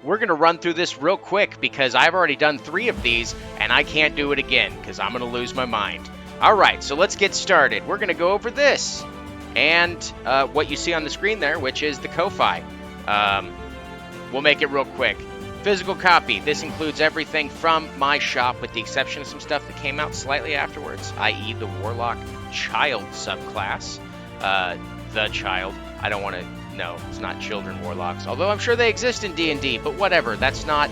we're going to run through this real quick because I've already done 3 of these and I can't do it again because I'm going to lose my mind. All right, so let's get started. We're going to go over this and what you see on the screen there, which is the Ko-Fi. We'll make it real quick. Physical copy. This includes everything from my shop with the exception of some stuff that came out slightly afterwards, i.e. the Warlock Child subclass. The Child. I don't want to... No, it's not children warlocks, although I'm sure they exist in D&D, but whatever. That's not...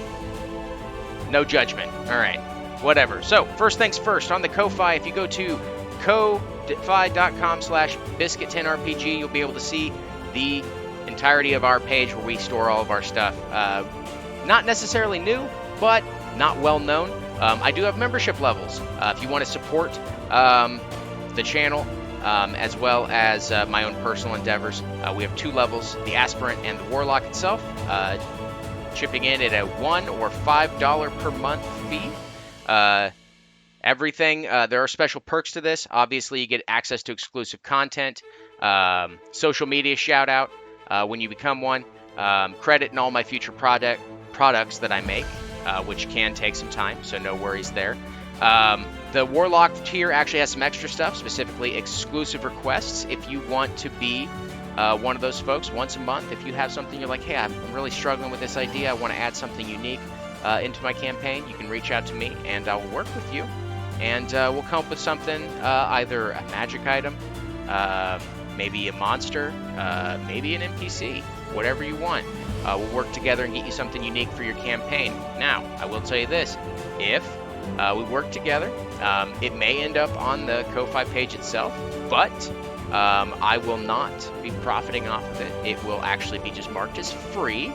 No judgment. All right. Whatever. So, first things first, on the Ko-Fi, if you go to ko-fi.com/biscuit10rpg, you'll be able to see the entirety of our page where we store all of our stuff. Not necessarily new, but not well known. I do have membership levels. If you want to support the channel, as well as my own personal endeavors, we have 2 levels, the Aspirant and the Warlock itself, chipping in at a $1 or $5 per month fee. Everything, there are special perks to this. Obviously, you get access to exclusive content, social media shout out when you become one, credit in all my future products that I make, which can take some time, so no worries there. The Warlock tier actually has some extra stuff, specifically exclusive requests. If you want to be one of those folks once a month, if you have something you're like, hey, I'm really struggling with this idea, I want to add something unique into my campaign, you can reach out to me and I will work with you. And we'll come up with something, either a magic item, maybe a monster, maybe an NPC, whatever you want. We'll work together and get you something unique for your campaign. Now, I will tell you this, if we work together, it may end up on the Ko-Fi page itself, but I will not be profiting off of it. It will actually be just marked as free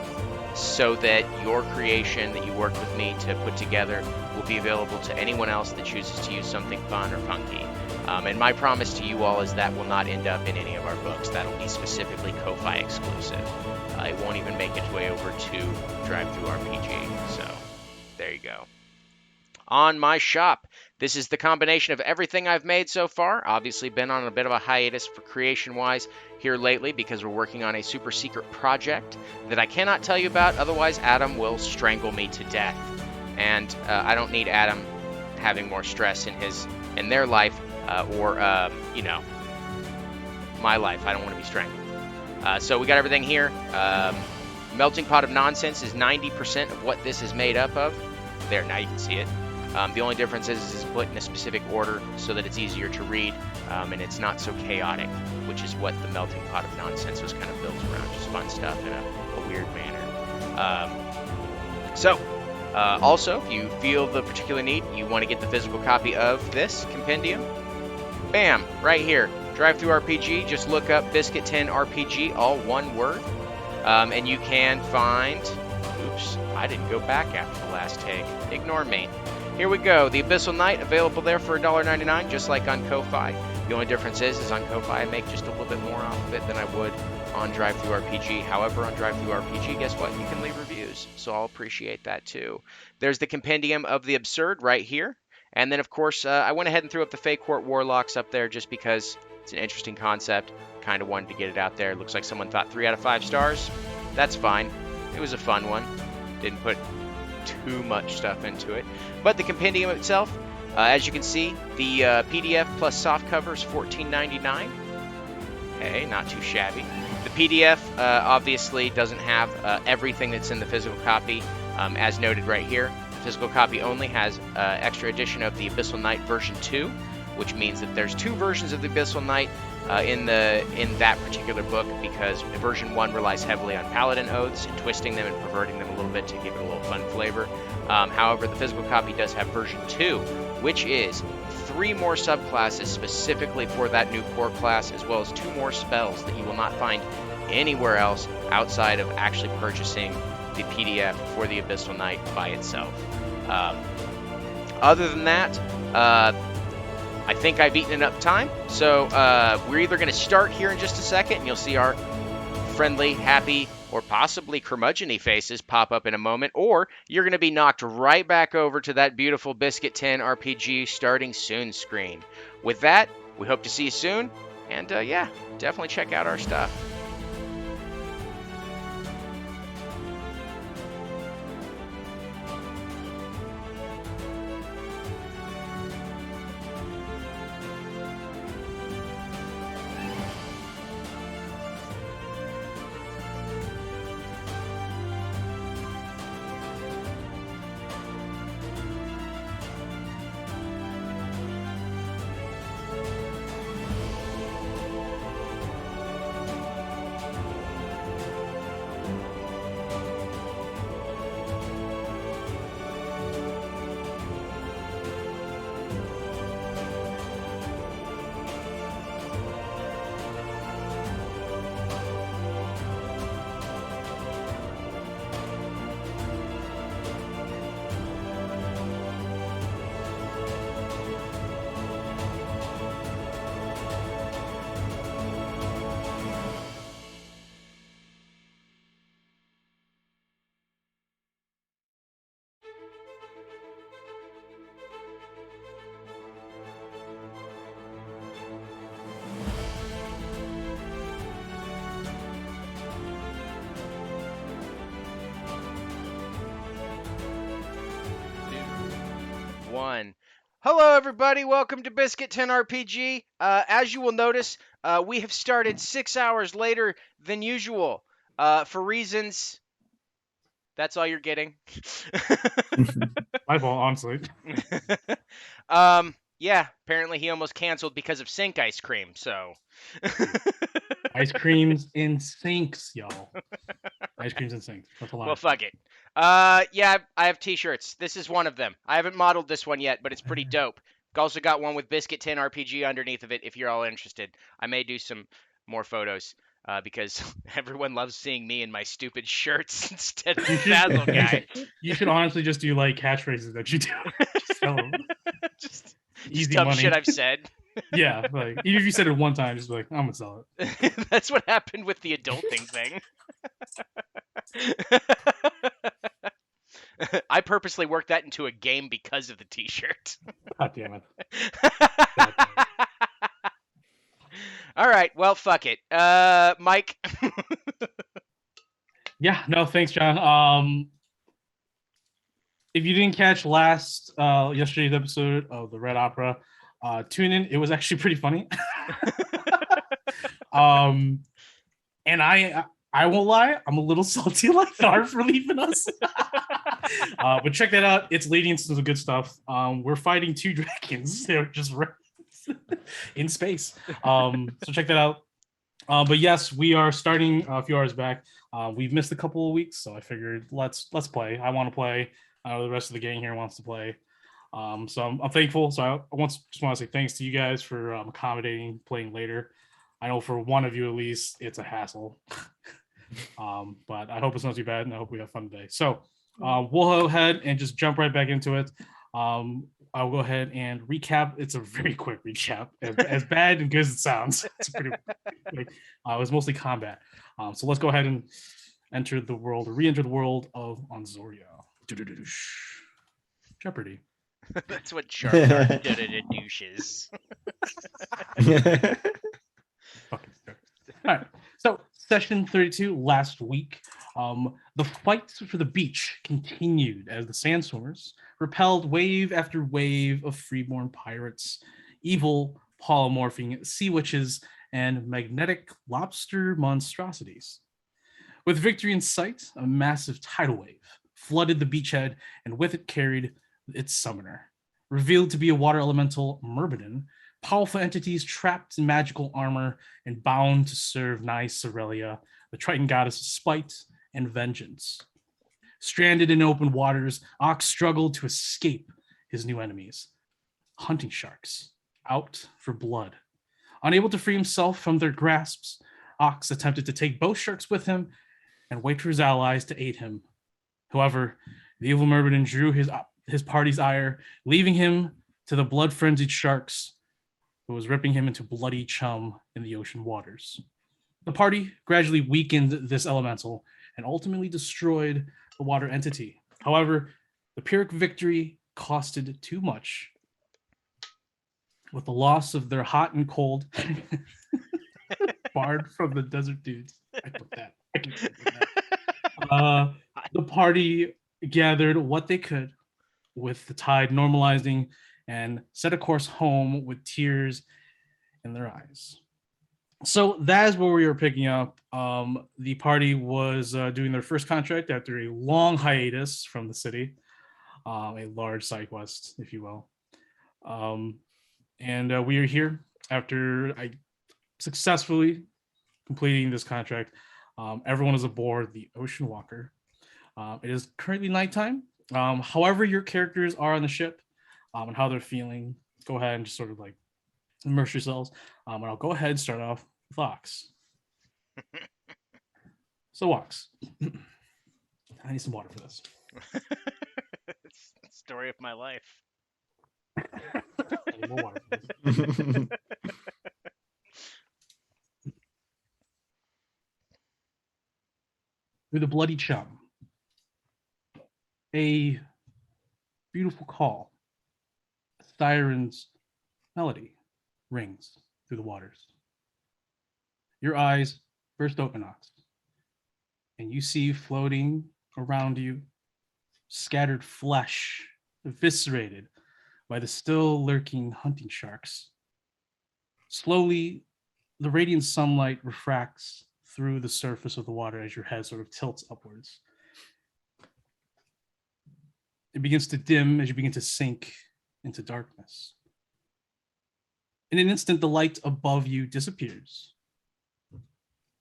so that your creation that you work with me to put together will be available to anyone else that chooses to use something fun or funky. And my promise to you all is that will not end up in any of our books. That'll be specifically Ko-Fi exclusive. It won't even make its way over to DriveThruRPG. So there you go. On my shop, this is the combination of everything I've made so far. Obviously been on a bit of a hiatus for creation-wise here lately because we're working on a super secret project that I cannot tell you about, otherwise Adam will strangle me to death. And I don't need Adam having more stress in their life or you know, my life. I don't want to be strangled. So we got everything here. Melting Pot of Nonsense is 90% of what this is made up of. There, now you can see it. The only difference is it's put in a specific order so that it's easier to read and it's not so chaotic, which is what the Melting Pot of Nonsense was kind of built around, just fun stuff in a weird manner. Also, if you feel the particular need, you want to get the physical copy of this compendium, bam, right here, DriveThruRPG, just look up Biscuit10RPG, all one word, and you can find, oops, I didn't go back after the last take, ignore me. Here we go, the Abyssal Knight, available there for $1.99, just like on Ko-Fi. The only difference is on Ko-Fi I make just a little bit more off of it than I would on DriveThruRPG. However, on DriveThruRPG, guess what? You can leave reviews, so I'll appreciate that too. There's the Compendium of the Absurd right here. And then, of course, I went ahead and threw up the Fey Court Warlocks up there just because it's an interesting concept. Kind of wanted to get it out there. Looks like someone thought 3 out of 5 stars. That's fine. It was a fun one. Didn't put too much stuff into it. But the compendium itself, as you can see, the PDF plus soft cover is $14.99. Okay, not too shabby. The PDF obviously doesn't have everything that's in the physical copy, as noted right here. The physical copy only has extra edition of the Abyssal Knight version 2, which means that there's 2 versions of the Abyssal Knight in that particular book, because version 1 relies heavily on paladin oaths and twisting them and perverting them a little bit to give it a little fun flavor. However, the physical copy does have version 2, which is 3 more subclasses specifically for that new core class, as well as 2 more spells that you will not find anywhere else outside of actually purchasing the PDF for the Abyssal Knight by itself. Other than that, I think I've eaten enough time, so we're either going to start here in just a second, and you'll see our friendly, happy, or possibly curmudgeon-y faces pop up in a moment, or you're going to be knocked right back over to that beautiful Biscuit 10 RPG starting soon screen. With that, we hope to see you soon, and yeah, definitely check out our stuff. Hello, everybody. Welcome to Biscuit 10 RPG. As you will notice, we have started 6 hours later than usual for reasons. That's all you're getting. My fault, honestly. Yeah, apparently he almost canceled because of sink ice cream, so. Ice creams in sinks, y'all. Ice creams in sinks. That's a lot. Well, fuck it. Yeah, I have t-shirts. This is one of them. I haven't modeled this one yet, but it's pretty dope. I've also got one with Biscuit 10 RPG underneath of it if you're all interested. I may do some more photos because everyone loves seeing me in my stupid shirts instead of You the Basil guy. you should honestly just do like catchphrases that you do. Just sell them. just Easy dumb money. shit I've said. Yeah, like even if you said it one time, just be like, I'm gonna sell it. That's what happened with the adulting thing. I purposely worked that into a game because of the t-shirt. God damn it. All right, well, fuck it. Mike. Yeah, no, thanks, John. If you didn't catch yesterday's episode of the Red Opera, tune in. It was actually pretty funny. And I won't lie, I'm a little salty like Tharp for leaving us. But check that out. It's leading into the good stuff. We're fighting 2 dragons. They're just in space. So check that out. But yes, we are starting a few hours back. We've missed a couple of weeks, so I figured let's play. I want to play. The rest of the gang here wants to play. So I'm thankful. So I just want to say thanks to you guys for accommodating playing later. I know for one of you at least, it's a hassle. But I hope it's not too bad, and I hope we have fun today. So we'll go ahead and just jump right back into it. I'll go ahead and recap. It's a very quick recap, as bad and good as it sounds. It's pretty quick. It was mostly combat. So let's go ahead and re-enter the world of Anzoria. Jeopardy. That's what sharp douches. All right. So session 32 last week, the fight for the beach continued as the Sandstormers repelled wave after wave of freeborn pirates, evil polymorphing sea witches, and magnetic lobster monstrosities. With victory in sight, a massive tidal wave flooded the beachhead and with it carried its summoner. Revealed to be a water elemental, Myrmidon, powerful entities trapped in magical armor and bound to serve Nyes Sorelia, the Triton goddess of spite and vengeance. Stranded in open waters, Ox struggled to escape his new enemies, hunting sharks, out for blood. Unable to free himself from their grasps, Ox attempted to take both sharks with him and wait for his allies to aid him. However, the evil Myrmidon drew his party's ire, leaving him to the blood-frenzied sharks, who was ripping him into bloody chum in the ocean waters. The party gradually weakened this elemental and ultimately destroyed the water entity. However, the Pyrrhic victory costed too much. With the loss of their hot and cold bard from the desert dudes. I put that. I can put that. The party gathered what they could, with the tide normalizing, and set a course home with tears in their eyes. So that is where we were picking up. The party was doing their first contract after a long hiatus from the city, a large side quest, if you will. And we are here after I successfully completing this contract. Everyone is aboard the Ocean Walker. It is currently nighttime. However, your characters are on the ship and how they're feeling, go ahead and just sort of like immerse yourselves. And I'll go ahead and start off with Ox. So, Ox, I need some water for this. It's the story of my life. I need more water for this. Through the bloody chum, a beautiful call, a siren's melody rings through the waters. Your eyes burst open, Ox, and you see floating around you scattered flesh, eviscerated by the still lurking hunting sharks. Slowly, the radiant sunlight refracts through the surface of the water as your head sort of tilts upwards. It begins to dim as you begin to sink into darkness. In an instant, the light above you disappears,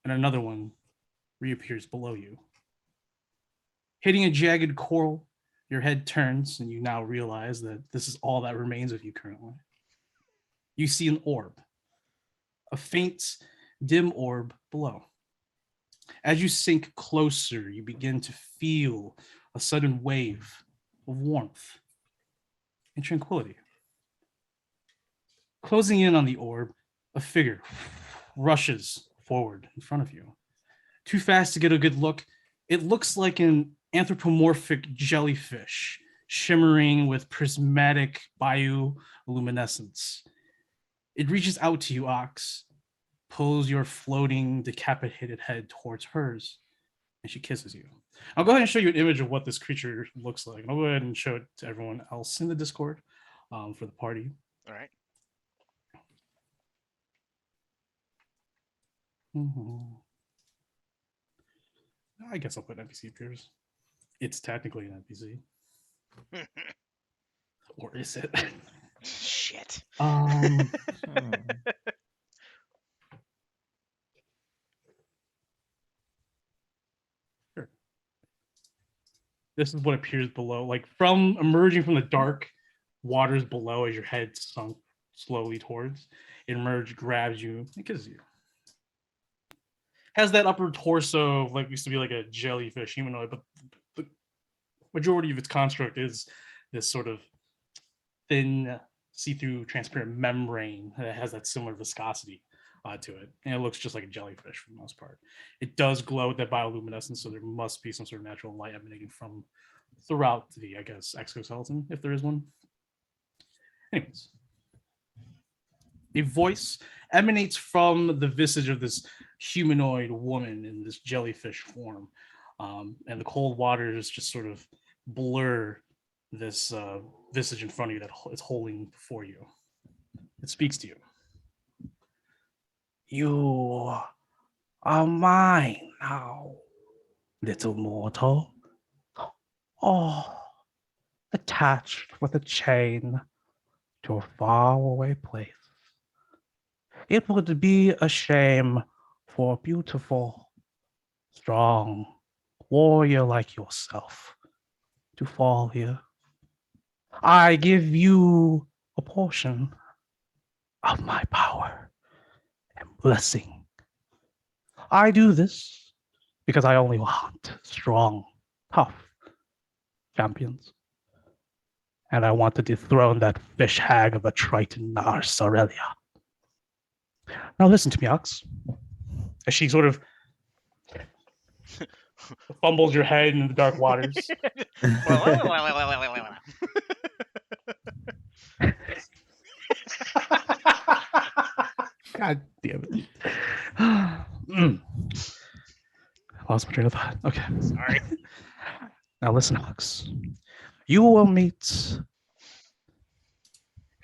and another one reappears below you. Hitting a jagged coral, your head turns, and you now realize that this is all that remains of you currently. You see an orb, a faint, dim orb below. As you sink closer, you begin to feel a sudden wave of warmth and tranquility. Closing in on the orb, a figure rushes forward in front of you. Too fast to get a good look, it looks like an anthropomorphic jellyfish shimmering with prismatic bioluminescence. It reaches out to you, Ox, pulls your floating, decapitated head towards hers, and she kisses you. I'll go ahead and show you an image of what this creature looks like. I'll go ahead and show it to everyone else in the Discord for the party. All right. I guess I'll put NPC appears. It's technically an NPC. Or is it? Shit. Sure. This is what appears below, like from emerging from the dark waters below as your head sunk slowly towards. It emerged, grabs you, and kisses you. Has that upper torso like used to be like a jellyfish humanoid, but the majority of its construct is this sort of thin, see-through, transparent membrane that has that similar viscosity to it, and it looks just like a jellyfish for the most part. It does glow with that bioluminescence, so there must be some sort of natural light emanating from throughout the, I guess, exoskeleton, if there is one. Anyways, a voice emanates from the visage of this humanoid woman in this jellyfish form, and the cold waters just sort of blur this visage in front of you that it's holding before you. It speaks to you. You are mine now, little mortal. Oh, attached with a chain to a faraway place. It would be a shame for a beautiful, strong warrior like yourself to fall here. I give you a portion of my power and blessing. I do this because I only want strong, tough champions. And I want to dethrone that fish hag of a Triton Nars Aurelia. Now listen to me, Ox. As she sort of fumbles your head in the dark waters. God damn it. I lost my train of thought. Okay. Sorry. Now listen, Ox. You will meet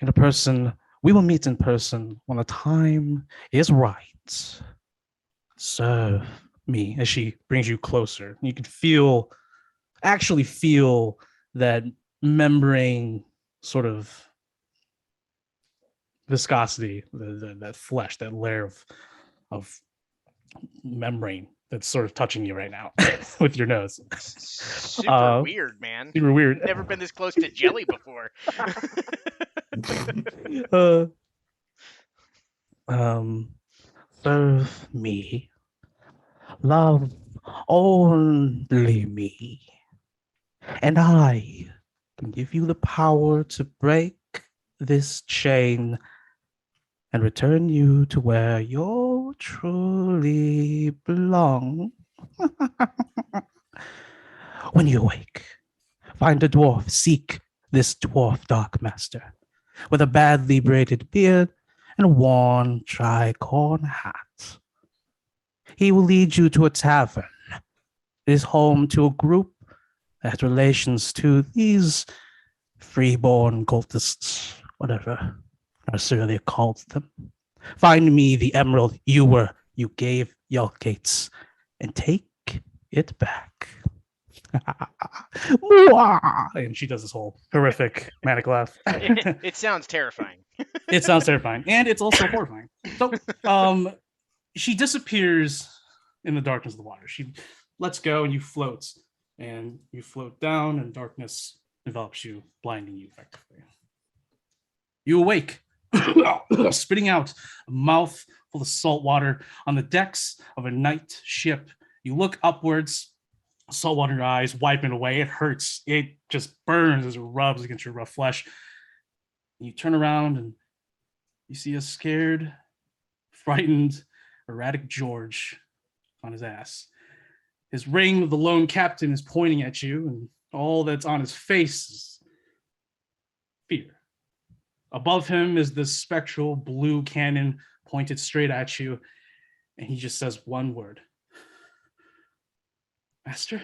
in person. We will meet in person when the time is right. Serve me as she brings you closer. You can actually feel that membrane sort of viscosity, that flesh, that layer of membrane that's sort of touching you right now with your nose. Super weird, man. Super weird. Never been this close to jelly before. Serve me. Love only me. And I can give you the power to break this chain and return you to where you truly belong. When you awake, find a dwarf, seek this dwarf dark master with a badly braided beard and a worn tricorn hat. He will lead you to a tavern. It is home to a group that has relations to these freeborn cultists, whatever Narcelia called them. Find me the emerald you gave Yelkates, and take it back. And she does this whole horrific manic laugh. It sounds terrifying. It sounds terrifying, and it's also horrifying. So, she disappears in the darkness of the water. She lets go, and you float down, and darkness envelops you, blinding you effectively. You awake, spitting out a mouth full of salt water on the decks of a night ship. You look upwards, salt water in your eyes, wiping away. It hurts. It just burns as it rubs against your rough flesh. And you turn around and you see a scared, frightened, erratic George on his ass. His ring of the lone captain is pointing at you, and all that's on his face is fear. Above him is this spectral blue cannon pointed straight at you, and he just says one word. Master?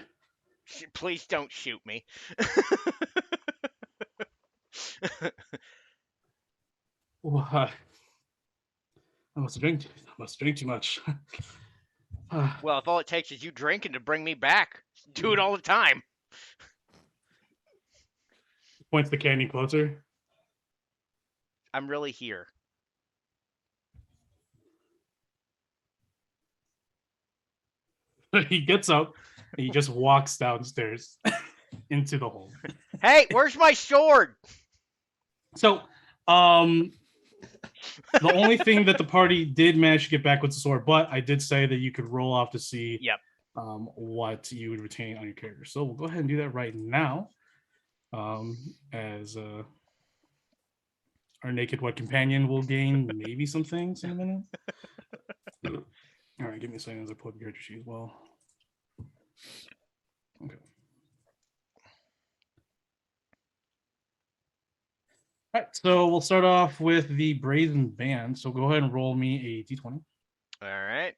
Please don't shoot me. I must drink too much. Well, if all it takes is you drinking to bring me back, do it all the time. Points the candy closer. I'm really here. He gets up and he just walks downstairs into the hole. Hey, where's my sword? So, the only thing that the party did manage to get back was the sword, but I did say that you could roll off to see what you would retain on your character. So we'll go ahead and do that right now. As our naked white companion will gain maybe some things in a minute. All right, give me a second as I pull up your character sheet as well. Okay. All right, so we'll start off with the Brazen Band. So go ahead and roll me a d20. All right.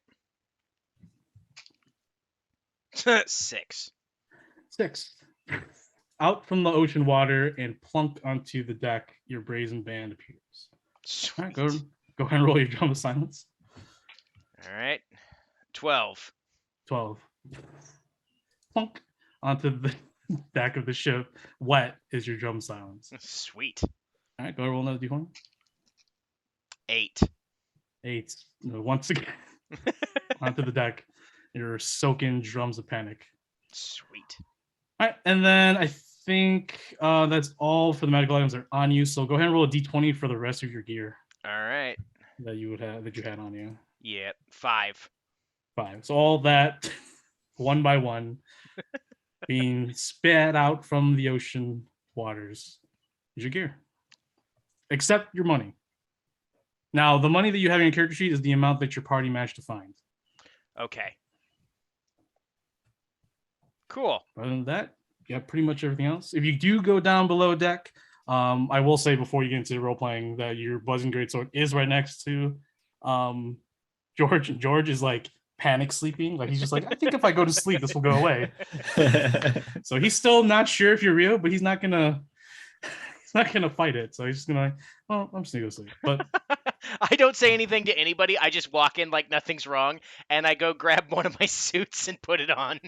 6. Out from the ocean water and plunk onto the deck, your Brazen Band appears. All right, go ahead and roll your drum of silence. All right. 12. Plunk onto the deck of the ship. Wet is your drum silence. Sweet. All right, go ahead and roll another d20. 8. Once again, onto the deck. You're soaking drums of panic. Sweet. All right, and then I think that's all for the magical items that are on you. So go ahead and roll a d20 for the rest of your gear. All right. That you had on you. Yeah, 5. So all that, one by one, being spat out from the ocean waters is your gear, except your money. Now, the money that you have in your character sheet is the amount that your party managed to find. Okay. Cool. Other than that, you have pretty much everything else. If you do go down below deck, I will say before you get into the role playing that your buzzing greatsword is right next to George. George is like panic sleeping. Like he's just like, I think if I go to sleep, this will go away. So he's still not sure if you're real, but he's not gonna fight it. So he's just gonna, well, I'm just gonna go to sleep. But I don't say anything to anybody. I just walk in like nothing's wrong, and I go grab one of my suits and put it on.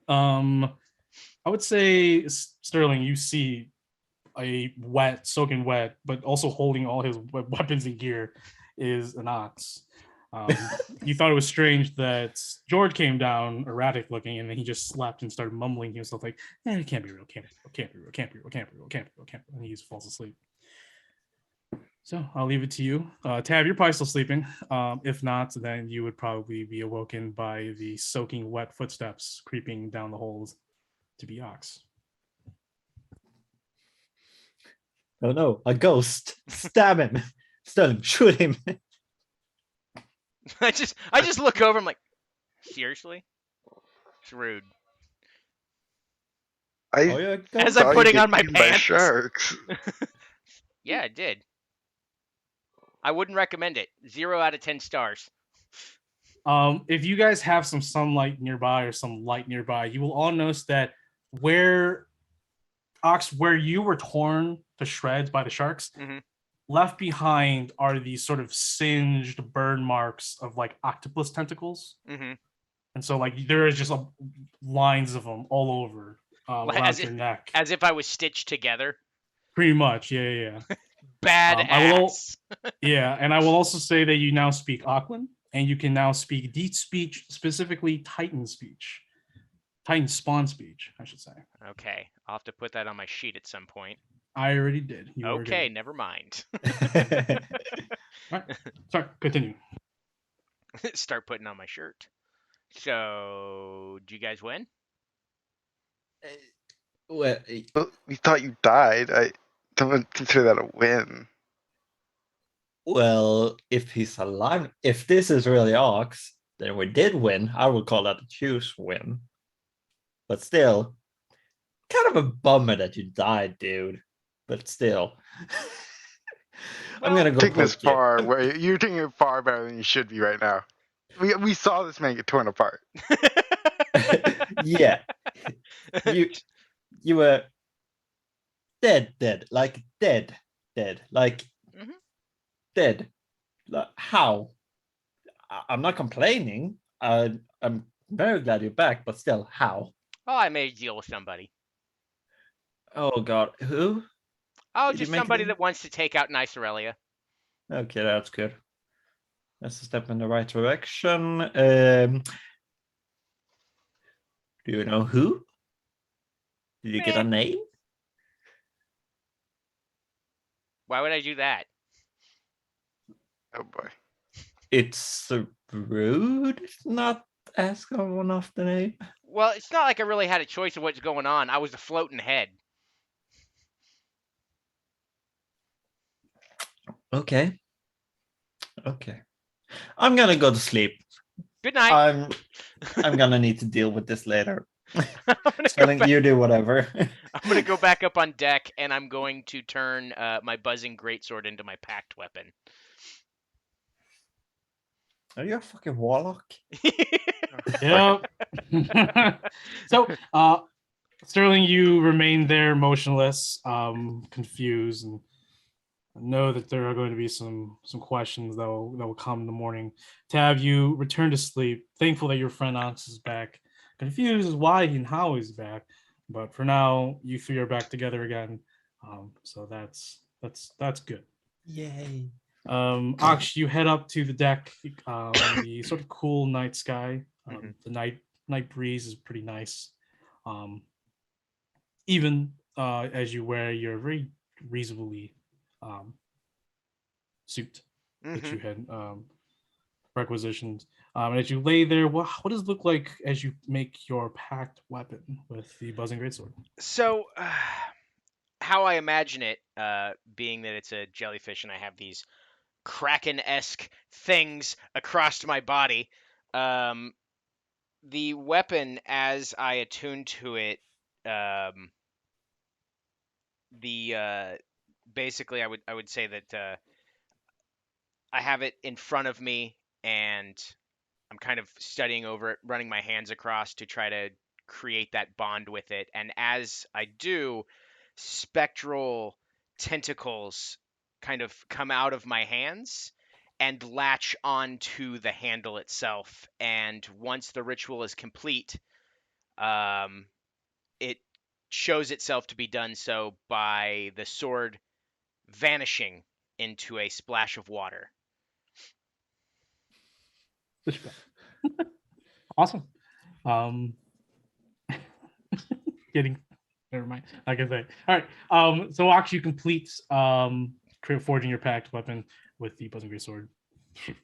I would say, Sterling, you see a soaking wet, but also holding all his weapons and gear is an ox. You thought it was strange that George came down erratic looking, and then he just slapped and started mumbling to himself like, it can't be real, can't be real. And he just falls asleep. So I'll leave it to you. Tab, you're probably still sleeping. If not, then you would probably be awoken by the soaking wet footsteps creeping down the holes to be ox. Oh no, a ghost. Stab him. Sterling, shoot him. I just look over. I'm like, seriously? It's rude. As I'm putting on my pants. Sharks. Yeah, I did. I wouldn't recommend it. 0 out of 10 stars. If you guys have some sunlight nearby or some light nearby, you will all notice that where Ox, where you were torn to shreds by the sharks, Mhm. left behind are these sort of singed burn marks of like octopus tentacles. Mm-hmm. And so like there is just lines of them all over around your neck. As if I was stitched together. Pretty much, yeah. Badass. And I will also say that you now speak Auckland, and you can now speak deep speech, specifically Titan speech. Titan spawn speech, I should say. Okay, I'll have to put that on my sheet at some point. I already did. Okay, never mind. All right. Sorry, continue. Start putting on my shirt. So, do you guys win? Well, Well, we thought you died. I don't consider that a win. well, if he's alive, if this is really Ox, then we did win. I would call that a choose win. But still, kind of a bummer that you died, dude. But still. I'm gonna go Taking this poke you. far away. You're taking it far better than you should be right now. We saw this man get torn apart. Yeah. You were dead, like dead, like Mhm. dead. Like, how? I'm not complaining. I'm very glad you're back, but still, how? Oh, I made a deal with somebody. Oh God, who? Oh, Did you just make a somebody deal? that wants to take out Nice Aurelia. Okay, that's good. That's a step in the right direction. Do you know who? Did you get a name? Why would I do that? Oh boy. It's rude not ask someone off the name. Well, it's not like I really had a choice of what's going on. I was a floating head. Okay. I'm gonna go to sleep. Good night. I'm gonna need to deal with this later. I'm gonna So I go think back- you do whatever. I'm gonna go back up on deck, and I'm going to turn my buzzing greatsword into my packed weapon. Are you a fucking warlock? Yep. So, Sterling, you remain there motionless, confused, and know that there are going to be some questions that will come in the morning. Tab, you return to sleep, thankful that your friend Ox is back, confused as why and how he's back, but for now you three are back together again. So that's good. Yay. Ox, you head up to the deck, in the sort of cool night sky. Mhm. The night breeze is pretty nice. Even as you wear your very reasonably suit that Mhm. you had requisitioned. And as you lay there, what does it look like as you make your packed weapon with the buzzing greatsword? So, how I imagine it, being that it's a jellyfish and I have these kraken-esque things across my body, the weapon, as I attune to it, basically I would say that I have it in front of me and I'm kind of studying over it, running my hands across to try to create that bond with it. And as I do, spectral tentacles kind of come out of my hands and latch onto the handle itself. And once the ritual is complete, it shows itself to be done so by the sword vanishing into a splash of water. Awesome. Getting never mind. Like I say. All right. So actually complete forging your packed weapon with the buzzing greatsword.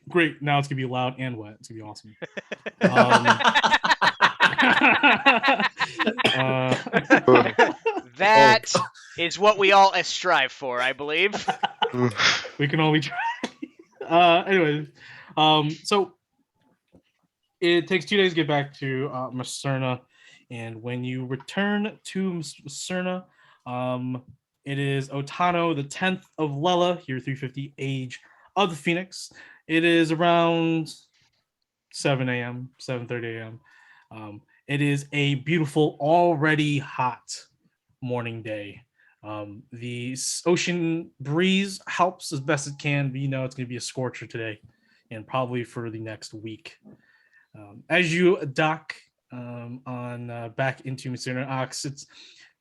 Great. Now it's gonna be loud and wet. It's gonna be awesome. That is what we all strive for, I believe. We can only try. Anyways, so it takes 2 days to get back to Macerna, and when you return to Macerna, it is Otano, the 10th of Lela, year 350, age of the Phoenix. It is around 7 a.m., 7:30 a.m. It is a beautiful, already hot morning day. The ocean breeze helps as best it can, but it's going to be a scorcher today and probably for the next week. As you dock on back into Mr. Ox,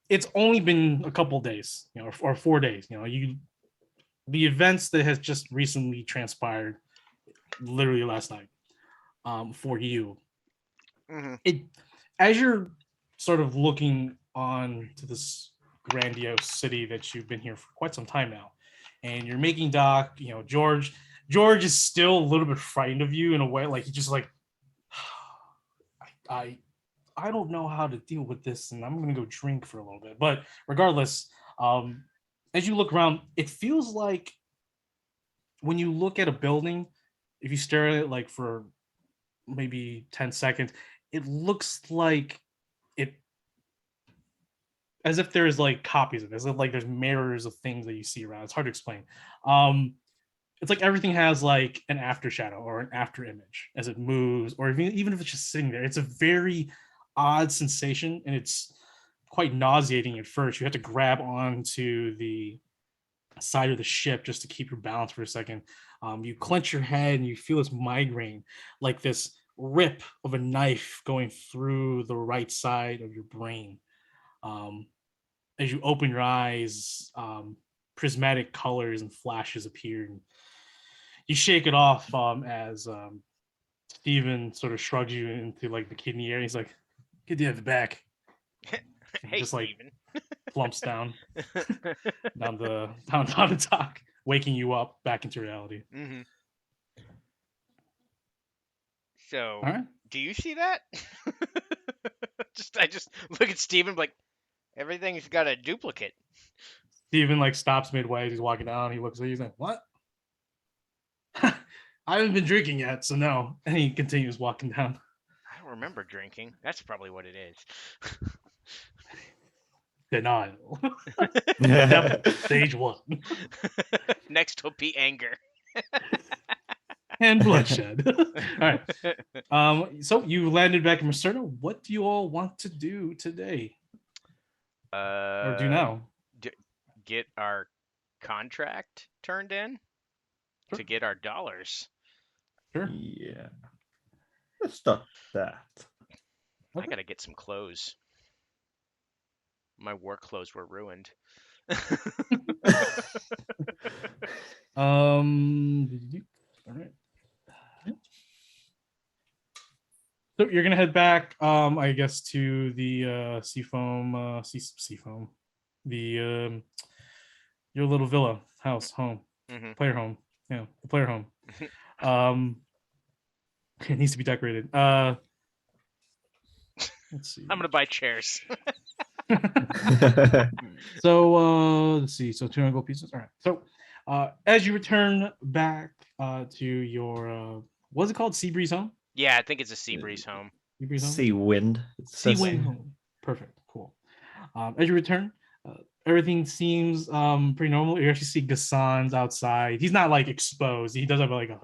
it's only been a couple days, or 4 days. The events that has just recently transpired, literally last night, for you. Mm-hmm. As you're sort of looking on to this grandiose city that you've been here for quite some time now, and you're making dock. George is still a little bit frightened of you in a way, like he's just like, I don't know how to deal with this, and I'm gonna go drink for a little bit. But regardless, as you look around, it feels like when you look at a building, if you stare at it like for maybe 10 seconds, it looks like it as if there's like copies of it, as if like there's mirrors of things that you see around. It's hard to explain. It's like everything has like an after shadow or an after image as it moves, or even if it's just sitting there. It's a very odd sensation, and it's quite nauseating at first. You have to grab onto the side of the ship just to keep your balance for a second. You clench your head and you feel this migraine, like this rip of a knife going through the right side of your brain. As you open your eyes, prismatic colors and flashes appear, and you shake it off as Steven sort of shrugs you into like the kidney area. He's like, "Get the other back." Hey, just like Steven. plumps down down the dock, waking you up back into reality. Mm-hmm. So, All right. do you see that? I just look at Steven like, everything's got a duplicate. Steven like stops midway as he's walking down. He looks at you. He's like, "What?" I haven't been drinking yet, so no. And he continues walking down. I don't remember drinking. That's probably what it is. Denial. Yeah. Stage 1. Next will be anger. And bloodshed. All right. So you landed back in Macerna. What do you all want to do today? Or do now? Get our contract turned in to get our dollars. Sure. Yeah. Let's start that. I gotta get some clothes. My work clothes were ruined. All right. So you're gonna head back, I guess, to the Seafoam, Seafoam, the your little villa, house, home, player home, the player home. It needs to be decorated. Let's see. I'm gonna buy chairs. So let's see. So 200 gold pieces. All right. So as you return back to your what's it called? Sea Breeze Home? Yeah, I think it's a Sea Breeze home. Sea Breeze Home? Sea Wind. Sea Wind Home. Perfect. Cool. As you return, everything seems pretty normal. You actually see Gassan's outside. He's not like exposed. He does have like a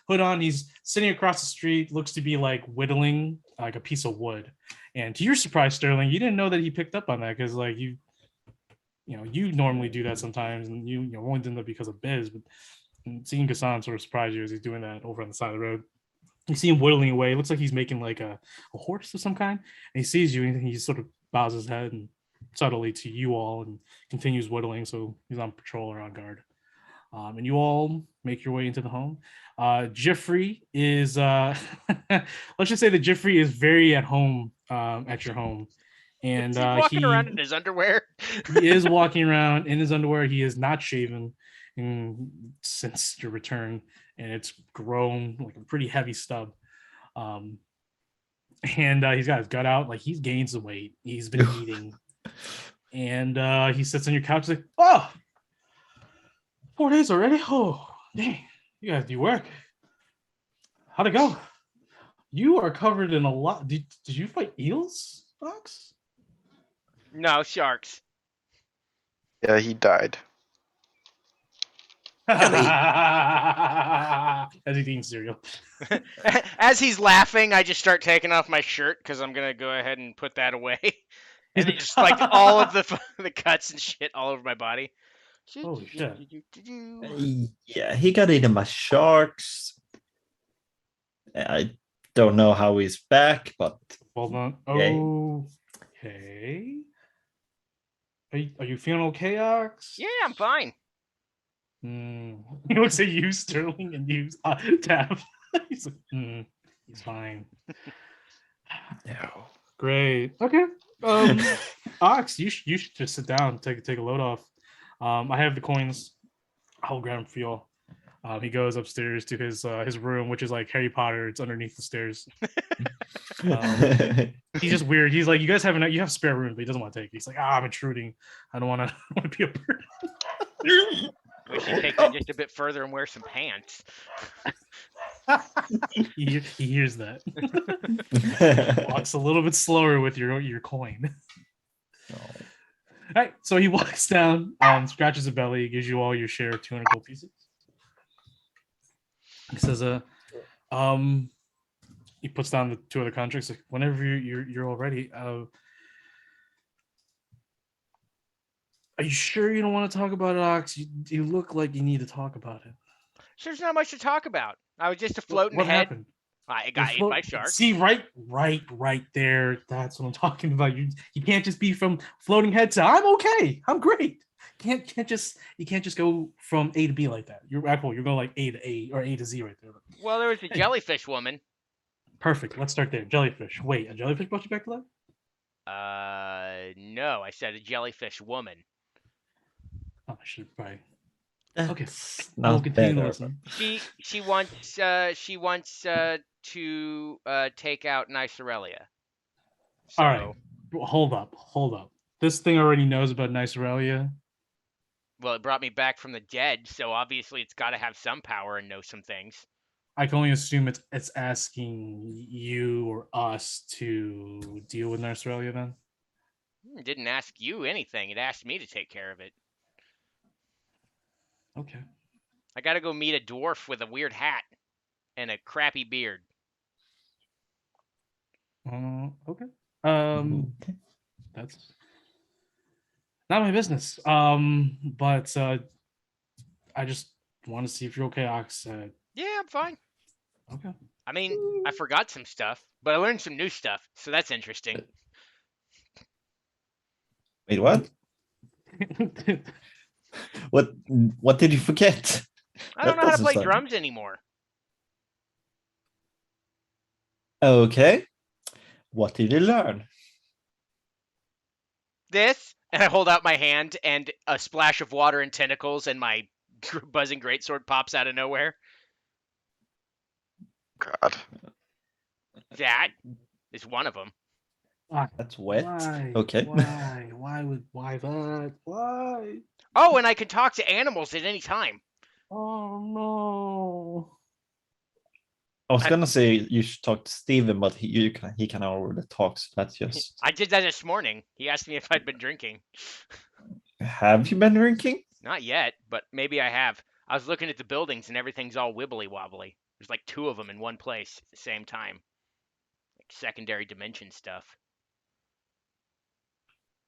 hood on. He's sitting across the street, looks to be like whittling like a piece of wood. And to your surprise, Sterling, you didn't know that he picked up on that because like you normally do that sometimes, and you only did that because of Biz. But seeing Gassan sort of surprised you as he's doing that over on the side of the road. You see him whittling away. It looks like he's making like a horse of some kind. And he sees you and he sort of bows his head and subtly to you all and continues whittling. So he's on patrol or on guard. And you all make your way into the home. Jeffrey is, let's just say that Jeffrey is very at home at your home. And is he walking around in his underwear? He is walking around in his underwear. He is not shaven since your return, and it's grown like a pretty heavy stub. And he's got his gut out. Like he's gained some weight. He's been eating. And he sits on your couch like, "Oh, 4 days already? Oh, dang. You guys do work. How'd it go? You are covered in a lot. Did you fight eels, Fox?" No, sharks. Yeah, he died. As he's eating cereal. As he's laughing, I just start taking off my shirt because I'm gonna go ahead and put that away. And then just like all of the cuts and shit all over my body. Holy shit. Yeah, he got eaten by sharks. I don't know how he's back, but Well done. Yay. Okay. Are you feeling okay, Ox? Yeah, I'm fine. He looks at you, Sterling, and you, Tab. He's like, he's fine. yeah. Great. Okay. Ox, you should just sit down, take a load off. I have the coins. I'll grab them for you. He goes upstairs to his room, which is like Harry Potter. It's underneath the stairs. He's just weird. He's like, you guys you have spare room, but he doesn't want to take it. He's like, I'm intruding. I don't want to be a burden. We should take that just a bit further and wear some pants. he hears that. Walks a little bit slower with your coin. All right, so he walks down, scratches his belly, gives you all your share of 200 gold pieces. He says, he puts down the 2 other contracts. Like, whenever you're all ready. Are you sure you don't want to talk about it, Ox? You look like you need to talk about it. There's not much to talk about. I was just a floating What head. happened? I got eaten by sharks. See, right there. That's what I'm talking about. You can't just be from floating head to I'm okay. I'm great. You can't just go from A to B like that. You're going like A to A or A to Z right there. Well, there was a jellyfish woman. Perfect. Let's start there. Jellyfish. Wait, a jellyfish brought you back to life? No, I said a jellyfish woman. Oh, I should probably. Okay. I'll Not continue better. listening. She wants to take out Nicerelia. All right. Hold up. This thing already knows about Nicerelia. Well, it brought me back from the dead, so obviously it's got to have some power and know some things. I can only assume it's asking you or us to deal with Nicerelia then. It didn't ask you anything. It asked me to take care of it. Okay. I got to go meet a dwarf with a weird hat and a crappy beard. Okay. Okay. That's not my business. But I just want to see if you're okay, Ox. Yeah, I'm fine. Okay. I mean, I forgot some stuff, but I learned some new stuff, so that's interesting. Wait, what? What did you forget? I don't That know how to doesn't play sound- drums anymore. Okay. What did you learn? This, and I hold out my hand, and a splash of water and tentacles, and my buzzing greatsword pops out of nowhere. God. That is one of them. That's wet. Why? Okay. Why that? Why? Oh, and I can talk to animals at any time. Oh no. I was gonna say you should talk to Steven, but he can already talk, so that's just. I did that this morning. He asked me if I'd been drinking. Have you been drinking? Not yet, but maybe I have. I was looking at the buildings and everything's all wibbly wobbly. There's like 2 of them in one place at the same time. Like secondary dimension stuff.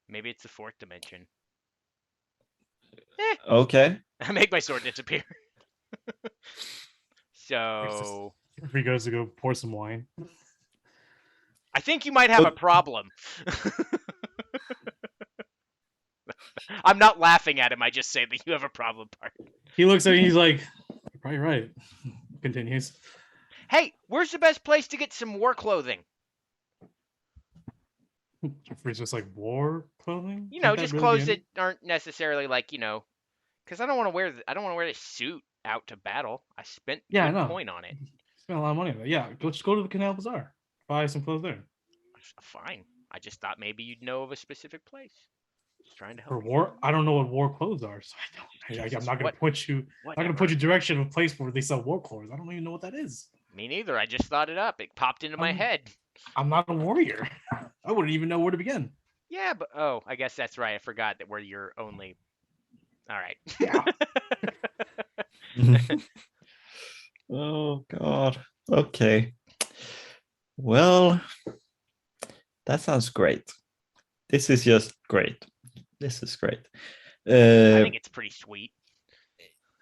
Maybe it's the 4th dimension. Okay. I make my sword disappear. So He goes to go pour some wine. I think you might have a problem. I'm not laughing at him. I just say that you have a problem, part. He looks at me. He's like, "You're probably right." Continues. Hey, where's the best place to get some war clothing? It's just like war clothing. You know, Isn't that just really clothes the that aren't necessarily like, because I don't want to wear this suit out to battle. I spent Yeah, I good know. coin on it. Spent a lot of money on that. Yeah, just go to the Canal Bazaar. Buy some clothes there. Fine. I just thought maybe you'd know of a specific place. Just trying to help. For you. war, I don't know what war clothes are, so I'm Jesus, not gonna what- put you. I'm not gonna put you direction of a place where they sell war clothes. I don't even know what that is. Me neither. I just thought it up. It popped into my head. I'm not a warrior. I wouldn't even know where to begin. Yeah, but I guess that's right. I forgot that we're your only. All right. Yeah. Oh God. Okay. Well, that sounds great. This is just great. This is great. I think it's pretty sweet.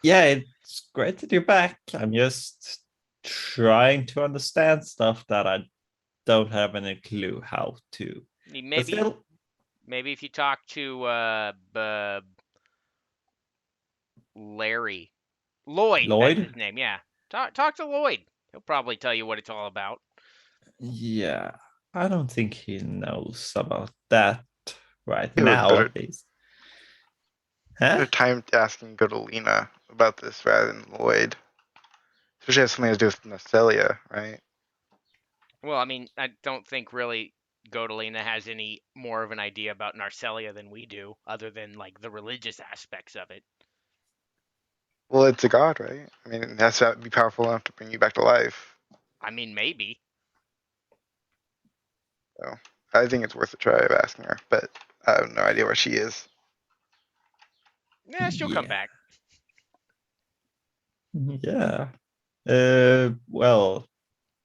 Yeah, it's great that you're back. I'm just trying to understand stuff that I don't have any clue how to. I mean, But still, maybe if you talk to Larry Lloyd, that's Lloyd? his name. Yeah, talk to Lloyd. He'll probably tell you what it's all about. Yeah, I don't think he knows about that right He would now, better at least. Huh? better time asking go to Lena about this rather than Lloyd. Especially has something to do with Nestelia, right? Well, I mean, I don't think really Godolina has any more of an idea about Narcelia than we do, other than like the religious aspects of it. Well, it's a god, right? I mean, it has to be powerful enough to bring you back to life. I mean, maybe. So I think it's worth a try of asking her, but I have no idea where she is. Yeah, she'll come Yeah. back. Yeah. Well,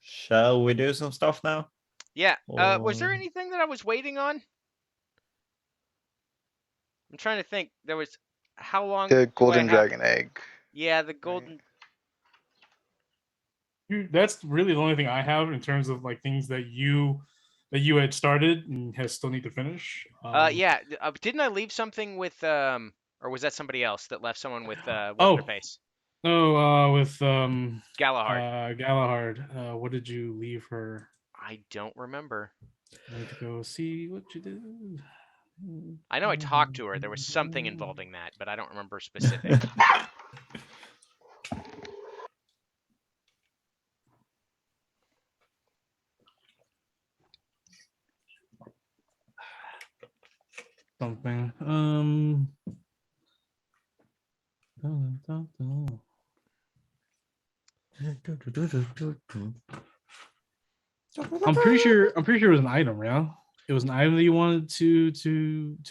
shall we do some stuff now? Yeah. Was there Or- anything that I was waiting on? I'm trying to think. There was. How long The do I golden have? dragon egg. Yeah, the golden. That's really the only thing I have in terms of like things that you had started and has still need to finish. Yeah. Didn't I leave something with or was that somebody else that left someone with what's Oh. their face? With Galahad. Galahard. What did you leave her? I don't remember. I need to go see what you did. I know I talked to her. There was something involving that, but I don't remember specifics. Something. I'm pretty sure it was an item, yeah. It was an item that you wanted to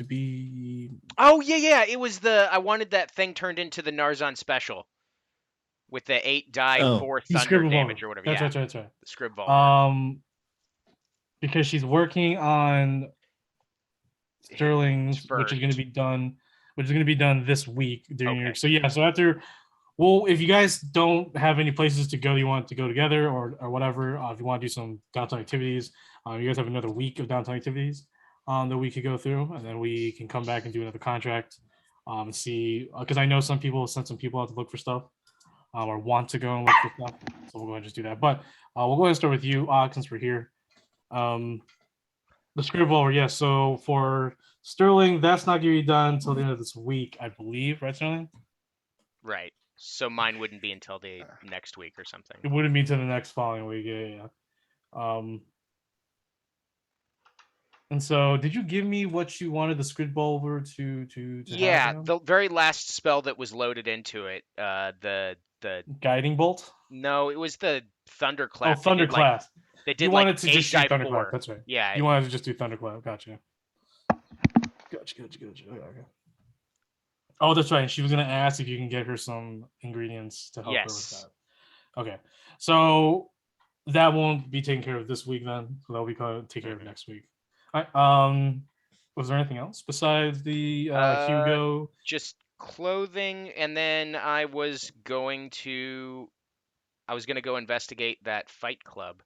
be. Oh yeah. It was I wanted that thing turned into the Narzon special with the 8 die Oh. 4 The thunder Scrib damage Revolver. or whatever. That's Yeah, right. the Scrib Volver. Because she's working on Sterling's, which is going to first. be done, this week during your. Okay. So yeah, so after, well, if you guys don't have any places to go, you want to go together or whatever. If you want to do some downtown activities, you guys have another week of downtown activities that we could go through, and then we can come back and do another contract. See, because I know some people sent some people out to look for stuff, or want to go and look for stuff. So we'll go ahead and just do that. But we'll go ahead and start with you, since we're here. The Scribble, yes. So for Sterling, that's not going to be done until the end of this week, I believe, right, Sterling? Right. So mine wouldn't be until the next week or something. It wouldn't be to the next following week. Yeah. And so, did you give me what you wanted the Squid Bulber to Yeah, have? the very last spell that was loaded into it, the Guiding Bolt. no, it was the Thunderclap. Oh, Thunderclap. They did You like wanted to 8 just shoot die Thunderclap. 4. That's right. Yeah. You wanted to just do Thunderclap. Gotcha. Okay. Oh, that's right. She was gonna ask if you can get her some ingredients to help her with Yes. that. Okay, so that won't be taken care of this week then. So that'll be taken care of next week. All right. Was there anything else besides the Hugo? Just clothing, and then I was going to go investigate that fight club.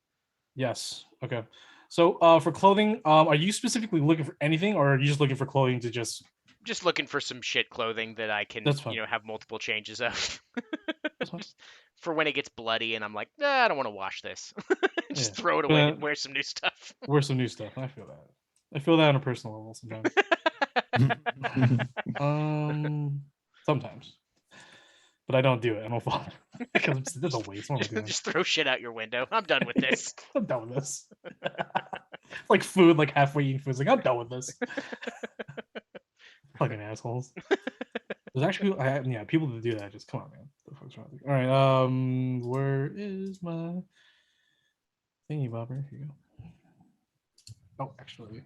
Yes. Okay. So for clothing, are you specifically looking for anything, or are you just looking for clothing to just? Just looking for some shit clothing that I can, That's fine. have multiple changes of. That's fine. For when it gets bloody and I'm like, nah, I don't want to wash this. Just Yeah. throw it away and wear some new stuff. Wear some new stuff. I feel that. I feel that on a personal level sometimes. Sometimes, but I don't do it. I don't follow because it's a waste. What am I doing? Just throw shit out your window. I'm done with this. I'm done with this. Like food, like halfway eating food. It's like I'm done with this. Fucking assholes. There's actually people that do that. Just come on, man. The fuck's wrong with you? All right. Where is my thingy bobber? Here you go. Oh, actually,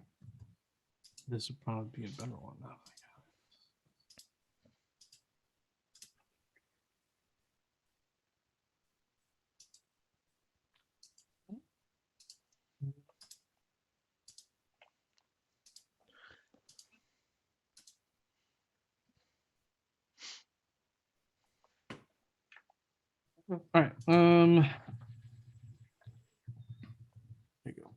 this would probably be a better one now. All right. There you go.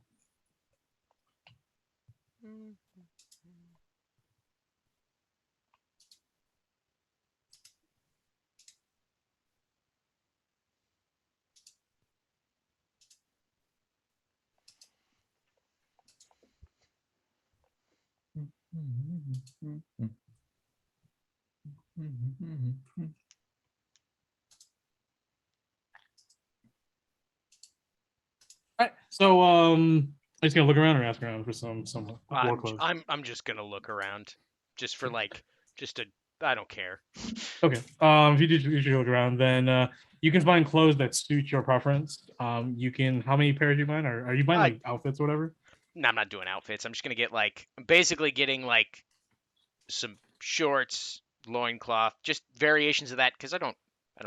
All right. So I'm just gonna look around or ask around for some war clothes. I'm just gonna look around, just for like, just to. I don't care. Okay. If you should look around, then you can find clothes that suit your preference. You can. How many pairs you find? Are you buying like outfits or whatever? No, I'm not doing outfits. I'm just gonna get like, I'm basically getting like some shorts, loincloth, just variations of that because I don't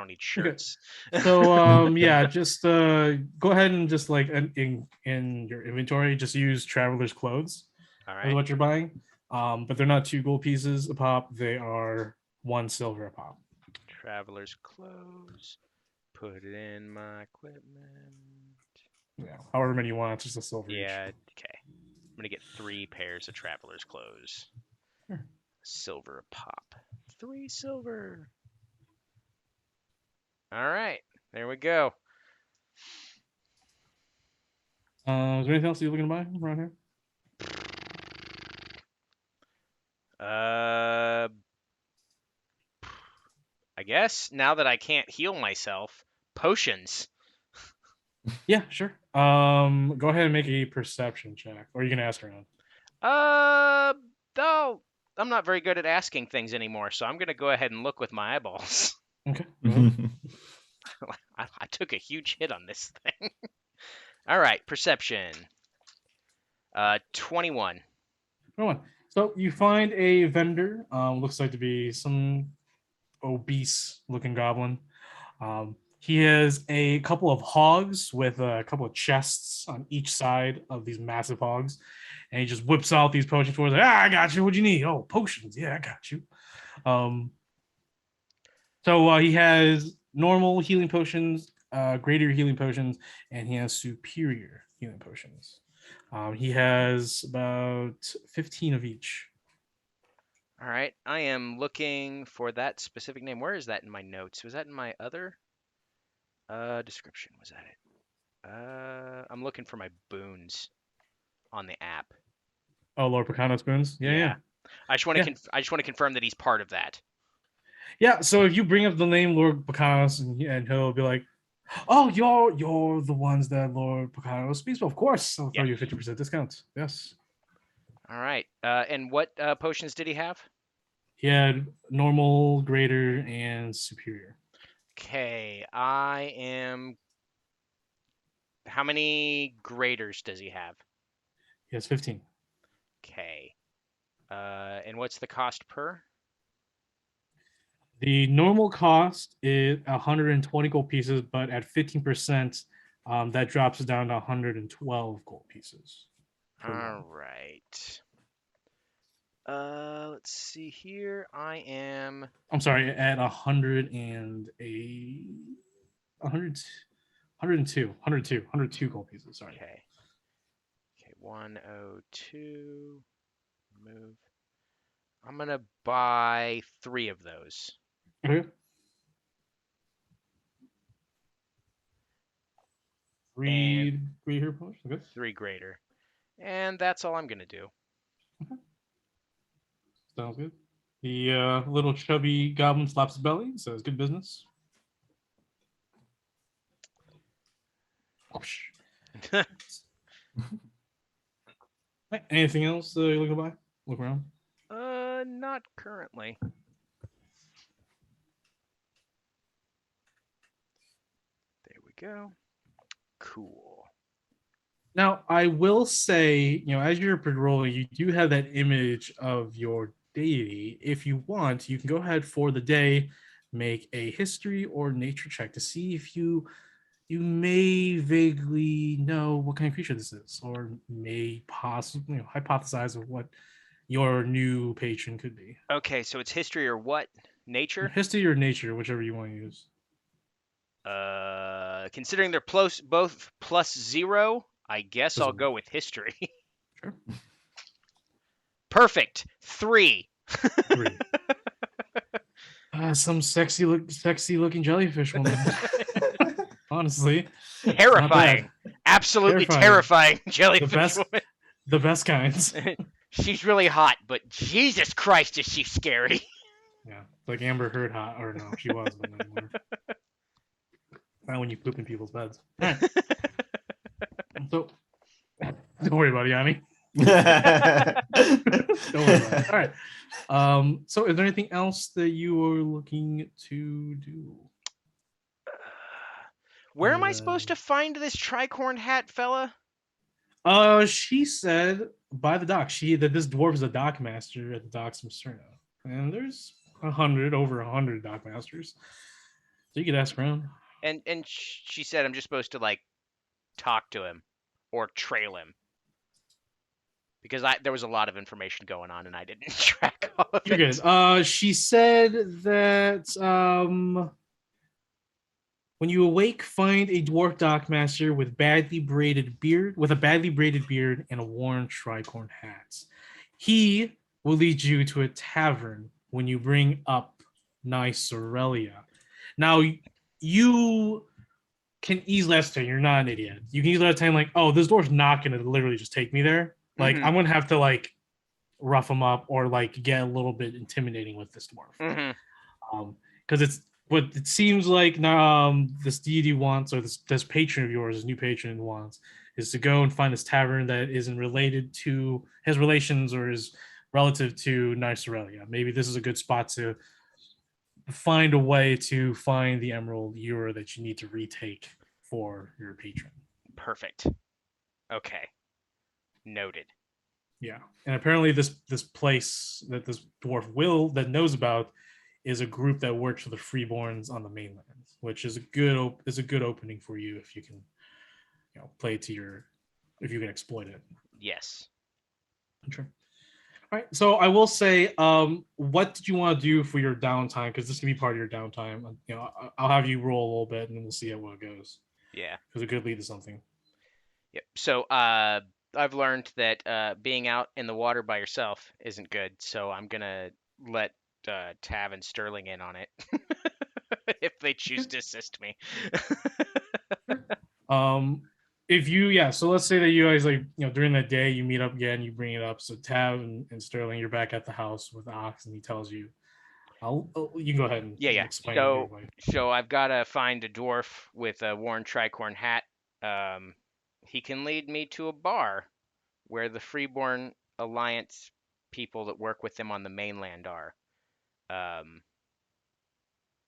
need shirts. So yeah, just go ahead and just like in your inventory, just use traveler's clothes. All Is right. what you're buying. But they're not 2 gold pieces a pop. They are 1 silver a pop. Traveler's clothes. Put it in my equipment. Yeah, however many you want, it's just a silver each. Yeah. Okay. I'm gonna get 3 pairs of traveler's clothes. Sure. Silver a pop. 3 silver. All right. There we go. Is there anything else you're looking to buy around here? I guess now that I can't heal myself, potions. Yeah, sure. Go ahead and make a perception check, or you can ask around. Though I'm not very good at asking things anymore, so I'm gonna go ahead and look with my eyeballs. Okay. Go ahead. I took a huge hit on this thing. All right, perception. 21. Go on. So you find a vendor. Looks like to be some obese-looking goblin. He has a couple of hogs with a couple of chests on each side of these massive hogs, and he just whips out these potions for us. Like, I got you. What do you need? Oh, potions. Yeah, I got you. So he has normal healing potions, greater healing potions, and he has superior healing potions. He has about 15 of each. All right, I am looking for that specific name. Where is that in my notes? Was that in my other description? Was that it? I'm looking for my boons on the app. Oh, Lord Picano spoons. Yeah. I just want to I just want to confirm that he's part of that. Yeah. So if you bring up the name Lord Picanos, and he'll be like, "Oh, you're the ones that Lord Picano speaks. Well, of course, I'll throw you a 50% discount." Yes. All right. And what potions did he have? He had normal, greater, and superior. Okay, I am. How many graders does he have? He has 15. Okay. And what's the cost per? The normal cost is 120 gold pieces, but at 15%, that drops down to 112 gold pieces. All right. Let's see here. I am. I'm sorry, at 102 gold pieces. Sorry. Okay. Okay, 102. Move. I'm gonna buy 3 of those. Okay. 3 greater potions. Okay. 3 greater. And that's all I'm gonna do. Sounds good. The little chubby goblin slaps his belly, so it's good business. Right, anything else you're looking to buy? Look around. Not currently. There we go. Cool. Now, I will say, as you're rolling, you do have that image of your deity. If you want, you can go ahead for the day, make a history or nature check to see if you may vaguely know what kind of creature this is, or may possibly hypothesize of what your new patron could be. Okay, so it's history or what? Nature? History or nature, whichever you want to use. Considering they're both +0, I guess Just I'll go with history. Sure. Perfect. 3. 3. Some sexy looking jellyfish woman. Honestly, Terrifying. Absolutely terrifying jellyfish best- woman. the best kinds. She's really hot, but Jesus Christ, is she scary. Yeah, like Amber Heard hot, or no, she was, but not anymore. Not when you poop in people's beds. All right. So, don't worry about it, Yanni. Don't worry about it. All right. So is there anything else that you are looking to do? Where am I supposed to find this tricorn hat, fella? She said by the dock. That this dwarf is a dock master at the docks of Cerno, and there's over 100 dock masters. So you could ask around. And she said I'm just supposed to like talk to him or trail him. Because there was a lot of information going on and I didn't track all of You're it. good. She said that when you awake, find a dwarf dockmaster with a badly braided beard and a worn tricorn hat. He will lead you to a tavern when you bring up Nice Aurelia. Now, you can easily ascertain, you're not an idiot. You can easily ascertain, like, oh, this dwarf's not going to literally just take me there. Like, I'm going to have to, like, rough him up or, like, get a little bit intimidating with this dwarf. Because it's what it seems like this deity wants, or this patron of yours, this new patron wants, is to go and find this tavern that isn't related to his relations or is relative to Nice Aurelia. Maybe this is a good spot to find a way to find the emerald ewer that you need to retake for your patron. Perfect. Okay. Noted. Yeah, and apparently this place that this dwarf that knows about is a group that works for the freeborns on the mainland, which is a good opening for you if you can, play to if you can exploit it. Yes. Sure. All right. So I will say, what did you want to do for your downtime? Because this can be part of your downtime. I'll have you roll a little bit, and we'll see how it goes. Yeah. Because it could lead to something. Yep. So I've learned that being out in the water by yourself isn't good. So I'm gonna let Tav and Sterling in on it if they choose to assist me. So let's say that you guys during that day you meet up again, you bring it up. So Tav and Sterling, you're back at the house with Ox, and he tells you, you can go ahead and explain. So I've got to find a dwarf with a worn tricorn hat. He can lead me to a bar where the Freeborn Alliance people that work with them on the mainland are.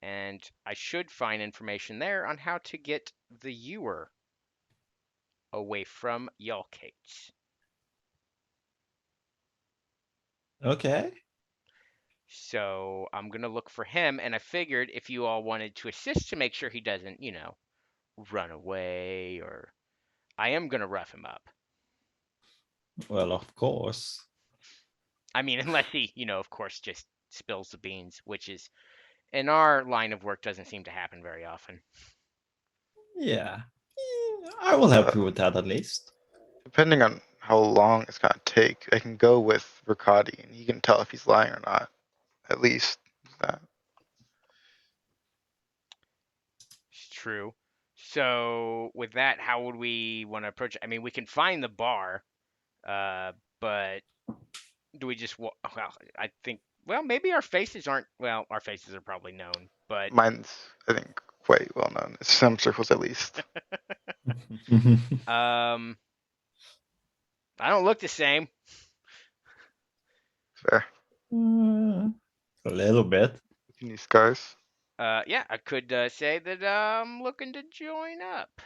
And I should find information there on how to get the ewer away from Yalkates. Okay. So I'm going to look for him, and I figured if you all wanted to assist to make sure he doesn't, run away, or I am going to rough him up. Well, of course. I mean, unless he, of course, just spills the beans, which is, in our line of work, doesn't seem to happen very often. Yeah. I will help you with that at least. Depending on how long it's gonna take, I can go with Riccati and he can tell if he's lying or not. At least that. It's true. So with that, how would we want to approach it? I mean, we can find the bar, but do we just? Well, I think. Well, maybe our faces aren't. Well, our faces are probably known, but Mine's, I think, quite well known. In some circles, at least. I don't look the same. Fair. A little bit. Any scars? Yeah, I could say that I'm looking to join up.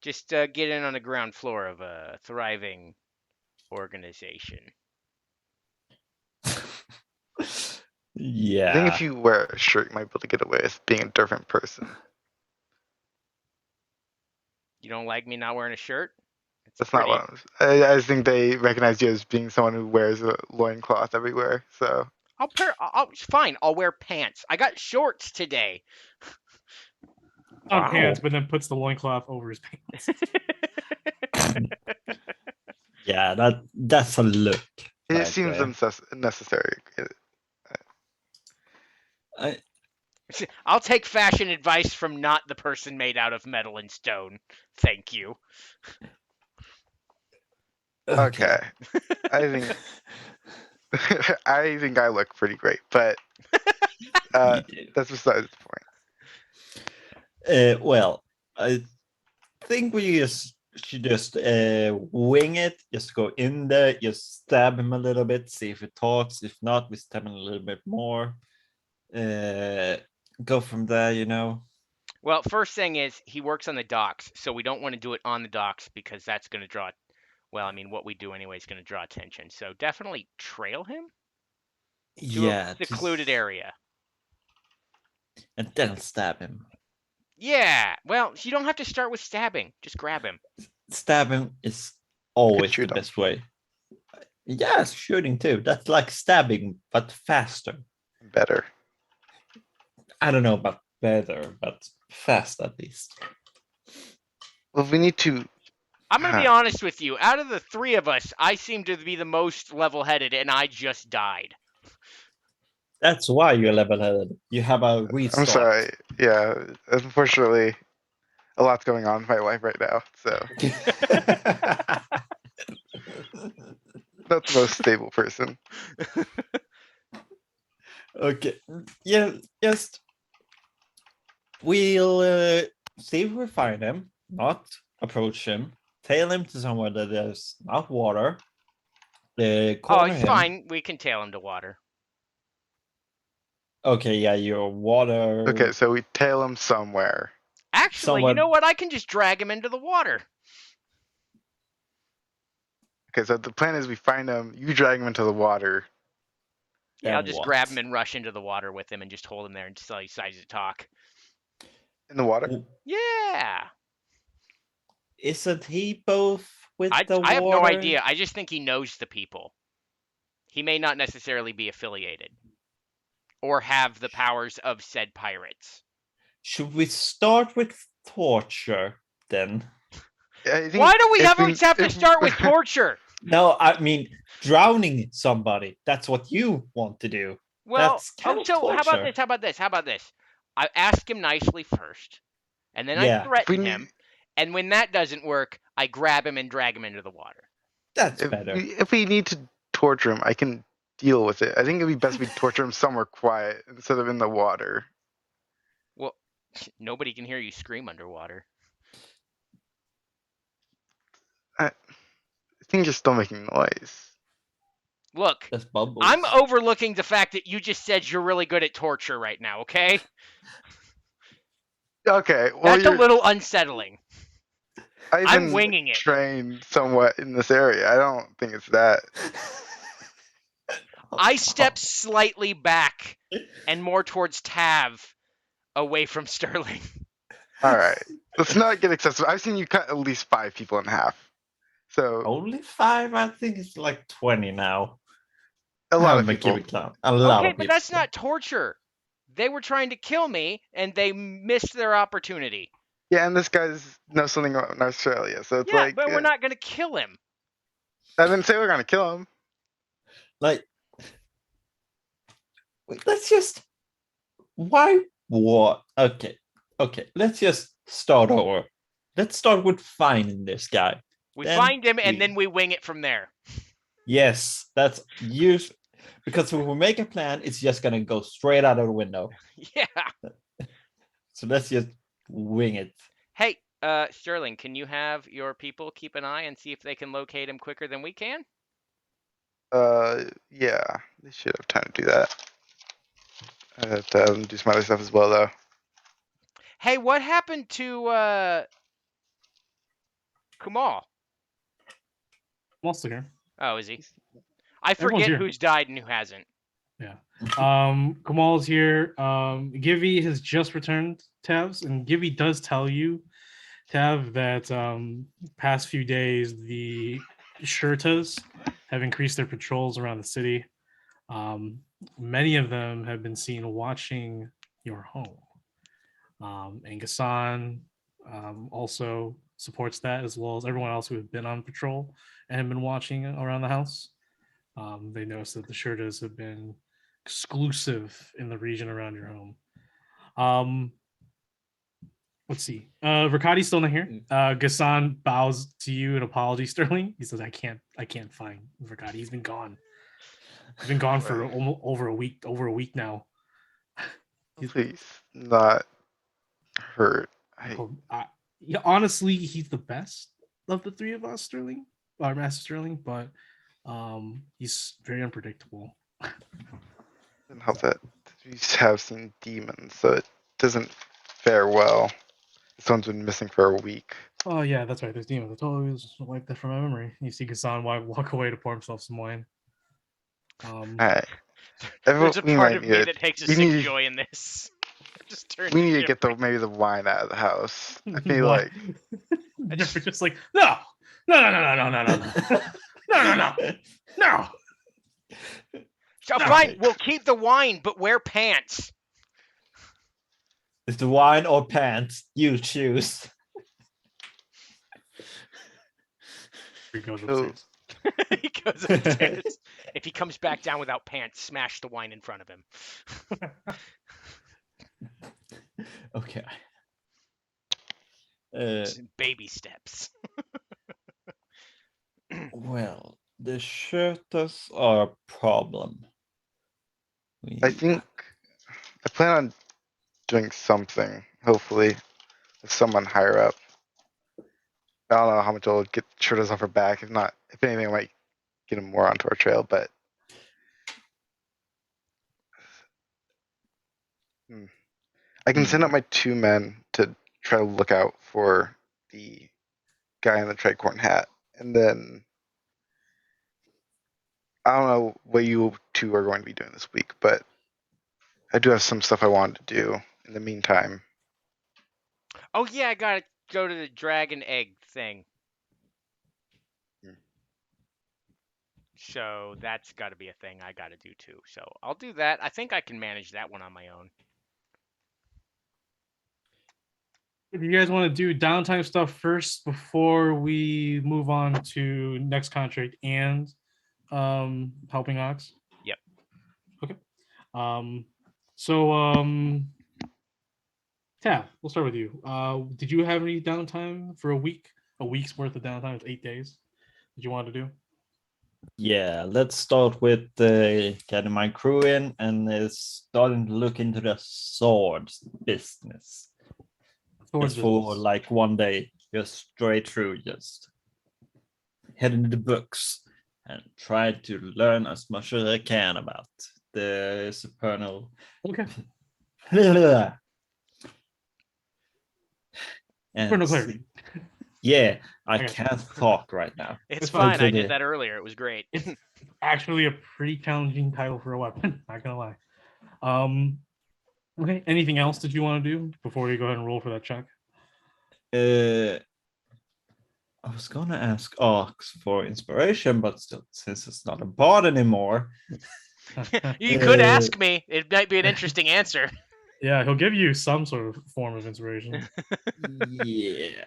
Just get in on the ground floor of a thriving organization. Yeah. I think if you wear a shirt, you might be able to get away with being a different person. You don't like me not wearing a shirt? That's not what I think they recognize you as being someone who wears a loincloth everywhere. So Fine. I'll wear pants. I got shorts today. On Wow. pants, but then puts the loincloth over his pants. Yeah, that's a look. It right seems there. necessary. I, I'll take fashion advice from not the person made out of metal and stone. Thank you. Okay. I think I think I look pretty great, but You do. that's besides the point. Well, I think we should just wing it. Just go in there, just stab him a little bit, see if it talks. If not, we stab him a little bit more. Go from there, you know. Well, first thing is he works on the docks, so we don't want to do it on the docks because that's going to draw. Well, I mean, what we do anyway is going to draw attention. So definitely trail him to Yeah, a secluded area. and then stab him. Yeah. Well, you don't have to start with stabbing. Just grab him. Stabbing is always the shoot him. best way. Yes, shooting too. That's like stabbing, but faster. Better. I don't know about better, but fast at least. Well, we need to. I'm going to be honest with you. Out of the three of us, I seem to be the most level-headed, and I just died. That's why you're level-headed. You have a restart. I'm sorry. Yeah, unfortunately, a lot's going on in my life right now, so not the most stable person. Okay. Yeah, just we'll see if we find him, not approach him, tail him to somewhere that there's not water. Oh, Corner it's him. fine. We can tail him to water. Okay, yeah, your water. Okay, so we tail him somewhere. Actually, Somewhat- you know what? I can just drag him into the water. Okay, so the plan is we find him, you drag him into the water. Yeah, I'll Then just what? grab him and rush into the water with him and just hold him there until he decides to talk. In the water? W- Yeah. Isn't he both with I the have no water? idea. I just think he knows the people. He may not necessarily be affiliated or have the powers of said pirates. Should we start with torture then? I think Why do we if always have to if- start with torture? No, I mean drowning somebody. That's what you want to do. Well, That's kind of so how about torture. this? How about this? How about this? I ask him nicely first, and then Yeah. I threaten We him. need- And when that doesn't work, I grab him and drag him into the water. That's if better. if we need to torture him, I can deal with it. I think it'd be best we torture him somewhere quiet instead of in the water. Well, nobody can hear you scream underwater. I think just don't make any noise. Look, That's bubbles. I'm overlooking the fact that you just said you're really good at torture right now, okay? Okay, well, That's a little unsettling. I've I'm been winging it. trained somewhat in this area. I don't think it's that. I step slightly back and more towards Tav, away from Sterling. All right, let's not get excessive. I've seen you cut at least 5 people in half, so Only 5. I think it's like 20 now. a lot of I'm people. keep it count. A lot Okay, of but people. that's not torture. They were trying to kill me, and they missed their opportunity. Yeah, and this guy's knows something about Australia, so it's Yeah, like. but we're not going to kill him. I didn't say we're gonna kill him. Like, wait, let's just. Why? What? Okay. Okay. Let's just start over. Let's start with finding this guy. We Then find him, and we- then we wing it from there. Yes, that's use because when we make a plan, it's just gonna go straight out of the window. Yeah. So let's just wing it. Hey, Sterling, can you have your people keep an eye and see if they can locate him quicker than we can? Yeah, they should have time to do that. I have to do some other stuff as well, though. Hey, what happened to Kumal? I'm also here. Oh, is he? I Everyone's forget here. who's died and who hasn't. Kamal's here. Givy has just returned, Tavs, and Givy does tell you, Tav, that past few days the Shurtas have increased their patrols around the city. Many of them have been seen watching your home. And Gassan also supports that, as well as everyone else who have been on patrol and have been watching around the house. They noticed that the Shurdas have been exclusive in the region around your home. Let's see. Riccardi's still not here. Gassan bows to you in apology, Sterling. He says, I can't find Riccardi. He's been gone. He's been gone for Right. over a week now. Please, not hurt. Yeah, honestly, he's the best of the three of us, Sterling, or Master Sterling, but he's very unpredictable. And help that we have seen demons, so it doesn't fare well. Someone's been missing for a week. Oh yeah, that's right. There's demons. I totally wiped that from my memory. You see Gassan walk away to pour himself some wine. Alright. There's a We part might of need me it. that takes a We sick need- joy in this. Just turn We need to get different. maybe the wine out of the house. I feel Why? like You're just like no. No. So fine, we'll keep the wine, but wear pants. Is the wine or pants? You choose. He goes So- upstairs. He goes upstairs. If he comes back down without pants, smash the wine in front of him. Okay. Just in baby steps. Well, the Shirtas are a problem. I think I plan on doing something, hopefully, with someone higher up. I don't know how much I'll get Shirtas off her back. If not, if anything, I might get him more onto our trail, but I can send up my 2 men to try to look out for the guy in the tricorn hat, and then I don't know what you 2 are going to be doing this week, but I do have some stuff I wanted to do in the meantime. Oh yeah, I gotta go to the dragon egg thing. Hmm. So that's got to be a thing I got to do too. So I'll do that. I think I can manage that one on my own. If you guys want to do downtime stuff first before we move on to next contract and helping Ox. Yep. Okay. Tab, we'll start with you. Did you have any downtime for a week? A week's worth of downtime. It's 8 days. Did you want to do? Yeah, let's start with getting my crew in and starting to look into the swords business. Swords Just for business. like one day, just straight through, just head into the books and try to learn as much as I can about the supernal. Okay. And For no clarity. yeah, I Okay. can't talk right now. It's It's fine. I okay. did that earlier. It was great. It's actually a pretty challenging title for a weapon. Not gonna lie. Okay. Anything else that you want to do before we go ahead and roll for that check? I was gonna ask Ox for inspiration, but still, since it's not a bard anymore, You could Uh, ask me. It might be an interesting answer. Yeah, he'll give you some sort of form of inspiration. yeah,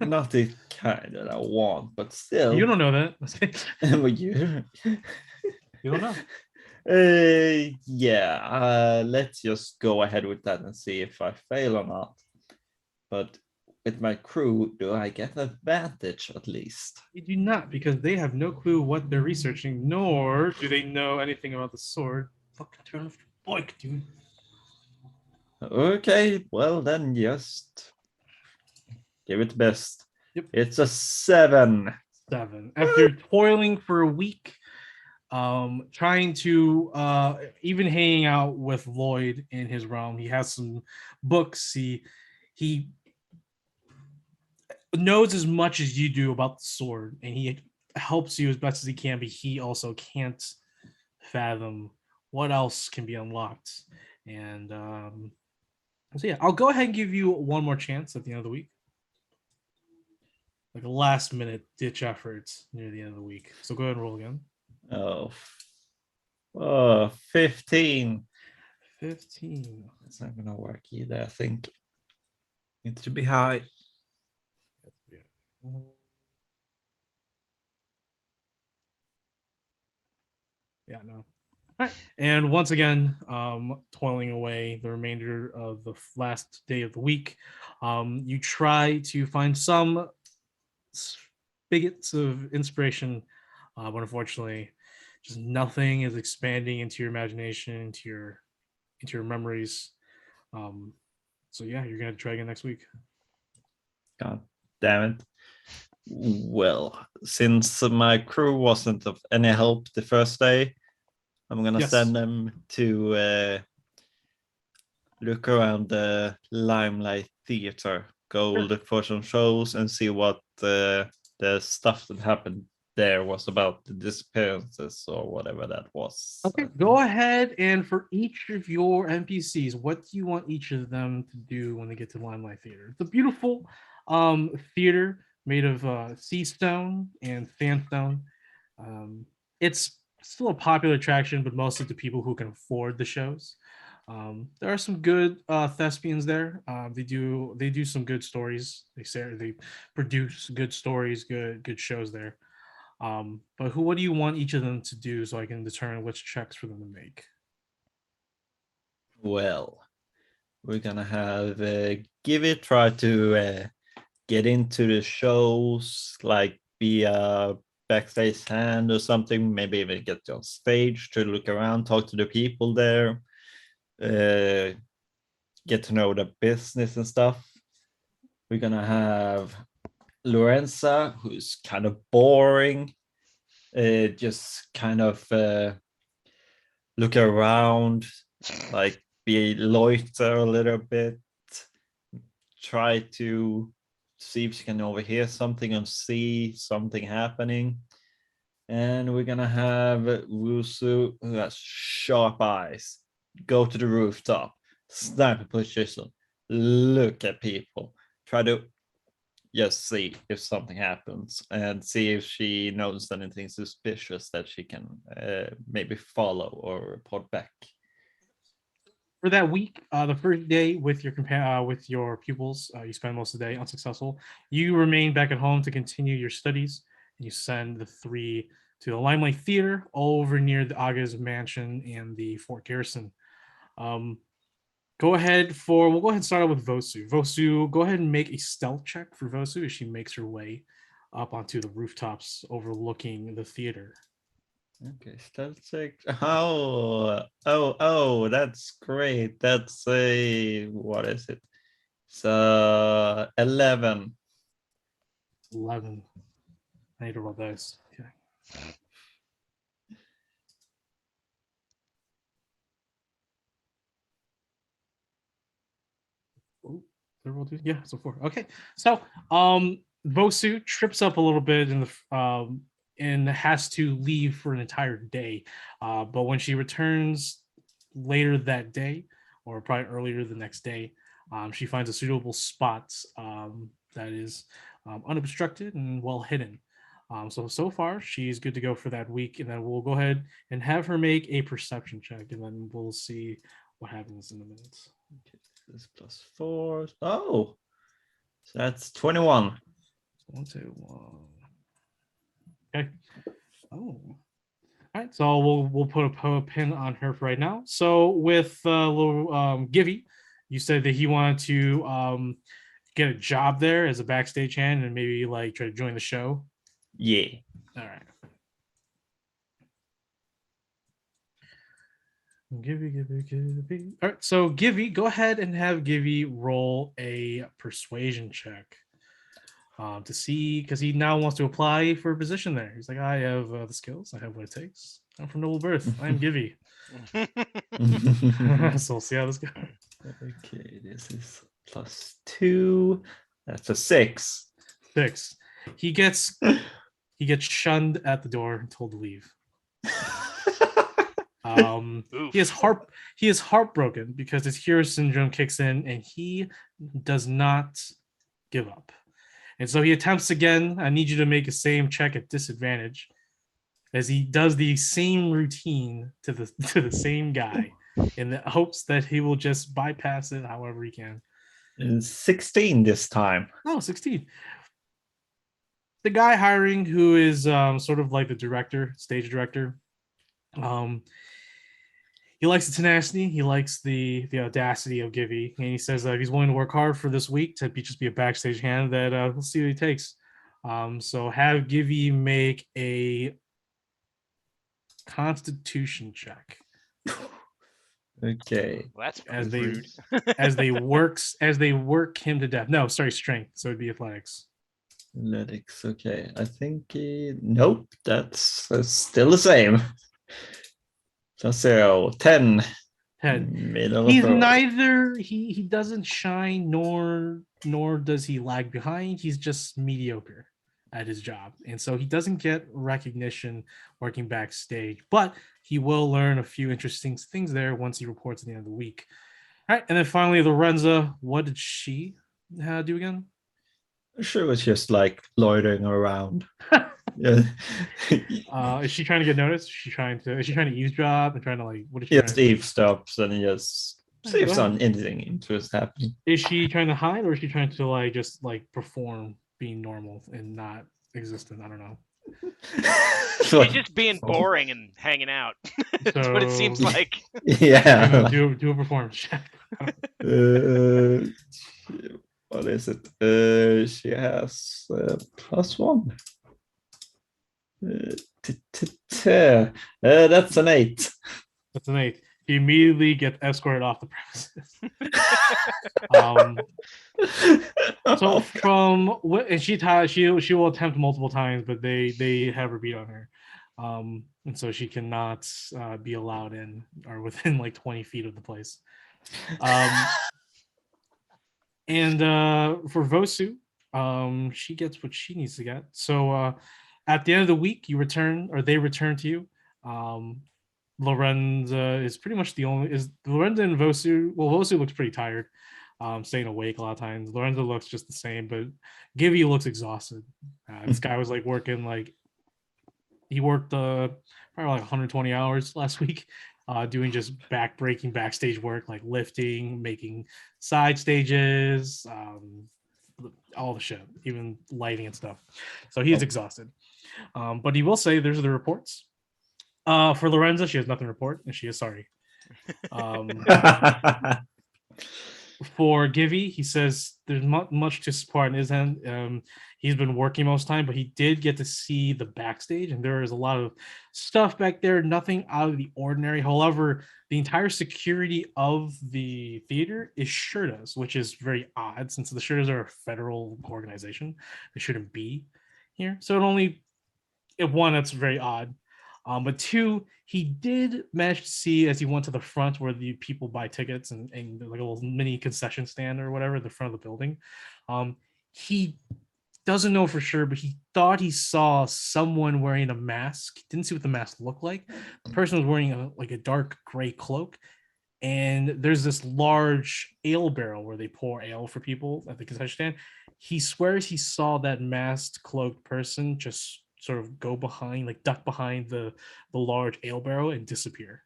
not the kind that I want, but still. You don't know that. But you. You don't know. Yeah, let's just go ahead with that and see if I fail or not. But with my crew, do I get an advantage at least? You do not, because they have no clue what they're researching, nor do they know anything about the sword. Fucking turn off your bike, dude. Okay, well then just give it the best. Yep. It's a 7. 7. After toiling for a week, trying to even hanging out with Lloyd in his realm. He has some books. He knows as much as you do about the sword, and he helps you as best as he can, but he also can't fathom what else can be unlocked. And so yeah, I'll go ahead and give you one more chance at the end of the week. Like a last minute ditch effort near the end of the week. So go ahead and roll again. Oh. Oh, 15. 15. It's not gonna work either, I think. Needs to be high. Yeah, no. Alright, and once again, toiling away the remainder of the last day of the week, you try to find some spigots of inspiration, but unfortunately, just nothing is expanding into your imagination, into your memories. So yeah, you're gonna try again next week. God damn it. Well, since my crew wasn't of any help the first day, I'm gonna Yes. send them to look around the Limelight Theater, go look for some shows and see what the stuff that happened there was about, the disappearances or whatever that was. Okay, go ahead, and for each of your NPCs, what do you want each of them to do when they get to Limelight Theater? It's a beautiful theater made of sea stone and sandstone. It's still a popular attraction, but mostly to people who can afford the shows. There are some good thespians there. They do some good stories. They produce good stories, good shows there. But what do you want each of them to do so I can determine which checks for them to make? Well, we're gonna have Givy try to get into the shows, like be a backstage hand or something, maybe even get on stage to look around, talk to the people there, get to know the business and stuff. We're gonna have Lorenza, who's kind of boring, just kind of look around, like be loiter a little bit, try to see if she can overhear something and see something happening. And we're gonna have Wusu, who has sharp eyes, go to the rooftop, sniper position, look at people, try to just see if something happens and see if she knows anything suspicious that she can maybe follow or report back. For that week, the first day with with your pupils, you spend most of the day unsuccessful. You remain back at home to continue your studies, and you send the three to the Limelight Theater over near the Aga's mansion and the Fort Garrison. Um, We'll go ahead and start out with Vosu. Vosu, go ahead and make a stealth check for Vosu as she makes her way up onto the rooftops overlooking the theater. Okay, stealth check. Oh, that's great. That's what is it? So 11. 11. I need to roll dice. Okay. Ooh, yeah, so 4. Okay. So Vosu trips up a little bit and has to leave for an entire day. But when she returns later that day, or probably earlier the next day, she finds a suitable spot that is unobstructed and well hidden. So far, she's good to go for that week, and then we'll go ahead and have her make a perception check, and then we'll see what happens in a minute. Okay, this is +4. Oh, so that's 21. 1, 2, 1. Okay. Oh. All right. So we'll put a pin on her for right now. So with little Givy, you said that he wanted to get a job there as a backstage hand and maybe like try to join the show. Yeah. All right. Givy. All right. So Givy, go ahead and have Givy roll a persuasion check. To see, because he now wants to apply for a position there. He's like, I have the skills, I have what it takes. I'm from noble birth. I am Givy. So we'll see how this goes. Okay, this is +2. That's a 6. 6. He gets shunned at the door and told to leave. He is heartbroken because his hero syndrome kicks in and he does not give up. And so he attempts again. I need you to make a same check at disadvantage. as he does the same routine to the same guy in the hopes that he will just bypass it however he can. And 16 this time. Oh, 16. The guy hiring, who is sort of like the director, stage director, he likes the tenacity, he likes the audacity of Givy, and he says that he's willing to work hard for this week to just be a backstage hand. That we'll see what he takes. So have Givy make a Constitution check Okay. Well, that's as they rude. as they work him to death. No, sorry, strength. So it'd be athletics. Athletics. Okay. I think nope. That's still the same. So 0, 10. 10. Middle He's of road. neither he doesn't shine nor does he lag behind. He's just mediocre at his job, and so he doesn't get recognition working backstage, but he will learn a few interesting things there once he reports at the end of the week. All right, and then finally Lorenza, what did she do again? She was just like loitering around. Yeah. Is she trying to get noticed? Is she trying to eavesdrop and trying to like what is she Just trying to eavesdrops and just see if on anything interesting happening. Is she trying to hide, or is she trying to like just like perform being normal and not existent? I don't know. She's just being boring and hanging out. That's what it seems like. Yeah. do a performance check. What is it? She has +1. That's an 8. That's an 8. He immediately gets escorted off the premises. So from what, and she will attempt multiple times, but they have her beat on her, and so she cannot be allowed in or within like 20 feet of the place. And for Vosu, she gets what she needs to get. So at the end of the week, they return to you. Lorenza is pretty much Lorenza and Vosu. Well, Vosu looks pretty tired, staying awake a lot of times. Lorenza looks just the same, but Givy looks exhausted. This guy was like working he worked probably like 120 hours last week, doing just back-breaking backstage work, like lifting, making side stages, all the shit, even lighting and stuff. So he's exhausted. But he will say there's the reports. For Lorenza, she has nothing to report, and she is sorry. For Givy, he says there's much to support on his end. He's been working most time, but he did get to see the backstage, and there is a lot of stuff back there, nothing out of the ordinary. However, the entire security of the theater is Shirtas, which is very odd since the Shirtas are a federal organization. They shouldn't be here. So that's very odd. But 2, he did manage to see as he went to the front where the people buy tickets and like a little mini concession stand or whatever, the front of the building. He doesn't know for sure, but he thought he saw someone wearing a mask. He didn't see what the mask looked like. The person was wearing a dark gray cloak. And there's this large ale barrel where they pour ale for people at the concession stand. He swears he saw that masked cloaked person just sort of go behind, like duck behind the large ale barrel and disappear.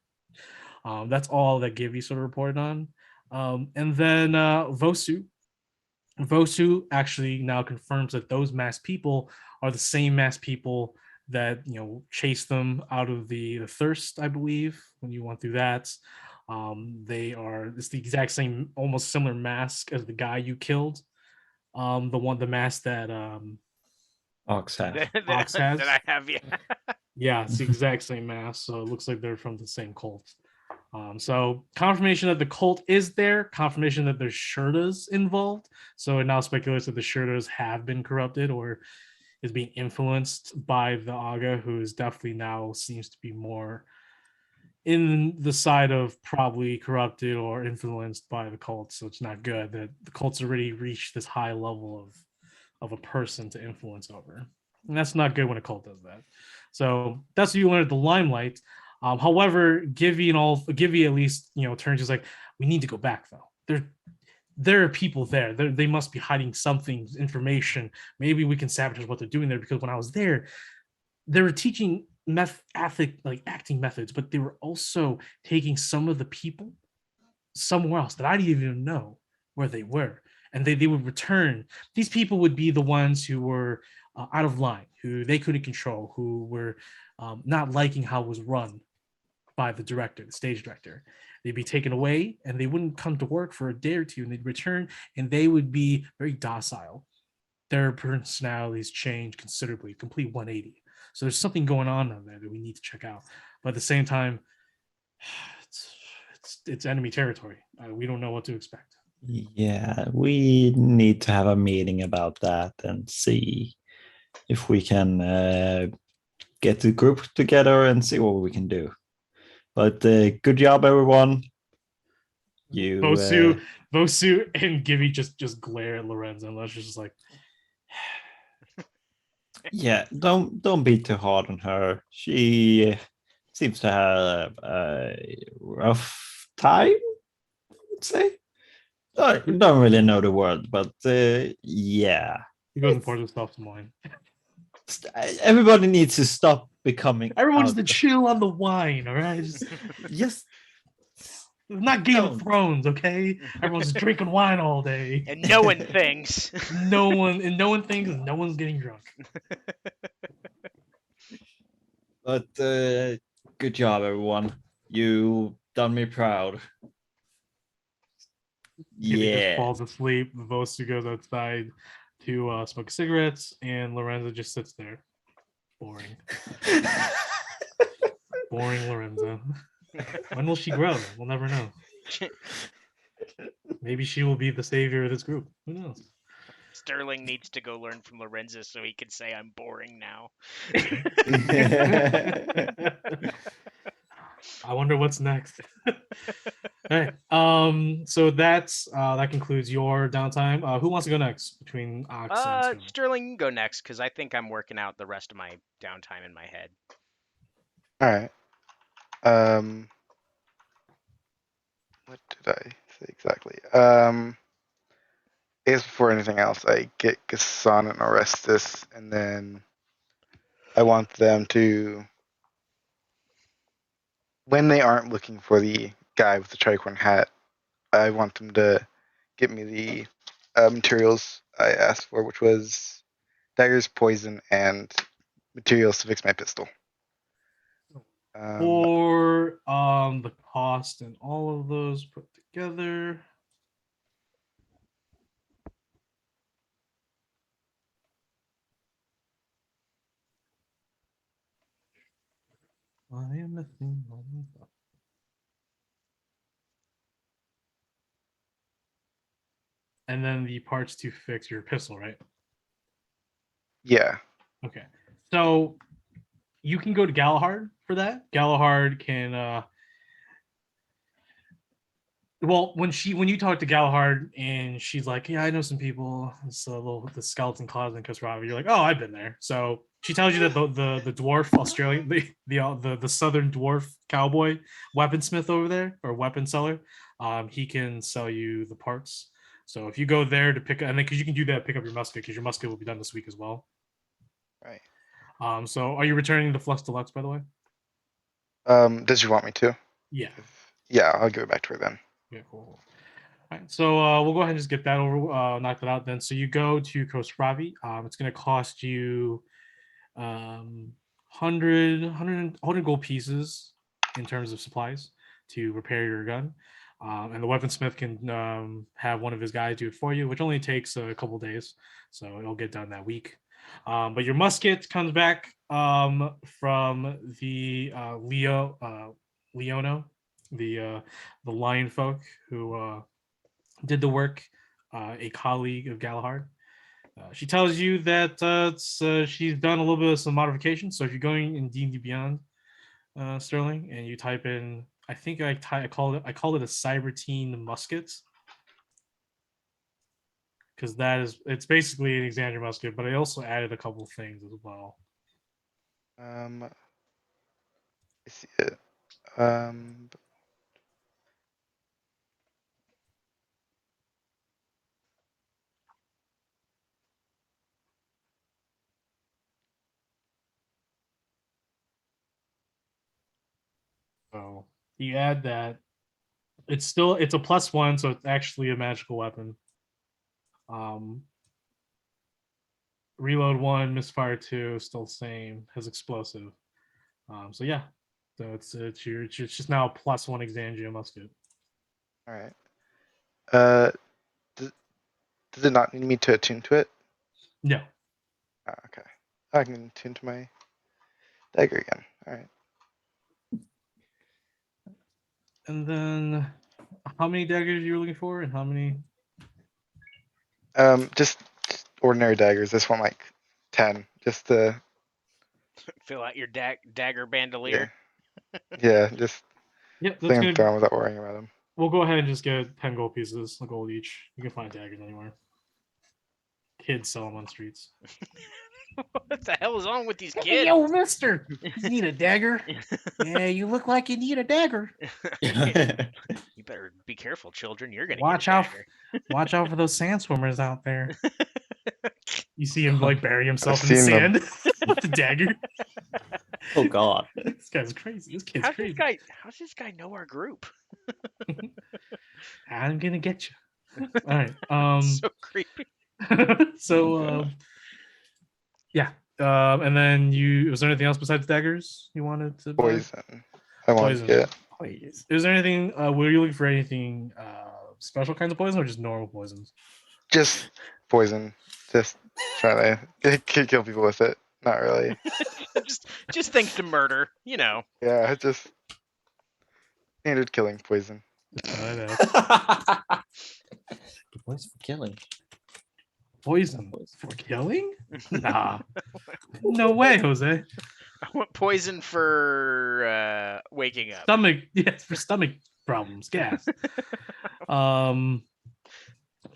That's all that Givy sort of reported on. And then Vosu actually now confirms that those masked people are the same masked people that chased them out of the thirst, I believe, when you went through that. It's the exact same, almost similar mask as the guy you killed. The mask that Ox has. Ox has. That I have, yeah. Yeah, it's the exact same mask, so it looks like they're from the same cult. So confirmation that the cult is there, confirmation that there's Shirtas involved. So it now speculates that the Shirtas have been corrupted or is being influenced by the Aga, who is definitely now seems to be more in the side of probably corrupted or influenced by the cult. So it's not good that the cult's already reached this high level of a person to influence over. And that's not good when a cult does that. So that's what you learn at the Limelight. However, Givy at least turns is like, we need to go back though. There are people there. They must be hiding information. Maybe we can sabotage what they're doing there, because when I was there, they were teaching acting methods, but they were also taking some of the people somewhere else that I didn't even know where they were. And they would return. These people would be the ones who were out of line, who they couldn't control, who were not liking how it was run by the director, the stage director. They'd be taken away and they wouldn't come to work for a day or two, and they'd return and they would be very docile. Their personalities change considerably, complete 180. So there's something going on there that we need to check out. But at the same time, it's enemy territory. We don't know what to expect. Yeah, we need to have a meeting about that and see if we can get the group together and see what we can do. But good job, everyone. You Vosu and Gibby just glare at Lorenzo, and Lorenzo's just like, yeah, don't be too hard on her. She seems to have a rough time, I would say. I don't really know the word, but yeah. he goes and pours himself some wine. Everybody needs to stop becoming. Everyone's to chill on the wine, all right? Just not Game don't. of Thrones, okay? Everyone's drinking wine all day. And knowing things. No one thinks no one's getting drunk. But good job, everyone. You done me proud. Gibby just Yeah. falls asleep. Vosu goes outside to smoke cigarettes, and Lorenzo just sits there. Boring. Boring Lorenzo. When will she grow? We'll never know. Maybe she will be the savior of this group. Who knows? Sterling needs to go learn from Lorenzo so he can say I'm boring now. I wonder what's next. All right. So that's that concludes your downtime. Who wants to go next between Ox and Sterling? Sterling, you can go next because I think I'm working out the rest of my downtime in my head. Alright. What did I say exactly? I guess before anything else, I get Gassan and Orestes, and then I want them to, when they aren't looking for the guy with the tricorn hat, I want them to get me the materials I asked for, which was daggers, poison, and materials to fix my pistol. For the cost and all of those put together. I am nothing. And then the parts to fix your pistol, right? Yeah. Okay. So you can go to Galahad for that. Galahad can well, when you talk to Galahad and she's like, yeah, I know some people. It's the skeleton closet in Kostrava. You're like, oh, I've been there. So she tells you that the dwarf Australian, the southern dwarf cowboy weaponsmith over there, or weapon seller, he can sell you the parts. So if you go there to pick, and then because you can do that, pick up your musket, because your musket will be done this week as well. Right. So are you returning the Flux Deluxe, by the way? Does you want me to? Yeah. Yeah, I'll give it back to her then. Yeah, cool. All right, so we'll go ahead and just get that over, knock that out then. So you go to Kostravi. It's going to cost you 100 gold pieces in terms of supplies to repair your gun. And the weaponsmith can have one of his guys do it for you, which only takes a couple days. So it'll get done that week. But your musket comes back from the Leono, the lion folk who did the work, a colleague of Galahad. She tells you that she's done a little bit of some modifications. So if you're going in D&D Beyond, Sterling, and you type in, I think I called it a Cybertine musket, because it's basically an Exandria musket, but I also added a couple things as well. I see it. So you add that. It's a +1, so it's actually a magical weapon. Reload 1, misfire 2, still the same, has explosive. So yeah, so it's just now a +1 Exandria musket. All right. Does it not need me to attune to it? No, Ah, okay. I can attune to my dagger again. All right. and then how many daggers you were looking for, and how many? Just ordinary daggers. This one like 10. Just to Fill out your dagger bandolier. yeah, just Yep, that's fling them good. down without worrying about them. We'll go ahead and just get 10 gold pieces, a gold each. You can find daggers anywhere. Kids sell them on streets. What the hell is wrong with these Hey, kids? yo, mister, you need a dagger? Yeah, you look like you need a dagger. You better be careful, children. You're gonna Watch get a out. dagger. Watch out for those sand swimmers out there. You see him like bury himself I've in the seen them. sand with the dagger. Oh God. This guy's crazy. This kid's How's crazy. How's this guy know our group? I'm gonna get you. All right. So creepy. So yeah. And then was there anything else besides daggers you wanted to buy? Poison. I want to Poison. get. Please. Is there anything? Were you looking for anything special kinds of poison or just normal poisons? Just poison. Just trying to kill people with it. Not really. just think to murder. You know. Yeah, just standard killing poison. I know. What's for killing? Poison for killing? Nah. No way, Jose. I want poison for waking up. Stomach, yes, for stomach problems, gas.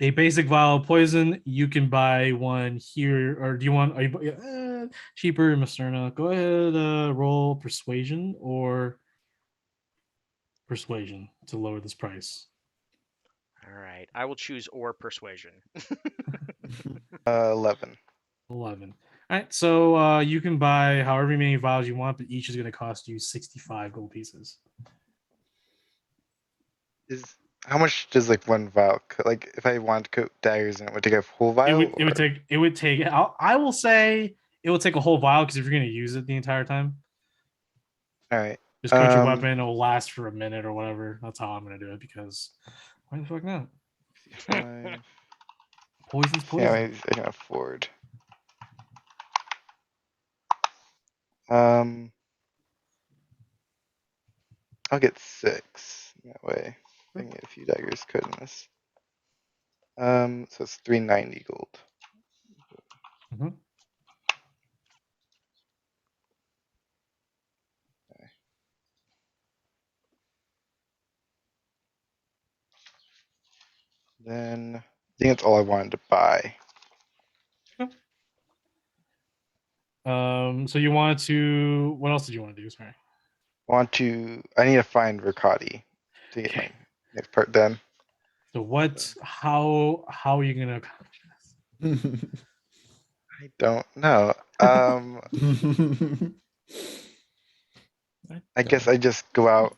A basic vial of poison. You can buy one here, or do you want? Are you cheaper, Masterna? Go ahead, roll persuasion or persuasion to lower this price. All right, I will choose or persuasion. 11. 11. All right, so you can buy however many vials you want, but each is going to cost you 65 gold pieces. How much does like one vial? Like if I wanted to coat daggers in it, would take a whole vial? It would take. I will say it will take a whole vial because if you're going to use it the entire time, All right. just coat your weapon. It'll last for a minute or whatever. That's how I'm going to do it because why the fuck not? 5. Poison's poison. Yeah, maybe I can afford. I'll get 6. That way, I can get a few daggers coated in this. So it's 390 gold. Mhm. Okay. Then I think that's all I wanted to buy. So you wanted to. What else did you want to do? Sorry. I need to find Riccati to get my next part done. So what? How are you going to accomplish this? I don't know. I guess I just go out.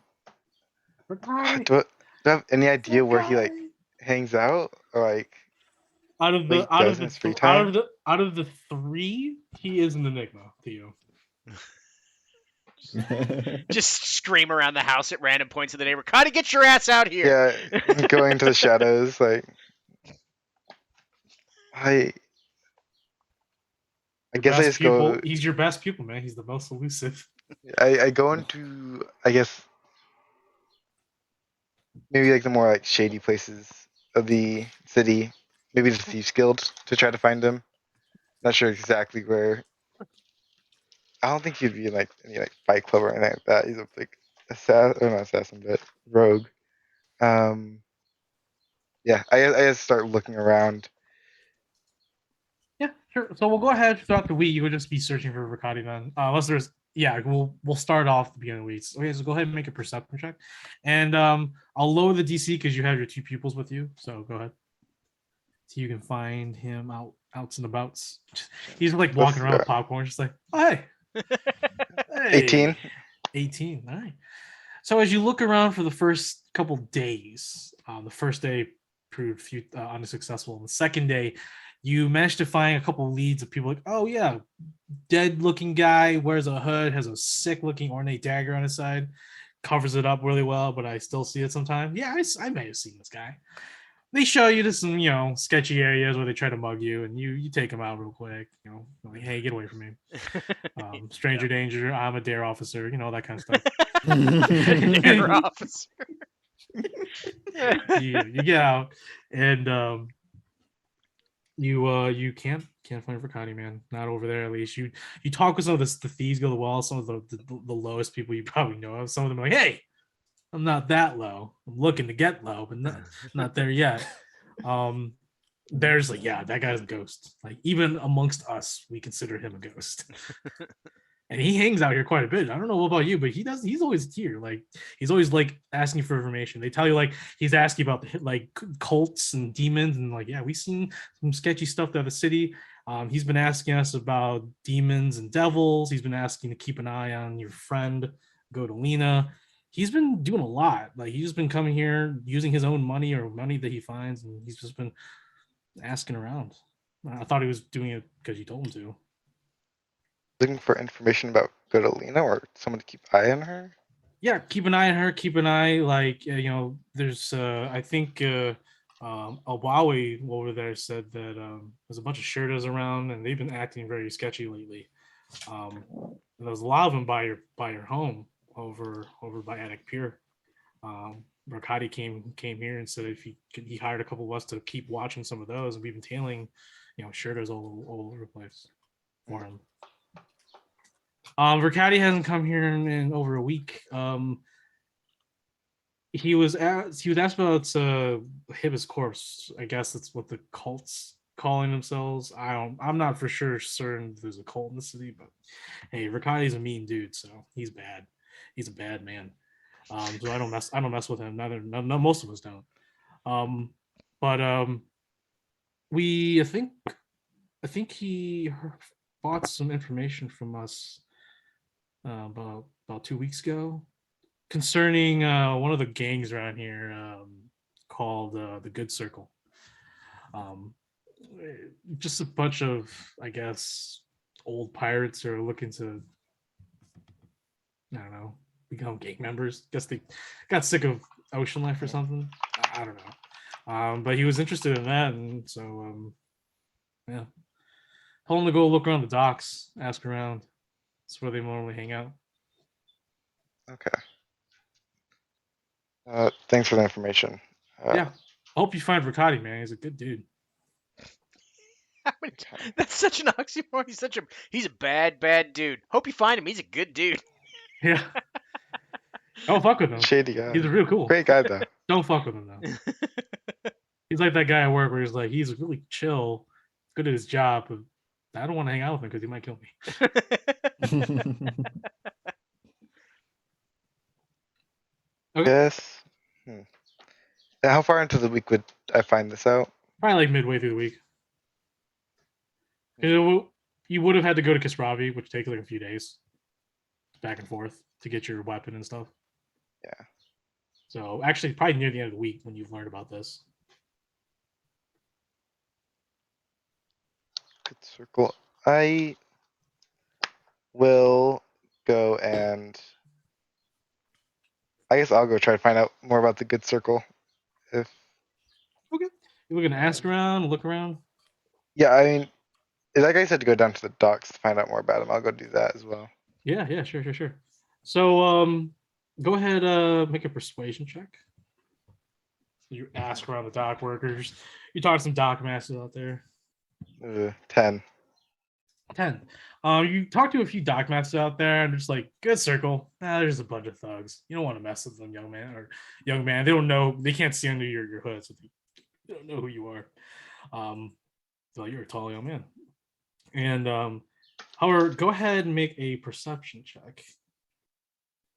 Do I have any idea where he like hangs out or like out of what he the out does of in the his free th- out time? of the out of the 3, he is an enigma to you. Just scream around the house at random points of the day. Riccati, get your ass out here! Yeah, going into the shadows. Like I guess I Best just pupil. go. He's your best pupil, man. He's the most elusive. I go into I guess maybe like the more like shady places of the city. Maybe the Thieves Guild to try to find him. Not sure exactly where. I don't think he'd be in like any like Fight Club or anything like that. He's a like not assassin, but rogue. Yeah, I just start looking around. Yeah, sure. So we'll go ahead throughout the week. You will just be searching for Riccati then, unless there's. Yeah, we'll start off at the beginning of the week. Okay, so go ahead and make a perception check, and I'll lower the DC because you have your 2 pupils with you. So go ahead. So you can find him outs and abouts. He's like walking around with popcorn, just like, oh, hey. 18. 18. All right. So as you look around for the first couple days, the first day proved unsuccessful. And the second day, you managed to find a couple leads of people like, oh yeah, dead looking guy, wears a hood, has a sick looking ornate dagger on his side, covers it up really well, but I still see it sometimes. Yeah, I may have seen this guy. They show you to some, sketchy areas where they try to mug you, and you take them out real quick. Like, hey, get away from me. Stranger danger. I'm a dare officer. That kind of stuff. Dare officer. you get out, and you can't find Verkati, man. Not over there, at least. You talk with some of the thieves go to the wall. Some of the lowest people you probably know of. Some of them are like, hey, I'm not that low. I'm looking to get low, but not there yet. There's like, yeah, that guy's a ghost. Like, even amongst us, we consider him a ghost. And he hangs out here quite a bit. I don't know about you, but he's always here. Like, he's always like asking for information. They tell you like he's asking about the like cults and demons, and like, yeah, we've seen some sketchy stuff out of the city. He's been asking us about demons and devils. He's been asking to keep an eye on your friend Godolina. He's been doing a lot. Like, he's just been coming here using his own money or money that he finds, and he's just been asking around. I thought he was doing it because you told him to. Looking for information about Godolina or someone to keep an eye on her? Yeah, keep an eye on her. Keep an eye, like, there's I think Awawi over there said that there's a bunch of Shirtas around, and they've been acting very sketchy lately. And there's a lot of them by your home over by Attic Pier. Verkati came here and said if he hired a couple of us to keep watching some of those, and we've been tailing, Shirtas all over the place for him. Verkati hasn't come here in over a week. He was asked about Hibis corpse. I guess that's what the cult's calling themselves. I'm not for sure certain there's a cult in the city, but hey, Verkati's a mean dude, so he's bad. He's a bad man. So I don't mess with him. No, most of us don't. But I think he bought some information from us about 2 weeks ago concerning one of the gangs around here called the Good Circle. Just a bunch of, I guess, old pirates who are looking to, I don't know, become gang members. Guess they got sick of ocean life or something. I don't know. But he was interested in that, and so yeah. Told him to go look around the docks, ask around. That's where they normally hang out. Okay. Thanks for the information. Yeah. I hope you find Verkati, man. He's a good dude. That's such an oxymoron. He's a bad dude. Hope you find him. He's a good dude. Yeah. Don't fuck with him. Shady guy. He's real cool. Great guy though. Don't fuck with him though. He's like that guy at work where he's like, he's really chill, good at his job, but I don't want to hang out with him because he might kill me. Okay. Yes. How far into the week would I find this out? Probably like midway through the week. You would have had to go to Kisravi, which takes like a few days back and forth to get your weapon and stuff. Yeah. So actually, probably near the end of the week when you've learned about this. Good circle. I will go and I guess I'll go try to find out more about the good circle. If Okay. You're gonna ask around, look around. yeah, I mean, like I said, to go down to the docks to find out more about him. I'll go do that as well. Yeah, sure. So go ahead, make a persuasion check. You ask around the dock workers. You talk to some dock masters out there. 10. 10. You talk to a few dock masters out there, and they're just like, good circle. There's a bunch of thugs. You don't want to mess with them, young man. They don't know. They can't see under your hood, so they don't know who you are. So you're a tall young man. And however, go ahead and make a perception check.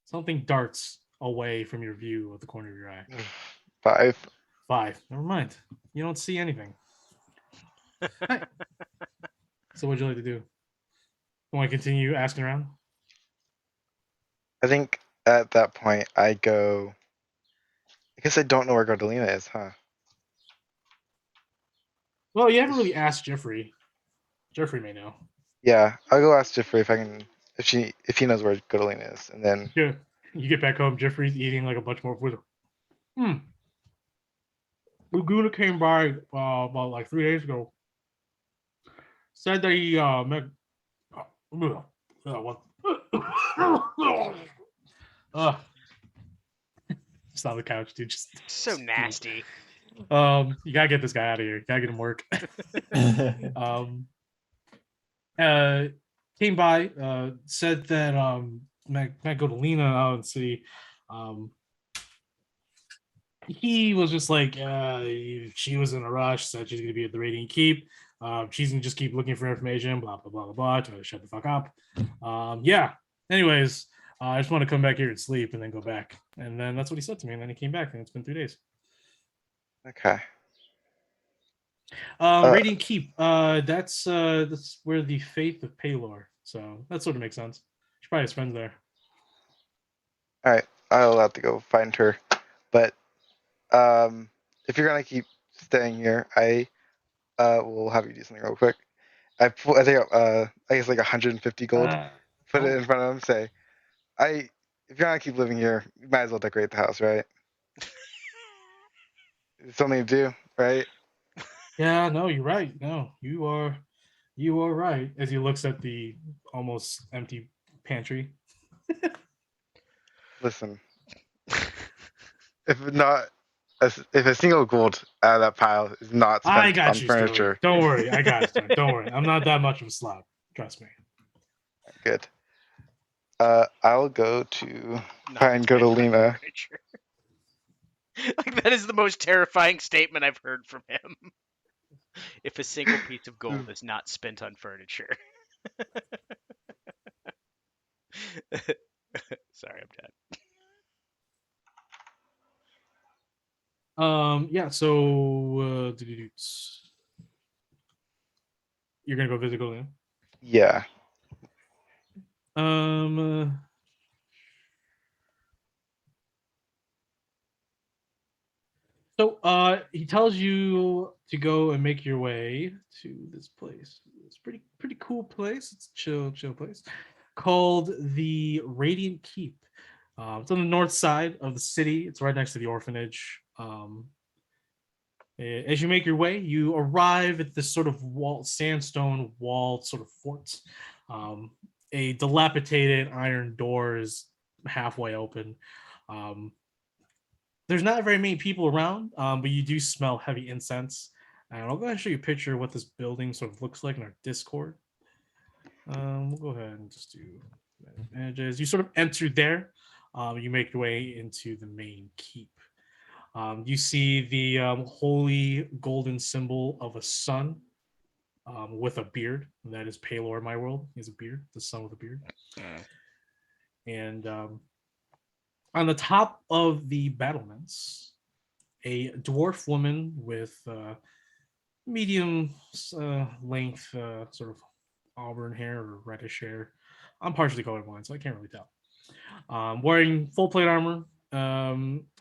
Something darts away from your view of the corner of your eye. 5. 5. Never mind. You don't see anything. Right. So what'd you like to do? You want to continue asking around? I think at that point, I go. I guess I don't know where Gardalina is, huh? Well, you haven't really asked Jeffrey. Jeffrey may know. Yeah, I'll go ask Jeffrey if I can, if he knows where Gardalina is, and then Yeah. You get back home, Jeffrey's eating like a bunch more food. Laguna came by about like 3 days ago. Said that he met. What? Just on the couch, dude. Just So nasty. You gotta get this guy out of here. You gotta get him work. Came by, said that might go to Lena out and see. He was just like, she was in a rush, said she's gonna be at the Radiant Keep. She's gonna just keep looking for information, blah blah blah blah blah. Try to shut the fuck up. Yeah. Anyways, I just want to come back here and sleep and then go back. And then that's what he said to me. And then he came back, and it's been 3 days. okay. Radiant Keep. That's where the faith of Palor. So that sort of makes sense. She probably has friends there. All right, I'll have to go find her. But if you're gonna keep staying here, I will have you do something real quick. I think I guess like 150 gold. Put it in front of him. Say, if you're gonna keep living here, you might as well decorate the house, right? It's something to do, right? Yeah, no, you're right. No, you are right. As he looks at the almost empty pantry. Listen, if not, if a single gold out of that pile is not spent I got on you, furniture, Sterling. Don't worry, I got it. Sterling. Don't worry, I'm not that much of a slob. Trust me. good. I'll go to Not find spent on Gardalina. furniture. Like that is the most terrifying statement I've heard from him. If a single piece of gold is not spent on furniture. Sorry, I'm done. Yeah. So you're gonna go visit Gardalina. Yeah. So he tells you to go and make your way to this place. It's pretty cool place. It's a chill place called the Radiant Keep. It's on the north side of the city. It's right next to the orphanage. As you make your way, you arrive at this sort of sandstone walled sort of fort. A dilapidated iron door is halfway open. There's not very many people around, but you do smell heavy incense. And I'll go ahead and show you a picture of what this building sort of looks like in our Discord. We'll go ahead and just do images. You sort of enter there. You make your way into the main keep. You see the holy golden symbol of a sun with a beard. That is Palor in my world. He has a beard, the sun with a beard. And on the top of the battlements, a dwarf woman with medium length, sort of auburn hair or reddish hair. I'm partially colorblind, so I can't really tell. Wearing full plate armor.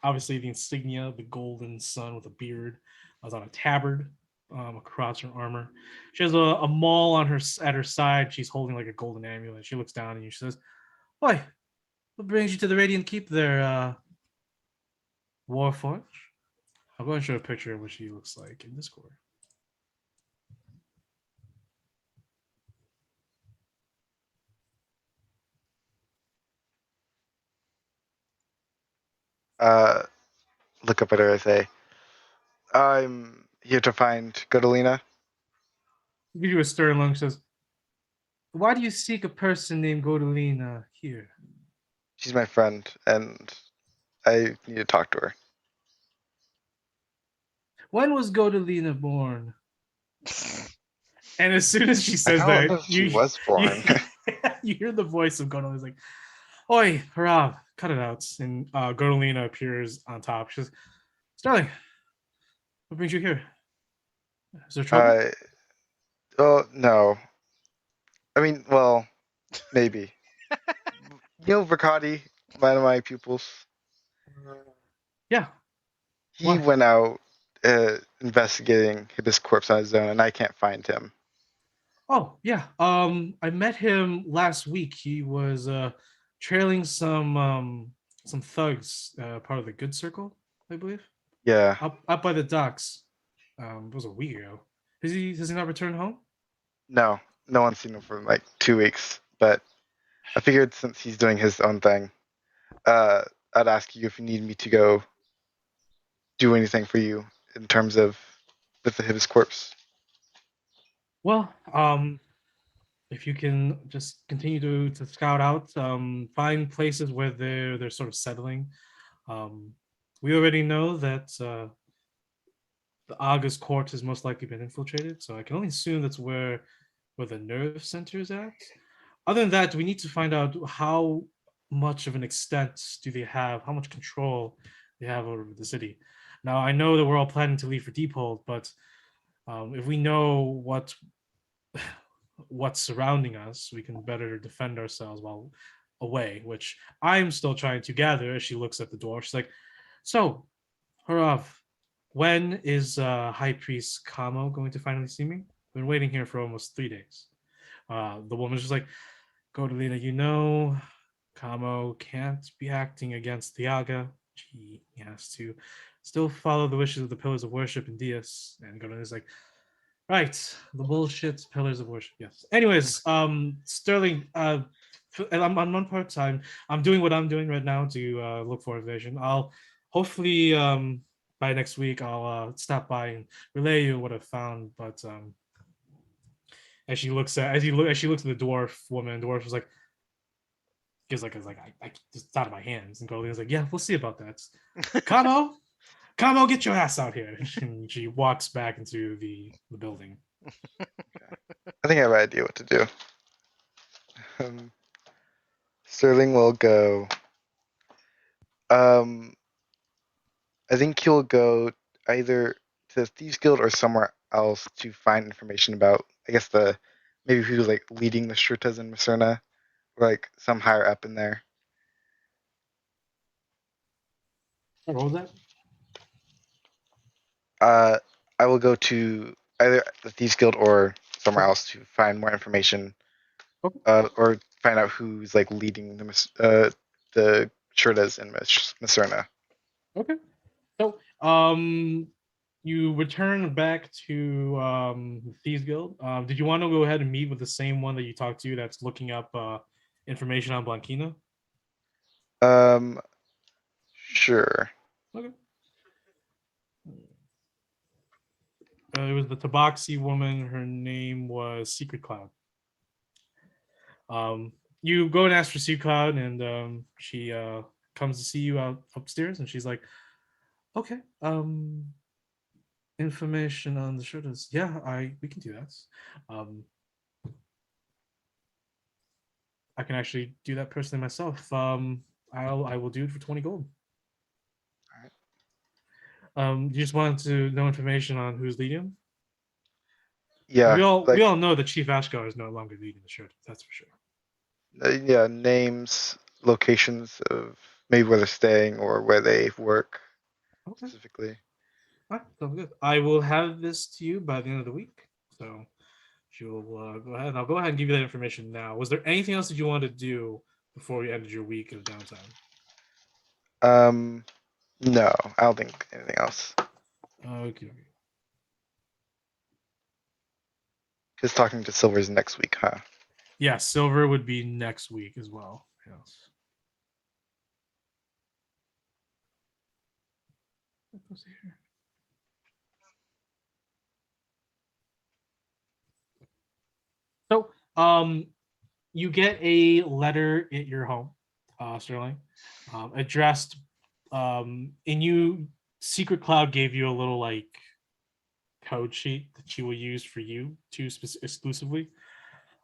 Obviously, the insignia, the golden sun with a beard, was on a tabard across her armor. She has a maul on her at her side. She's holding like a golden amulet. She looks down and she says, "Why? What brings you to the Radiant Keep there, Warforge?" I'm going to show a picture of what she looks like in Discord. Look up at her and say, I'm here to find Gardalina. Give you a stern look. Says, "Why do you seek a person named Gardalina here?" She's my friend, and I need to talk to her. When was Gardalina born? And as soon as she I says don't know that, if she was born. you hear the voice of Gardalina. It's like, "Oi, Harav, cut it out." And Gardalina appears on top. She says, "Sterling, what brings you here? Is there trouble?" Oh, no. I mean, well, maybe. You know Verkati, one of my pupils. Yeah. He Why? went out investigating his corpse on his own, and I can't find him. Oh, yeah. I met him last week. He was trailing some thugs, part of the Good Circle, I believe. Yeah, Up by the docks. It was a week ago. Has he not returned home? no, no one's seen him for like 2 weeks. But I figured since he's doing his own thing, uh, I'd ask you if you need me to go do anything for you in terms of with his corpse. Well, if you can just continue to scout out, find places where they're sort of settling. Um, we already know that the Aga's court has most likely been infiltrated, so I can only assume that's where the nerve center is at. Other than that, we need to find out how much of an extent do they have, how much control they have over the city. Now, I know that we're all planning to leave for Deephold, but if we know what's surrounding us, we can better defend ourselves while away, which I'm still trying to gather as she looks at the door. She's like, so, Harav, when is High Priest Kamo going to finally see me? Been waiting here for almost 3 days. The woman's just like, Godalina, you know, Kamo can't be acting against the Aga. He has to still follow the wishes of the pillars of worship in Dias. And Godalina's like, right, the bullshit pillars of worship. Yes. Anyways, Sterling, and I'm on part time. I'm doing what I'm doing right now to look for a vision. I'll hopefully by next week I'll stop by and relay you what I found. But as she looks at as she looks at the dwarf woman, the dwarf was like gives like I it's out of my hands, and Goldie's like, yeah, we'll see about that. Kamo, get your ass out here. And she walks back into the building. I think I have an idea what to do. Um, Sterling will go. Um, I think he'll go either to the Thieves Guild or somewhere else to find information about, I guess, the maybe who's like leading the Shrutas in Macerna, or like some higher up in there. What was that? I will go to either the Thieves Guild or somewhere else to find more information, Okay. or find out who's like leading the Shrutas in Macerna. Okay. So, you return back to the Thieves Guild. Did you want to go ahead and meet with the same one that you talked to that's looking up information on Blankina? Sure. Okay. It was the Tabaxi woman. Her name was Secret Cloud. You go and ask for Secret Cloud, and she comes to see you out upstairs, and she's like, "Okay, information on the shoulders. Yeah, we can do that. Um, I can actually do that personally myself. I will do it for 20 gold. You just wanted to know information on who's leading. Yeah, We like all know that Chief Ashgar is no longer leading the shirt. That's for sure. yeah, names, locations of maybe where they're staying or where they work Okay, specifically. all right, sounds good. I will have this to you by the end of the week. So she'll go ahead. I'll go ahead and give you that information now. Was there anything else that you wanted to do before you ended your week of downtime? No, I don't think anything else. Okay. Just talking to Silver's next week, huh? Yeah, silver would be next week as well. Yes. Let's see here. So, you get a letter at your home, Sterling, addressed, and you. Secret Cloud gave you a little like code sheet that she will use for you to exclusively.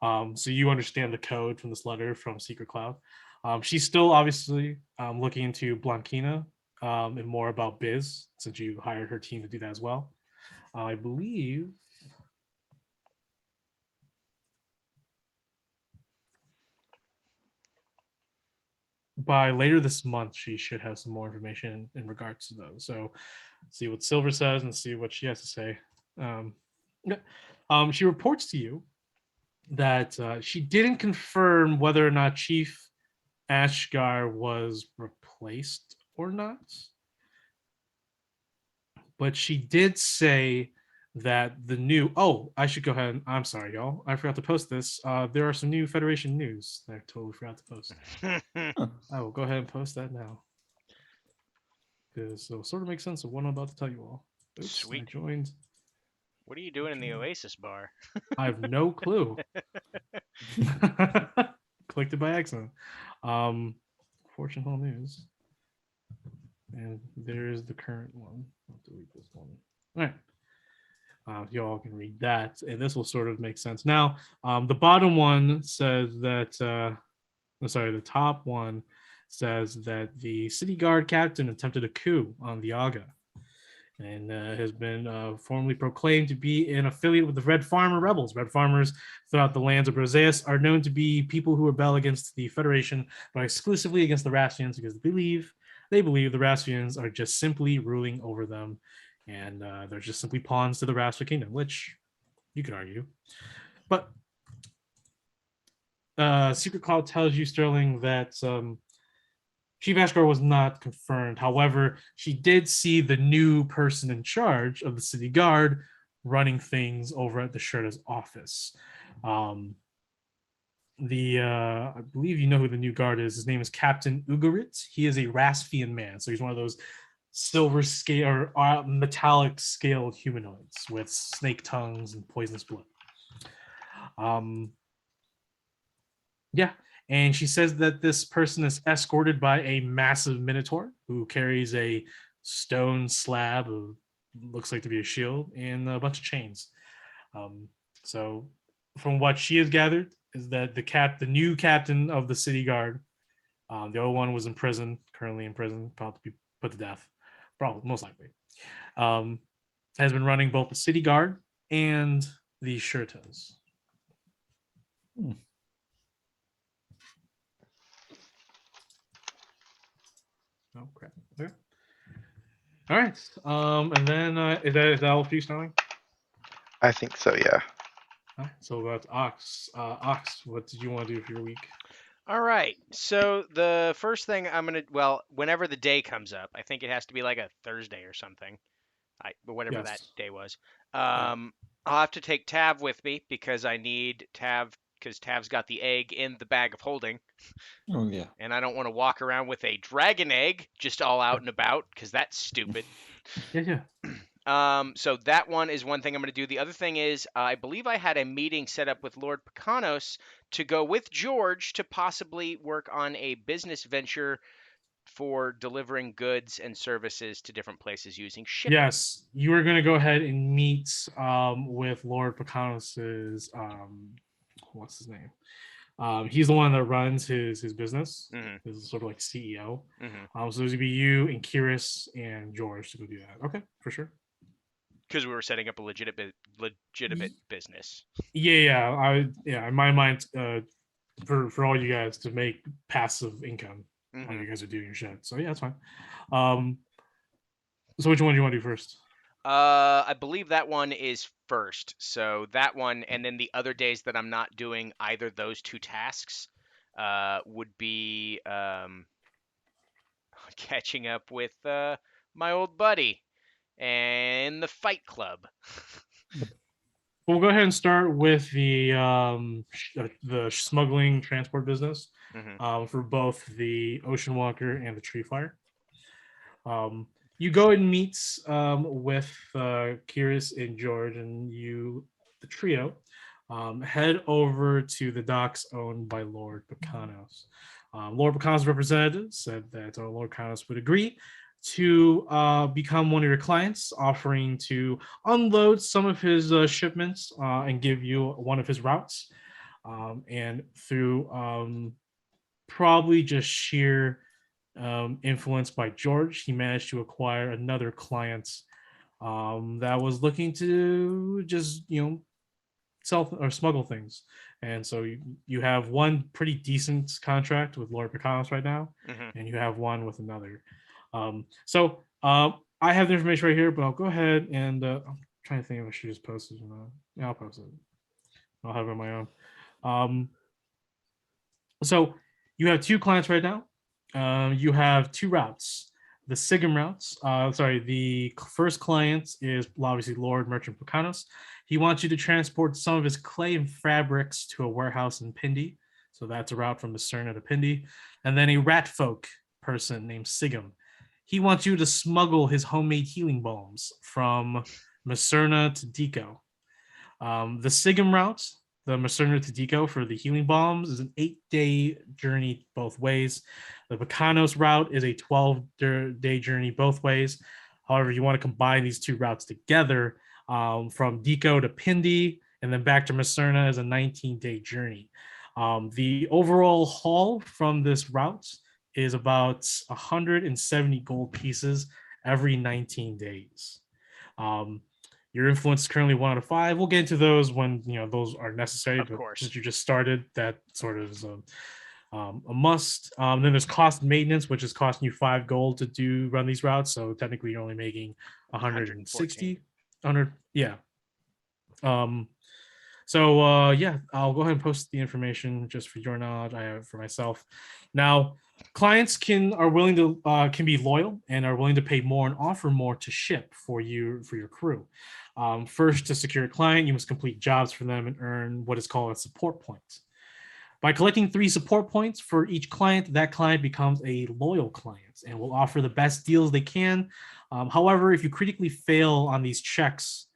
So you understand the code from this letter from Secret Cloud. She's still obviously looking into Blankina and more about Biz, since you hired her team to do that as well. I believe. by later this month, she should have some more information in regards to those. So see what Silver says and see what she has to say. Um, yeah. She reports to you that she didn't confirm whether or not Chief Ashgar was replaced or not, but she did say that the new. Oh, I should go ahead. I'm sorry, y'all. I forgot to post this. There are some new Federation news that I totally forgot to post. I will go ahead and post that now because it'll sort of make sense of what I'm about to tell you all. Oops, Sweet. I joined. What are you doing in the Oasis bar? I have no clue. Clicked it by accident. Fortune Hall News. And there's the current one. I'll delete this one. All right. You all can read that, and this will sort of make sense. Now, the bottom one says that, the top one says that the city guard captain attempted a coup on the Aga and has been formally proclaimed to be an affiliate with the Red Farmer rebels. Red Farmers throughout the lands of Roseas are known to be people who rebel against the Federation, but exclusively against the Rastians because they believe the Rastians are just simply ruling over them, and they're just simply pawns to the Rastia kingdom, which you could argue. But Secret Cloud tells you, Sterling, that Chief Ashgar was not confirmed. However, she did see the new person in charge of the city guard running things over at the Sherda's office. I believe you know who the new guard is. His name is Captain Ugarit. He is a Raspian man, so he's one of those silver scale or metallic scaled humanoids with snake tongues and poisonous blood. Yeah. And she says that this person is escorted by a massive minotaur who carries a stone slab of looks like to be a shield and a bunch of chains. So from what she has gathered is that the new captain of the city guard, the other one was in prison, currently in prison, about to be put to death, probably most likely, has been running both the city guard and the Shirtas. Oh crap. Okay. All right. And then is that all for you, Sterling? I think so, yeah. All right. So that's Ox. Ox, what did you want to do for your week? All right. So the first thing whenever the day comes up, I think it has to be like a Thursday or something. Whatever that Yes. day was. I'll have to take Tav with me because I need Tav because Tav's got the egg in the bag of holding. Oh yeah. And I don't want to walk around with a dragon egg just all out and about because that's stupid. Yeah. So that one is one thing I'm going to do. The other thing is, I believe I had a meeting set up with Lord Pekanos to go with George to possibly work on a business venture for delivering goods and services to different places using shipping. Yes, you are going to go ahead and meet with Lord Pekanos's what's his name? He's the one that runs his business. Mm-hmm. His sort of like CEO. Mm-hmm. So there's gonna be you and Kiris and George to go do that. Okay, for sure. Because we were setting up a legitimate business. Yeah. In my mind, for all you guys to make passive income while you guys are doing your shit. So yeah, that's fine. So which one do you want to do first? I believe that one is first. So that one, and then the other days that I'm not doing either those two tasks, would be catching up with my old buddy and the Fight Club. We'll go ahead and start with the smuggling transport business for both the Ocean Walker and the Tree Fire. You go and meet with Kiris and George, and the trio, head over to the docks owned by Lord Pekanos. Lord Pekanos' representative said that Lord Pekanos would agree to become one of your clients, offering to unload some of his shipments and give you one of his routes. And through probably just sheer influenced by George, he managed to acquire another client that was looking to just sell or smuggle things. And so you have one pretty decent contract with Lord Picanos right now, and you have one with another. I have the information right here, but I'll go ahead and I'm trying to think if I should just post it or not. Yeah, I'll post it. I'll have it on my own. So you have 2 clients right now. You have 2 routes. The Sigum routes. The first client is obviously Lord Merchant Picanos. He wants you to transport some of his clay and fabrics to a warehouse in Pindi. So that's a route from Macerna to Pindi. And then a rat folk person named Sigum. He wants you to smuggle his homemade healing balms from Macerna to Deco. The Sigum route, the Macerna to Deco for the healing bombs, is an 8-day journey both ways. The Bacanos route is a 12-day journey both ways. However, you want to combine these 2 routes together from Deco to Pindi and then back to Macerna is a 19-day journey. The overall haul from this route is about 170 gold pieces every 19 days. Your influence is currently 1 out of 5. We'll get into those when those are necessary. Of but course. Since you just started, that sort of is a must. Then there's cost maintenance, which is costing you 5 gold to run these routes. So technically, you're only making 160, 100. Yeah. I'll go ahead and post the information just for your knowledge. I have it for myself. Now, clients can be loyal and are willing to pay more and offer more to ship for your crew. First, to secure a client, you must complete jobs for them and earn what is called a support point. By collecting 3 support points for each client, that client becomes a loyal client and will offer the best deals they can. However, if you critically fail on these checks,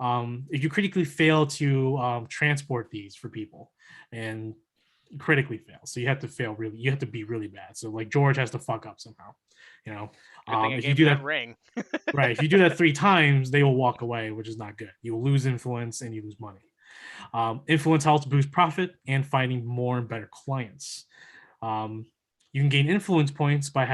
if you critically fail to transport these for people and critically fail, so you have to be really bad. So like George has to fuck up somehow, if you do that ring. Right, if you do that 3 times, they will walk away, which is not good. You will lose influence and you lose money. Influence helps boost profit and finding more and better clients. You can gain influence points by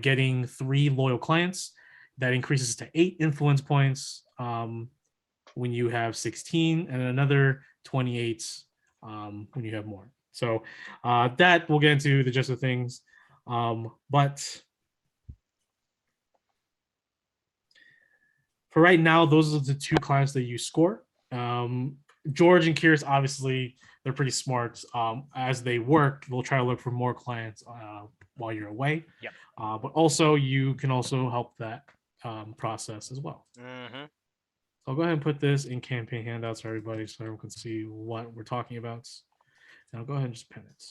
getting 3 loyal clients. That increases to 8 influence points when you have 16, and another 28 when you have more. So that we'll get into the gist of things. But for right now, those are the 2 clients that you score. George and Kiris, obviously, they're pretty smart. As they work, they'll try to look for more clients while you're away. Yep. But also, you can also help that process as well. Mm-hmm. I'll go ahead and put this in campaign handouts for everybody so everyone can see what we're talking about. And I'll go ahead and just pin it.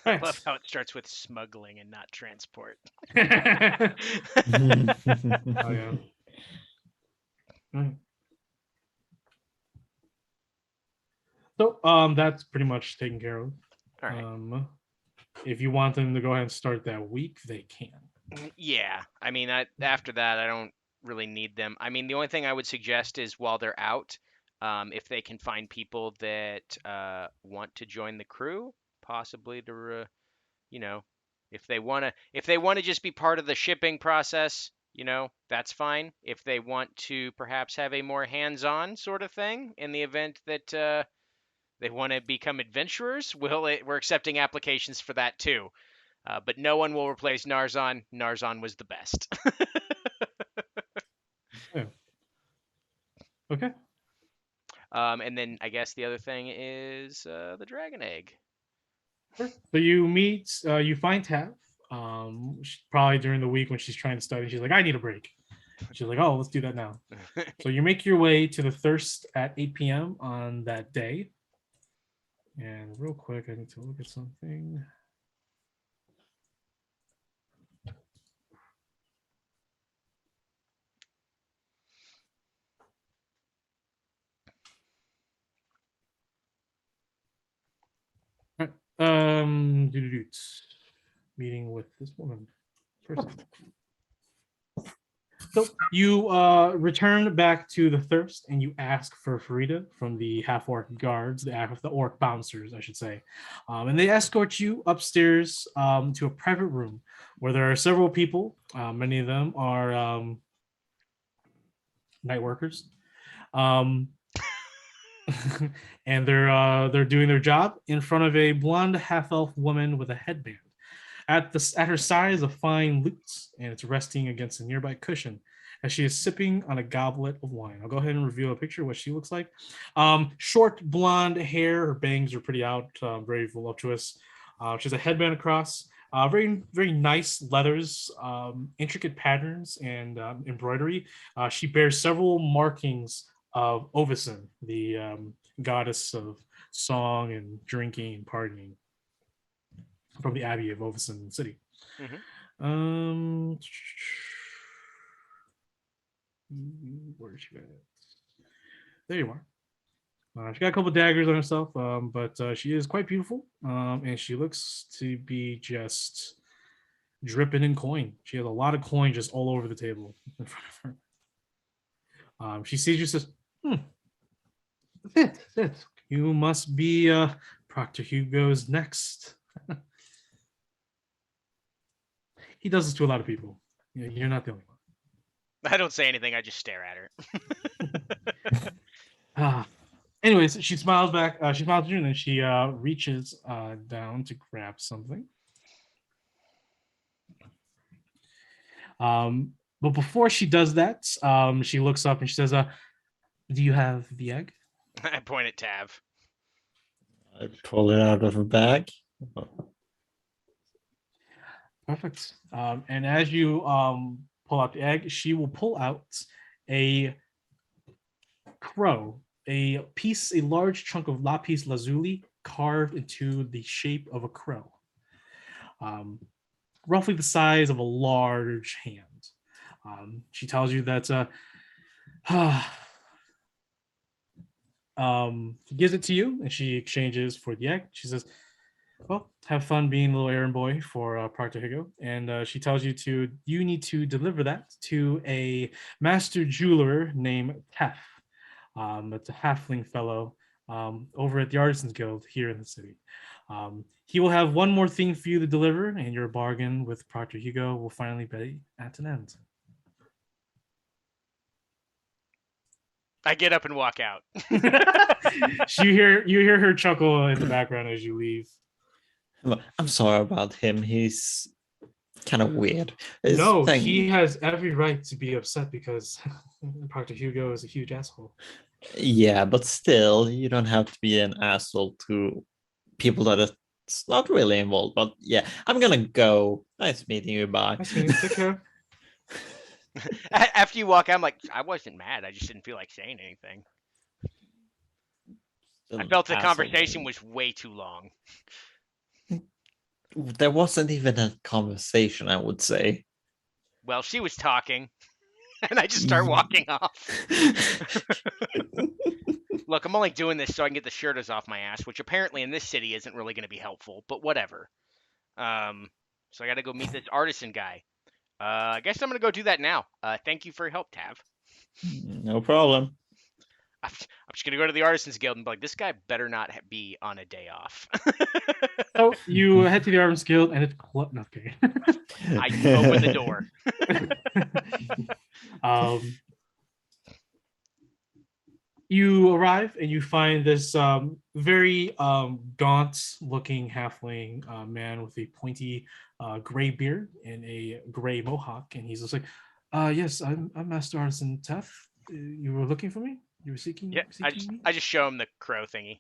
I love how it starts with smuggling and not transport. Oh, yeah. Right. So that's pretty much taken care of. All right. If you want them to go ahead and start that week, they can. Yeah, I mean, after that, I don't really need them. I mean, the only thing I would suggest is while they're out, if they can find people that want to join the crew, possibly to, if they want to just be part of the shipping process, that's fine. If they want to perhaps have a more hands-on sort of thing in the event that they want to become adventurers, we're accepting applications for that too. But no one will replace Narzan. Narzan was the best. Yeah. Okay. And then I guess the other thing is the dragon egg. So you find Tav. Probably during the week when she's trying to study, she's like, I need a break. She's like, oh, let's do that now. So you make your way to the Thirst at 8 p.m. on that day. And real quick, I need to look at something. All right. Meeting with this woman. Person. So you return back to the Thirst and you ask for Farida from the half-orc guards, the orc bouncers, I should say. And they escort you upstairs to a private room where there are several people. Many of them are night workers. Um, and they're doing their job in front of a blonde half-elf woman with a headband. At her side is a fine lute, and it's resting against a nearby cushion as she is sipping on a goblet of wine. I'll go ahead and reveal a picture of what she looks like. Short blonde hair, her bangs are pretty out, very voluptuous. She has a headband across, very very nice leathers, intricate patterns and embroidery. She bears several markings of Ovisan, the goddess of song and drinking and partying, from the Abbey of Ovisan City. Where is she at? There you are. She got a couple daggers on herself, but she is quite beautiful, and she looks to be just dripping in coin. She has a lot of coin just all over the table in front of her. She sees you, says, Sit. You must be Proctor Hugo's next. He does this to a lot of people. You're not the only one. I don't say anything. I just stare at her. Anyways, she smiles back. She smiles at you, and then she reaches down to grab something. But before she does that, she looks up and she says, "Do you have the egg?" I point at Tav. I pull it out of her bag. Perfect. And as you pull out the egg, she will pull out a crow, a large chunk of lapis lazuli carved into the shape of a crow, roughly the size of a large hand. She tells you that she gives it to you, and she exchanges for the egg. She says, "Well, have fun being a little errand boy for Proctor Hugo." And she tells you need to deliver that to a master jeweler named Tef. It's a halfling fellow over at the Artisans Guild here in the city. He will have one more thing for you to deliver, and your bargain with Proctor Hugo will finally be at an end. I get up and walk out. You hear her chuckle in the background as you leave. I'm sorry about him. He's kind of weird. He has every right to be upset because Proctor Hugo is a huge asshole. Yeah, but still, you don't have to be an asshole to people that are not really involved. But yeah, I'm gonna go. Nice meeting you. Bye. Nice meeting you. Take care. After you walk out, I'm like, I wasn't mad. I just didn't feel like saying anything. I felt the conversation was way too long. There wasn't even a conversation, I would say. Well, she was talking, and I just start walking off. Look, I'm only doing this so I can get the shirtas off my ass, which apparently in this city isn't really going to be helpful, but whatever. So I got to go meet this artisan guy. I guess I'm going to go do that now. Thank you for your help, Tav. No problem. I'm just going to go to the Artisans Guild and be like, this guy better not be on a day off. So you head to the Artisans Guild and it's no, okay. I open the door. You arrive and you find this very gaunt-looking halfling man with a pointy gray beard and a gray mohawk, and he's just like, "Yes, I'm Master Artisan Tef. You were looking for me? You were seeking? Yeah, me? I just show him the crow thingy.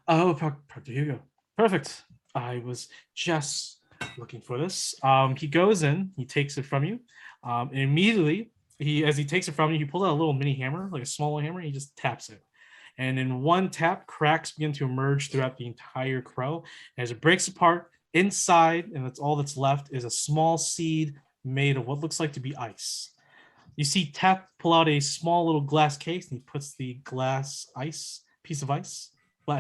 Oh, Proctor Hugo. Perfect. I was just looking for this." He goes in, he takes it from you, and immediately, as he takes it from you, he pulls out a little mini hammer, like a small hammer, and he just taps it. And in one tap, cracks begin to emerge throughout the entire crow. As it breaks apart, inside, and that's all that's left, is a small seed made of what looks like to be ice. You see Tap pull out a small little glass case, and he puts the ice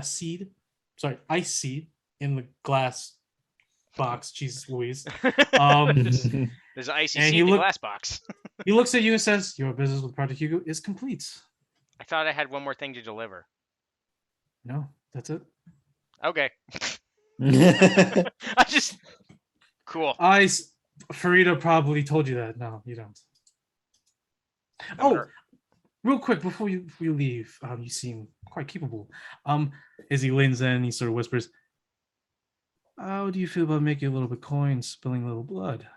seed in the glass box. Jesus Louise. Um, There's an ICC and in the glass box. he looks at you and says, "Your business with Project Hugo is complete." I thought I had one more thing to deliver. No, that's it. Okay. I just cool. Farida probably told you that. No, you don't. I'm Oh, gonna- real quick before you leave, you seem quite capable. As he leans in, he sort of whispers, "How do you feel about making a little bit coin, spilling a little blood?"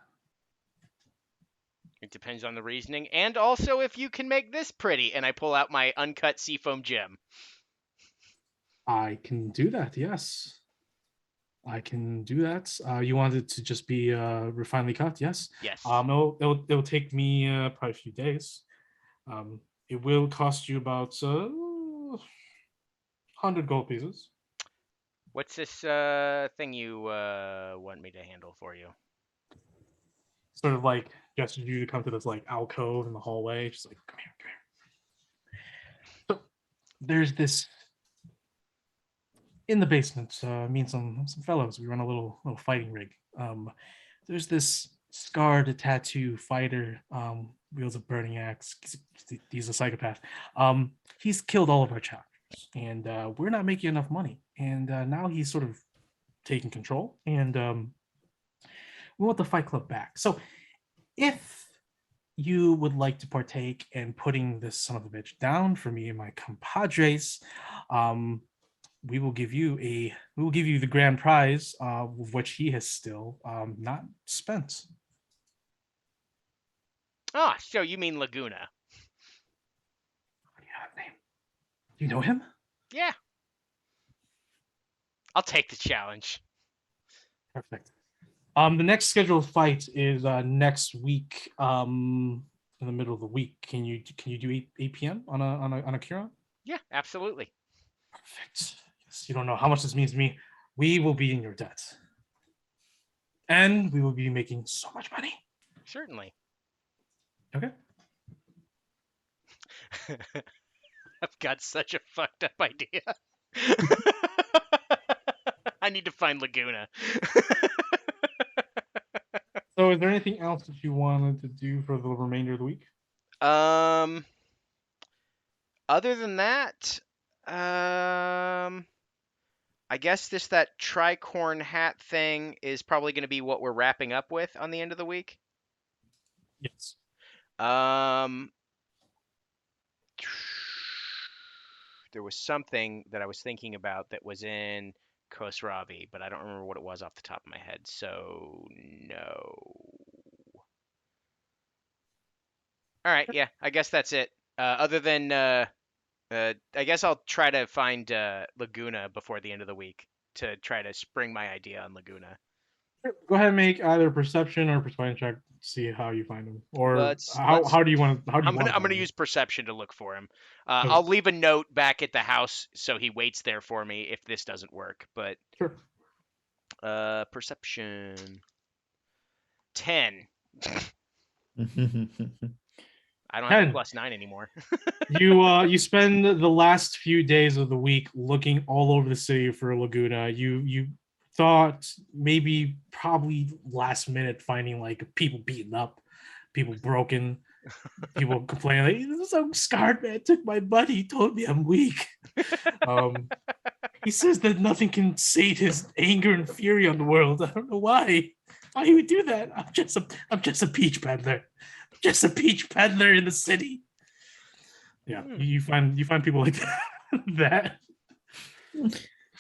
It depends on the reasoning, and also if you can make this pretty. And I pull out my uncut seafoam gem. I can do that. Yes, I can do that. You want it to just be refinedly cut? Yes. Yes. It'll take me probably a few days. It will cost you about 100 gold pieces. What's this thing you want me to handle for you? Sort of like gestured you to come to this like alcove in the hallway. Just like, come here. So there's this in the basement. Me and some fellows. We run a little fighting rig. There's this scarred tattoo fighter. Wields a burning axe. He's a psychopath. He's killed all of our chapters, and we're not making enough money. And now he's sort of taking control, and we want the Fight Club back. So, if you would like to partake in putting this son of a bitch down for me and my compadres, we will give you the grand prize, of which he has still not spent. Ah, so you mean Laguna? Yeah, name. You know him? Yeah. I'll take the challenge. Perfect. The next scheduled fight is next week. In the middle of the week. Can you do 8 p.m. on a Kira? Yeah, absolutely. Perfect. Yes, you don't know how much this means to me. We will be in your debt, and we will be making so much money. Certainly. Okay. I've got such a fucked up idea. I need to find Laguna. So, is there anything else that you wanted to do for the remainder of the week? Other than that, I guess that tricorn hat thing is probably going to be what we're wrapping up with on the end of the week. Yes. There was something that I was thinking about that was in Khosravi, but I don't remember what it was off the top of my head. So no. All right, yeah, I guess that's it. Other than I guess I'll try to find Laguna before the end of the week to try to spring my idea on Laguna. Go ahead and make either perception or persuasion check to see how you find him, or how do you want to? I'm gonna use perception to look for him. Okay. I'll leave a note back at the house so he waits there for me if this doesn't work. But Sure. Perception 10. I don't have 10. a +9 anymore. You spend the last few days of the week looking all over the city for Laguna. You thought probably last minute finding like people beaten up, people broken, people complaining like, "Some scarred man took my money. He told me I'm weak." He says that nothing can sate his anger and fury on the world. I don't know why. Why he would do that? I'm just a peach peddler. I'm just a peach peddler in the city. Yeah, you find people like that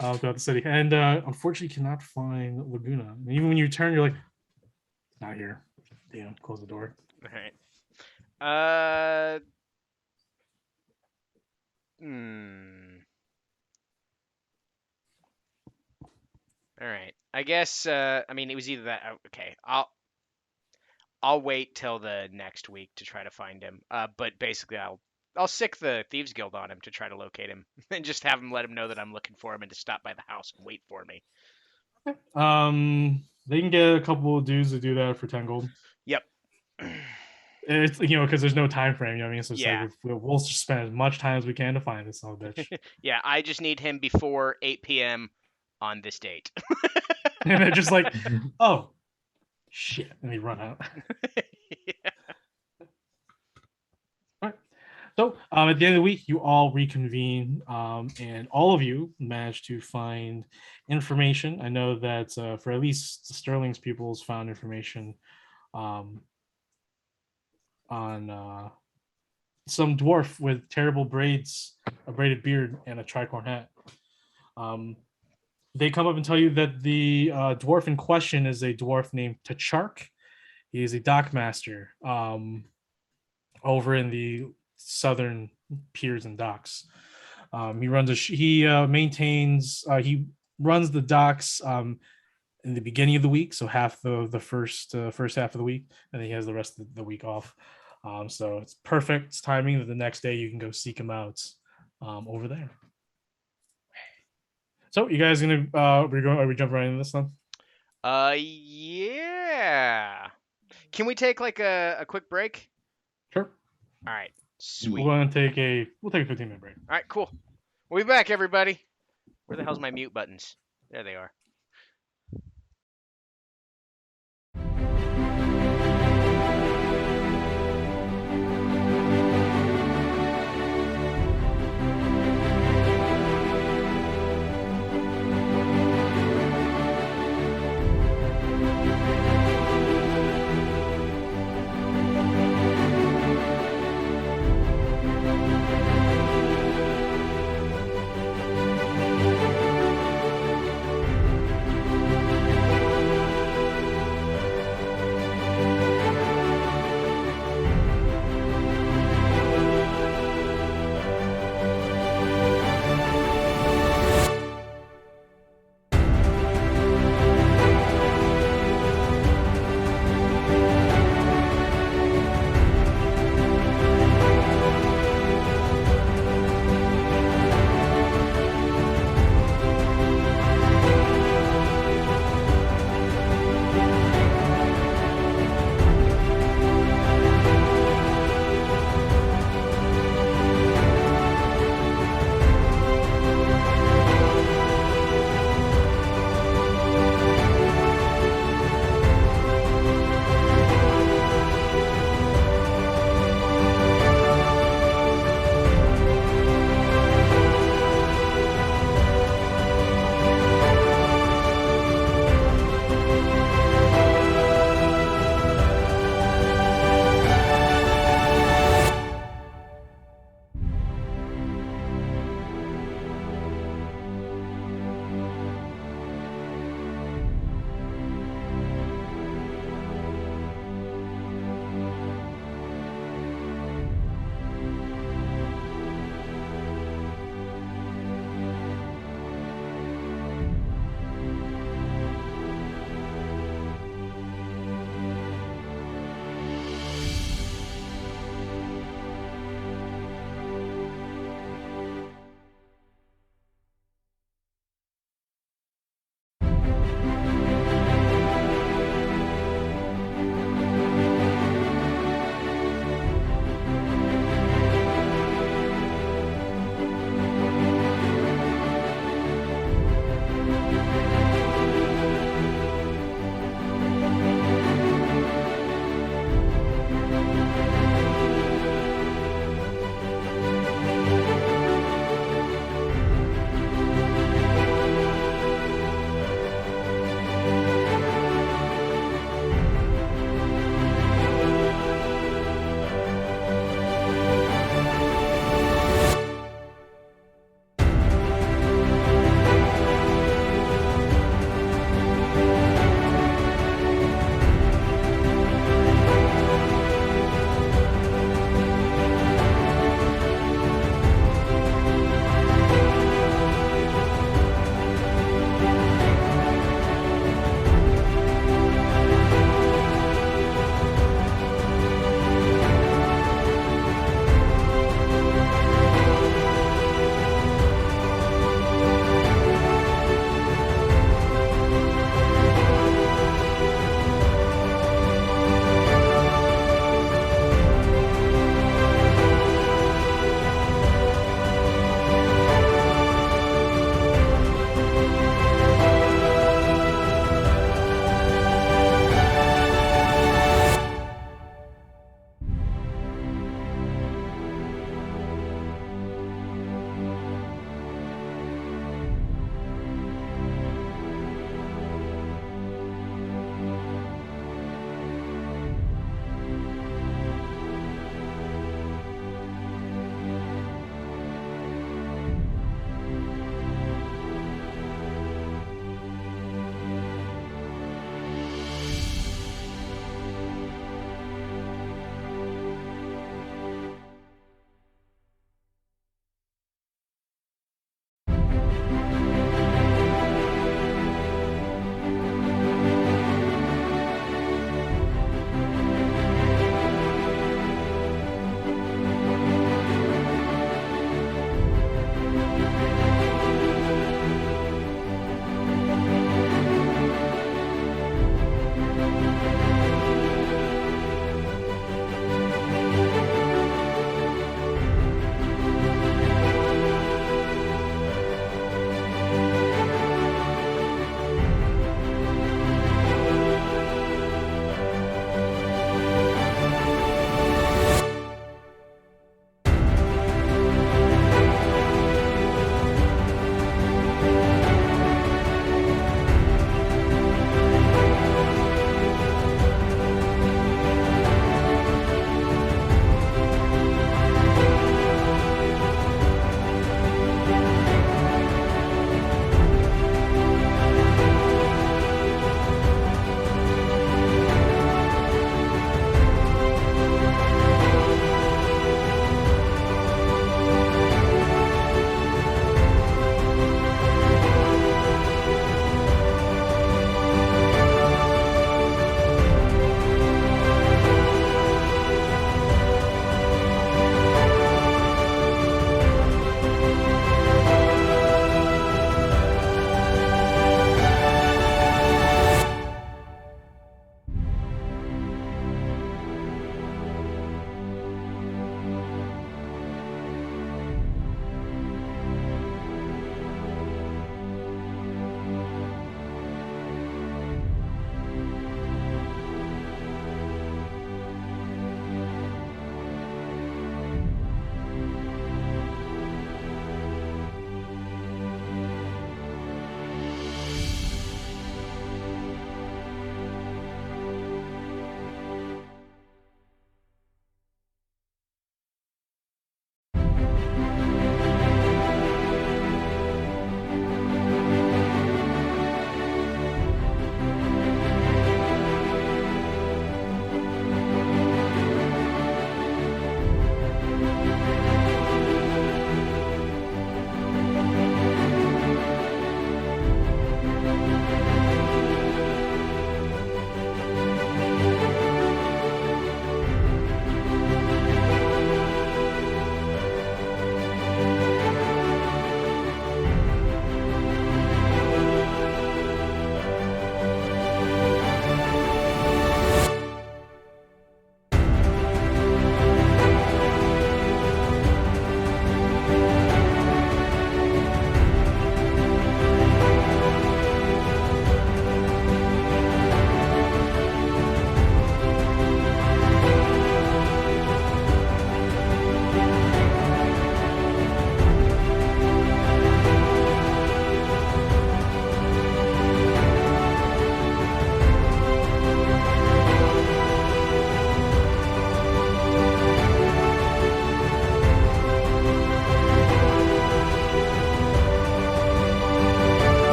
throughout the city, and unfortunately, you cannot find Laguna. And even when you turn, you're like, not here. Damn, close the door. All right. All right. I guess. I mean, it was either that. Okay. I'll wait till the next week to try to find him. But basically, I'll sick the Thieves Guild on him to try to locate him, and just have him let him know that I'm looking for him and to stop by the house and wait for me. They can get a couple of dudes to do that for 10 gold. Yep. It's because there's no time frame. You know what I mean? So it's Yeah. like we'll just spend as much time as we can to find this son of a bitch. Yeah, I just need him before 8 p.m. on this date. And they're just like, oh, shit. And they run out. So at the end of the week, you all reconvene, and all of you manage to find information. I know that for at least Sterling's pupils found information on some dwarf with terrible braids, a braided beard, and a tricorn hat. They come up and tell you that the dwarf in question is a dwarf named Tachark. He is a dockmaster over in the southern piers and docks. He runs the docks in the beginning of the week, so half the first half of the week, and then he has the rest of the week off. So it's perfect timing that the next day you can go seek him out over there. So you guys gonna are we jumping right into this then? Yeah. Can we take like a quick break? Sure. All right. Sweet. We'll take a 15-minute break. All right, cool. We'll be back, everybody. Where the hell's my mute buttons? There they are.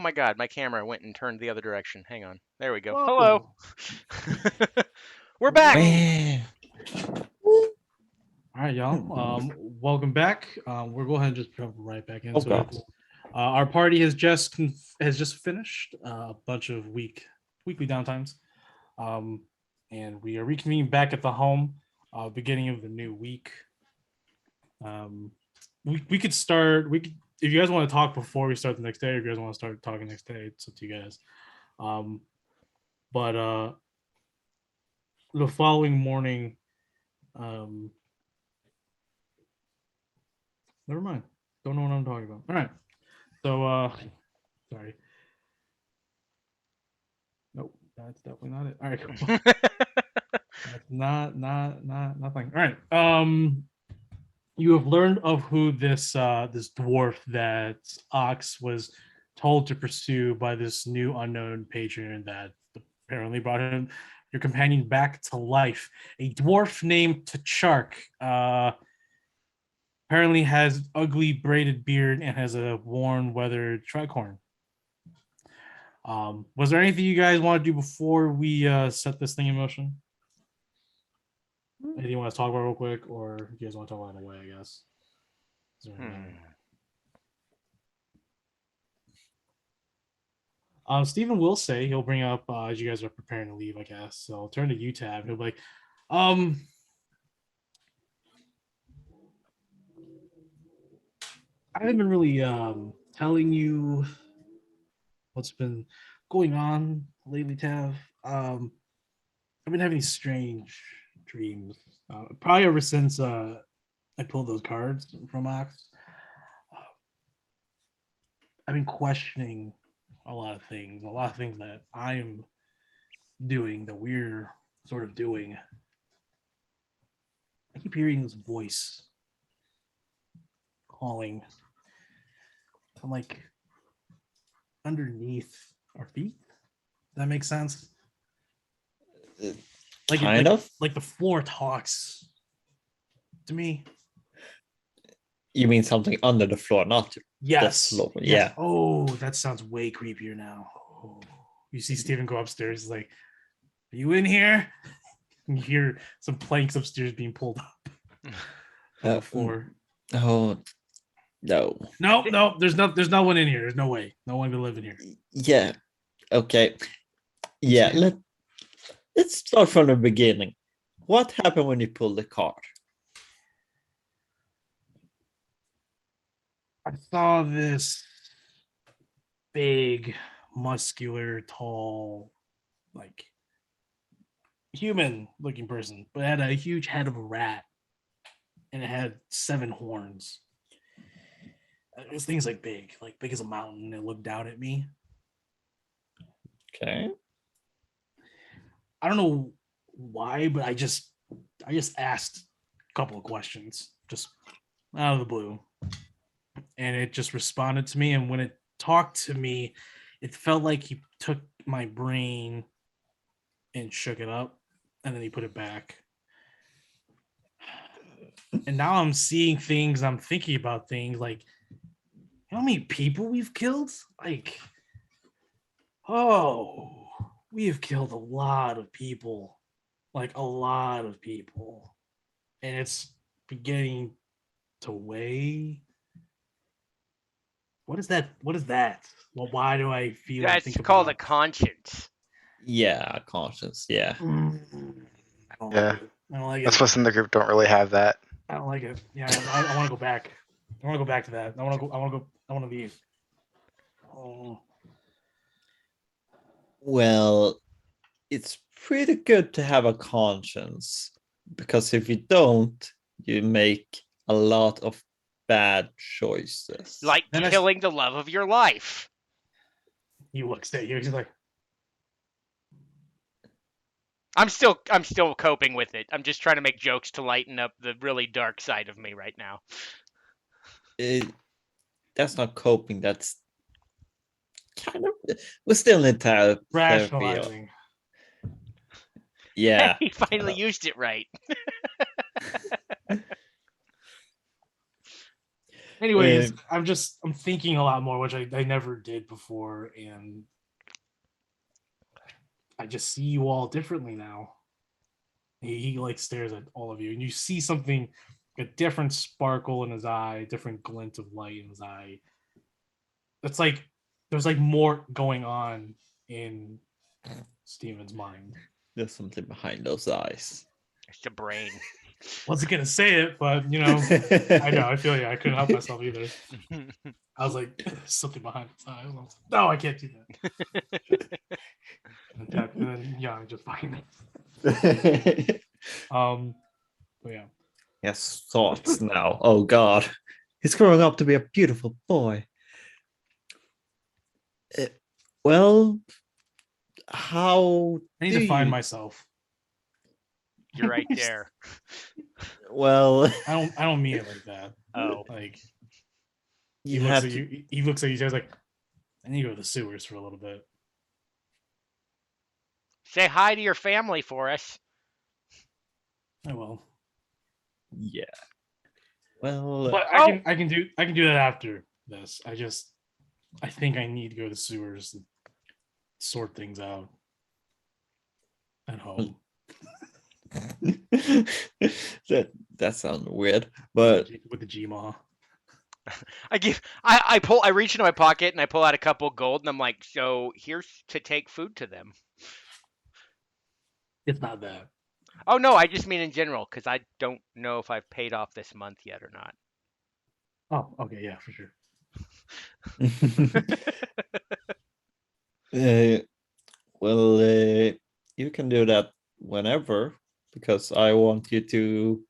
Oh my god, my camera went and turned the other direction. Hang on. There we go. Whoa. Hello. We're back. Man. All right, y'all. Welcome back. We'll go ahead and just jump right back into God. it. Our party has just finished a bunch of weekly downtimes, and we are reconvening back at the home, beginning of the new week. We could start. We could, if you guys want to talk before we start the next day, or if you guys want to start talking next day, it's up to you guys. But the following morning, never mind. Don't know what I'm talking about. All right. So, sorry. Nope, that's definitely not it. All right, cool. That's nothing. All right. You have learned of who this dwarf that Ox was told to pursue by this new unknown patron that apparently brought him, your companion, back to life. A dwarf named Tachark. Apparently has ugly braided beard and has a worn, weathered tricorn. Was there anything you guys want to do before we set this thing in motion? Anything you want to talk about real quick, or you guys want to talk about it away? I guess. Is there anything? Stephen will say he'll bring up as you guys are preparing to leave, I guess. So I'll turn to you, Tab. He'll be like, I haven't been really telling you what's been going on lately, Tav. I've been having these strange dreams, probably ever since I pulled those cards from Ox. I've been questioning a lot of things that I'm doing, that we're sort of doing. I keep hearing this voice calling. I'm like underneath our feet. Does that make sense? Like Kind of. Like the floor talks to me. You mean something under the floor, not Yes. the floor? Yes. Yeah. Oh, that sounds way creepier now. Oh. You see Steven go upstairs. He's like, "Are you in here?" And you hear some planks upstairs being pulled up from the floor. Oh, no. No. There's no one in here. There's no way. No one can live in here. Yeah. Okay. Yeah. Let's start from the beginning. What happened when you pulled the card? I saw this big, muscular, tall, like human-looking person, but it had a huge head of a rat, and it had 7 horns. This thing's like big as a mountain. It looked down at me. Okay. I don't know why, but I just asked a couple of questions, just out of the blue, and it just responded to me. And when it talked to me, it felt like he took my brain and shook it up, and then he put it back. And now I'm seeing things. I'm thinking about things like, you know how many people we've killed? Like, oh, we have killed a lot of people. Like a lot of people. And it's beginning to weigh. What is that? Well, why do I feel? That's called a conscience. Yeah, conscience. Yeah. I don't Yeah. like it. I don't like That's it. what's in the group don't really have that. I don't like it. Yeah, I want to go back. I want to go back to that. I want to leave. Oh. Well, it's pretty good to have a conscience, because if you don't, you make a lot of bad choices. Like Then killing the love of your life. He looks at you. He's like, I'm still coping with it. I'm just trying to make jokes to lighten up the really dark side of me right now. That's not coping. That's kind of. We're still in therapy. rationalizing. Yeah. He finally used it right. Anyways, I'm thinking a lot more, which I never did before, and I just see you all differently now. He like stares at all of you, and you see something, a different sparkle in his eye, different glint of light in his eye. It's like there's like more going on in Steven's mind. There's something behind those eyes. It's the brain. Wasn't gonna say it, but you know, I know. I feel I couldn't help myself either. I was like, something behind his eye. I was like, no, I can't do that. And then yeah, just fucking. But yeah. Yes, thoughts now. Oh God, he's growing up to be a beautiful boy. Well, how I need do to find you- myself. You're right there. Well, I don't mean it like that. Oh. Like you he looks have at to. you. He looks at you. He's like, I need to go to the sewers for a little bit. Say hi to your family for us. I will. Yeah. Well, But Oh. I can do that after this. I think I need to go to the sewers and sort things out at home. that sounds weird, but With the Gmaw. I reach into my pocket and I pull out a couple gold and I'm like, so here's to take food to them. It's not that. Oh no, I just mean in general because I don't know if I've paid off this month yet or not. Oh, okay, yeah, for sure. well, you can do that whenever because I want you to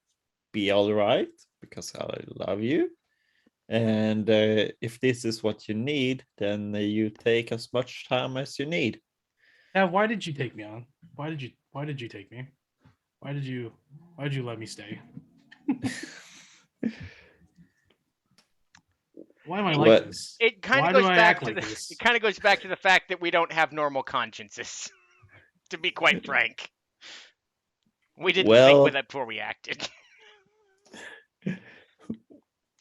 be all right because I love you. And if this is what you need, then you take as much time as you need. Yeah, why did you take me on? Why did you take me? Why did you let me stay? Why am I like What- this? It kind Why of do goes I back act to like the this? it kind of goes back to the fact that we don't have normal consciences. To be quite frank, we didn't think Well- with it before we acted. I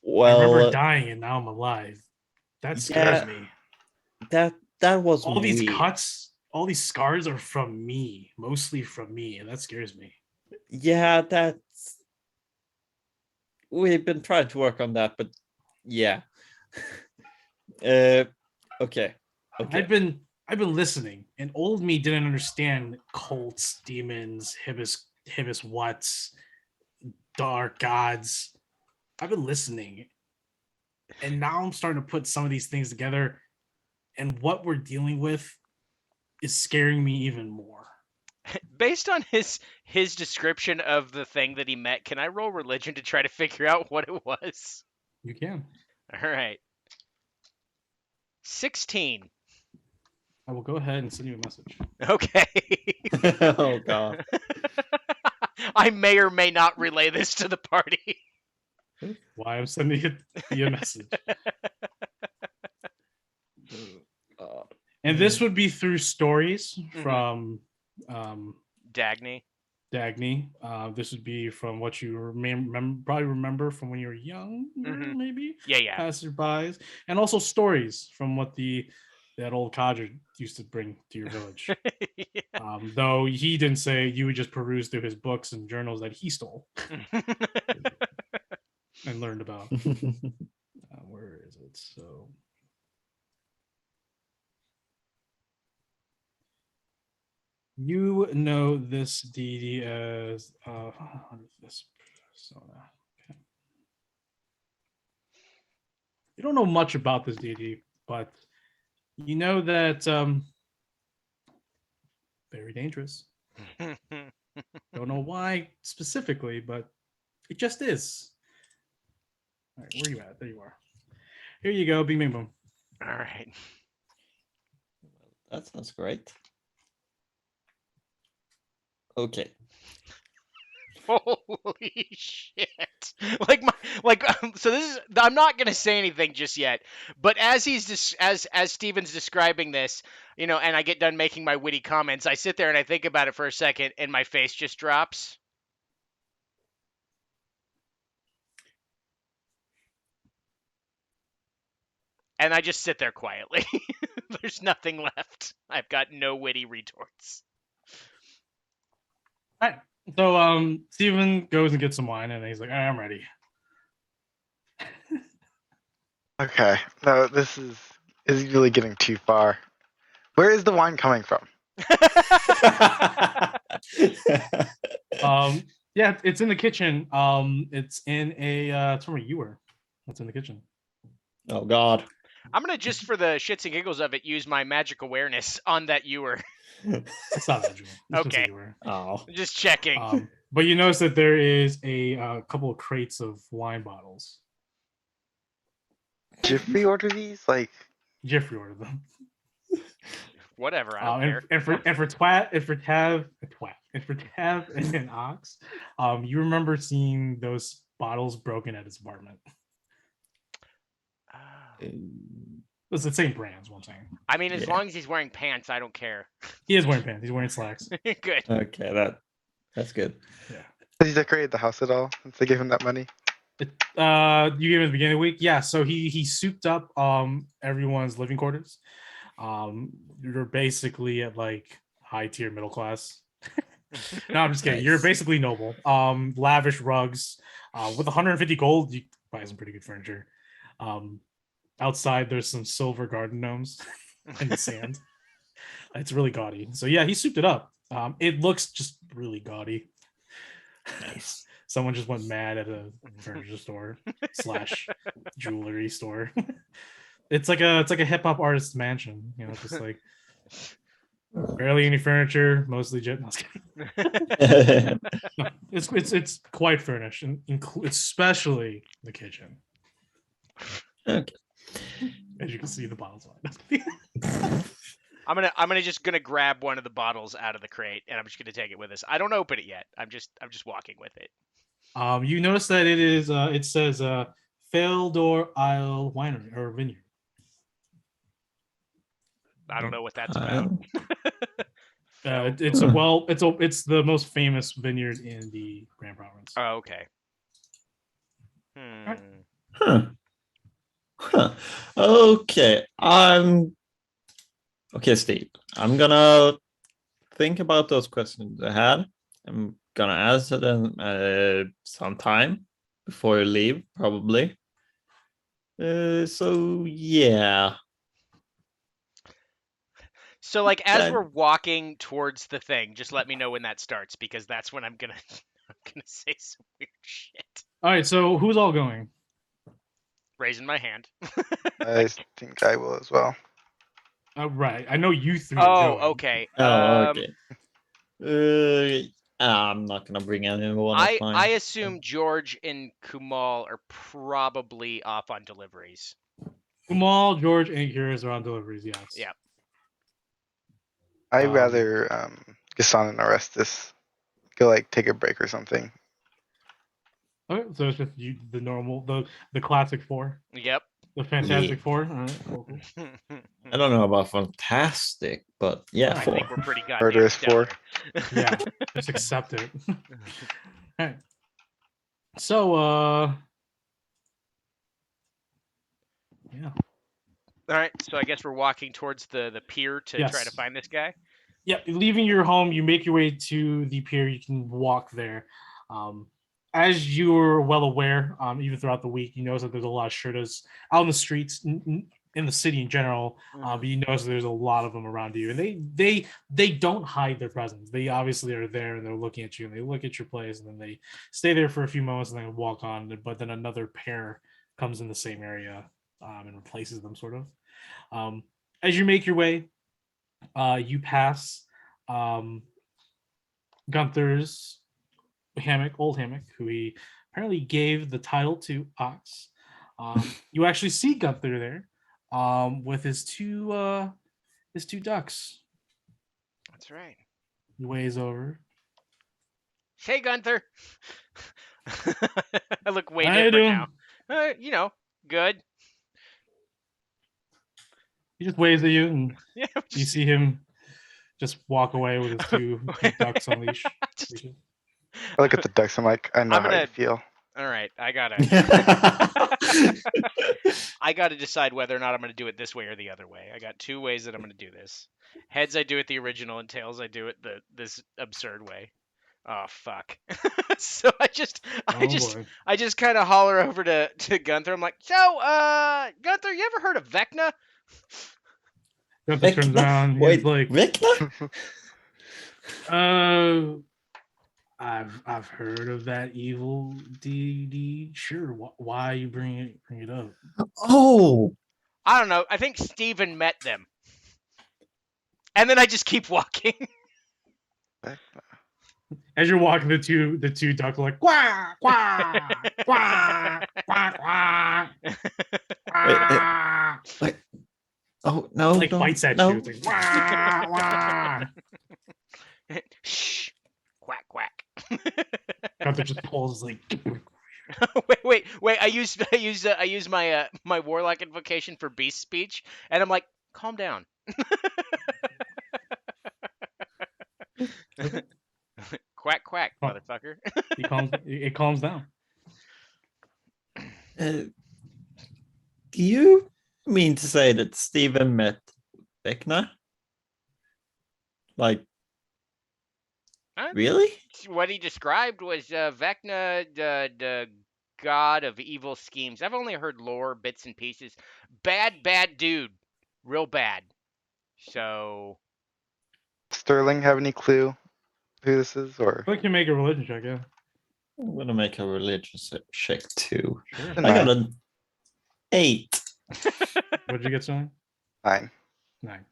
Well, remember dying and now I'm alive. That scares Yeah. me. that was All these weird. cuts, all these scars are from me, mostly from me, and that scares me. Yeah, that's we've been trying to work on that, but yeah. Okay. I've been listening, and old me didn't understand cults, demons, hibis what's, dark gods. I've been listening, and now I'm starting to put some of these things together, and what we're dealing with is scaring me even more. Based on his description of the thing that he met, can I roll religion to try to figure out what it was? You can. All right. 16. I will go ahead and send you a message. Okay. Oh God. I may or may not relay this to the party. Why I'm sending it via message. And this would be through stories from Dagny. Dagny. This would be from what you probably remember from when you were young, maybe Yeah. passerbys, and also stories from what that old codger used to bring to your village. Though he didn't say, you would just peruse through his books and journals that he stole and learned about. Where is it? So. You know this deity as this persona. Okay. You don't know much about this deity, but you know that very dangerous. Don't know why specifically, but it just is. All right, where are you at? There you are. Here you go, Bing Bing Boom. All right. That sounds great. Okay. Holy shit. So this is, I'm not going to say anything just yet, but as as Steven's describing this, and I get done making my witty comments, I sit there and I think about it for a second and my face just drops. And I just sit there quietly. There's nothing left. I've got no witty retorts. All right. So Steven goes and gets some wine, and he's like, "I'm ready." Okay. No, this is really getting too far. Where is the wine coming from? Yeah, it's in the kitchen. It's in it's from a ewer. It's in the kitchen. Oh God. I'm gonna just for the shits and giggles of it use my magic awareness on that ewer. It's not that jewel. It's just a Okay. ewer. Oh. Just checking. But you notice that there is a couple of crates of wine bottles. Jiffy order these? Like, Jeffrey ordered them. Whatever. I don't care. And for Tav and Ox, you remember seeing those bottles broken at his apartment. It's the same brands, what I'm saying. I mean, as Yeah. long as he's wearing pants, I don't care. He is wearing pants. He's wearing slacks. Good. Okay, that's good. has he decorated the house at all since they gave him that money? You gave him at the beginning of the week, yeah. So he souped up everyone's living quarters. You're basically at like high tier middle class. No, I'm just kidding. Nice. You're basically noble. Lavish rugs. With 150 gold, you can buy some pretty good furniture. Outside, there's some silver garden gnomes in the sand. It's really gaudy. So yeah, he souped it up. It looks just really gaudy. Nice. Someone just went mad at a furniture store / jewelry store. It's like a hip hop artist's mansion, you know, just like barely any furniture, mostly jet. No, I was kidding. No, it's quite furnished, and especially the kitchen. Okay. As you can see, the bottles line. I'm gonna just grab one of the bottles out of the crate, and I'm just gonna take it with us. I don't open it yet. I'm just walking with it. You notice that it is. It says Feldor Isle Winery or Vineyard. I don't know what that's about. It's the most famous vineyard in the Grand Province. Oh, okay. Alright. Huh. Okay. Okay, Steve. I'm gonna think about those questions I had. I'm gonna answer them sometime before you leave, probably. So yeah. So like as Okay. we're walking towards the thing, just let me know when that starts because that's when I'm gonna say some weird shit. All right, so who's all going? Raising my hand. I think I will as well. Right, I know you three. are Oh, going. okay. Oh, okay. I'm not gonna bring anyone. of mine. I assume George and Kumal are probably off on deliveries. Kumal, George, and Curious are on deliveries. Yes. Yeah. I'd Um, rather Gassan and Orestes go like take a break or something. Okay, so it's just you, the normal, the classic four, Yep. the Fantastic Four. All right, cool. I don't know about fantastic, but yeah, I four. think we're pretty goddamn Murderous stellar. Yeah, just accept it. All right. So, yeah. All right, so I guess we're walking towards the pier to try to Yes. find this guy. Yeah, leaving your home, you make your way to the pier. You can walk there. As you're well aware, even throughout the week, you notice that there's a lot of shirtas out in the streets, in the city in general. But you notice there's a lot of them around you, and they don't hide their presence. They obviously are there, and they're looking at you, and they look at your place, and then they stay there for a few moments, and then walk on. But then another pair comes in the same area and replaces them, sort of. As you make your way, you pass Gunther's old hammock, who he apparently gave the title to Ox. You actually see Gunther there with his two ducks. That's right. He waves over. Hey, Gunther. I look way How you different doing? now. Good. He just waves at you, and Yeah. you see him just walk away with his two ducks on leash. Just- I look at the ducks. I'm like, I know I'm how gonna- you feel. All right, I gotta. I got to decide whether or not I'm going to do it this way or the other way. I got two ways that I'm going to do this. Heads, I do it the original, and tails, I do it this absurd way. Oh fuck! So I just boy. kind of holler over to Gunther. I'm like, so Gunther, you ever heard of Vecna? Gunther turns Vecna? around. He's Wait, like, Vecna? I've heard of that evil deity. Sure. Why you bring it up? Oh, I don't know. I think Steven met them, and then I just keep walking. As you're walking, the two ducks are like quack quack quack quack quack. quack. wait. Oh no! Like no, bites at no. you. It's like wah, wah. Shh. Quack quack. Gunther just pulls like wait. I use my my warlock invocation for beast speech, and I'm like, calm down. Quack quack, Oh. motherfucker. it calms down. Do you mean to say that Steven met Vecna? Like, Huh? really? What he described was Vecna, the god of evil schemes. I've only heard lore, bits and pieces. Bad dude. Real bad. So. Sterling, have any clue who this is? Or I can make a religion check, yeah. I'm gonna make a religious check too. Sure. I got an 8. What'd you get, Sterling? 9. 9.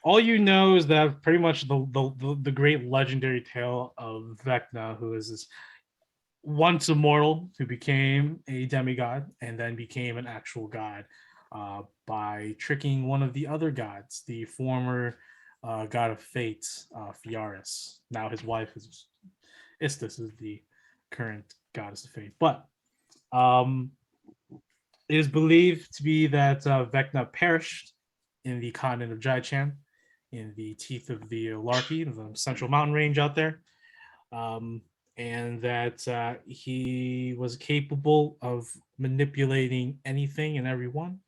All you know is that pretty much the great legendary tale of Vecna, who is this once a mortal who became a demigod and then became an actual god by tricking one of the other gods, the former god of fate, Fiaris. Now his wife is Istis, is the current goddess of fate. But it is believed to be that Vecna perished in the continent of Jaichan, in the teeth of the Larky, the central mountain range out there. And that he was capable of manipulating anything and everyone,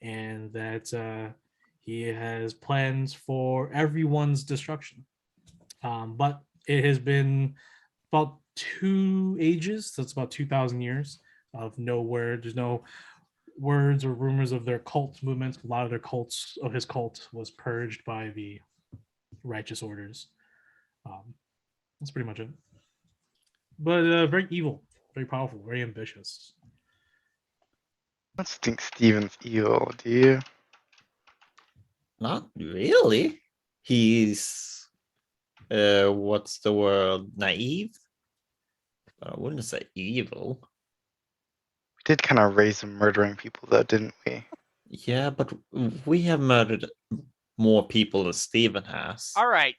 and that he has plans for everyone's destruction. But it has been about 2 ages, so it's about 2,000 years of no word. There's no words or rumors of their cult movements. A lot of their cults, of his cult, was purged by the righteous orders. That's pretty much it. But very evil, very powerful, very ambitious. I don't think Steven's evil, do you? Not really. He's what's the word? Naive? But I wouldn't say evil. We did kind of raise him murdering people, though, didn't we? Yeah, but we have murdered more people than Steven has. All right.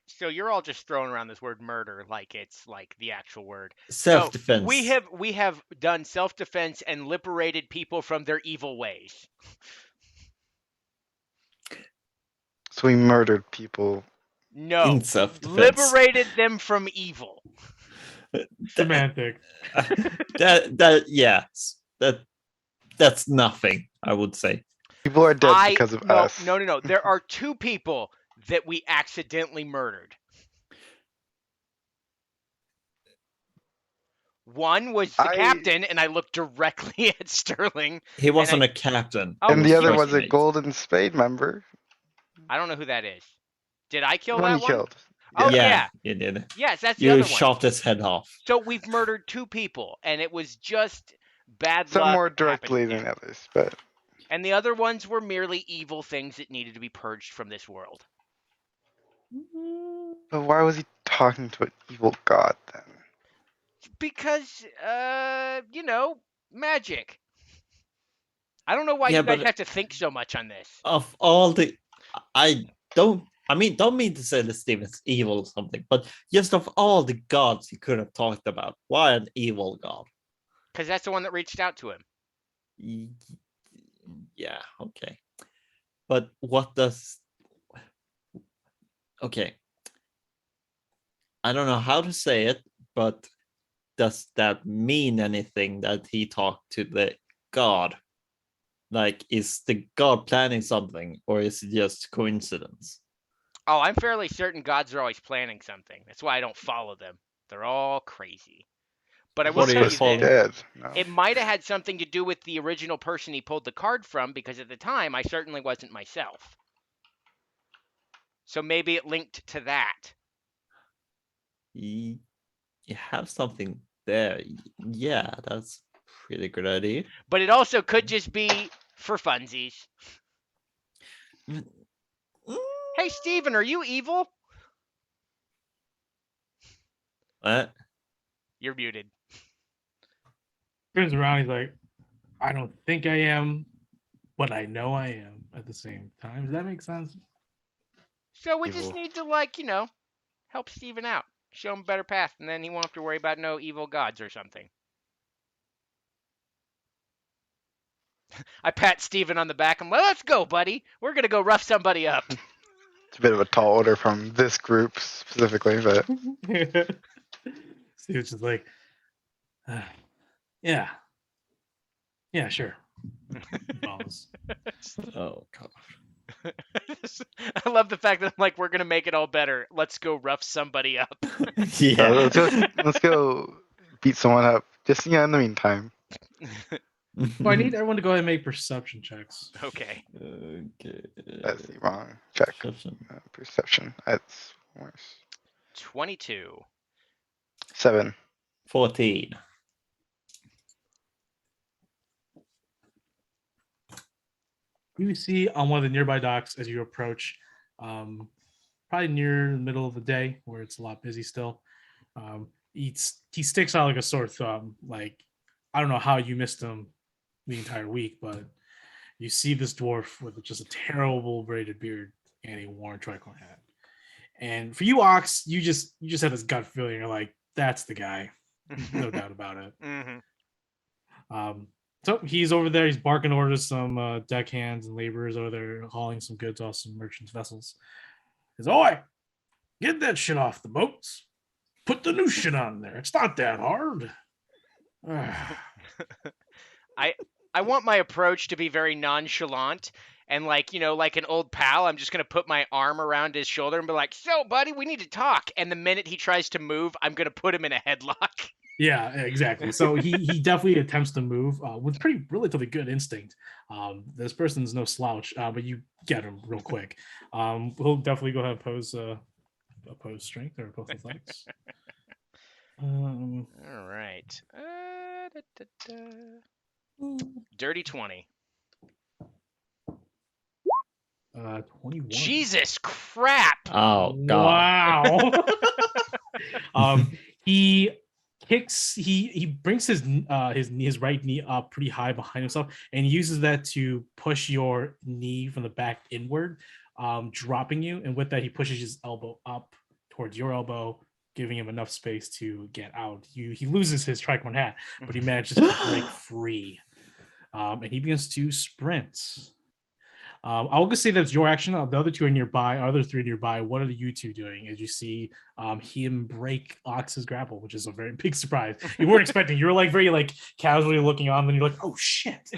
So you're all just throwing around this word murder like it's like the actual word. Self-defense. So we have done self-defense and liberated people from their evil ways. So we murdered people. No. In self-defense. Liberated them from evil. Semantic. That's nothing, I would say. People are dead because of us. No. There are 2 people that we accidentally murdered. One was the captain, and I looked directly at Sterling. He wasn't a captain. Oh, And the other was a Mate. Golden Spade member. I don't know who that is. Did I kill The one that you one? killed. Oh, yeah. You did. Yes, that's the You other one. shot his head off. So we've murdered 2 people, and it was just bad Some luck. more happened directly to than them. others, but And the other ones were merely evil things that needed to be purged from this world. but why was he talking to an evil god then? Because, magic. I don't know why Yeah, you guys but- have to think so much on this. Of all the, don't mean to say that Steven's evil or something, but just of all the gods you could have talked about, why an evil god? Because that's the one that reached out to him. Yeah, okay. But what does... Okay. I don't know how to say it, but does that mean anything that he talked to the god. Like, is the god planning something, or is it just coincidence? Oh, I'm fairly certain gods are always planning something. That's why I don't follow them. They're all crazy. But I will What are tell you you following? this. Dead. No. It might have had something to do with the original person he pulled the card from, because at the time I certainly wasn't myself. So maybe it linked to that. You have something there. Yeah, that's pretty good idea. But it also could just be for funsies. Mm, Hey, Steven, are you evil? What? You're muted. Turns around, he's like, I don't think I am, but I know I am at the same time. Does that make sense? So we just Evil. need to, like, help Steven out. Show him a better path, and then he won't have to worry about no evil gods or something. I pat Steven on the back. I'm like, let's go, buddy. We're going to go rough somebody up. It's a bit of a tall order from this group specifically, but Steven's just like, yeah. Yeah, sure. Follows. Oh god. I love the fact that I'm like, we're going to make it all better. Let's go rough somebody up. Yeah. let's go beat someone up. Just in the meantime. Well, I need everyone to go ahead and make perception checks. Okay. Okay. That's the wrong check. Perception. Perception. That's worse. 22. 7. 14. You see on one of the nearby docks as you approach, probably near the middle of the day where it's a lot busy still. He sticks out like a sore thumb. Like, I don't know how you missed him the entire week, but you see this dwarf with just a terrible braided beard and a worn tricorn hat. And for you, Ox, you just have this gut feeling. You're like, that's the guy, no doubt about it. Mm-hmm. So he's over there. He's barking orders some deckhands and laborers over there hauling some goods off some merchants' vessels. He's, oi, get that shit off the boats. Put the new shit on there. It's not that hard. I want my approach to be very nonchalant and like an old pal. I'm just gonna put my arm around his shoulder and be like, so buddy, we need to talk. And the minute he tries to move, I'm gonna put him in a headlock. Yeah, exactly. So he definitely attempts to move with pretty relatively good instinct. This person's no slouch, but you get him real quick. He'll definitely go ahead and oppose strength or oppose athletics. All right. Dirty 20. 21. Jesus crap! Oh god. Wow. He kicks. He brings his right knee up pretty high behind himself and uses that to push your knee from the back inward, dropping you. And with that, he pushes his elbow up towards your elbow, giving him enough space to get out. He loses his tricorn hat, but he manages to break free. And he begins to sprint. I'll just say that's your action. The other two are nearby. Other three nearby. What are you two doing as you see him break Ox's grapple, which is a very big surprise. You weren't expecting. You were like very like casually looking on, then you're like, oh shit.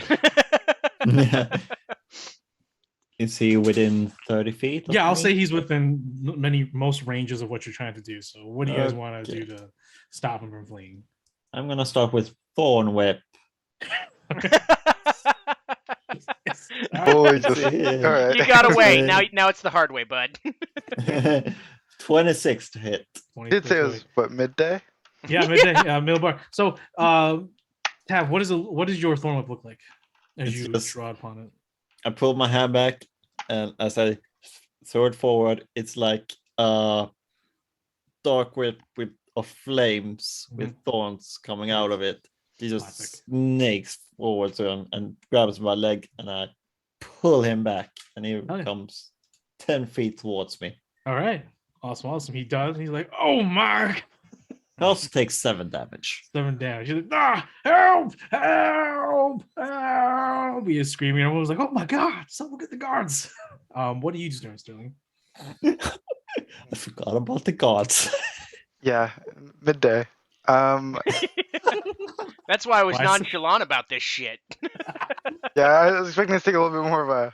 Is he within 30 feet? of Yeah, I'll me? say he's within most ranges of what you're trying to do. So what do you guys want to do to stop him from fleeing? I'm gonna start with Thorn Whip. Boy, just Yeah. all right. You got away. Now it's the hard way, bud. 26 to hit. Did say it was what, midday? Yeah, midday, middle bar. So, Tav, what does your thorn whip look like as It's you just- draw upon it? I pull my hand back, and as I throw it forward, it's like a dark whip of flames with thorns coming out of it. He just Classic. snakes forward to him and grabs my leg, and I pull him back, and he Oh, yeah. comes 10 feet towards me. All right, awesome. He does. He's like, oh my. He also takes 7 damage. 7 damage. He's like, help! He is screaming. Everyone was like, oh my god, someone get the guards. What are you doing, Sterling? I forgot about the gods. Yeah, midday. That's why I was Why is it- nonchalant about this shit. Yeah, I was expecting to take a little bit more of a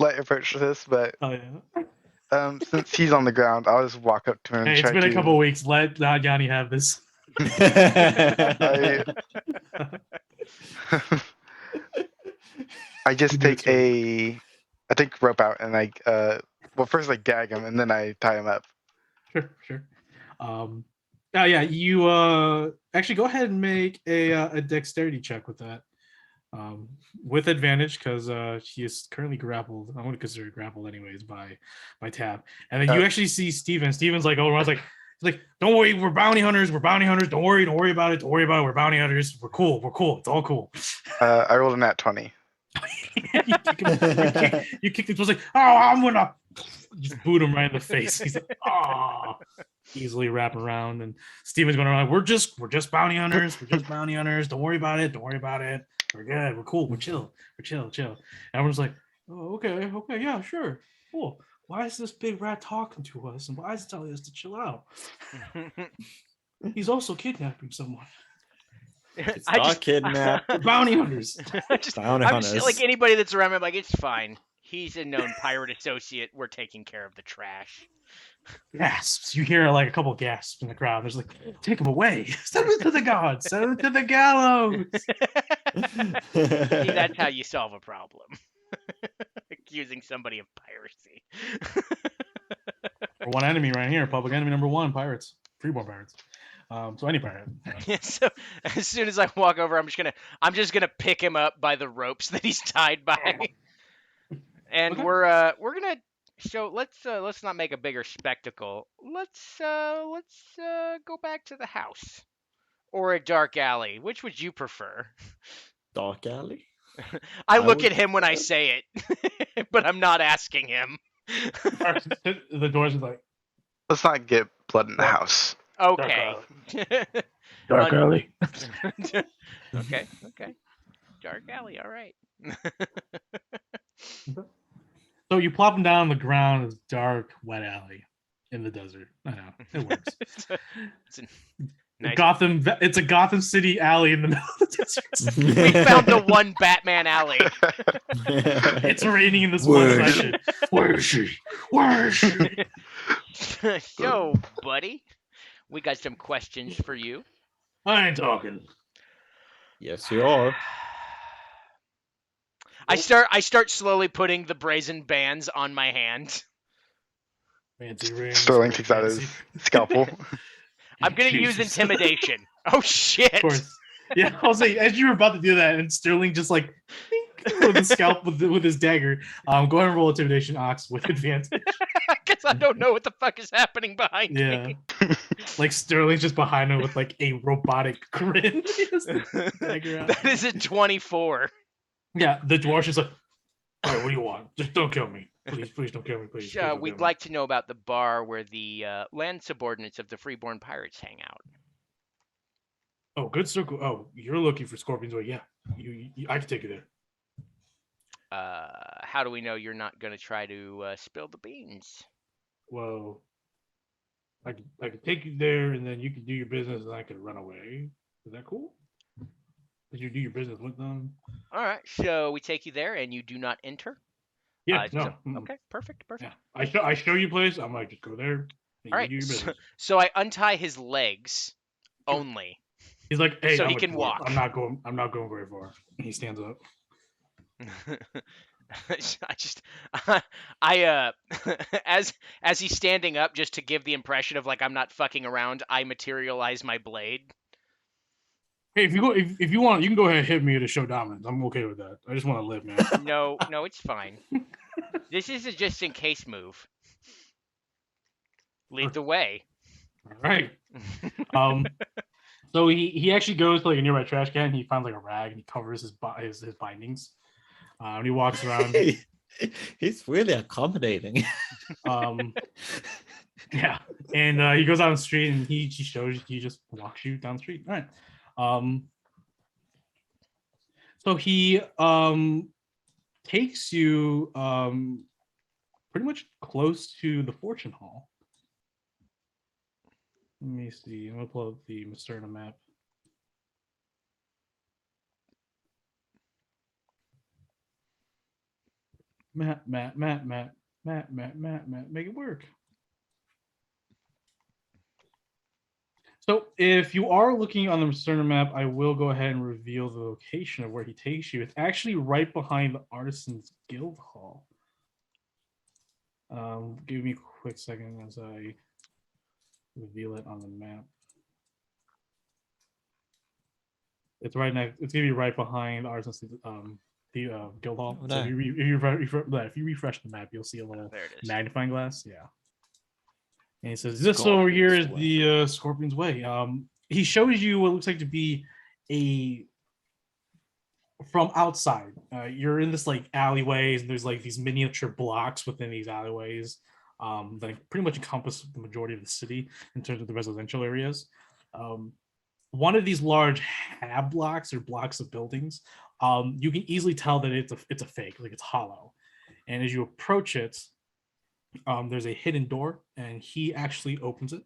light approach to this, but Oh yeah. since he's on the ground, I'll just walk up to him and Hey, it's try been a to. couple of weeks. Let Yanni have this. I I just Give me take a I take rope out and well first I gag him and then I tie him up. Sure. Oh yeah, you actually go ahead and make a dexterity check with that. With advantage because he is currently grappled. I'm gonna consider it grappled anyways by Tab. And then you actually see Steven. Steven's like, oh, I was like, he's like, don't worry, we're bounty hunters. We're bounty hunters. Don't worry about it. Don't worry about it. We're bounty hunters. We're cool. It's all cool. I rolled a nat 20. you kick him. It was like, oh, I'm gonna just boot him right in the face. He's like, oh, easily wrap around. And Steven's going around, we're just bounty hunters. We're just bounty hunters. Don't worry about it. We're good. We're cool. We're chill. And everyone's like, oh, okay, yeah, sure, cool. Why is this big rat talking to us? And why is he telling us to chill out? He's also kidnapping someone. It's not kidnapped. We're bounty hunters. I'm Hunters. just like anybody that's around me. I'm like, it's fine. He's a known pirate associate. We're taking care of the trash. Gasps. You hear like a couple gasps in the crowd. There's like, take him away. Send him to the gods. Send him to the gallows. See, that's how you solve a problem. Accusing somebody of piracy. Or one enemy right here. Public enemy number one, pirates. Freeborn pirates. So any pirate. So as soon as I walk over, I'm just gonna pick him up by the ropes that he's tied by. And Okay. we're gonna so let's not make a bigger spectacle. Let's go back to the house or a dark alley. Which would you prefer? Dark alley. I I look would at him when I say it, but I'm not asking him. The doors are like, Let's not get blood in the house. Okay. dark Un- alley. okay. Dark alley. All right. So you plop him down on the ground in this dark, wet alley in the desert. I know it works. It's a nice. Gotham. It's a Gotham City alley in the middle of the desert. We found the one Batman alley. It's raining in this Word. one section. Where is she? So, buddy, we got some questions for you. I ain't talking. Yes, you are. I start slowly putting the brazen bands on my hand. Fancy rings. Sterling takes out his scalpel. I'm gonna use Jesus. intimidation. Oh shit! Of course. Yeah, I was like, as you were about to do that, and Sterling just like with his scalp with his dagger. Go ahead and roll intimidation, Ox, with advantage. Because I don't know what the fuck is happening behind Yeah. me. Like Sterling's just behind him with like a robotic grin. He has the dagger out. That is a 24. Yeah, the dwarf's just like, all right, what do you want? Just don't kill me. Please don't kill me, please. Please don't We'd kill me." like to know about the bar where the land subordinates of the Freeborn Pirates hang out. Oh, good circle. Oh, you're looking for Scorpion's Way. Yeah, I can take you there. How do we know you're not going to try to spill the beans? Well, I could take you there, and then you can do your business, and I could run away. Is that cool? Did you do your business with them? All right, so we take you there, and you do not enter. Yeah, no. So- okay, perfect. Yeah, I show you place. I'm like, just go there. And All you right, do your business. so I untie his legs only. He's like, hey, so I'm he a can dwarf. walk. I'm not going very far. And he stands up. As he's standing up, just to give the impression of like I'm not fucking around, I materialize my blade. Hey, if you want, you can go ahead and hit me to show dominance. I'm okay with that. I just want to live, man. No, it's fine. This is a just in case move. Lead the way. All right. So he actually goes to like a nearby trash can. And he finds like a rag and he covers his bindings. And he walks around. He's really accommodating. Yeah, and he goes out on the street and he just walks you down the street. All right. So he takes you pretty much close to the fortune hall. Let me see. I'm gonna pull up the Masterna map. Matt, make it work. So if you are looking on the Cerner map, I will go ahead and reveal the location of where he takes you. It's actually right behind the Artisans Guild Hall. Give me a quick second as I reveal it on the map. It's right next. It's gonna be right behind Artisans Guild Hall. Oh, So there. if you refresh the map, you'll see a little There it is. magnifying glass. Yeah. And he says, "This over here is the Scorpion's Way." He shows you what looks like to be a from outside. You're in this like alleyways, and there's like these miniature blocks within these alleyways that pretty much encompass the majority of the city in terms of the residential areas. One of these large hab blocks or blocks of buildings, you can easily tell that it's a fake, like it's hollow. And as you approach it, there's a hidden door, and he actually opens it,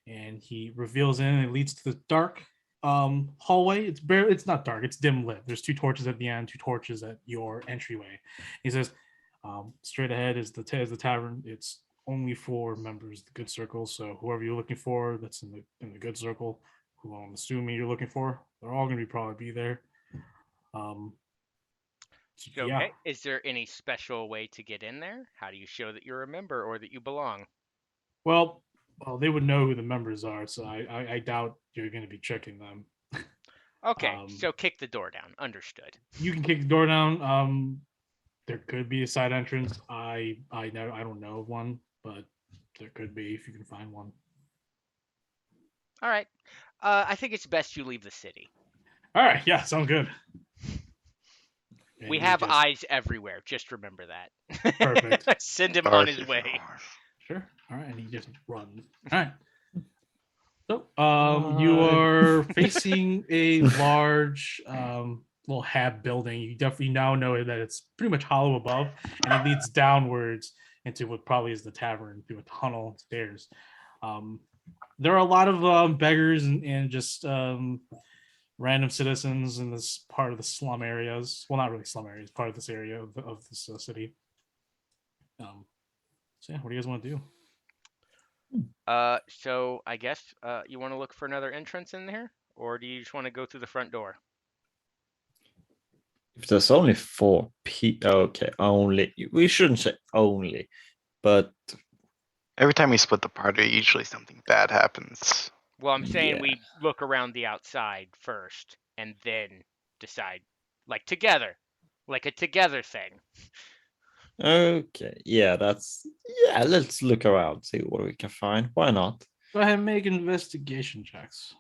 and he reveals in, and it leads to the dark hallway. It's not dark, it's dim lit. There's 2 torches at the end, 2 torches at your entryway. He says, straight ahead is the tavern. It's only for members of the good circle. So whoever you're looking for, that's in the good circle, who I'm assuming you're looking for, they're all gonna probably be there. So, okay. Is there any special way to get in there? How do you show that you're a member or that you belong? Well, they would know who the members are, so I doubt you're going to be checking them. Okay, so kick the door down. Understood. You can kick the door down. There could be a side entrance. I don't know of one, but there could be if you can find one. All right. I think it's best you leave the city. All right. Yeah, sounds good. We have eyes everywhere. Just remember that. Perfect. Send him on his way. Sure. All right, and he just runs. All right. So, you are facing a large, little hab building. You definitely now know that it's pretty much hollow above, and it leads downwards into what probably is the tavern through a tunnel stairs. There are a lot of beggars and just random citizens in this part of the slum areas. Well, not really slum areas, part of this area of this city. So yeah, what do you guys want to do? So I guess you want to look for another entrance in here, or do you just want to go through the front door? If there's only 4 okay, only. We shouldn't say only, but Every time we split the party, usually something bad happens. Well, I'm saying Yeah. we look around the outside first and then decide, like together, like a together thing. okay, yeah, let's look around, see what we can find. Why not? Go ahead and make investigation checks.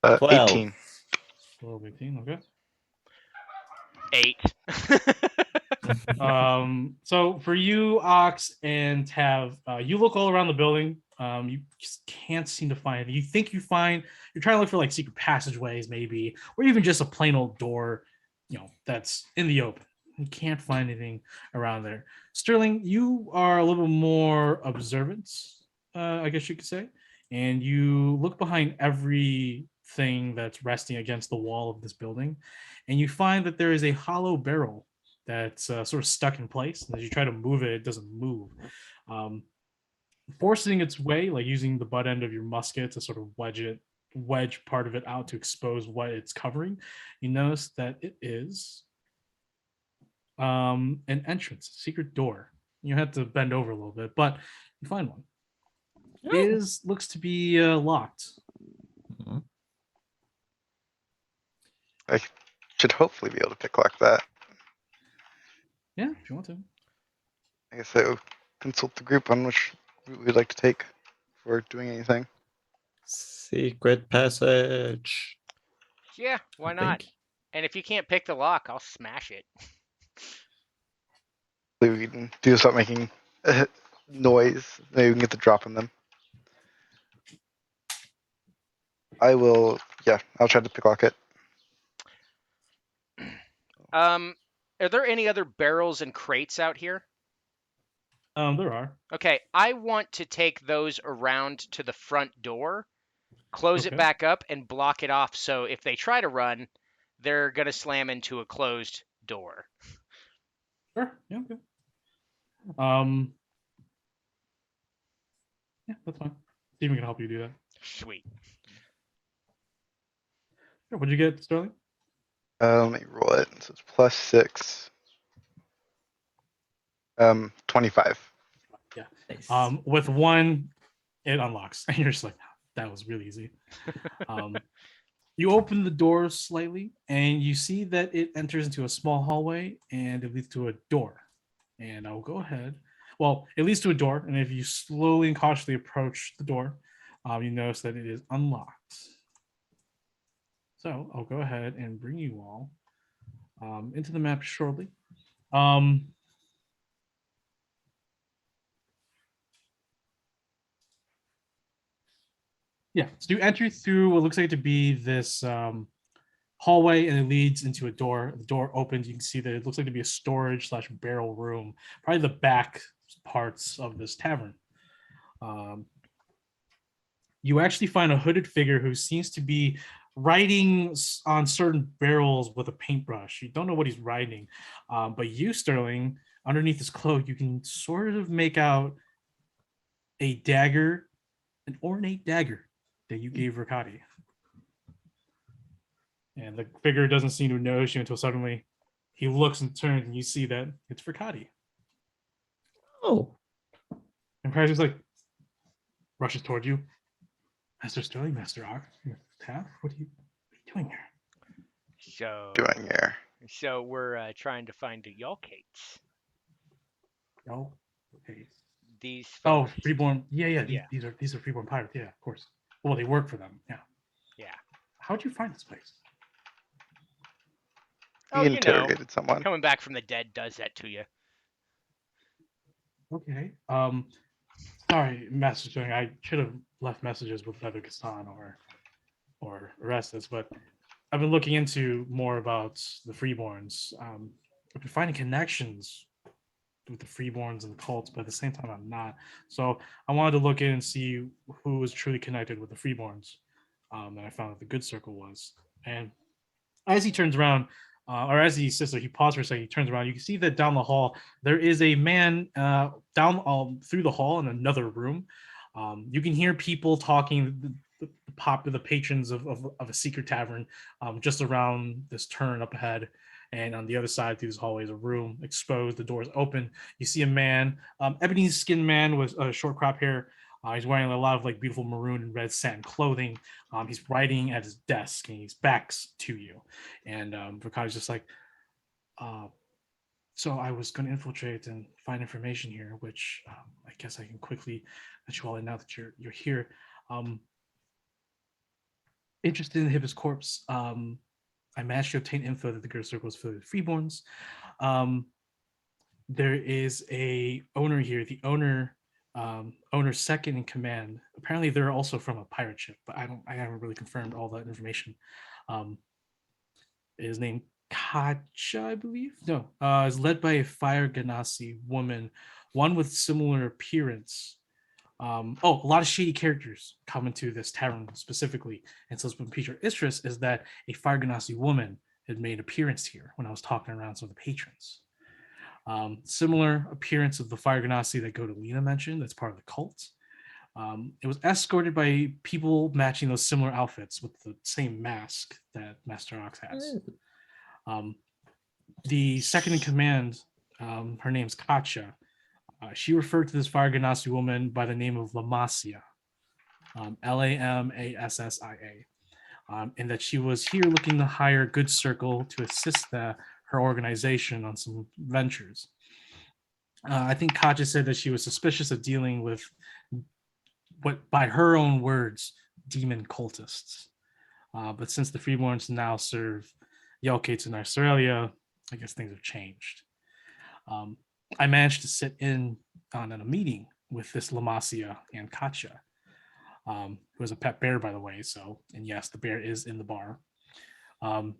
12. 18. 12, 18, okay. 8. So for you, Ox and Tav, you look all around the building. You just can't seem to find anything. You think you're trying to look for like secret passageways, maybe, or even just a plain old door, that's in the open. You can't find anything around there. Sterling, you are a little more observant, I guess you could say, and you look behind everything that's resting against the wall of this building, and you find that there is a hollow barrel that's sort of stuck in place. And as you try to move it, it doesn't move. Forcing its way, like using the butt end of your musket to sort of wedge part of it out to expose what it's covering, you notice that it is an entrance, a secret door. You have to bend over a little bit, but you find one. It looks to be locked. Mhm. I should hopefully be able to pick lock that. Yeah, if you want to. I guess I will consult the group on which route we'd like to take for doing anything. Secret passage. Yeah, why I not? think. And if you can't pick the lock, I'll smash it. Maybe we can do start making noise. Maybe we can get the drop on them. I'll try to pick lock it. Are there any other barrels and crates out here? There are. Okay, I want to take those around to the front door, close it Okay. back up, and block it off. So if they try to run, they're gonna slam into a closed door. Sure. Yeah. Okay. Um. Yeah, that's fine. Steven can help you do that. Sweet. Sure. What'd you get, Sterling? Let me roll it. So it's +6. 25. Yeah. Nice. With one, it unlocks, and you're just like, that was really easy. You open the door slightly, and you see that it enters into a small hallway, and it leads to a door. And I'll go ahead. Well, it leads to a door, and if you slowly and cautiously approach the door, you notice that it is unlocked. So I'll go ahead and bring you all into the map shortly. Yeah, so you enter through what looks like to be this hallway, and it leads into a door. The door opens. You can see that it looks like to be a storage / barrel room, probably the back parts of this tavern. You actually find a hooded figure who seems to be writing on certain barrels with a paintbrush. You don't know what he's writing, but you, Sterling, underneath his cloak, you can sort of make out a dagger, an ornate dagger that you gave Rakati. And the figure doesn't seem to notice you until suddenly he looks and turns, and you see that it's Rakati. Oh, And Price like rushes toward you. Master Sterling, Master Ock, Taff, what are you doing here? Doing here. So we're trying to find the Yalkates. Oh, okay. These Oh, folks. Freeborn. Yeah. Yeah. These are Freeborn pirates. Yeah, of course. Well, they work for them. Yeah. Yeah. How'd you find this place? Oh, He you know, interrogated someone. coming back from the dead does that to you. Okay. Sorry, Master Sterling. I should have left messages with Leather Gaston or Orestes, but I've been looking into more about the Freeborns. I've been finding connections with the Freeborns and the cults, but at the same time, I'm not. So I wanted to look in and see who was truly connected with the Freeborns. And I found that the Good Circle was. And as he turns around, or as he says so, he pauses for a second. He turns around. You can see that down the hall there is a man down through the hall in another room. You can hear people talking. The patrons of a secret tavern just around this turn up ahead, and on the other side through this hallway is a room exposed. The doors open. You see a man, ebony skinned man with short crop hair. He's wearing a lot of like beautiful maroon and red satin clothing. He's writing at his desk, and he's backs to you. And Vakati's just like, so I was going to infiltrate and find information here, which I guess I can quickly let you all in now that you're here. Interested in Hippus Corpse. I managed to obtain info that the Girl Circle is filled with freeborns. There is a owner here. The owner second in command. Apparently, they're also from a pirate ship, but I haven't really confirmed all that information. Is named Kacha, I believe. No, is led by a fire Ganassi woman, one with similar appearance. A lot of shady characters come into this tavern specifically. And so when Peter Istris is that a Fire Ganassi woman had made appearance here when I was talking around some of the patrons. Similar appearance of the Fire Ganassi that Godolina mentioned, that's part of the cult. It was escorted by people matching those similar outfits with the same mask that Master Ox has. The second in command, her name's Katja. She referred to this Fire Ganassi woman by the name of Lamassia, Lamassia, and that she was here looking to hire a good circle to assist her organization on some ventures. I think Katja said that she was suspicious of dealing with what, by her own words, demon cultists. But since the Freeborns now serve Yalkates in Australia, I guess things have changed. I managed to sit in on a meeting with this Lamassia and Katja, who is a pet bear, by the way. So, and yes, the bear is in the bar. And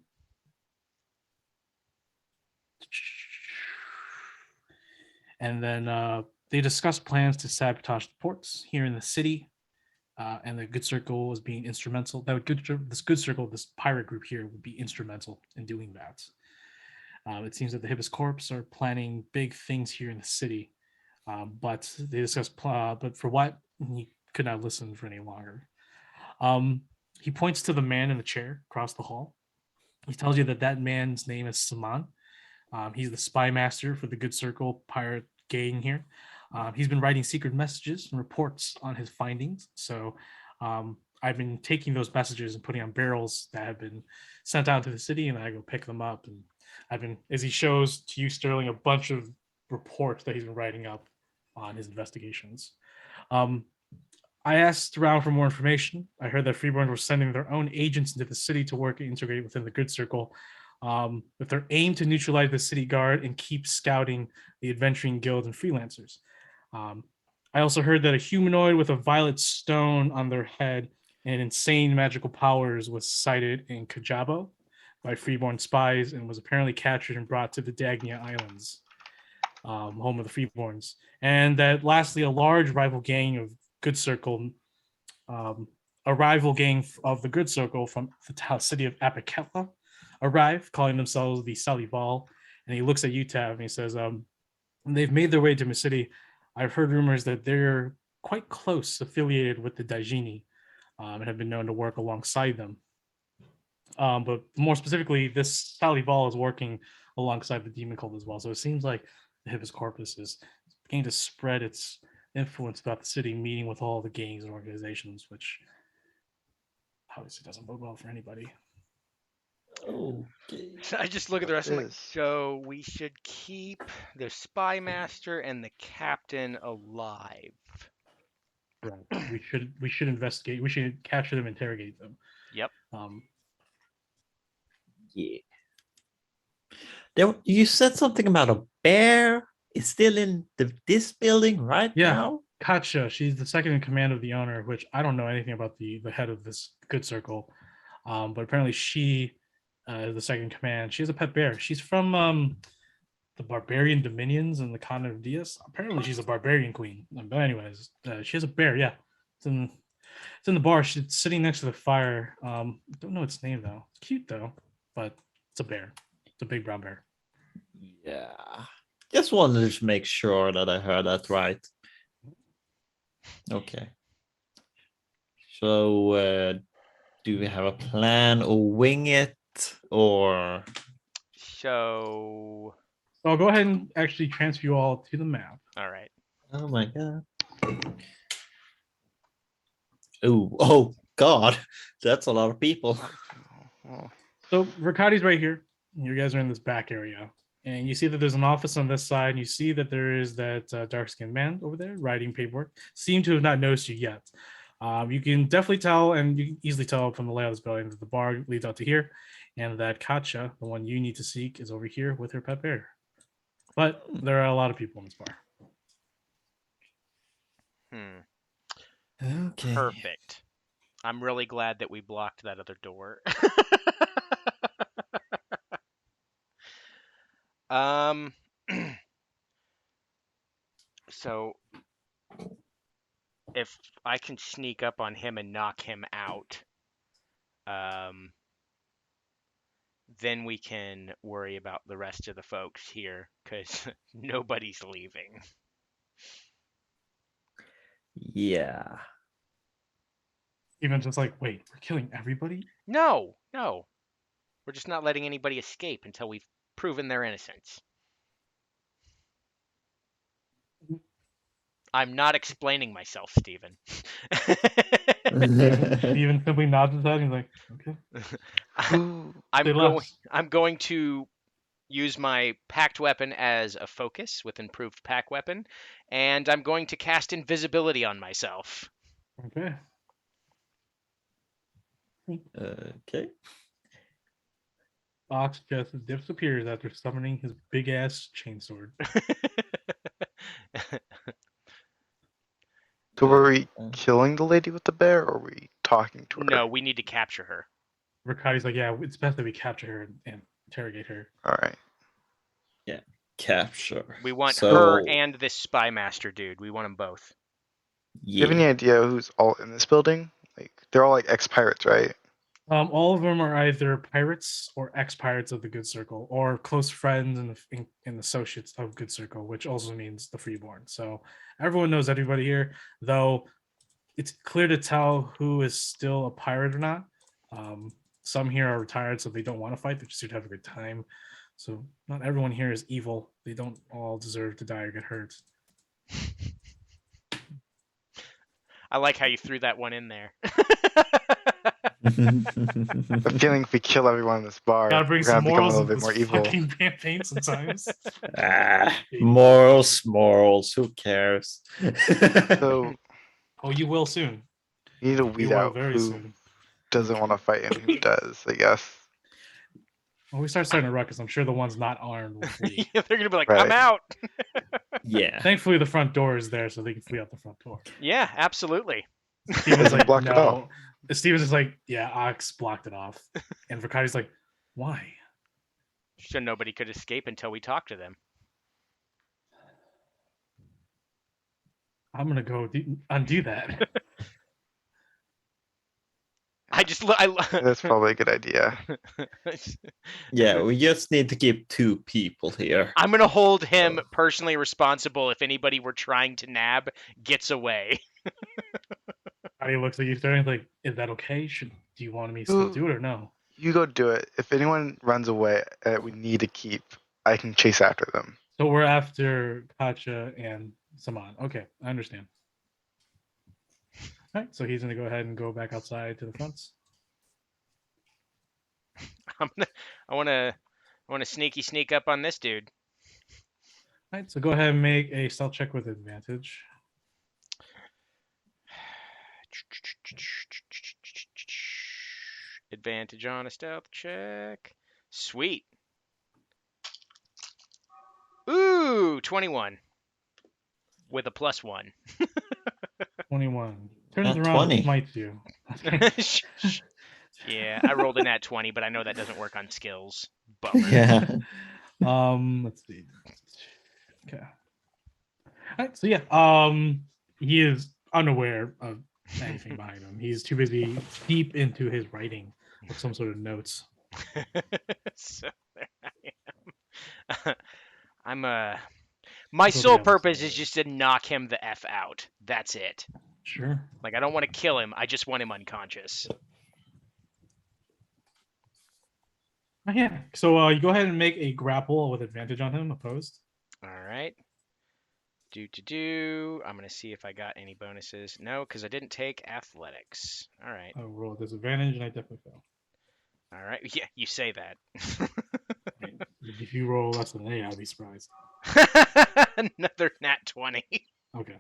then they discussed plans to sabotage the ports here in the city and the Good Circle is being instrumental. This pirate group here would be instrumental in doing that. It seems that the Hibis Corps are planning big things here in the city, but they discuss. But for what, he could not listen for any longer. He points to the man in the chair across the hall. He tells you that that man's name is Saman. He's the spy master for the Good Circle pirate gang here. He's been writing secret messages and reports on his findings. So I've been taking those messages and putting on barrels that have been sent out to the city, and I go pick them up. And I've been, as he shows to you, Sterling, a bunch of reports that he's been writing up on his investigations. I asked around for more information. I heard that Freeborn were sending their own agents into the city to work and integrate within the Good Circle, with their aim to neutralize the city guard and keep scouting the adventuring guilds and freelancers. I also heard that a humanoid with a violet stone on their head and insane magical powers was sighted in Kajabo by Freeborn spies and was apparently captured and brought to the Dagnia Islands, home of the Freeborns. And that lastly, a large rival gang of Good Circle, a rival gang of the Good Circle from the city of Apicetla arrive, calling themselves the Salival. And he looks at you, Tav, and he says, they've made their way to my city. I've heard rumors that they're quite close affiliated with the Daijini, and have been known to work alongside them. But more specifically, this Salival is working alongside the Demon Cult as well. So it seems like the Hibis Corpus is beginning to spread its influence about the city, meeting with all the gangs and organizations, which obviously doesn't bode well for anybody. Okay. So I just look at the rest. I'm like, Is- so we should keep the spy master and the captain alive. Right. We should investigate. We should capture them, interrogate them. Yep. Yeah. You said something about a bear. It's still in this building right Yeah. now. Katja, she's the second in command of the owner, which I don't know anything about the head of this Good Circle, but apparently she is the second in command. She has a pet bear. She's from the Barbarian Dominions in the continent of Dias. Apparently, she's a barbarian queen. But anyways, she has a bear. Yeah, it's in the bar. She's sitting next to the fire. Don't know its name though. It's cute though, but it's a bear. It's a big brown bear. Yeah. Just wanted to make sure that I heard that right. Okay. So, do we have a plan or wing it or? So, So I'll go ahead and actually transfer you all to the map. all right. Oh my god. Oh god. That's a lot of people. Oh, So Riccardi's right here. You guys are in this back area. And you see that there's an office on this side. And you see that there is that dark-skinned man over there writing paperwork. Seem to have not noticed you yet. You can definitely tell, and you can easily tell from the layout of this building, that the bar leads out to here. And that Katja, the one you need to seek, is over here with her pet bear. But there are a lot of people in this bar. Okay. Perfect. I'm really glad that we blocked that other door. So if I can sneak up on him and knock him out, then we can worry about the rest of the folks here, because nobody's leaving. Yeah. Even just like, wait, we're killing everybody? No. We're just not letting anybody escape until we've proven their innocence. I'm not explaining myself, Stephen. Even simply nods his head. He's like, okay. Who- I'm going to use my packed weapon as a focus with improved pack weapon, and I'm going to cast invisibility on myself. Okay. Okay. Ox just disappears after summoning his big ass chainsword. So were we Uh, killing the lady with the bear, or were we talking to her? No, we need to capture her. Riccardi's like, yeah, it's best that we capture her and interrogate her. All right. Capture. We want So- her and this spy master dude. We want them both. you have any Yeah. idea who's all in this building? Like, they're all like ex-pirates, right? All of them are either pirates or ex-pirates of the Good Circle, or close friends and associates of Good Circle, which also means the Freeborn. So everyone knows everybody here, though it's clear to tell who is still a pirate or not. Some here are retired, so they don't want to fight. They're just here to have a good time. So not everyone here is evil. They don't all deserve to die or get hurt. I like how you threw that one in there. The feeling if we kill everyone in this bar, Gotta bring we're gonna some become a morals little into bit more this evil. fucking campaign sometimes. Morals. Who cares? So Oh, you will soon. you need to You weed will out very who soon. doesn't want to fight and who does, I guess. When we start starting a ruckus, I'm sure the ones not armed will flee. They're gonna be like, I'm Right. out. Yeah. Thankfully, the front door is there, so they can flee out the front door. Yeah, absolutely. Steven's Doesn't like, block it no. off. Steven's just like, yeah, Ox blocked it off. And Verkati's like, why? So nobody could escape until we talk to them. I'm gonna go undo that. I just I That's probably a good idea. Yeah, we just need to keep 2 people here. I'm gonna hold him personally responsible if anybody we're trying to nab gets away. He looks at you, staring like, is that okay? Do you want me to still do it or no? You go do it. If anyone runs away that we need to keep, I can chase after them. So we're after Katja and Saman. Okay, I understand. All right, so he's gonna go ahead and go back outside to the fronts. I wanna sneaky sneak up on this dude. All right, so go ahead and make a stealth check with advantage. Advantage on a stealth check. Sweet. Ooh, 21 with a +1. 21. Turns Nat around 20. and smites you. Yeah, I rolled a nat 20, but I know that doesn't work on skills. Bummer. Yeah. Let's see. Okay. All right, so yeah, he is unaware of anything behind him. He's too busy deep into his writing of some sort of notes. So there I am. My Go sole the other purpose side. is just to knock him the F out. That's it. Sure. Like, I don't want to kill him. I just want him unconscious. Oh, yeah. So you go ahead and make a grapple with advantage on him, opposed. All right. I'm going to see if I got any bonuses. No, because I didn't take athletics. All right. I roll a disadvantage, and I definitely fail. All right. Yeah, you say that. Right. If you roll less than an 8, I'd be surprised. Another nat 20. Okay.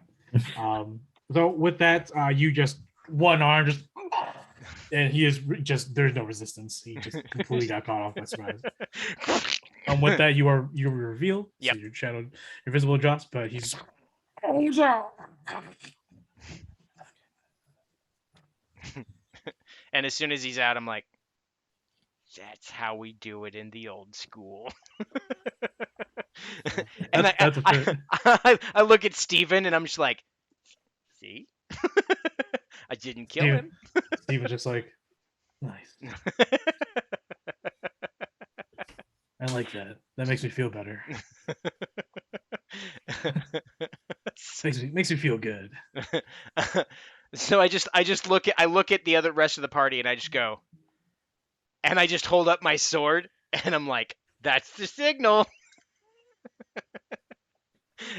So with that, you just one arm just, and he is just there's no resistance. He just completely got caught off by surprise. With that, you're revealed. Yep. So your shadow, your visible drops, but he's. And as soon as he's out, I'm like, that's how we do it in the old school. And That's a fair- I look at Steven and I'm just like, see? I didn't kill him. Steven's just like, nice. I like that. That makes me feel better. Makes me feel good. So I just look at the rest of the party and I just go, and I just hold up my sword and I'm like, that's the signal.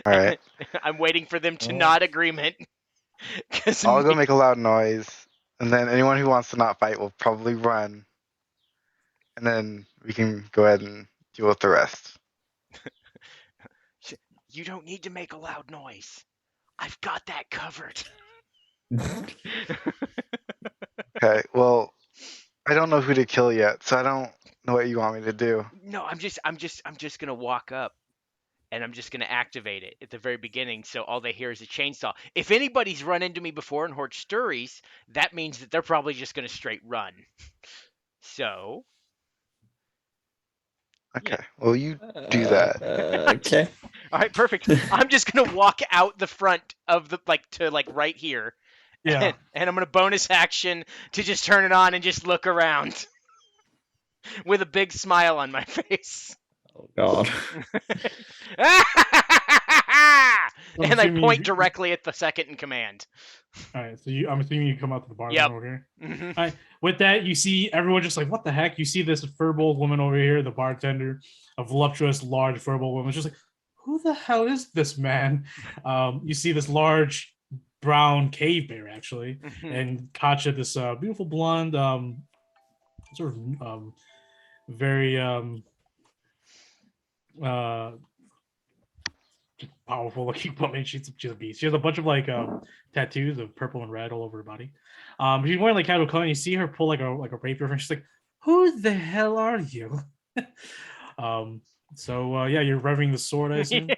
All right. I'm waiting for them to Oh. nod agreement. 'Cause I'll go me- make a loud noise, and then anyone who wants to not fight will probably run. And then we can go ahead and deal with the rest. You don't need to make a loud noise. I've got that covered. Okay, well, I don't know who to kill yet, so I don't know what you want me to do. No, I'm just gonna walk up and I'm just gonna activate it at the very beginning, so all they hear is a chainsaw. If anybody's run into me before in Hort Stories, that means that they're probably just gonna straight run. So Okay, well, you do that. Okay. All right, perfect. I'm just gonna walk out the front of the to right here, Yeah. and I'm gonna bonus action to just turn it on and just look around with a big smile on my face. Oh God. I'm And I assuming point you- directly at the second in command. All right, so I'm assuming you come out to the bar Yep. then over here. Mhm. All right, with that, you see everyone just like, what the heck? You see this furbolg woman over here, the bartender, a voluptuous, large furbolg woman. Just like, who the hell is this man? You see this large brown cave bear actually, Mhm. and Katya, this beautiful blonde, sort of very uh powerful looking woman. She's a beast. She has a bunch of like tattoos of purple and red all over her body. She's wearing like casual clothing. You see her pull like a rapier, and she's like, "Who the hell are you?" Yeah, you're revving the sword, I assume.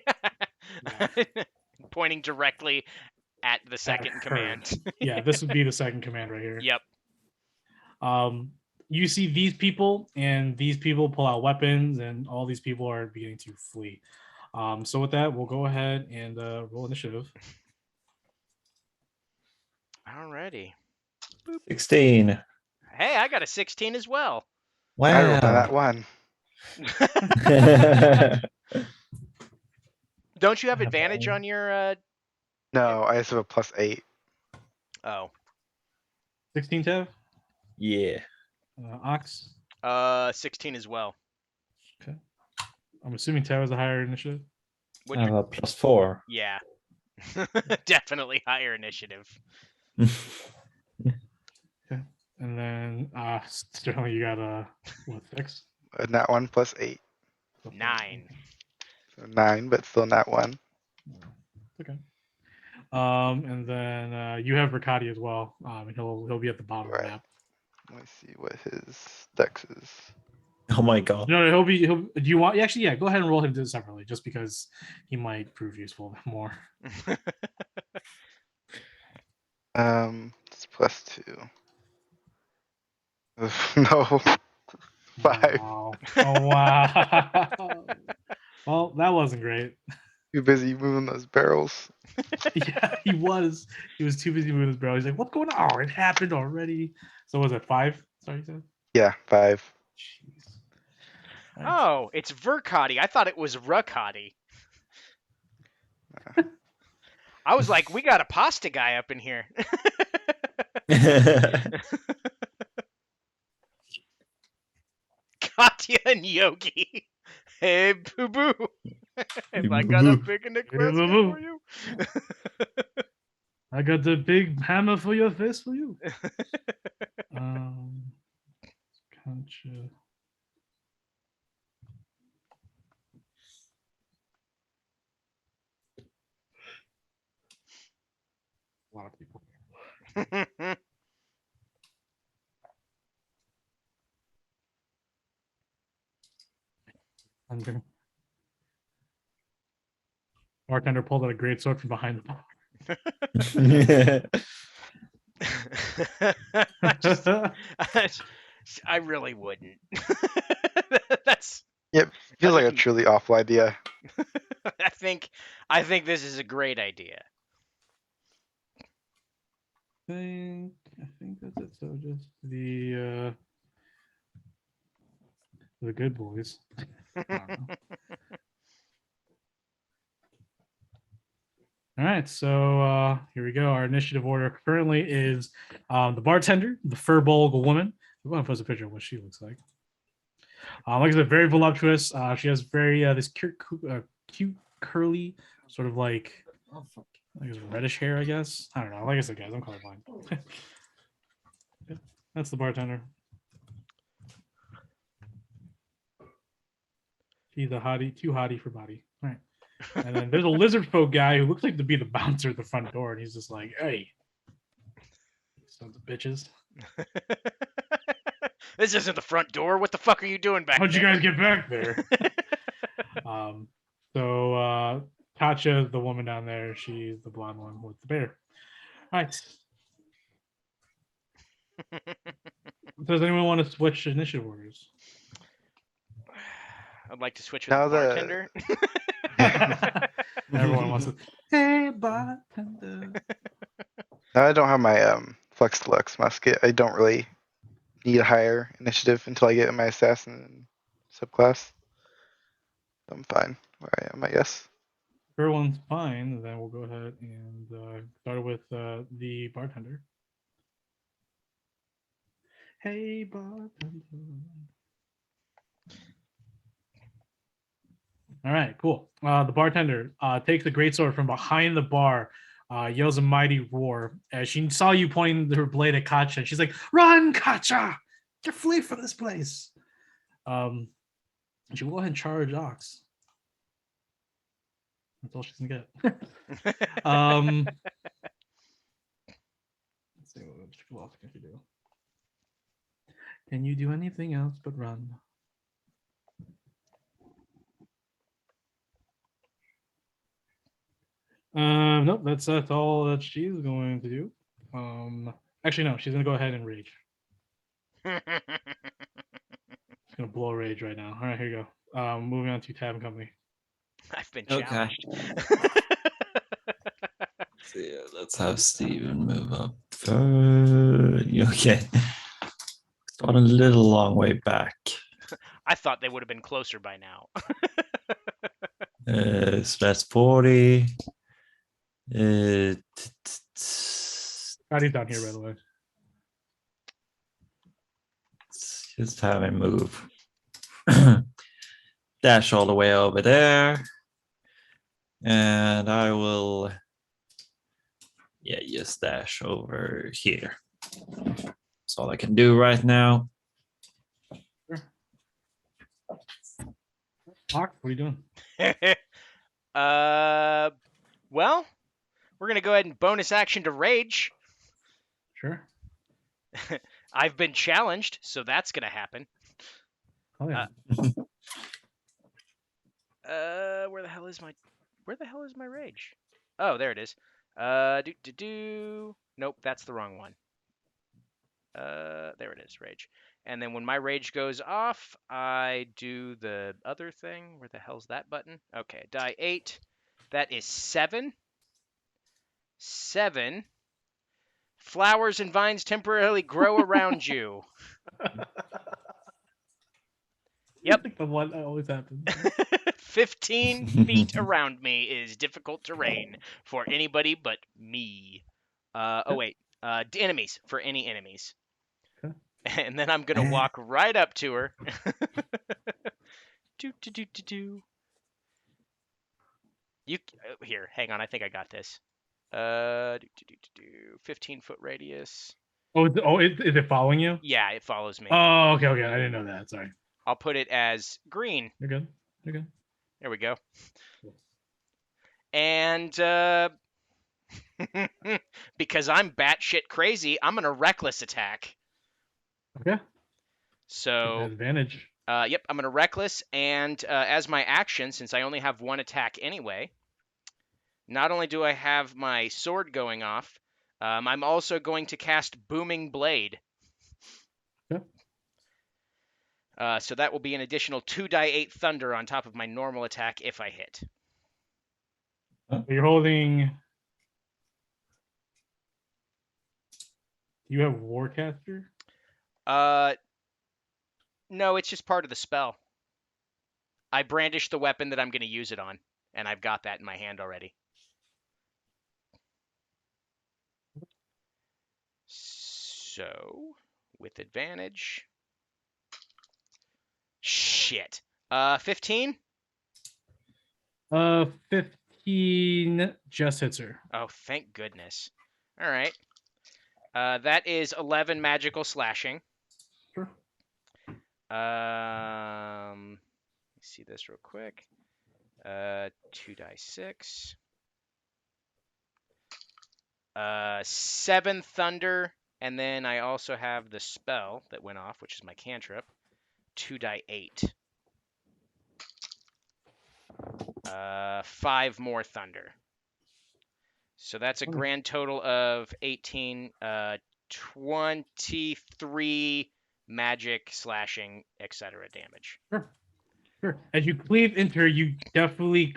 Pointing directly at the second in her. command. Yeah, this would be the second command right here. Yep. You see these people, and these people pull out weapons, and all these people are beginning to flee. So with that, we'll go ahead and roll initiative. Alrighty. 16. Hey, I got a 16 as well. I rolled on that Wow. one. Don't you have advantage on your No, I just have a +8. oh. 16 Tev, Yeah. Ox. 16 as well. I'm assuming Tev is a higher initiative. I have a +4. Yeah. Definitely higher initiative. And then Sterling, you got what, 6? Nat 1 +8. 9. So 9, but still nat 1. Okay. And then you have Riccati as well. And he'll be at the bottom of Right. the map. Let me see what his dex is. Oh my God. No, do you want? Actually, yeah. Go ahead and roll him separately, just because he might prove useful more. It's +2. No. 5. Wow. Oh wow. Well, that wasn't great. Too busy moving those barrels. Yeah, he was. He was too busy moving his barrel. He's like, "What's going on? Oh, it happened already." So was it 5? Sorry, you said. Yeah, 5. Jeez. Right. Oh, it's Verkati. I thought it was Ruckati. I was like, we got a pasta guy up in here. Katya and Yogi. Hey, boo boo. Have I got a boo-boo. big Nick Hey, boo-boo. for you? I got the big hammer for your face for you. Concha. A lot of people. I'm gonna. Bartender pulled out a great sword from behind the bar. I really wouldn't. That's. Feels like a truly awful idea. I think this is a great idea. I think that's it. So just the good boys. I don't know. All right, so here we go. Our initiative order currently is the bartender, the furbolg woman. I'm going to post a picture of what she looks like. Like I said, very voluptuous. She has very this cute curly, sort of like reddish hair, I guess. I don't know. Like I said, guys, I'm colorblind. Yeah, that's the bartender. She's a hottie, too hottie for body. All right. And then there's a lizard folk guy who looks like to be the bouncer at the front door, and he's just like, "Hey, sons of bitches, This isn't the front door. What the fuck are you doing back how'd you there? guys get back there?" Katya, the woman down there, she's the blonde one with the bear. All right. Does anyone want to switch initiative orders? I'd like to switch with Now the the- bartender. Everyone wants to. Hey, bartender. Now I don't have my Flex Deluxe musket. I don't really need a higher initiative until I get my assassin subclass. I'm fine where I am, I guess. Everyone's fine. Then we'll go ahead and start with the bartender. Hey, bartender. All right, cool. The bartender takes the greatsword from behind the bar, yells a mighty roar as she saw you pointing her blade at Katja. She's like, "Run, Katja! Get flee from this place!" She will go ahead and charge Ox. That's all she's gonna get. Let's see what else can she do. Can you do anything else but run? Nope, that's all that she's going to do. Actually, no, she's gonna go ahead and rage. She's gonna blow rage right now. All right, here you go. Moving on to Tavern Company. I've been Okay. challenged. So yeah, let's have Steven move up. Okay. Got a little long way back. I thought they would have been closer by now. So that's 40. Scotty's down here, by the way. Just have him move. Dash all the way over there. And I will, yeah, just dash over here. That's all I can do right now. Ox, what are you doing? Well, we're gonna go ahead and bonus action to rage. Sure. I've been challenged, so that's gonna happen. Oh yeah. Where the hell is my rage? Oh, there it is. Nope, that's the wrong one. There it is, rage. And then when my rage goes off, I do the other thing. Where the hell's that button? Okay, die 8. That is 7. 7. Flowers and vines temporarily grow around you. Yep. Like the one that always happens. 15 feet around me is difficult terrain for anybody but me. Oh wait, enemies, for any enemies. Okay. And then I'm gonna walk right up to her. Do. You here? Hang on, I think I got this. 15-foot radius. Is it following you? Yeah, it follows me. Oh, okay. I didn't know that. Sorry. I'll put it as green. You're good. You're good. There we go. And because I'm batshit crazy, I'm gonna reckless attack. Okay. So Advantage. yep, I'm gonna reckless, and as my action, since I only have one attack anyway, not only do I have my sword going off, I'm also going to cast Booming Blade. Okay. So that will be an additional 2d8 thunder on top of my normal attack if I hit. You're holding. You have Warcaster? No, it's just part of the spell. I brandish the weapon that I'm going to use it on, and I've got that in my hand already. So, with advantage. Shit. 15? 15 just hits her. Oh, thank goodness. All right. That is 11 magical slashing. Sure. Let me see this real quick. 2d6. 7 thunder, and then I also have the spell that went off, which is my cantrip. 2d8. 5 more thunder. So that's a grand total of 18, 23 magic, slashing, etc. damage. Sure. Sure. As you cleave into her, you definitely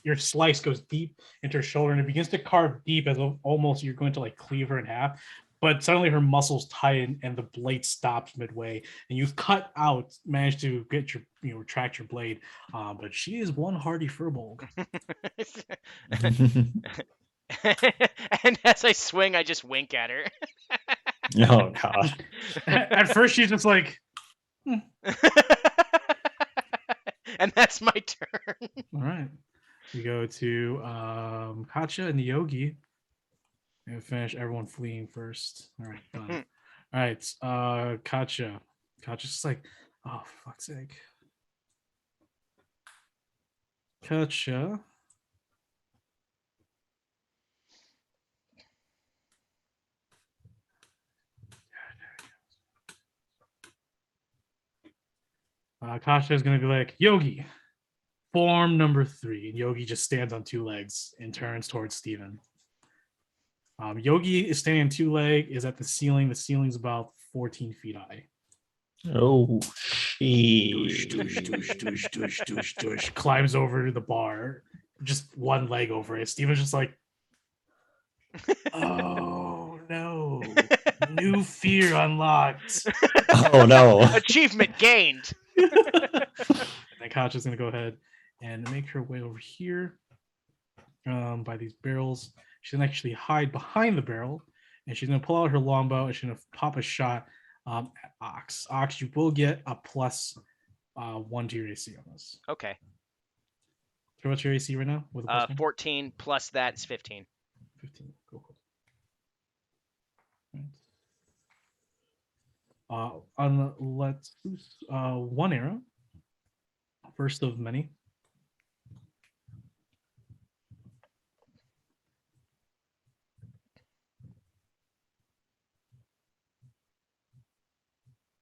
your slice goes deep into her shoulder and it begins to carve deep as almost you're going to like cleave her in half. But suddenly her muscles tighten and the blade stops midway, and you've cut out, managed to get your retract your blade. But she is one hardy furbolg. And as I swing, I just wink at her. Oh god. At first, she's just like, And that's my turn. all right. We go to Katya and the Yogi. And finish everyone fleeing first. All right, done. All right, Katya. Katya's just like, oh, for fuck's sake. Katya. Katya is going to be like, Yogi, form number 3. And Yogi just stands on 2 legs and turns towards Steven. Yogi is standing on 2 legs, is at the ceiling. The ceiling's about 14 feet high. Oh, Doosh, shit. doosh, doosh, doosh, doosh, doosh. Climbs over to the bar, just 1 leg over it. Steven's just like, oh no, new fear unlocked. Oh no. Achievement gained. And then Katya's gonna go ahead and make her way over here by these barrels. She's gonna actually hide behind the barrel, and she's gonna pull out her longbow and she's gonna pop a shot at Ox. Ox, you will get a plus 1 to your AC on this. Okay. So what's your AC right now? With a plus 1? 14 plus that is 15. 15. Cool. Let's use 1 arrow. First of many.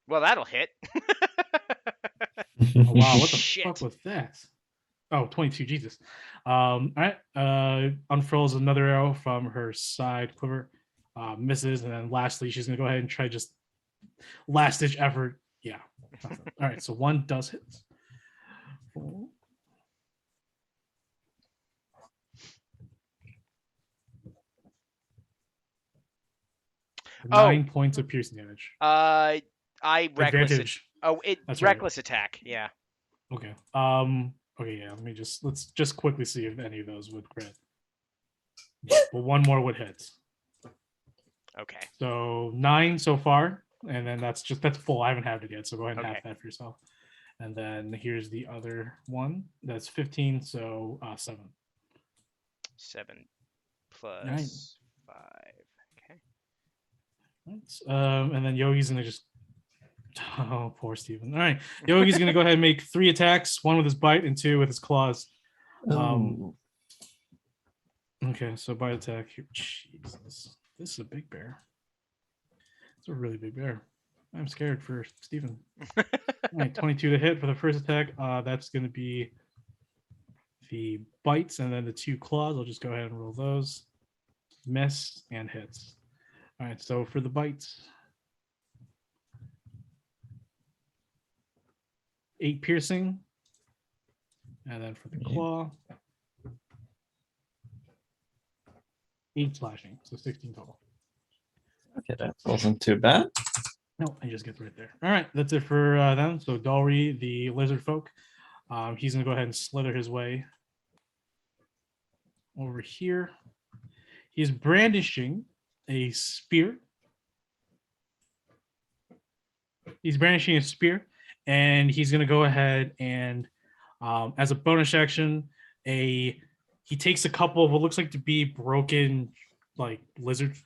Well, that'll hit. Oh, wow, what the Shit. fuck was that? Oh, 22, Jesus. All right. Unfurls another arrow from her side quiver. Misses, and then lastly, she's gonna go ahead and try just last ditch effort. Yeah. Nothing. All right, so 1 does hit. 4. Oh. 9 points of piercing damage. I reckless. Advantage. It's right. reckless attack. Yeah. Okay. Okay, yeah. Let's just quickly see if any of those would crit. Well, 1 more would hit. Okay. So 9 so far, and then that's full. I haven't had it yet, so go ahead and Okay. have that for yourself. And then here's the other one. That's 15, so 7. 7 plus 9. 5. Okay. And then Yogi's gonna just oh, poor Steven. All right. Yogi's gonna go ahead and make 3 attacks, 1 with his bite and 2 with his claws. Oh. Okay, so bite attack here. Jesus. This is a big bear. It's a really big bear. I'm scared for Steven. All right, 22 to hit for the first attack. That's going to be the bites and then the 2 claws. I'll just go ahead and roll those. Miss and hits. All right, so for the bites, 8 piercing. And then for the claw, 8 slashing. So 16 total. Okay, that wasn't too bad. No, I just get right there. All right, that's it for them. So Dalry, the lizard folk, he's gonna go ahead and slither his way over here. He's brandishing a spear. He's brandishing a spear, and he's gonna go ahead and, as a bonus action, he takes a couple of what looks like to be broken, like lizard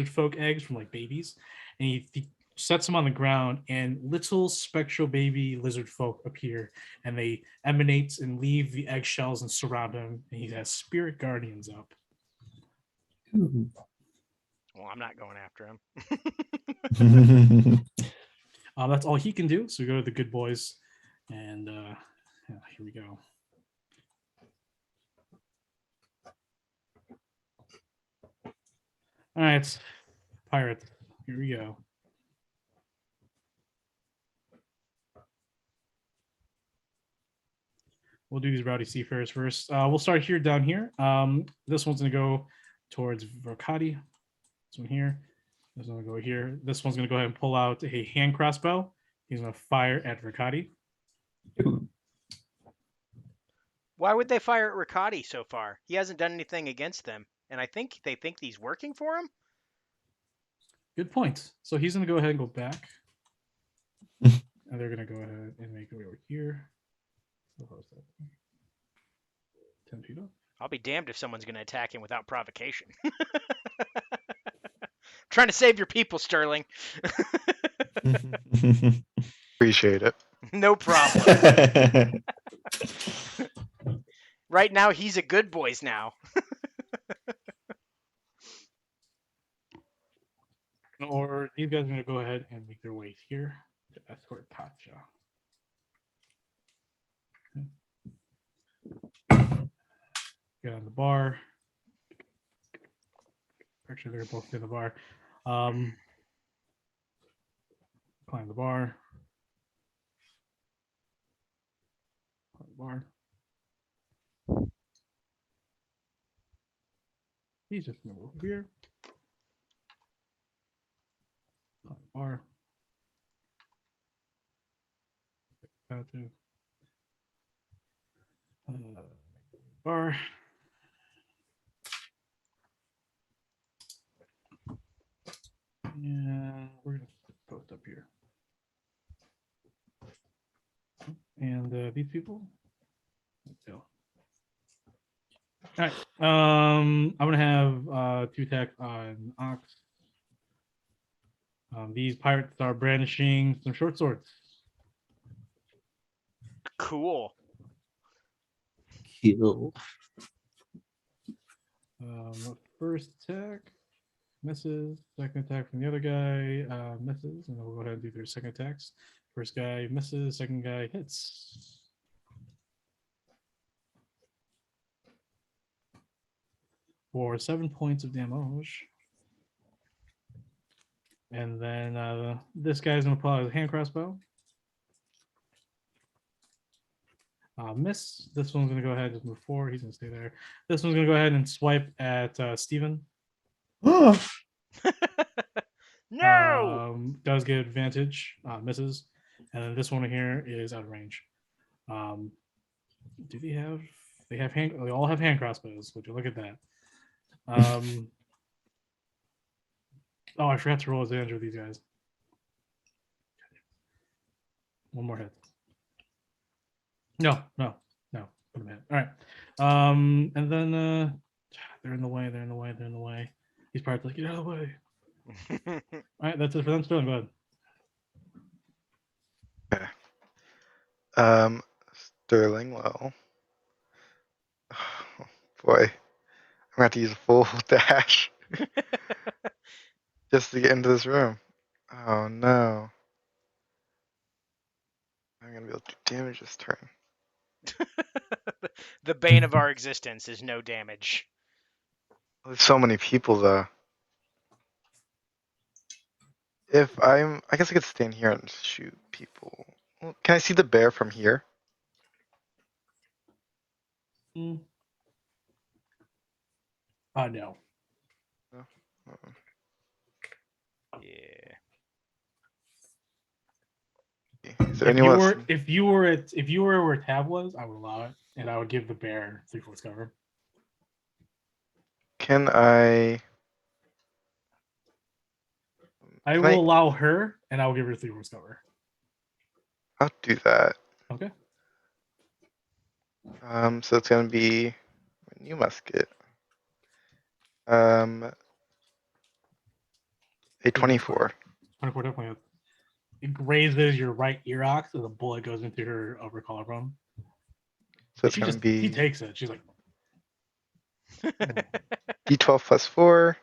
folk eggs from like babies, and he sets them on the ground, and little spectral baby lizard folk appear, and they emanate and leave the eggshells and surround him, and he has spirit guardians up. Well, I'm not going after him. That's all he can do. So we go to the good boys, and yeah, here we go. All right, pirate. Here we go. we'll do these rowdy seafarers first. We'll start here down here. This one's gonna go towards Verkati. This one here. This one's gonna go here. This one's gonna go ahead and pull out a hand crossbow. He's gonna fire at Verkati. Ooh. Why would they fire at Riccati so far? He hasn't done anything against them, and I think they think he's working for him. Good point. So he's gonna go ahead and go back. And they're gonna go ahead and make it over here. So how's that? 10 feet up. I'll be damned if someone's going to attack him without provocation. Trying to save your people, Sterling. Appreciate it. No problem. Right now, he's a good boys now. Or these guys are gonna go ahead and make their way here to escort Katja. Get on the bar. Actually, they're both in the bar. Climb the bar. Climb the bar. He's just gonna move here. Climb the bar. Gotcha. Bar. Yeah, we're gonna post up here. And these people. Let's go. All right. I'm gonna have 2 attacks on Ox. These pirates are brandishing some short swords. Cool. Kill. First attack misses. Second attack from the other guy misses, and we'll go ahead and do their second attacks. First guy misses. Second guy hits. For 7 points of damage. And then this guy's gonna pull out his hand crossbow. Miss. This one's gonna go ahead and just move forward. He's gonna stay there. This one's gonna go ahead and swipe at Steven. No. Does get advantage. Misses. And then this one here is out of range. Do they have? They have hand. They all have hand crossbows. Would you look at that? Oh, I forgot to roll advantage with these guys. One more hit. No. Put them in. All right. And then they're in the way. They're in the way. He's probably like, get out of the way. All right, that's it for them. Sterling, go ahead. Sterling, well. Boy, I'm gonna have to use a full dash just to get into this room. Oh no. I'm gonna be able to do damage this turn. The bane of our existence is no damage. There's so many people though. I guess I could stand here and shoot people. Well, can I see the bear from here? No. Uh-uh. Yeah. Is there anyone else? If you were where Tab was, I would allow it, and I would give the bear 3/4 cover. Can I? I Can will I- allow her, and I will give her 3/4 cover. I'll do that. Okay. So it's gonna be a new musket. A 24. 24 definitely. It grazes your right ear ox, and the bullet goes into her upper collarbone. So it's She gonna he be takes it. She's like, D12 plus 4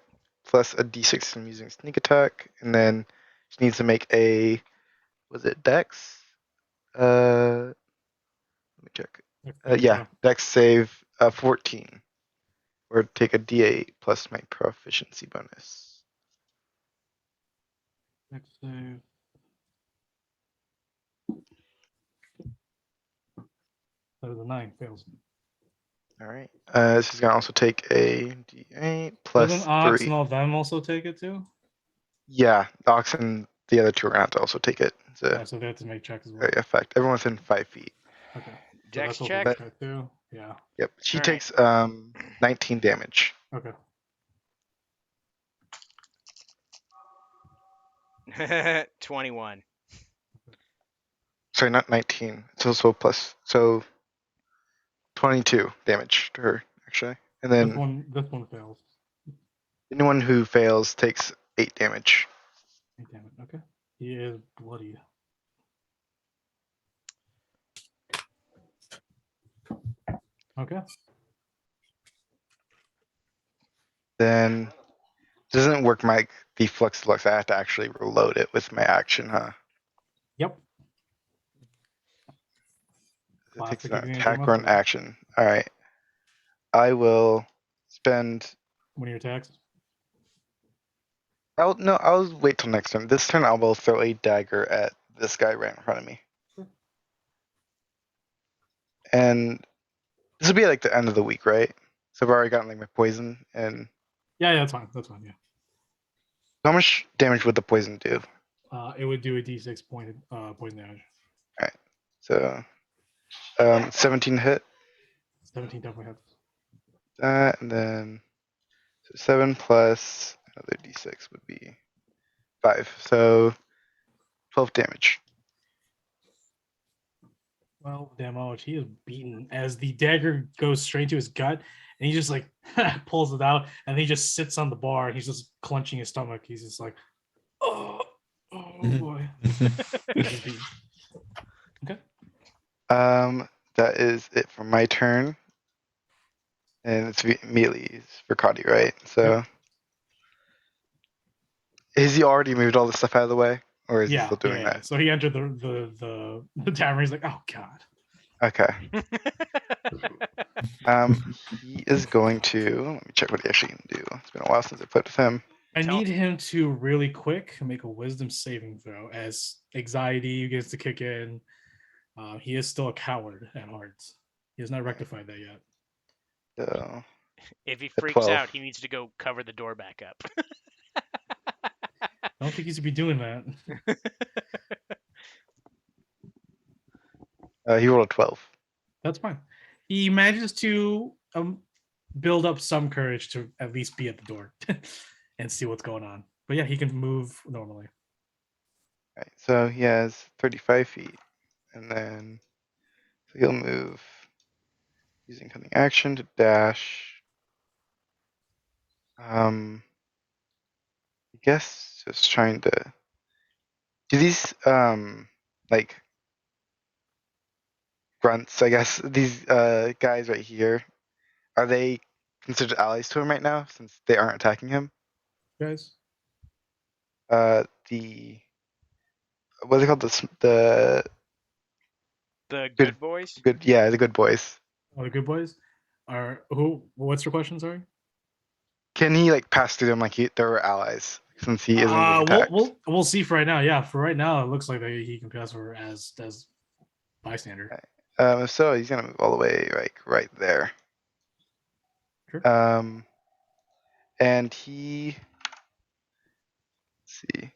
plus a D6 from using sneak attack, and then she needs to make a, was it Dex? Let me check. Yeah, Dex save 14, or take a D8 plus my proficiency bonus. Next save. 14. So the 9 fails. All right. This is gonna also take a D8 Doesn't plus Ox 3. and all them also take it too? Yeah, the Ox and the other two are gonna have to also take it. It's a So they have to make checks as well. very effect. Everyone's within 5 feet. Okay. So Dex that's also check. a check too. Yeah. Yep. She All right. takes 19 damage. Okay. 21. Sorry, not 19. It's also plus, so 22 damage to her actually. And then This one fails. anyone who fails takes 8 damage. Damn it. Okay. He is bloody. Okay. Then doesn't work my the flux deluxe. I have to actually reload it with my action, huh? Yep. It takes Classic an example attack must or an be. action. All right. I will spend. One of your attacks. I'll wait till next turn. This turn I will throw a dagger at this guy right in front of me. Sure. And this will be like the end of the week, right? So I've already gotten like my poison. And Yeah, that's fine. That's fine. Yeah. how much damage would the poison do? It would do a d6 poison damage. So 17 hit. 17 definitely hits. That and then so 7 plus another d6 would be 5. So 12 damage. Well, damage. He is beaten as the dagger goes straight to his gut, and he just like pulls it out, and he just sits on the bar. And he's just clenching his stomach. He's just like, oh boy. He's beaten. Okay. That is it for my turn. And it's immediately for Cody, right? So has he already moved all the stuff out of the way? Or is he still doing that? So he entered the tavern. He's like, oh god. Okay. He is going to let me check what he actually can do. It's been a while since I played with him. I Tell- need him to really quick make a wisdom saving throw as anxiety begins to kick in. He is still a coward at heart. He has not rectified that yet. So If he A freaks 12. out, he needs to go cover the door back up. I don't think he should be doing that. he rolled a 12. That's fine. He manages to build up some courage to at least be at the door and see what's going on. But yeah, he can move normally. Right. So he has 35 feet. And then so he'll move using cunning action to dash. I guess just trying to do these like grunts, I guess. These guys right here, are they considered allies to him right now since they aren't attacking him? Guys, The what are they called? The The Good- good boys. good, yeah, the good boys. all the good boys are who? What's your question? Sorry. Can he like pass through them like they were allies since he isn't being attacked? We'll see for right now. Yeah, for right now, it looks like he can pass her as bystander. If so, he's gonna move all the way like right there. Sure. And he, let's see,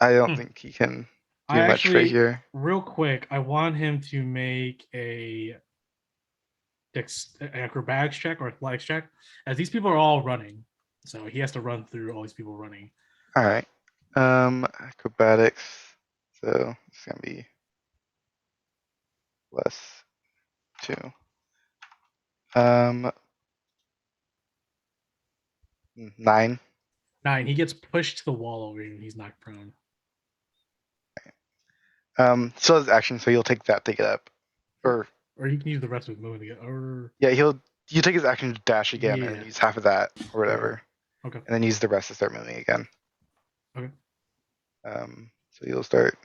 I don't think he can do I much right actually, here. real quick, I want him to make a acrobatics check or athletics check, as these people are all running, so he has to run through all these people running. All right. Acrobatics. So it's gonna be +2. 9. 9. He gets pushed to the wall over here and he's knocked prone. Still has action, so you'll take that to get up. Or Or you can use the rest of his movement to get. Or yeah, you take his action to dash again and Yeah. use half of that or whatever. Okay. And then use the rest to start moving again. Okay. So you'll start.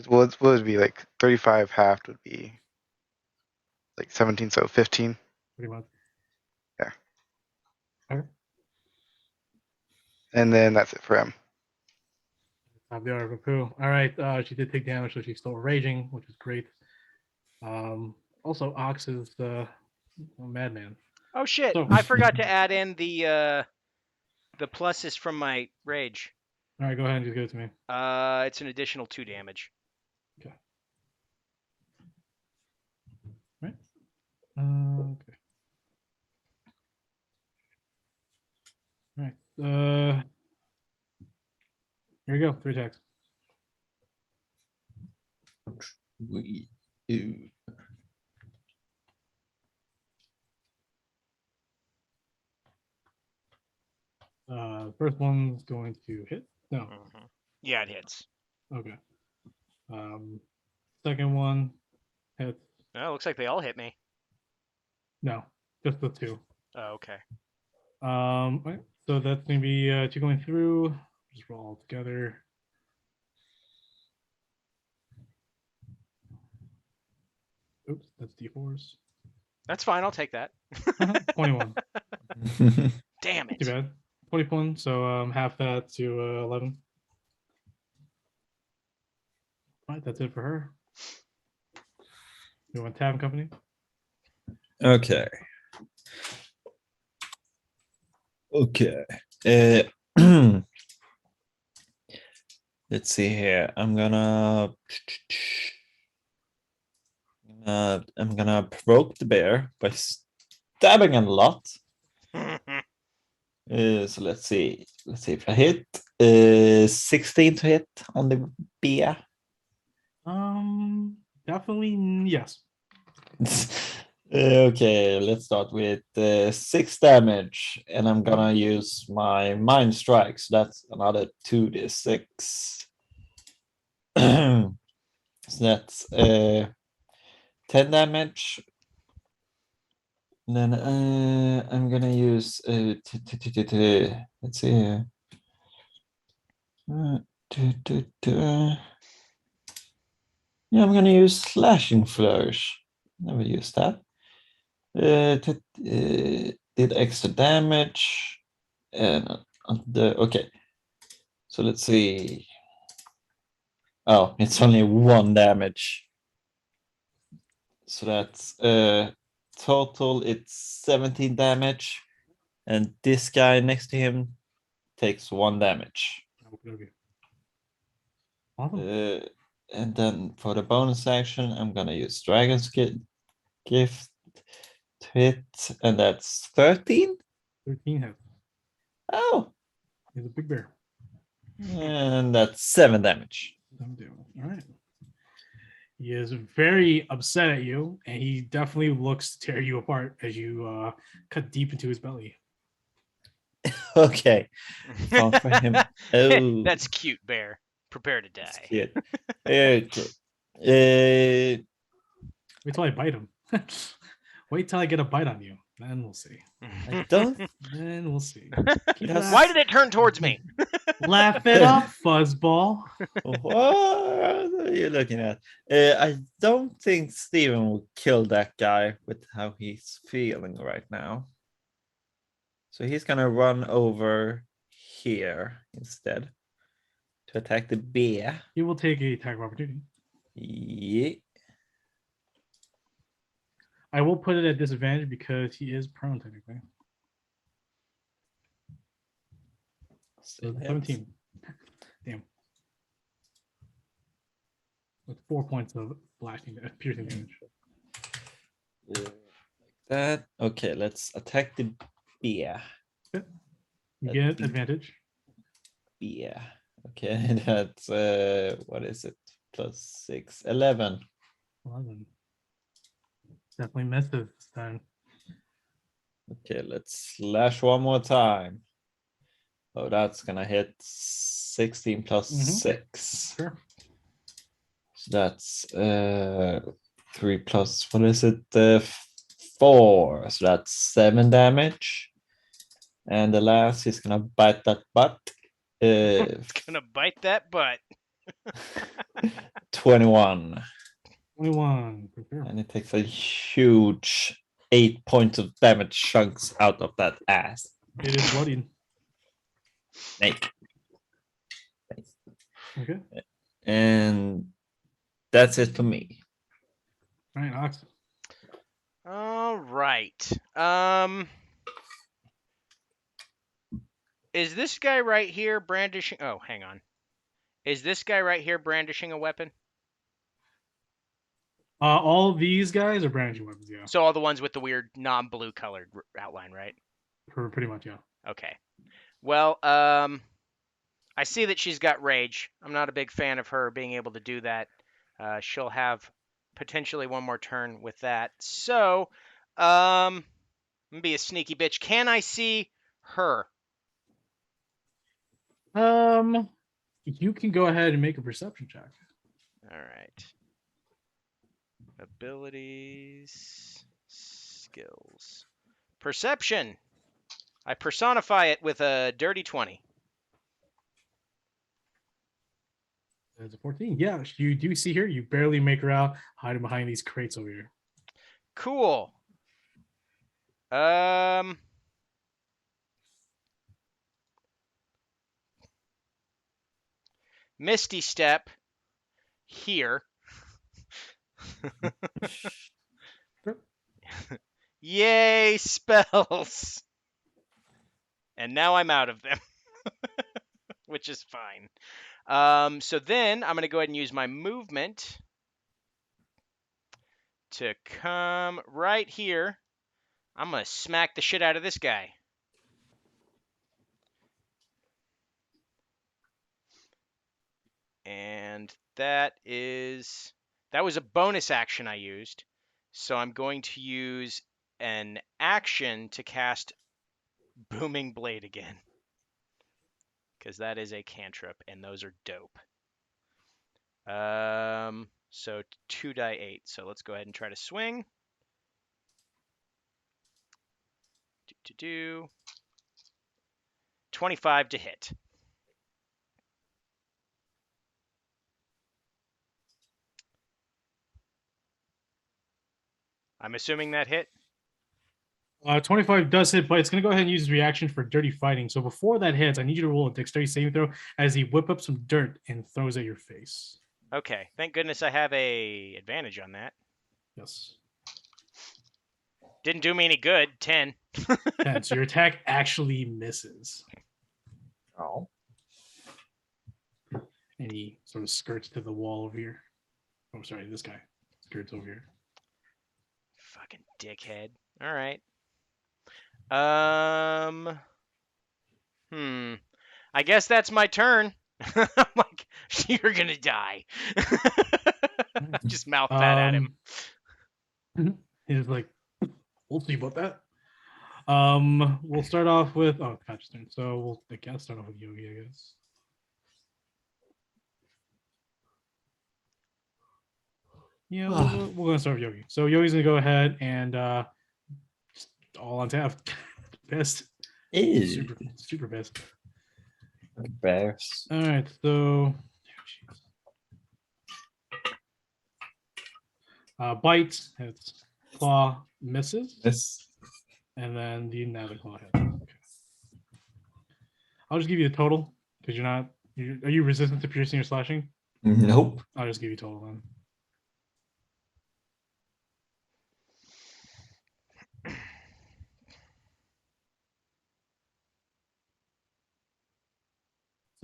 What would it be like 35 halved would be like 17, so 15. pretty much. And then that's it for him. Top the Poo. All right. She did take damage, so she's still raging, which is great. Also, Ox is a madman. Oh shit! So- I forgot to add in the pluses from my rage. All right, go ahead and just give it to me. It's an additional 2 damage. Okay. Right. Okay. All right. Here we go. 3 attacks. We do. First one's going to hit. No. Mhm. Yeah, it hits. Okay. Second one hits. Oh, looks like they all hit me. No, just the 2. Oh, okay. Okay, so that's gonna be 2 going through. Just roll all together. Oops, that's D4s. That's fine. I'll take that. 21. Damn Too it. bad. 21. So half that to 11. All right, that's it for her. You want Tavern Company? Okay. Okay. Uh, let's see here. I'm gonna provoke the bear by stabbing a lot. So let's see. Let's see if I hit. 16 to hit on the bear. Definitely yes. Okay, let's start with 6 damage, and I'm gonna use my mind strike. So that's another 2d6. So that's 10 damage. And then I'm gonna use let's see here. Yeah, I'm gonna use slashing flourish. Never used that. Did extra damage and okay. So let's see. Oh, it's only 1 damage. So that's total. It's 17 damage, and this guy next to him takes 1 damage. Okay. Awesome. And then for the bonus action, I'm gonna use Dragon's Gift to hit, and that's 13. 13 hits. Oh, He's a big bear. and that's 7 damage. All right. He is very upset at you, and he definitely looks to tear you apart as you cut deep into his belly. Okay. Fall for him. Oh, That's cute, bear. Prepare to die. yeah. Okay. Wait till I bite him. Wait till I get a bite on you. Then we'll see. I don't. Then we'll see. Keep That's- Why did it turn towards me? Laugh it up, fuzzball. What are you looking at? I don't think Steven will kill that guy with how he's feeling right now. So he's gonna run over here instead to attack the bear. He will take a attack of opportunity. Yeah. I will put it at disadvantage because he is prone technically. So 17. Damn. With 4 points of blasting piercing damage. Like that. Okay, let's attack the bear. You That get beat- advantage. Bear. Okay, that's what is it? Plus 6, 11. 11. Definitely misses this time. Okay, let's slash one more time. Oh, that's gonna hit 16 plus Mhm. 6. Sure. So that's 3 plus, what is it? 4. So that's 7 damage. And the last is gonna bite that butt. It's gonna bite that butt. 21. 21. Prepare. And it takes a huge 8 points of damage chunks out of that ass. It is bloodied. Snake. Okay. And that's it for me. All right, Ox. All right. Is this guy right here brandishing? Oh, hang on. Is this guy right here brandishing a weapon? All these guys are brandishing weapons, yeah. So all the ones with the weird non-blue colored outline, right? Pretty much, yeah. Okay. Well, I see that she's got rage. I'm not a big fan of her being able to do that. She'll have potentially one more turn with that. So, I'm gonna be a sneaky bitch. Can I see her? You can go ahead and make a perception check. All right. Abilities, skills, perception. I personify it with a dirty 20. That's a 14. Yeah, you do see her. You barely make her out hiding behind these crates over here. Cool. Misty Step here. Yay, spells. And now I'm out of them, which is fine. So then I'm going to go ahead and use my movement to come right here. I'm going to smack the shit out of this guy. And that was a bonus action I used. So I'm going to use an action to cast Booming Blade again. Because that is a cantrip, and those are dope. So 2 die 8. So let's go ahead and try to swing. 25 to hit. I'm assuming that hit. 25 does hit, but it's going to go ahead and use his reaction for dirty fighting. So before that hits, I need you to roll a dexterity saving throw as he whip up some dirt and throws at your face. Okay, thank goodness I have a advantage on that. Yes. Didn't do me any good. 10. 10. So your attack actually misses. Oh. And he sort of skirts to the wall over here. Oh, sorry, this guy skirts over here. Fucking dickhead. All right. I guess that's my turn. I'm like, you're gonna die. Just mouth that at him. He's like, we'll see about that. We'll start off with Patch's turn. So we'll start off with Yogi, I guess. Yeah, we're gonna start with Yogi. So Yogi's gonna go ahead and just all on tap. Pissed. Ew. Super pissed. Bears. All right, so bite hits, claw misses, This. and then the another claw hits. Okay. I'll just give you the total because are you resistant to piercing or slashing? Nope. I'll just give you total then.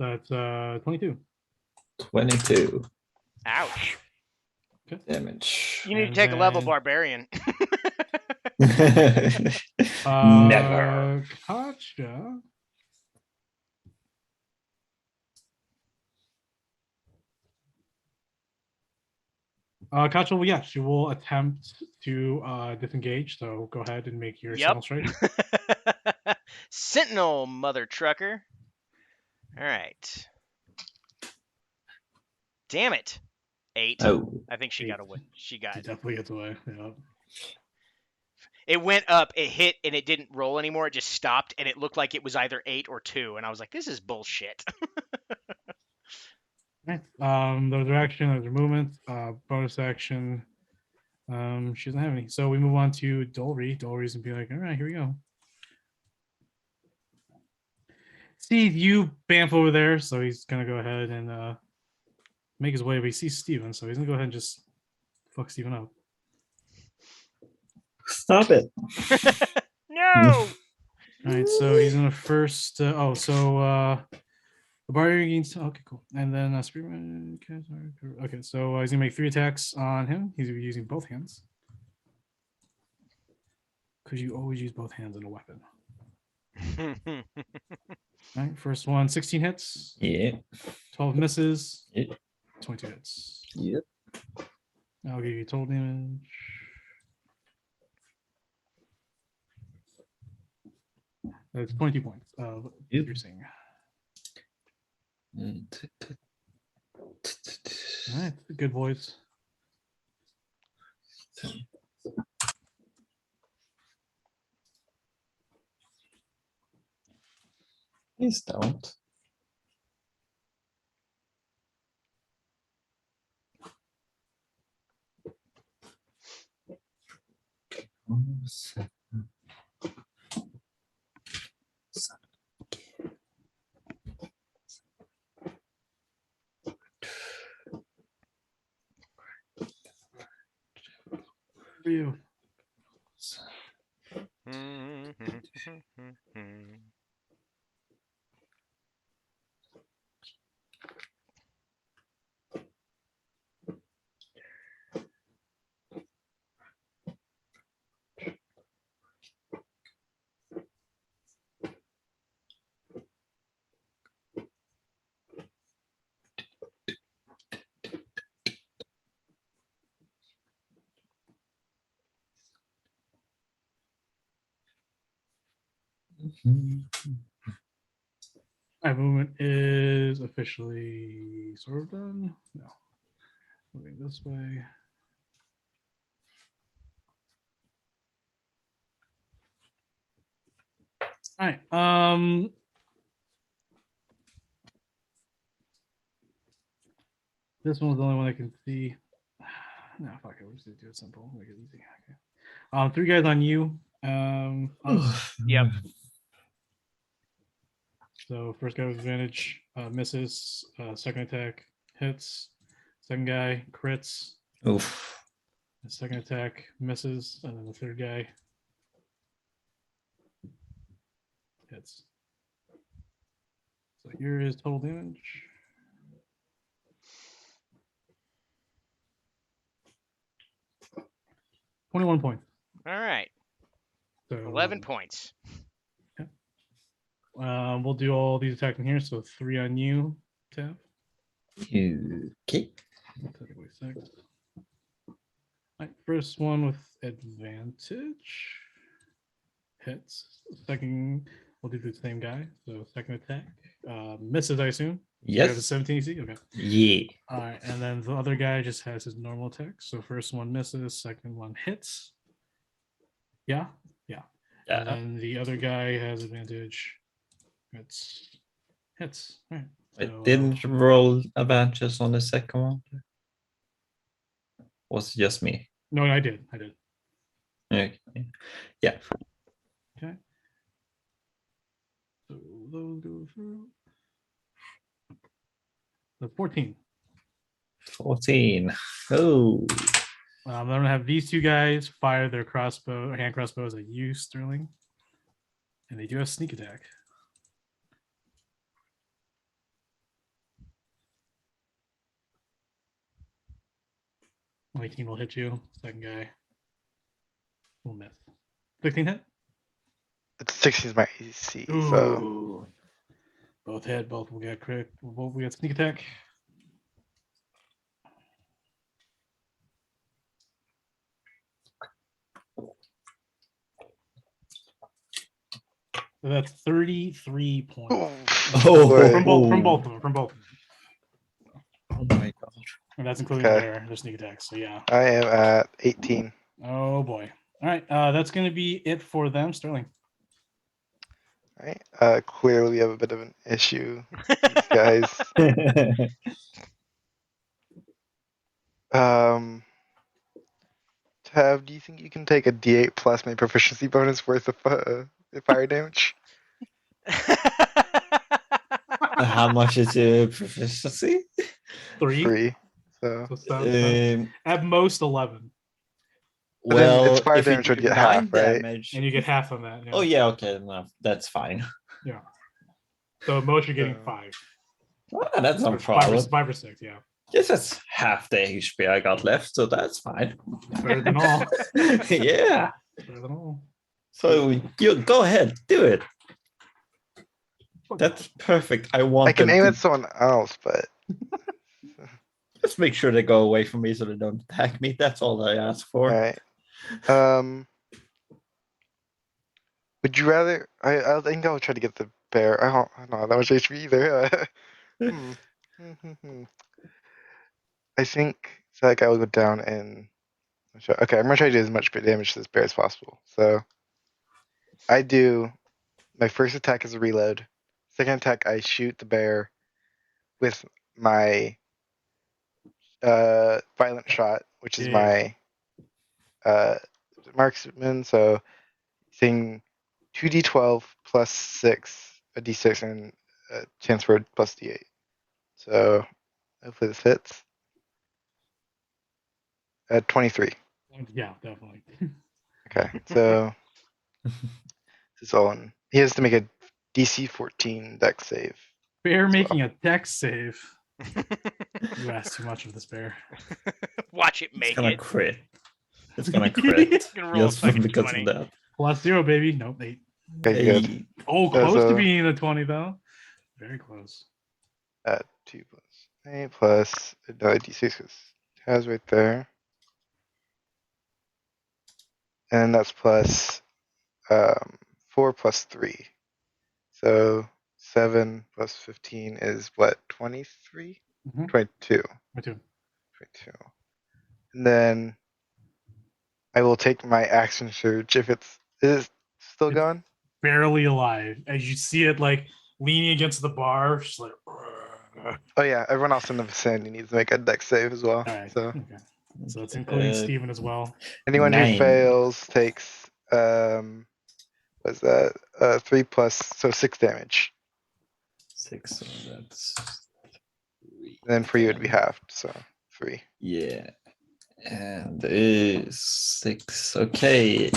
So it's 22. 22 Ouch. damage. You need to And take a level then- barbarian. Never. Gotcha. Kacha, well, yeah, she will attempt to disengage. So go ahead and make your Yep. Sentinel strike. Sentinel, mother trucker. All right. Damn it. 8. Oh, I think she 8. got a win. She got She it. definitely gets away. Yeah. It went up, it hit, and it didn't roll anymore. It just stopped, and it looked like it was either 8 or 2. And I was like, this is bullshit. Right. There's her action, there's her movement, bonus action. She doesn't have any. So we move on to Dolry. Dolry's gonna be like, all right, here we go. See you Bamf over there, so he's gonna go ahead and make his way, but he sees Steven, so he's gonna go ahead and just fuck Steven up. Stop it. No. All right, so he's gonna first. The barbarian gains. Okay, cool. And then Spearman. Okay, so he's gonna make 3 attacks on him. He's gonna be using both hands because you always use both hands in a weapon. All right, first one, 16 hits, Yeah. 12 misses, Yeah. 22 hits. Yep. I'll give you total damage. It's 22 points of Yep. piercing. All right, good boys. Please don't. For you. My movement is officially sort of done. No. Moving this way. All right. This one's the only one I can see. No, fuck it. We'll just do it simple. Make it easy. Okay. 3 guys on you. Yep. So first guy with advantage misses. Second attack hits. Second guy crits. Oof. The second attack misses, and then the third guy hits. So here is total damage. $21 points. All right. So 11 points. We'll do all these attacks in here. So 3 on you, Tav. Okay. Technically 6. All right, first one with advantage hits. Second, we'll do the same guy. So second attack misses, I assume. You have a Yes. 17 AC. Okay. Yeah. All right, and then the other guy just has his normal attack. So first one misses, second one hits. Yeah. And Yeah. then the other guy has advantage. It's hits. All right. I So, didn't roll advantages on the second one. Was it just me? No, I did. Okay. Yeah. Okay. So those go through. The 14. 14. Oh. I'm gonna have these 2 guys fire their hand crossbows at you, Sterling, and they do have sneak attack. My team will hit you. Second guy will miss. 16 hit. It's 16 is my AC, so Ooh. Both hit. Both will get crit. Both will get sneak attack. So that's 33 points. Oh, boy. From both of them. Oh my god. And that's including Okay. their sneak attacks. So yeah. I am at 18. Oh boy. All right. That's gonna be it for them, Sterling. Right. Clearly we have a bit of an issue, these guys. Tav, do you think you can take a D8 plus my proficiency bonus worth of fire damage? How much is your proficiency? 3. 3. So So at most 11. But then it's Well, 5 if you damage would do get 9 half, right? damage. And you get half on that. Oh yeah, okay, no, that's fine. Yeah. So at most you're getting So- 5. Ah, that's no Or problem. 5 or 6, yeah. Yes, that's half the HP I got left, so that's fine. Better than all. Yeah. Better than all. So you go ahead, do it. That's perfect. I want I can them aim to at someone else, but just make sure they go away from me so they don't attack me. That's all I ask for. alright. Would you rather? I think I'll try to get the bear. I don't have that much HP either. Hmm. I think so. That guy will go down and okay. I'm gonna try to do as much damage to this bear as possible. So I do my first attack is a reload. Second attack, I shoot the bear with my violent shot, which is Yeah. my marksman. So thing 2d12 plus 6, a d6, and a chance for a plus d8. So hopefully this hits. 23. Yeah, definitely. Okay, so this is on. He has to make a DC 14 dex save. Bear well. making a dex save. You ask too much of this bear. Watch it It's make gonna it. crit. It's gonna crit. Gonna roll a Just fucking because 20. of that. +0, baby. Nope, 8. Okay, good. Hey, Oh, close to so- being a 20 though. Very close. 2 plus 8 plus another d6 because it has right there. And that's plus 4 plus 3. So 7 plus 15 is what, 23? Mhm. 22. Me too. 22. And then I will take my action surge if is it still It's- gone? Barely alive. As you see it like leaning against the bar, just like Oh yeah, everyone else in the vicinity needs to make a dex save as well. Alright. So Okay. So it's including Uh, Steven as well. anyone 9. who fails takes what's that? 3 plus, so 6 damage. 6, so that's 3. And then for you it'd be halved, so 3. Yeah. And is 6. Okay.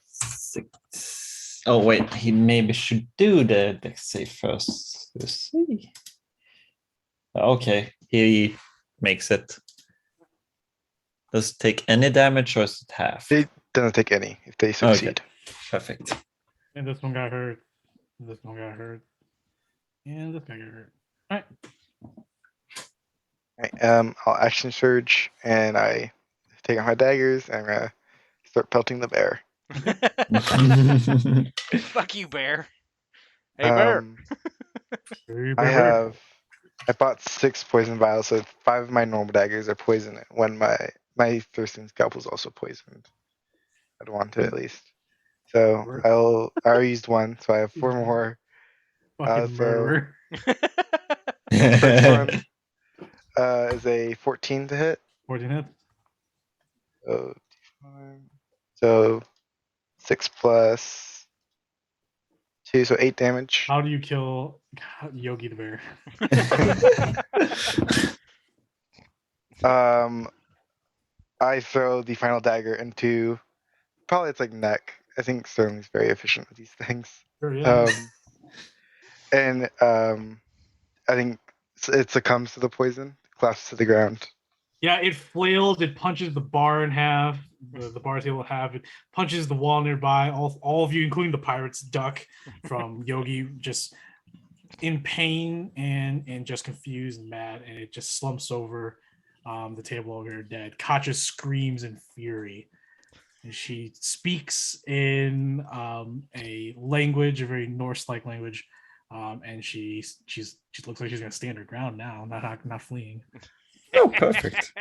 6. Oh wait, he maybe should do the dex save first. Let's see. Okay, he makes it. Does it take any damage or is it half? It doesn't take any if they succeed. Perfect. And this one got hurt. This one got hurt. And this guy got hurt. Alright. Right, I'll action surge and I take out my daggers and I'm gonna start pelting the bear. Fuck you, bear. Hey, bear. Very I bought 6 poison vials, so 5 of my normal daggers are poisoned. When my thirsting scalpel is also poisoned. I'd want it at least. So I used 1, so I have 4 more. fucking so- murderer. First one is a 14 to hit. 14 hits. So, so 6 plus 2, so 8 damage. How do you kill Yogi the bear? I throw the final dagger into probably it's like neck. I think Sterling's very efficient with these things. Sure, yeah. I think it succumbs to the poison, collapses to the ground. Yeah, it flails. It punches the bar in half, the bar table in half. It punches the wall nearby. All of you, including the pirates, duck from Yogi, just in pain and just confused and mad. And it just slumps over the table over here dead. Katja screams in fury. And she speaks in a language, a very Norse-like language. And she looks like she's gonna stand her ground now, not fleeing. Oh, perfect.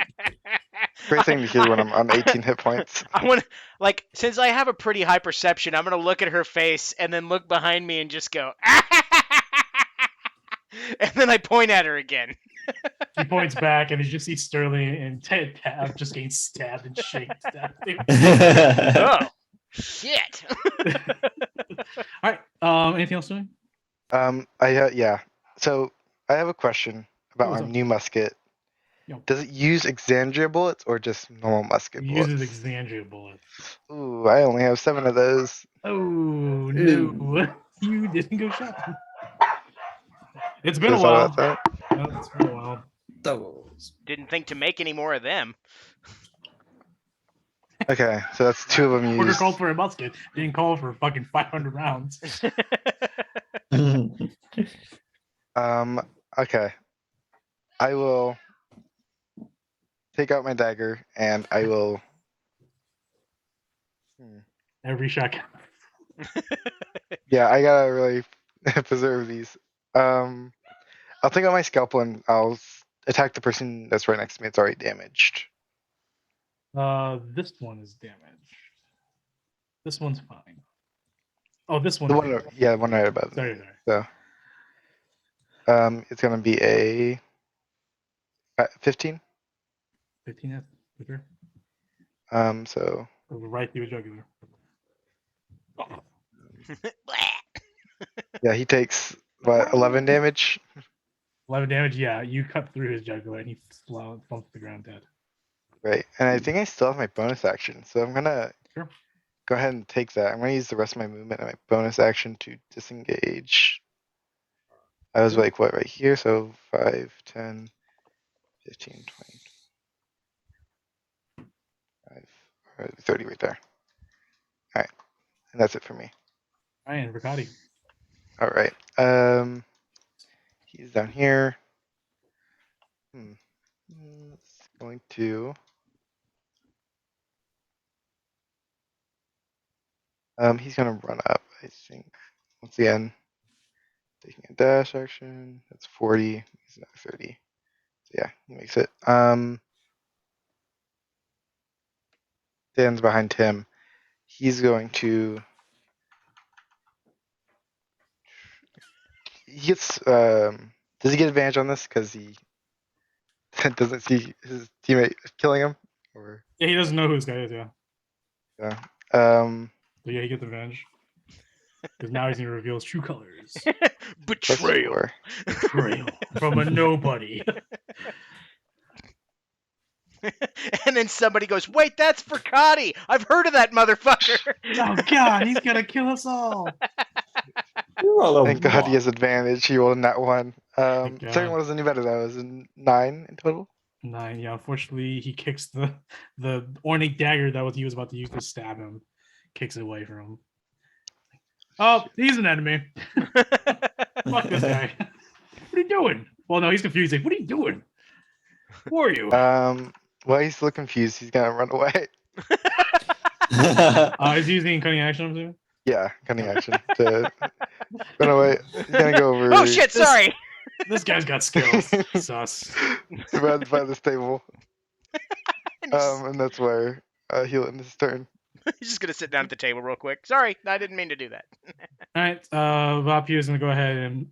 Great thing to hear when I'm on 18 hit points. I want to, like, since I have a pretty high perception, I'm going to look at her face and then look behind me and just go, and then I point at her again. He points back and you just see Sterling and Tab just getting stabbed and shaken. Oh, shit. All right. Anything else doing? Yeah. So I have a question about What's my up? new musket. Does it use Exandria bullets or just normal musket It bullets? uses Exandria bullets. Ooh, I only have 7 of those. Oh no, you didn't go shopping. It's been a Just all while. that. Yeah, it's been a while. Doubles. Didn't think to make any more of them. Okay, so that's 2 of them Order used. called for a musket. Didn't call for fucking 500 rounds. Okay. I will take out my dagger and I will. Every shot. Yeah, I gotta really preserve these. I'll take out my scalpel and I'll attack the person that's right next to me. It's already damaged. This one is damaged. This one's fine. Oh, this one. The one, yeah, the one right above. Sorry, me. sorry. So, it's gonna be a 15. 15 hits. For sure. So Goes right through his jugular. yeah, he takes what 11 damage. 11 damage. Yeah, you cut through his jugular and he slumps to the ground dead. Right, and I think I still have my bonus action, so I'm gonna Sure. go ahead and take that. I'm gonna use the rest of my movement and my bonus action to disengage. I was like, what, right here? So 5, 10, 15, 20, 30 right there. Alright, and that's it for me. Ryan, Riccati. Alright, he's down here. It's going to. He's gonna run up, I think. Once again, taking a dash action. That's 40. He's not 30. So yeah, he makes it. Dan's behind him. He's going to. He gets. Does he get advantage on this because he doesn't see his teammate killing him? Or Yeah, he doesn't know who this guy is. Yeah. yeah. So yeah, he gets advantage. Because now he's gonna reveal his true colors. Plus Betrayal. 4. Betrayal from a nobody. And then somebody goes, "Wait, that's Fricati. I've heard of that motherfucker." Oh god, he's gonna kill us all. You roll a Thank God he one. has advantage. He rolled in that one. Thank Second God. one wasn't any better though. It was a 9 in total. 9. Yeah, unfortunately, he kicks the ornate dagger that he was about to use to stab him. Kicks it away from him. Oh, he's an enemy. Fuck this guy. What are you doing? Well, no, he's confused. Like, what are you doing? Who are you? Well, he's still confused. He's gonna run away. He's using cutting action, I'm assuming. Yeah, cunning action to run away. He's gonna go over. Oh shit! Sorry. This guy's got skills. Sus. Runs by this table. And he's, And that's where he'll end his turn. he's just gonna sit down at the table real quick. Sorry, I didn't mean to do that. All right, Vapu is gonna go ahead and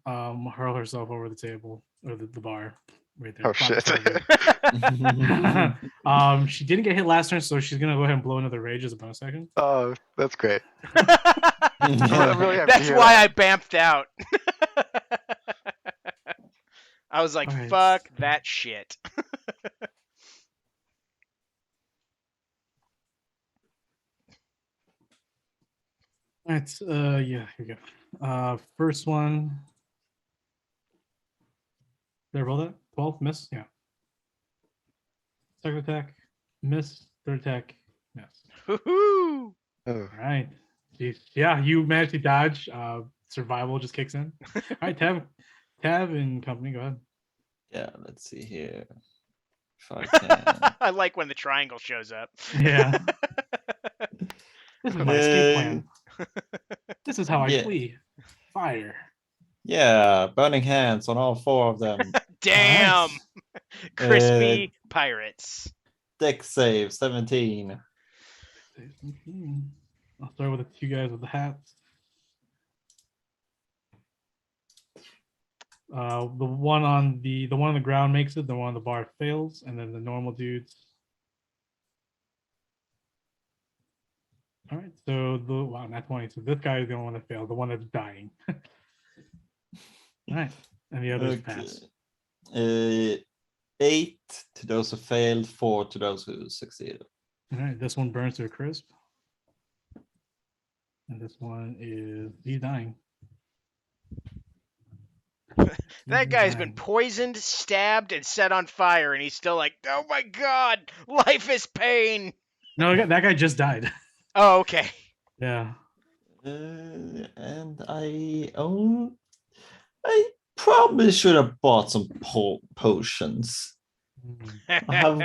hurl herself over the table or the bar right there. Oh shit. She didn't get hit last turn, so she's gonna go ahead and blow another rage as a bonus action. Oh, that's great. I'm really happy to That's hear why that. I bamfed out. I was like, All right. "Fuck that shit." All right, yeah, here we go. First one. Did I roll that? 12, miss? Yeah. Second attack, miss. Third attack, miss. Woohoo! Oh, All right. Jeez. Yeah, you managed to dodge. Survival just kicks in. All right, Tab and company, go ahead. Yeah, let's see here. If I can. I like when the triangle shows up. Yeah. This is my escape plan. Uh, This is how I yeah. flee. Fire. Yeah, burning hands on all 4 of them. Damn! Nice. Crispy pirates. Deck save 17. I'll start with the 2 guys with the hats. The one on the ground makes it. The one on the bar fails, and then the normal dudes. All right, so not 20. So this guy is the only one that failed, the one that's dying. All right, and the others pass. 8 to those who failed, 4 to those who succeeded. All right, this one burns to a crisp. And this one is he's dying. That He's guy's been dying. poisoned, stabbed, and set on fire, and he's still like, "Oh my god, life is pain." No, that guy just died. Oh, okay. Yeah. And I probably should have bought some potions. I have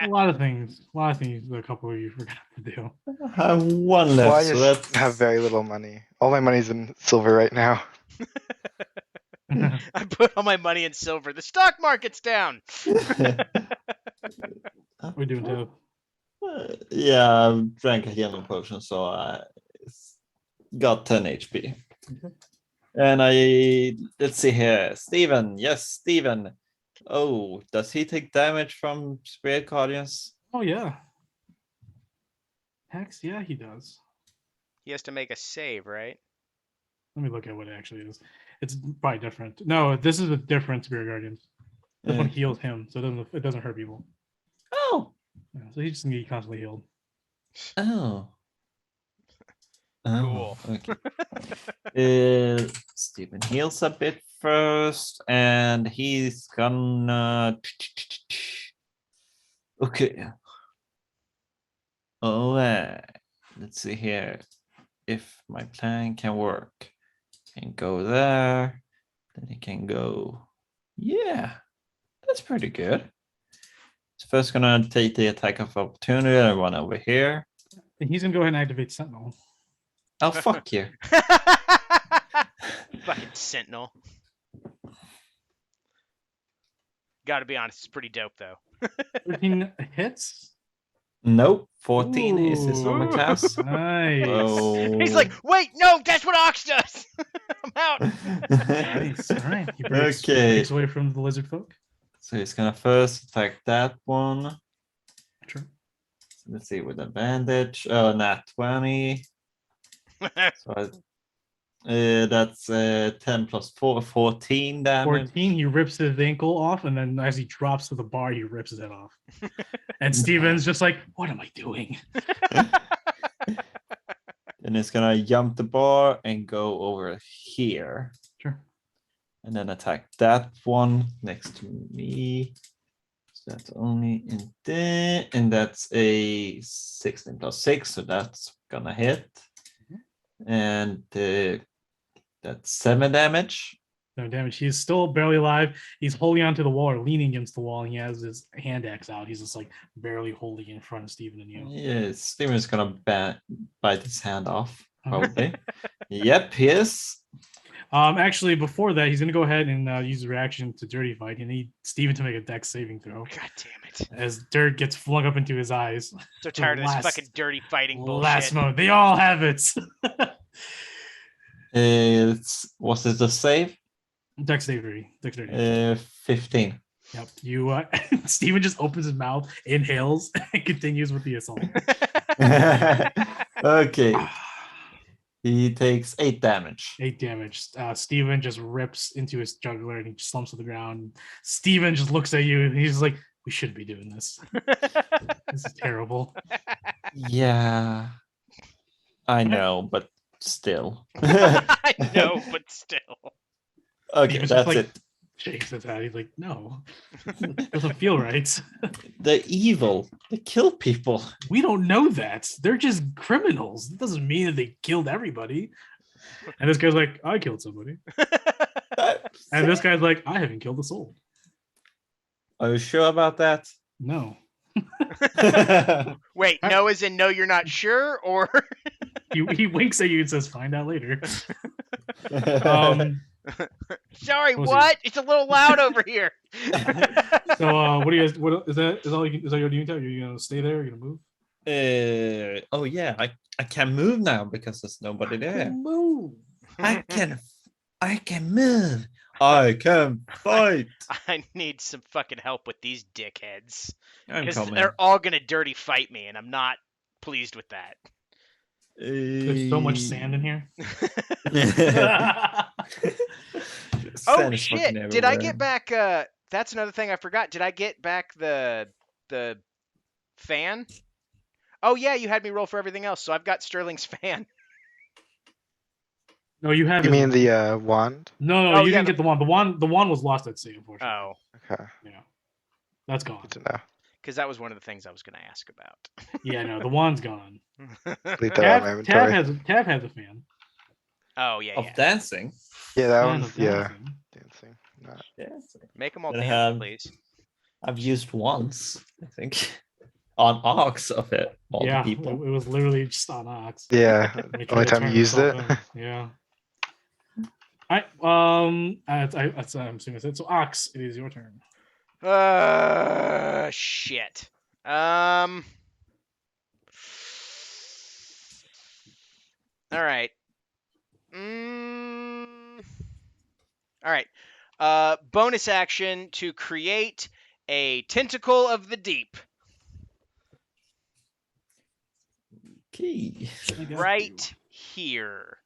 A lot of things. A couple of you forgot to do. I have one Well, I left. So just that's have very little money. All my money's in silver right now. I put all my money in silver. The stock market's down. We're doing too. Yeah, I drank a healing potion, so I got 10 HP. And let's see here, Steven. Yes, Steven. Oh, does he take damage from Spirit Guardians? Oh yeah. Hex, yeah, he does. He has to make a save, right? Let me look at what it actually is. It's probably different. No, this is a different Spirit Guardians. This one heals him, so it doesn't hurt people. Oh, Yeah, so he just needs to be constantly healed. oh. Cool. Okay. Steven heals a bit first, and he's gonna. Okay. All right. Let's see here if my plan can work. Can go there, then it can go. Yeah, that's pretty good. So first, gonna take the attack of opportunity and run over here. And he's gonna go ahead and activate Sentinel. Oh fuck you! Fucking Sentinel. Gotta be honest, it's pretty dope though. 13 hits. Nope, 14 is his Ooh. normal class. Nice. Oh. He's like, wait, no, that's what Ox does. I'm out. Nice. All right. He breaks Okay. away from the lizard folk. So he's gonna first attack that one. Sure. Let's see with advantage. Oh, nat 20. So that's 10 plus 4, 14 damage. 14, he rips his ankle off, and then as he drops to the bar, he rips his head off. And Steven's just like, what am I doing? And it's gonna jump the bar and go over here. Sure. And then attack that one next to me. So that's only in there. And that's a 16 plus 6, so that's gonna hit. And that's 7 damage. No damage. He's still barely alive. He's holding onto the wall or leaning against the wall, and he has his hand axe out. He's just like barely holding in front of Steven and you. Yeah, Steven's gonna bite his hand off, probably. Yep, he is. Actually, before that, he's gonna go ahead and use the reaction to Dirty Fight. and need Steven to make a dex saving throw God damn it. as dirt gets flung up into his eyes. So tired of this Last- fucking dirty fighting bullshit. Last moment, they all have it. Was it a save? Dexterity. 15. Yep. You Steven just opens his mouth, inhales, and continues with the assault. Okay. He takes 8 damage. 8 damage. Steven just rips into his jugular and he slumps to the ground. Steven just looks at you and he's like, we shouldn't be doing this. This is terrible. Yeah. I know, but still. I know, but still. Okay, Steven's just that's like- it. Shakes his head. He's like, no. Doesn't feel right. The evil. They kill people. We don't know that. They're just criminals. It doesn't mean that they killed everybody. And this guy's like, I killed somebody. And this guy's like, I haven't killed a soul. Are you sure about that? No. Wait, no as in no, you're not sure? Or He winks at you and says, find out later. sorry, What was what? It's a little loud over here. So what do you guys? What is that? Is that your doing? Are you gonna stay there? Are you gonna move? Oh yeah, I can move now because there's nobody there. Move. I can move. I can fight. I need some fucking help with these dickheads. I'm Because coming. they're all gonna dirty fight me, and I'm not pleased with that. There's so much sand in here. Oh Sand is shit! fucking Did I everywhere. get back that's another thing I forgot. Did I get back the fan? Oh yeah, you had me roll for everything else, so I've got Sterling's fan. No, you have You his mean wand. the wand? No, Oh, you yeah, didn't get the wand. The wand was lost at sea, unfortunately. Oh, Okay, Yeah, that's gone. good to know. because that was one of the things I was going to ask about. Yeah, no, the wand's gone. Leave that out of my Tab inventory. has a fan. Oh yeah, Of yeah. dancing. Yeah, that Fan one's of yeah, dancing. dancing. Not Dancing. Make them all Gonna dance, have- please. I've used once, I think, on Ox of it. All Yeah, the it people. was literally just on Ox. yeah. Make Only sure time you turn used it. yourself in. Yeah. All right. I'm assuming it. So Ox, it is your turn. Shit. All right. All right. Bonus action to create a tentacle of the deep Okay. I got right here.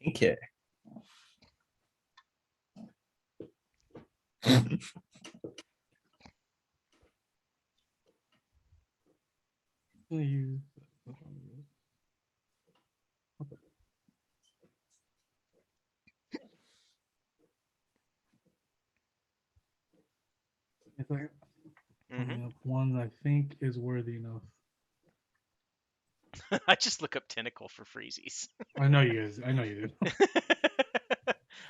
Okay. you. It's like hmm one that I think is worthy enough. I just look up tentacle for freezies. I know you guys. I know you do.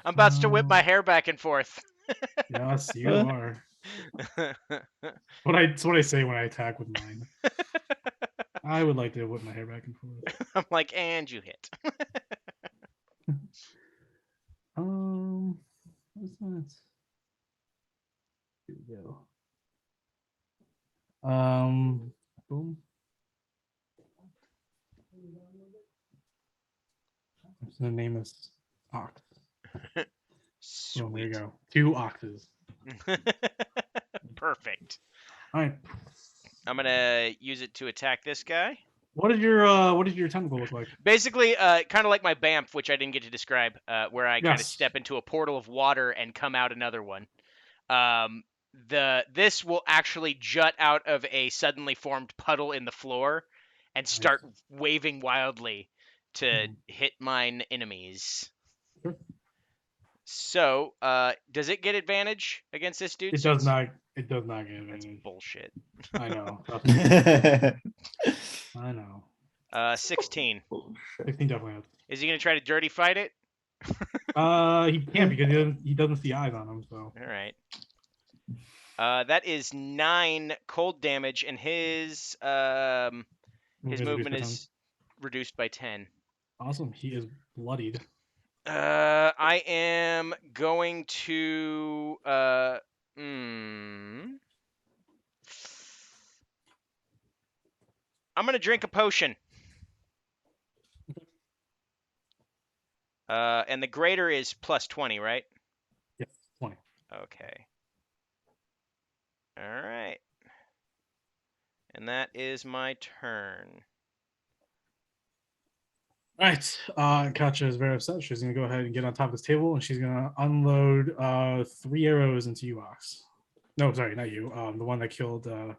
I'm about to whip my hair back and forth. Yes, you are. It's what I say when I attack with mine. I would like to whip my hair back and forth. I'm like, and you hit. What's that? Here we go. Boom. So the name is Ox. Boom, there you Sweet. go. 2 oxes. Perfect. All right. I'm gonna use it to attack this guy. What did your tentacle look like? Basically, kind of like my BAMF, which I didn't get to describe, where I kind of Yes. step into a portal of water and come out another one. This will actually jut out of a suddenly formed puddle in the floor and start waving wildly to Mhm. hit mine enemies. Sure. So, does it get advantage against this dude? It does not. It does not get That's advantage. bullshit. I know. I know. 16. 16 definitely hits. Is he gonna try to dirty fight it? He can't because he doesn't see eyes on him. So All right. That is 9 cold damage, and his movement is reduced by 10. awesome. He is bloodied. I am going to I'm gonna drink a potion. And the greater is plus 20, right? Yes, 20. Okay. All right. And that is my turn. All right. Katja is very upset. She's gonna go ahead and get on top of this table, and she's gonna unload 3 arrows into you, Ox. No, sorry, not you. The one that killed her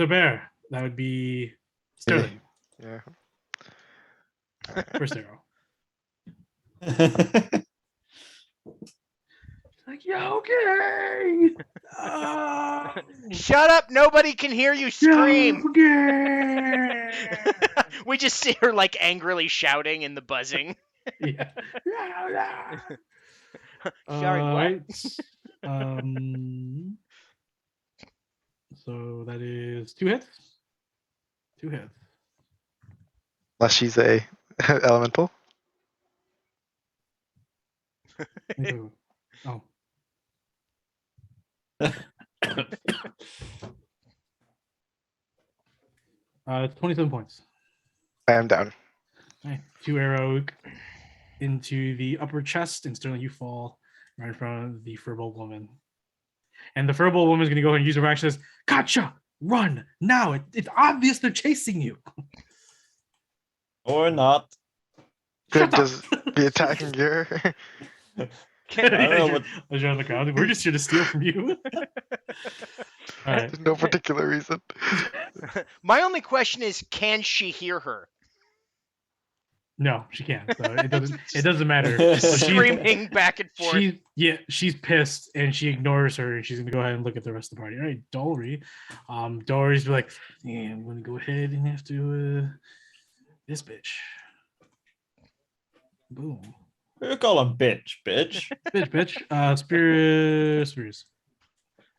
bear. That would be Sterling. yeah. First arrow. Like, yeah, okay. Shut up! Nobody can hear you scream. Okay. We just see her like angrily shouting in the buzzing. Yeah. Sorry, what? Right. So that is 2 hits. 2 hits. Unless she's a elemental. Oh. 27 points. I am down. Okay. 2 arrow into the upper chest, and Sterling, you fall right in front of the furball woman. And the furball woman is going to go ahead and use her action. Says, "Gotcha! Run now! It's obvious they're chasing you." Or not. Could Shut up. just be attacking your. I don't know what. As you're on the ground, we're just here to steal from you. All right. There's no particular reason. My only question is, can she hear her? No, she can't. So it doesn't. It doesn't matter. Just So she's- screaming back and forth. She's pissed and she ignores her and she's gonna go ahead and look at the rest of the party. All right, Dory. Dory's like, yeah, I'm gonna go ahead and have to this bitch. Boom. You call him bitch. Bitch. Spears.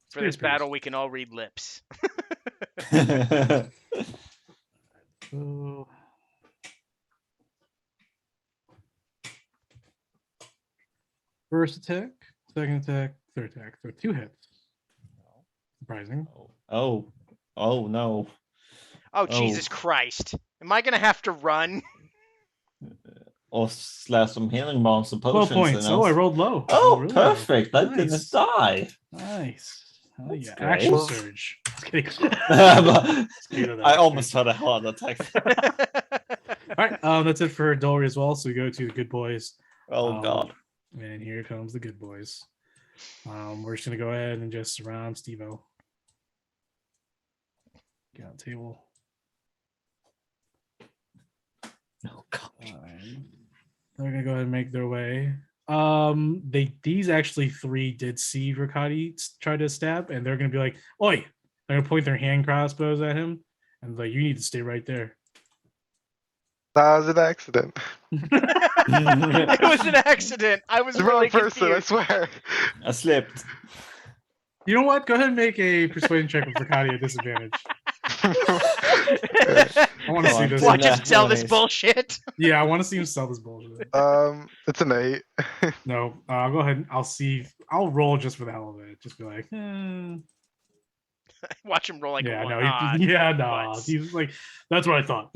For this battle, we can all read lips. So, first attack, second attack, third attack. So 2 hits. Surprising. Oh no. Oh, Jesus Christ. Am I going to have to run? Or slash some healing monster 12 potions. points. and Oh, I else. rolled low. Oh, really low. perfect. That didn't Nice. die. Nice. Hell That's yeah. great. Action surge. Just kidding. I almost had a heart attack. All right. That's it for Dory as well. So we go to the good boys. Oh god. And here comes the good boys. We're just gonna go ahead and just surround Steve-O. Get on the table. Oh god. They're gonna go ahead and make their way. These actually 3 did see Rakati try to stab, and they're gonna be like, "Oi!" They're gonna point their hand crossbows at him, and like, "You need to stay right there." That was an accident. It was an accident. I was The wrong really person, I confused. swear. I slipped. You know what? Go ahead and make a persuasion check with Rakati at disadvantage. I want to Come see on, this. Watch us sell this Nice. bullshit. Yeah, I want to see him sell this bullshit. It's an 8. No, I'll go ahead and I'll see. I'll roll just for the hell of it. Just be like, Watch him roll like yeah, a no, one. Ah, no. butts. He's like, that's what I thought.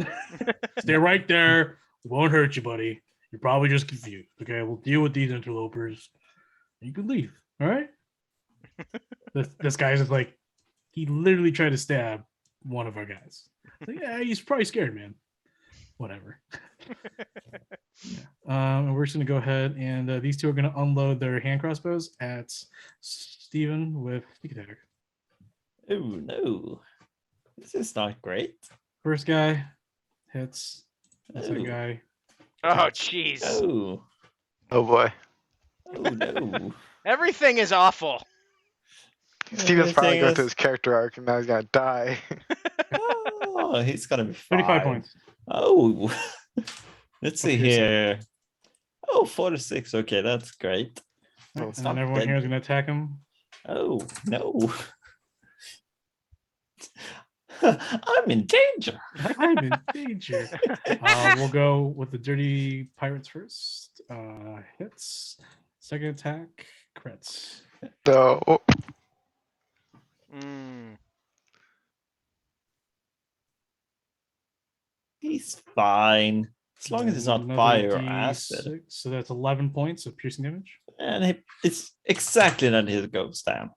Stay right there. Won't hurt you, buddy. You're probably just confused. Okay, we'll deal with these interlopers. You can leave. All right. This guy's just like, he literally tried to stab one of our guys. Like, yeah, he's probably scared, man. Whatever. And we're just gonna go ahead and these 2 are gonna unload their hand crossbows at Steven with sneak attack. Oh no. This is not great. First guy hits. Second Oh, guy. Oh, jeez. oh, Oh boy. oh no. Everything is awful. Steven's probably Everything going is- through his character arc and now he's gonna die. Oh, he's gonna be 35 fine. points. Oh, let's see Okay, so- here. Oh, 46. Okay, that's great. Oh, And it's then not everyone dead. here is gonna attack him. Oh no. I'm in danger. I'm in danger. We'll go with the dirty pirates first. Hits. Second attack. Crits. So, Mm. He's fine. As long as it's not Another fire or acid. D6, so that's 11 points of piercing damage. And it's exactly that he goes down.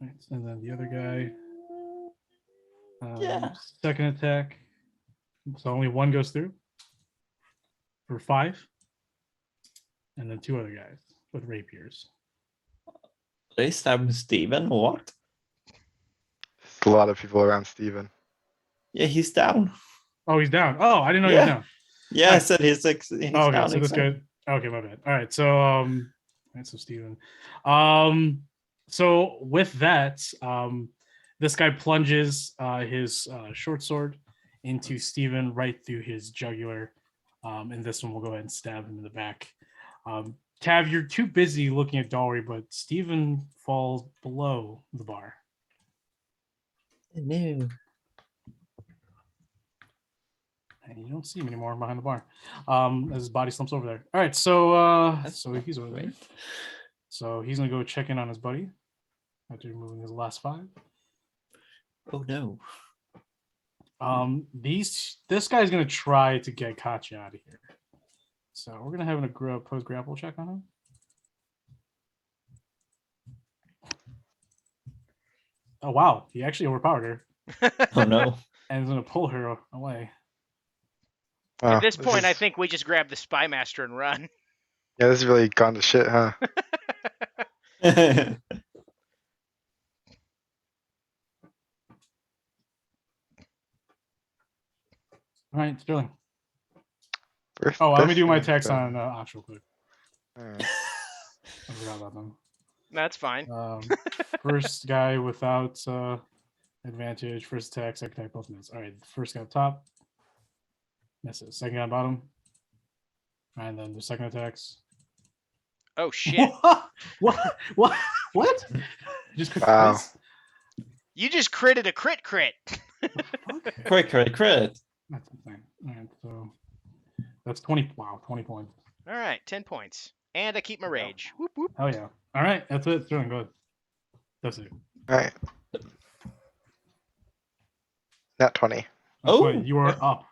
Right, and then the other guy. Yeah. Second attack. So only 1 goes through. For 5. And then 2 other guys with rapiers. They stabbed Steven. What? there's a lot of people around Steven. Yeah, he's down. Oh, he's down. Oh, I didn't know he was Yeah. down. Yeah, I said he's Oh, okay, down. so this exactly. guy. Okay, my bad. All right, so right, so Steven. So with that, this guy plunges his short sword into Steven right through his jugular. And this one will go ahead and stab him in the back. Tav, you're too busy looking at Dory, but Steven falls below the bar. No. And you don't see him anymore behind the bar. As his body slumps over there. All right, so so he's over there. So he's gonna go check in on his buddy after removing his last 5. Oh no. This guy's gonna try to get Katya out of here. So we're gonna have a post grapple check on him. Oh wow, he actually overpowered her Oh no. and is gonna pull her away. Wow, At this point, I is- think we just grab the Spy Master and run. Yeah, this has really gone to shit, huh? All right, Sterling. First Oh, let me do my session, text so- on Ox real quick. Alright. I forgot about them. That's fine. First guy without advantage. First attack, second attack, both miss. All right, first guy up top misses. Second guy bottom, and then the second attacks. Oh shit! What? What? What? Just quick Wow. quiz? You just critted a crit. Fuck? Crit. That's insane. All right, so that's 20. Wow, 20 points. All right, 10 points, and I keep my rage. Whoop whoop. Hell yeah. All right, that's it. Sterling, go ahead. That's it. Alright. Not 20. That's Oh, what you are up.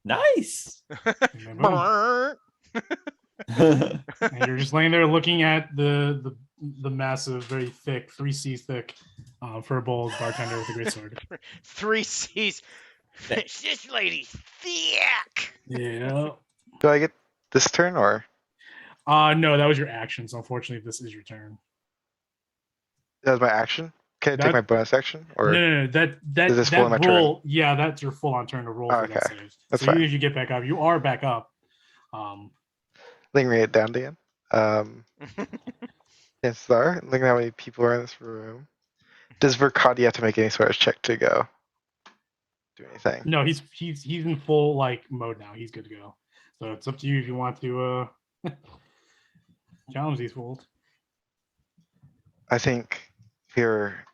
Nice. And then boom. Brrr. And you're just laying there looking at the massive, very thick, 3C thick fur-bowled bartender with a great sword. 3 C's. This lady's thick. Yeah. Do I get this turn or No, that was your action. So unfortunately, this is your turn. that was my action? Can I That- take my bonus action? Or No. That Is this full on my turn? roll. Yeah, that's your full on turn to roll for that Okay, save. that's so fine. even if you get back up, you are back up. lingering it down again? Yes, Star. Look at how many people are in this room. Does Verkadi have to make any sort of check to go? Do anything? No, he's in full like mode now. He's good to go. So it's up to you if you want to challenge these fools. I think here.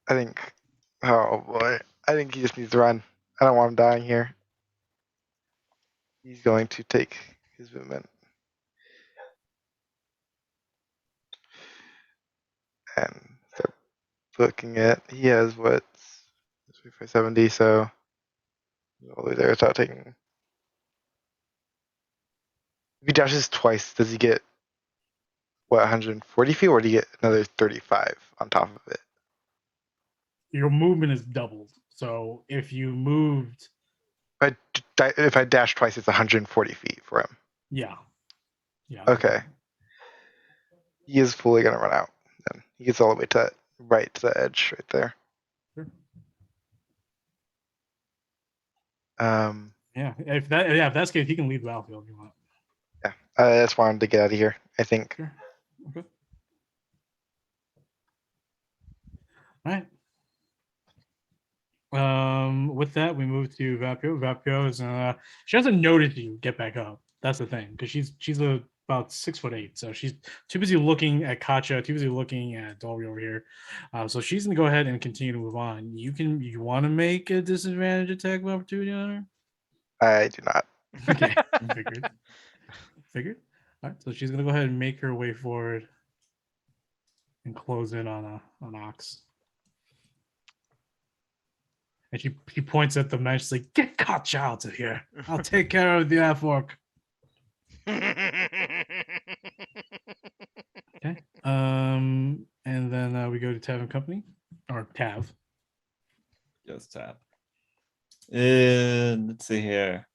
Oh boy. I think he just needs to run. I don't want him dying here. He's going to take his movement. And start looking at. He has what? 570, so all the way there without taking. If he dashes twice, does he get what 140 feet, or do you get another 35 on top of it? Your movement is doubled. So if you moved, If I dash twice, it's 140 feet for him. yeah. Okay. He is fully gonna run out. Then he gets all the way to that right to the edge right there. Sure. Yeah, If that's the case, he can leave the battlefield if you want. I just wanted to get out of here. I think. Sure. Okay. All right. With that, we move to Vapio. Vapio is she hasn't noticed you get back up. That's the thing, because she's about 6'8", so she's too busy looking at Katya, too busy looking at Dolby over here. So she's gonna go ahead and continue to move on. You want to make a disadvantage attack of opportunity on her? I do not. Okay, figured. All right, so she's gonna go ahead and make her way forward and close in on Ox. And she points at the man. She's like, "Get Katya out of here. I'll take care of the F-orc." Okay. And then we go to Tav and Company, or Tav. Just tap. Let's see here.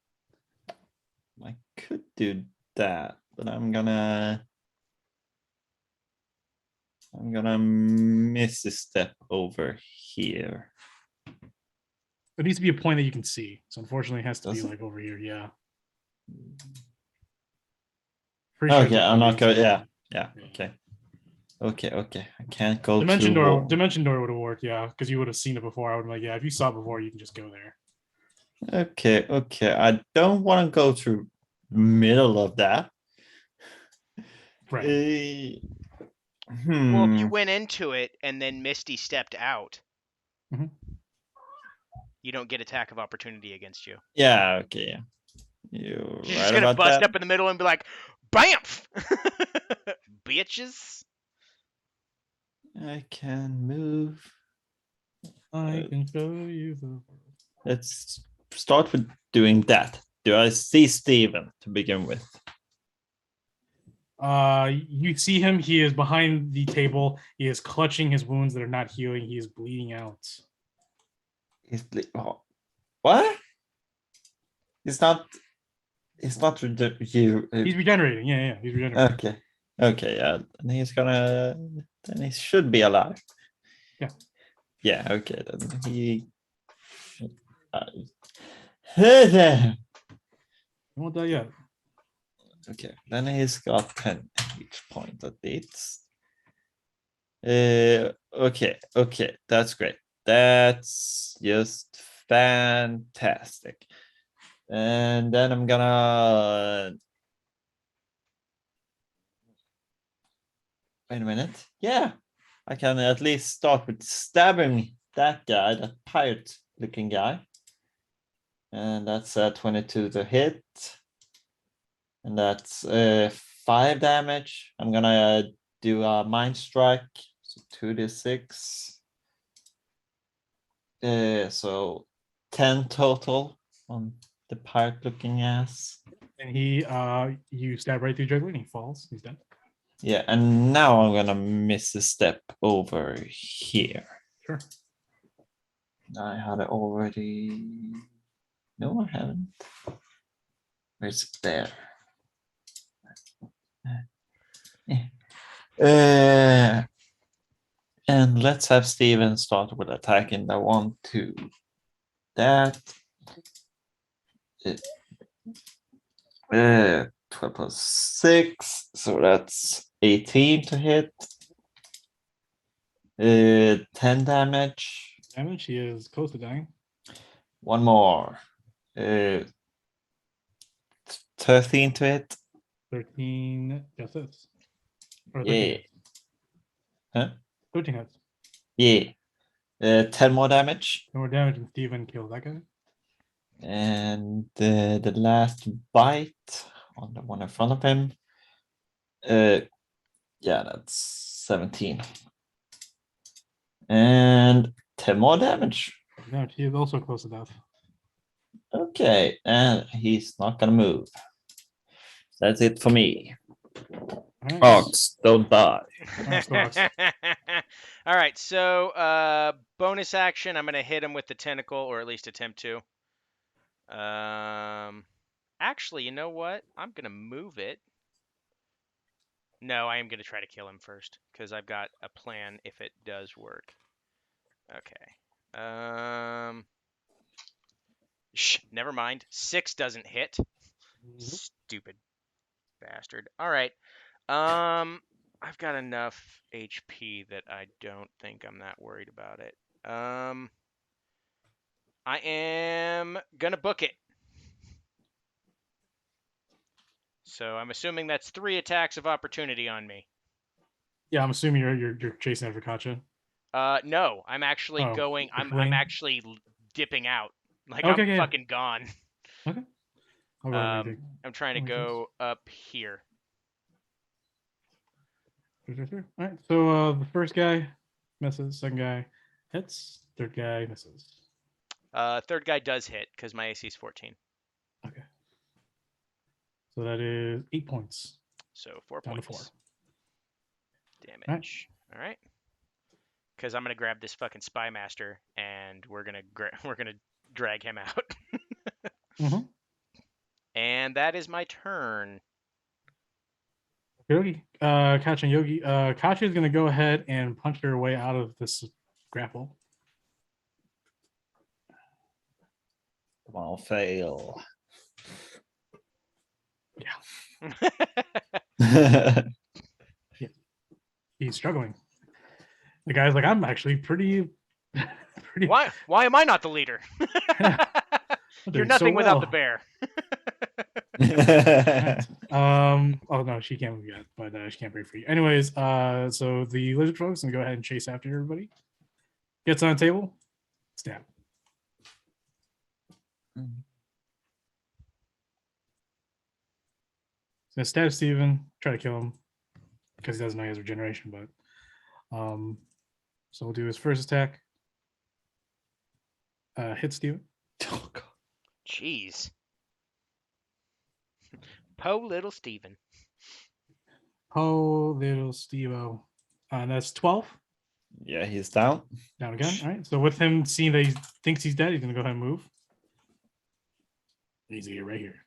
I could do that, but I'm gonna miss a step over here. It needs to be a point that you can see. So unfortunately, it has to Does be it? like over here. Yeah. Pretty sure Okay, it's I'm not gonna going. be- Yeah. Yeah. Okay. I can't go Dimension to door. wall. Dimension door would have worked. Yeah, because you would have seen it before. I would have like, yeah. If you saw it before, you can just go there. Okay. I don't want to go through middle of that. Right. Well, if you went into it and then Misty stepped out, Mhm. you don't get attack of opportunity against you. Yeah. Okay. Yeah. You're She's right just gonna about bust that. up in the middle and be like, "Bamf, bitches." I can move. I can show you the. Let's start with doing that. Do I see Steven to begin with? You see him. He is behind the table. He is clutching his wounds that are not healing. He is bleeding out. What? He's not It's not you. He's regenerating. Yeah, he's regenerating. Okay. Okay, yeah. And he's gonna then he should be alive. Yeah. Yeah, okay, then he hey there. He won't die yet. Okay, then he's got 10 each point at least. Okay, that's great. That's just fantastic. And then I'm gonna wait a minute. Yeah, I can at least start with stabbing that guy, that pirate looking guy. And that's 22 to hit. And that's 5 damage. I'm gonna do a mind strike. So 2d6. So 10 total on the pirate looking ass. And you stab right through jugular and he falls. He's dead. Yeah, and now I'm gonna miss a step over here. Sure. I had it already. No, I haven't. Where's it there? And let's have Steven start with attacking the 1, 2. That. 12 plus 6, so that's 18 to hit. 10 damage. Damage. He is close to dying. One more. 13 to hit. 13 just hits. Or 13 Yeah. hits. Huh? 13 hits. Yeah. 10 more damage. No more damage and Steven kills that guy. And the last bite on the one in front of him. Yeah, that's 17. And 10 more damage. No, he is also close to death. Okay, and he's not gonna move. That's it for me. Alright. Ox, don't die. All right, so bonus action. I'm gonna hit him with the tentacle, or at least attempt to. Actually, you know what? I'm gonna move it. No, I am gonna try to kill him first because I've got a plan if it does work. Okay. Never mind. 6 doesn't hit. Stupid bastard. All right. I've got enough HP that I don't think I'm that worried about it. I am gonna book it. So I'm assuming that's 3 attacks of opportunity on me. Yeah, I'm assuming you're chasing after Katja. No, I'm actually Oh, going. you're I'm fleeing? actually dipping out. Like Okay, I'm yeah. fucking gone. I'll go ahead and take- I'm trying to Makes go up here. All right, so the first guy misses, second guy hits, third guy misses. Third guy does hit because my AC is 14. Okay. So that is 8 points. So 4 Down to points. 4. Damage. All right. Because I'm gonna grab this fucking spy master and we're gonna drag him out. Mm-hmm. And that is my turn. Yogi, Katja and Yogi. Katja is gonna go ahead and punch her way out of this grapple. Come on, fail. He's struggling. The guy's like, I'm actually pretty. Why am I not the leader? I'm You're doing so nothing without the well. bear. Oh no, she can't move yet, but she can't break free. Anyways, so the lizard folks gonna go ahead and chase after everybody. Gets on the table, stab. So stab Steven, try to kill him because he doesn't know he has regeneration, but so we'll do his first attack. Hit Steven. Oh, God. Jeez. Po little Steven. Oh, little Steve-O. That's 12. Yeah, he's down. Down again. All right. So with him seeing that he thinks he's dead, he's gonna go ahead and move. He's here right here.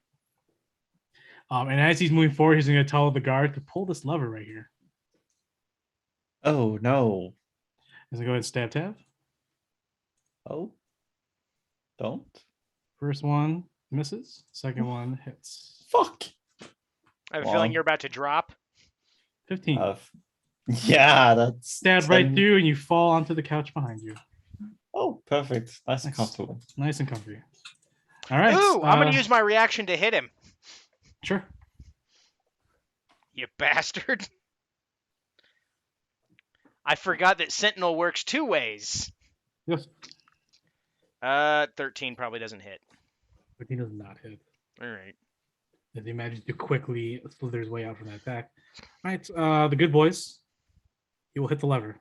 And as he's moving forward, he's going to tell the guard to pull this lever right here. Oh no. He's going to go ahead and stab Tav. Oh. Don't. First one misses. Second one hits. Fuck. I have a feeling Wow. you're about to drop. 15. Yeah, that's Stab right 10. through, and you fall onto the couch behind you. Oh, perfect. Nice and Nice. comfortable. Nice and comfy. All right. Ooh, I'm gonna use my reaction to hit him. Sure. You bastard. I forgot that Sentinel works 2 ways. Yes. 13 probably doesn't hit. But he does not hit. All right. As he manages to quickly slither his way out from that attack. All right. The good boys. He will hit the lever.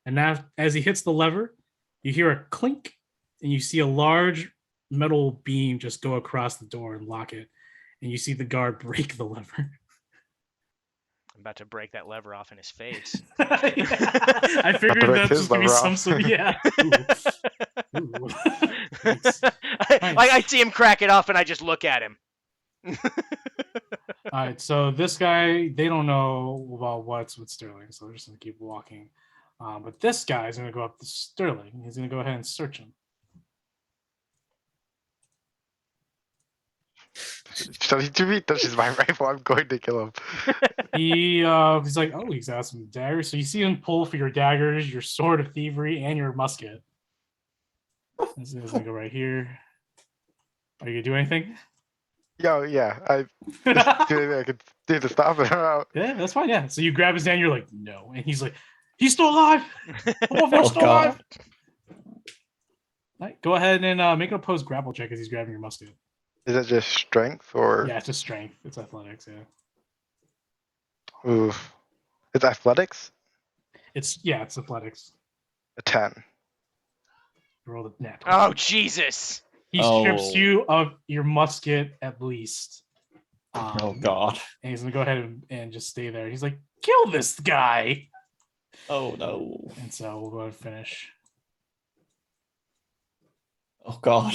And now, as he hits the lever, you hear a clink, and you see a large metal beam just go across the door and lock it. And you see the guard break the lever. I'm about to break that lever off in his face. I figured break that's his just gonna be lever some off. sort of yeah. Ooh. Ooh. Thanks. I see him crack it off and I just look at him. All right, so this guy, they don't know about what's with Sterling, so they're just gonna keep walking. But this guy is gonna go up to Sterling. He's gonna go ahead and search him. So he to me touches my rifle, I'm going to kill him. He's like, oh, he's got some daggers. So you see him pull for your daggers, your sword of thievery, and your musket. This is gonna go right here. Are you gonna do anything? Yo, yeah, I do anything I could do to stop it. Yeah, that's fine. Yeah. So you grab his hand, you're like, no, and he's like, he's still alive. Oh, they're Oh, still God. alive. Right, go ahead and make an opposed grapple check as he's grabbing your musket. Is it just strength or? Yeah, it's just strength. It's athletics. Yeah. Oof. It's athletics? It's athletics. A 10. Roll the net. Oh, Jesus. He strips Oh. you of your musket at least. Oh god. And he's gonna go ahead and just stay there. He's like, kill this guy. Oh no. And so we'll go ahead and finish. Oh god.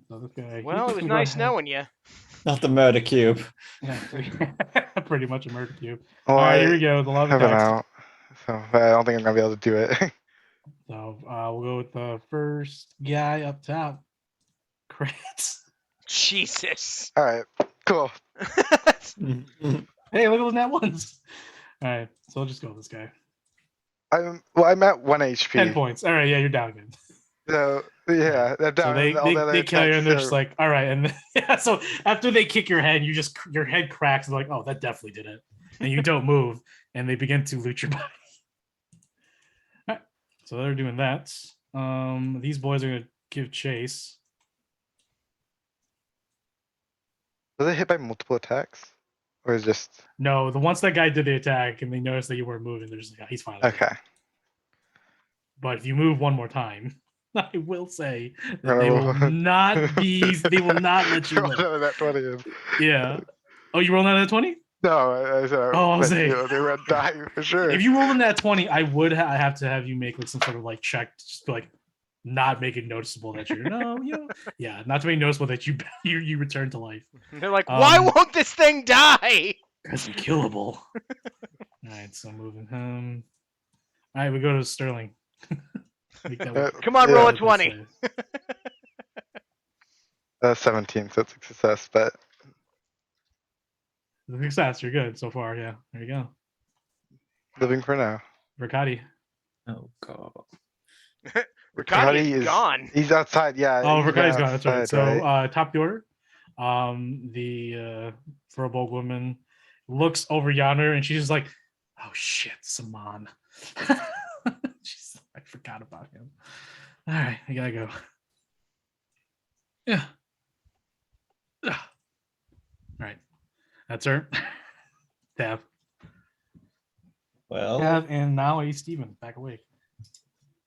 So this guy, Well, it was he's gonna go nice ahead- knowing you. Not the murder cube. Yeah, pretty much a murder cube. Well, All right, I here we go. The love have an attacks. out, so I don't think I'm gonna be able to do it. So we'll go with the first guy up top. Crits. Jesus. All right, cool. Hey, look at those net ones. All right, so I'll just go with this guy. I'm at 1 HP. 10 points. All right, yeah, you're down again. So yeah, they're So down. they, and all the they, other they kill you, attacks and they're just are- like, all right. And then, yeah, so after they kick your head, your head cracks. And like, oh, that definitely did it. And you don't move, and they begin to loot your body. All right, so they're doing that. These boys are gonna give chase. Was it hit by multiple attacks, or is it just No, once that guy did the attack, and they noticed that you weren't moving, they're just like, yeah, he's fine. okay? But if you move one more time, I will say that No. they will not be. They will not let you live. Whatever that 20 is. Yeah. Oh, you rolled out of 20? No, I said. Oh, I was but, saying- they were dying for sure. If you roll in that 20, I would have to have you make like some sort of like check, just to, like not make it noticeable that you're yeah, not to make noticeable that you return to life. They're like, why won't this thing die? That's killable. All right, so moving him. All right, we go to Sterling. Make that work. Come on, Yeah, roll a That's 20. nice. 17, so it's a success. But Success, you're good so far. Yeah, there you go. living for now. Verkati. Oh god. Riccati is is gone. He's outside. Yeah. Oh, he's Verkati's gone. That's right. outside, So top of the order. The Furbolg woman looks over yonder and she's just like, "Oh shit, Saman." I forgot about him. All right, I gotta go. Yeah. Ugh. All right, that's her. Tav. Well, Tav, and now a Steven back awake.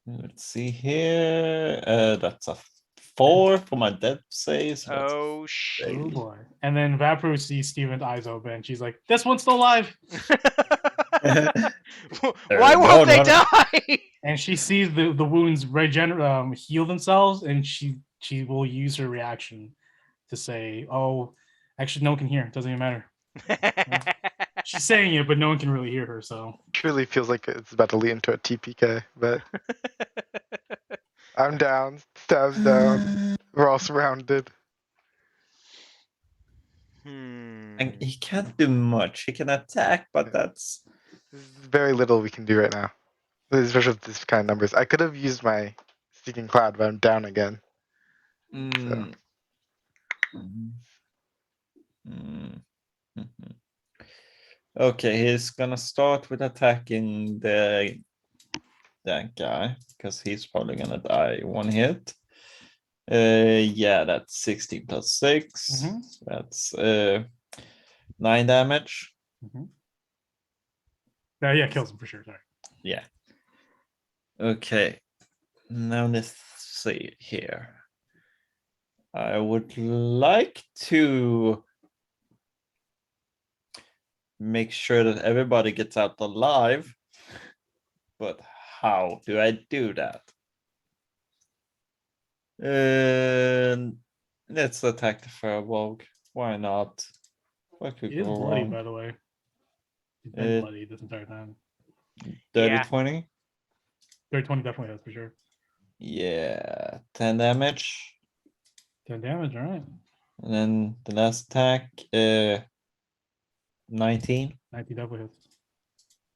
Let's see here. That's a 4 for my death save. So that's Oh, shit. Oh boy. And then Vapru sees Steven's eyes open and she's like, "This one's still alive." Why won't they no. die? And she sees the wounds heal themselves, and she will use her reaction to say, "Oh, Actually, no one can hear. It doesn't even matter. She's saying it, but no one can really hear her. So Truly feels like it's about to lead into a TPK, but I'm down. Stab's down. We're all surrounded. And he can't do much. He can attack, but that's There's very little we can do right now, especially with this kind of numbers. I could have used my Seeking Cloud, but I'm down again. Mm. Mm. Mm. Mhm. Okay, he's gonna start with attacking that guy because he's probably gonna die one hit. Yeah, that's 16 plus 6. Mhm. So that's 9 damage. yeah, kills him for sure. Sorry. Yeah. Okay. Now let's see here. I would like to make sure that everybody gets out alive. But how do I do that? Let's attack the Firbolg. Why not? What could He is go bloody, wrong? by the way. He's been Uh, bloody this entire time. Dirty Yeah. 20? 30-20 definitely has for sure. Yeah, 10 damage. 10 damage. All right. And then the last attack, 19. 19 definitely hits.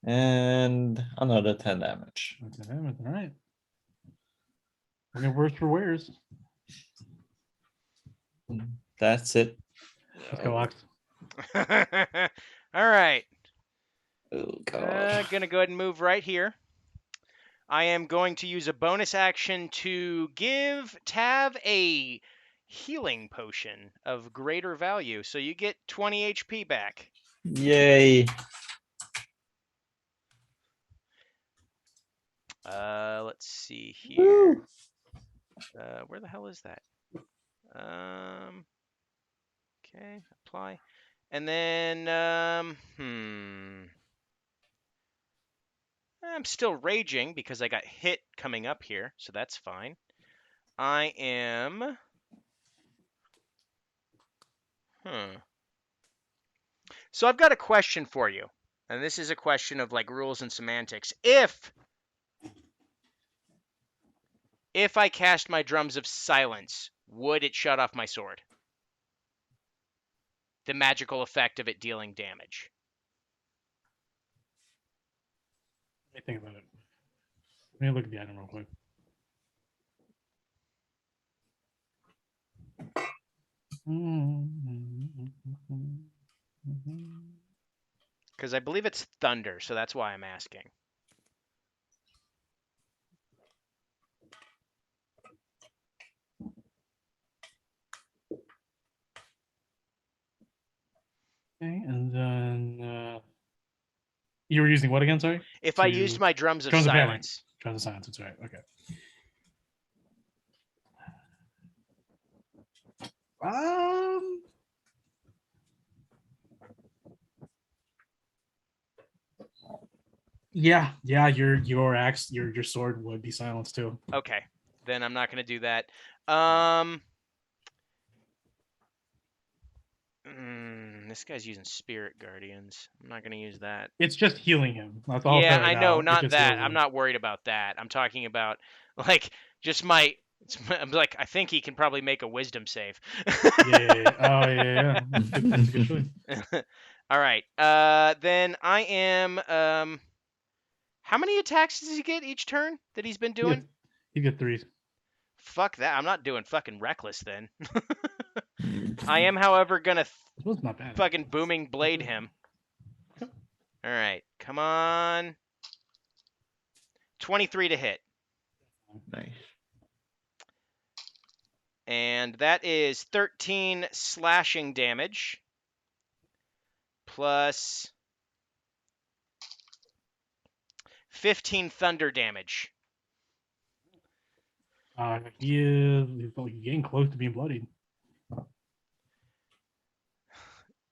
And another 10 damage. 10 damage. All right. I mean, worse for wears. That's it. Let's go, Ox. All right. Oh god. Gonna go ahead and move right here. I am going to use a bonus action to give Tav a healing potion of greater value. So you get 20 HP back. Yay. Let's see here. Where the hell is that? Okay, apply. And then, I'm still raging because I got hit coming up here, so that's fine. I am, So I've got a question for you, and this is a question of like rules and semantics. If I cast my Drums of Silence, would it shut off my sword? The magical effect of it dealing damage. Let me think about it. Let me look at the item real quick. Because I believe it's thunder, so that's why I'm asking. Okay, and then you were using what again? Sorry. If I used my Drums of Drums of Phalanx. Silence. Drums of Silence. That's right. Okay. Yeah, your axe, your sword would be silenced too. Okay, then I'm not going to do that. This guy's using Spirit Guardians. I'm not going to use that. It's just healing him. That's all. Yeah, right I now. know, It not just that. heals I'm him. not worried about that. I'm talking about like just my. I'm like, I think he can probably make a Wisdom save. Yeah. Oh yeah. That's a good choice. All right. Then I am. How many attacks does he get each turn that he's been doing? You get 3. Fuck that. I'm not doing fucking Reckless then. I am, however, gonna It's not bad. fucking Booming Blade him. All right. Come on. 23 to hit. Nice. And that is 13 slashing damage. Plus 15 thunder damage. He's getting close to being bloodied.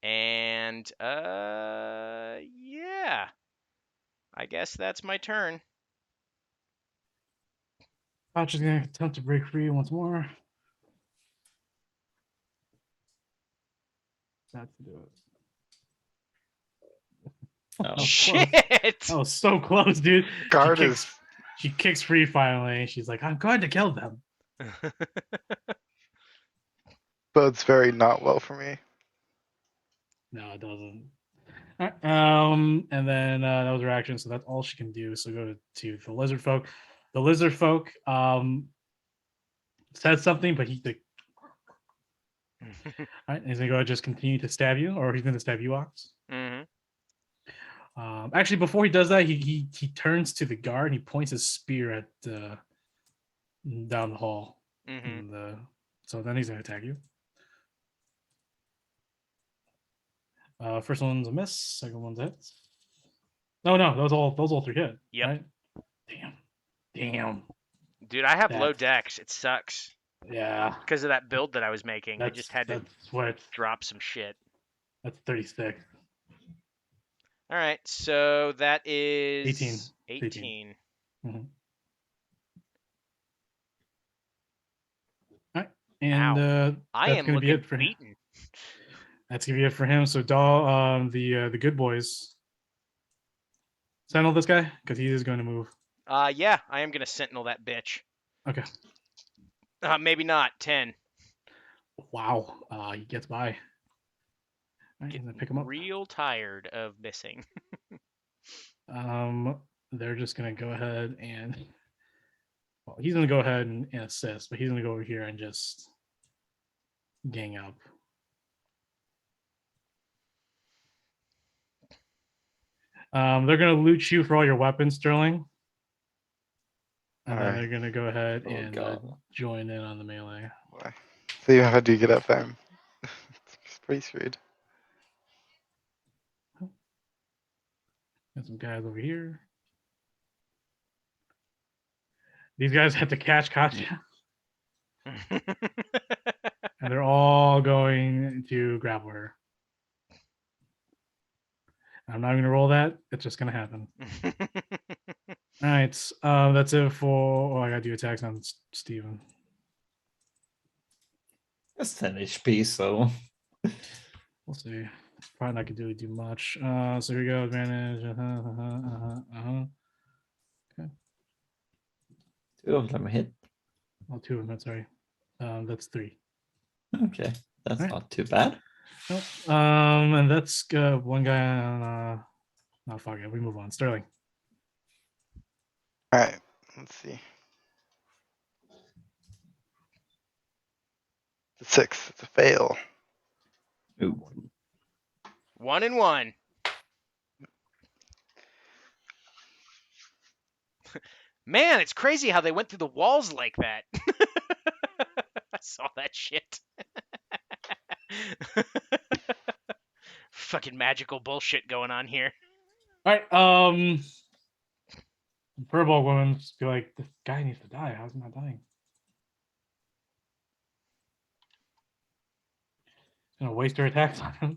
And yeah. I guess that's my turn. Patrick's gonna attempt to break free once more. That's to do it. Oh. That was close. Shit. That was so close, dude. Guard she is kicks, she kicks free finally. She's like, I'm going to kill them. bodes very not well for me. No, it doesn't. Alright, and then that was her action, so that's all she can do. So go to the lizard folk. The lizard folk said something, but he like, alright, he's gonna go ahead and just continue to stab you, or he's gonna stab you, Ox. Mhm. Actually, before he does that, he turns to the guard and he points his spear at down the hall. Mhm. And, so then he's gonna attack you. First one's a miss. Second one's a hit. No, those all three hit. Yep. Right? Damn. Dude, I have low That's- decks. It sucks Yeah. because of that build that I was making. I just had to That's what. drop some shit. That's 36. All right, so that is 18. 18. And I that's am gonna be looking it for him. beaten. That's gonna be it for him. So the good boys. Sentinel this guy because he is going to move. Yeah, I am gonna sentinel that bitch. Okay. Maybe not 10. Wow. He gets by. All right, and then pick him up. Real tired of missing. They're just gonna go ahead and well, he's gonna go ahead and assist, but he's gonna go over here and just gang up. They're gonna loot you for all your weapons, Sterling. And then Alright. they're gonna go ahead Oh, and God. join in on the melee. Why? So you have to get up them. It's pretty screwed. Got some guys over here. These guys have to catch Katya, and they're all going to grapple her. I'm not going to roll that. It's just going to happen. All right. That's it for. Oh, I got to do attacks on Steven. That's 10 HP, so We'll see. Probably not going to do much. So here we go. Advantage. two of them hit. Oh, two of them. Sorry. That's 3. Okay, that's Alright. not too bad. Nope. And that's one guy on. No, fuck it. We move on. Sterling. Alright, let's see. The 6, it's a fail. Ooh. 1 and 1. Man, it's crazy how they went through the walls like that. I saw that shit. Fucking magical bullshit going on here. All right. Furball woman just be like, this guy needs to die. How's he not dying? Gonna waste her attacks on him.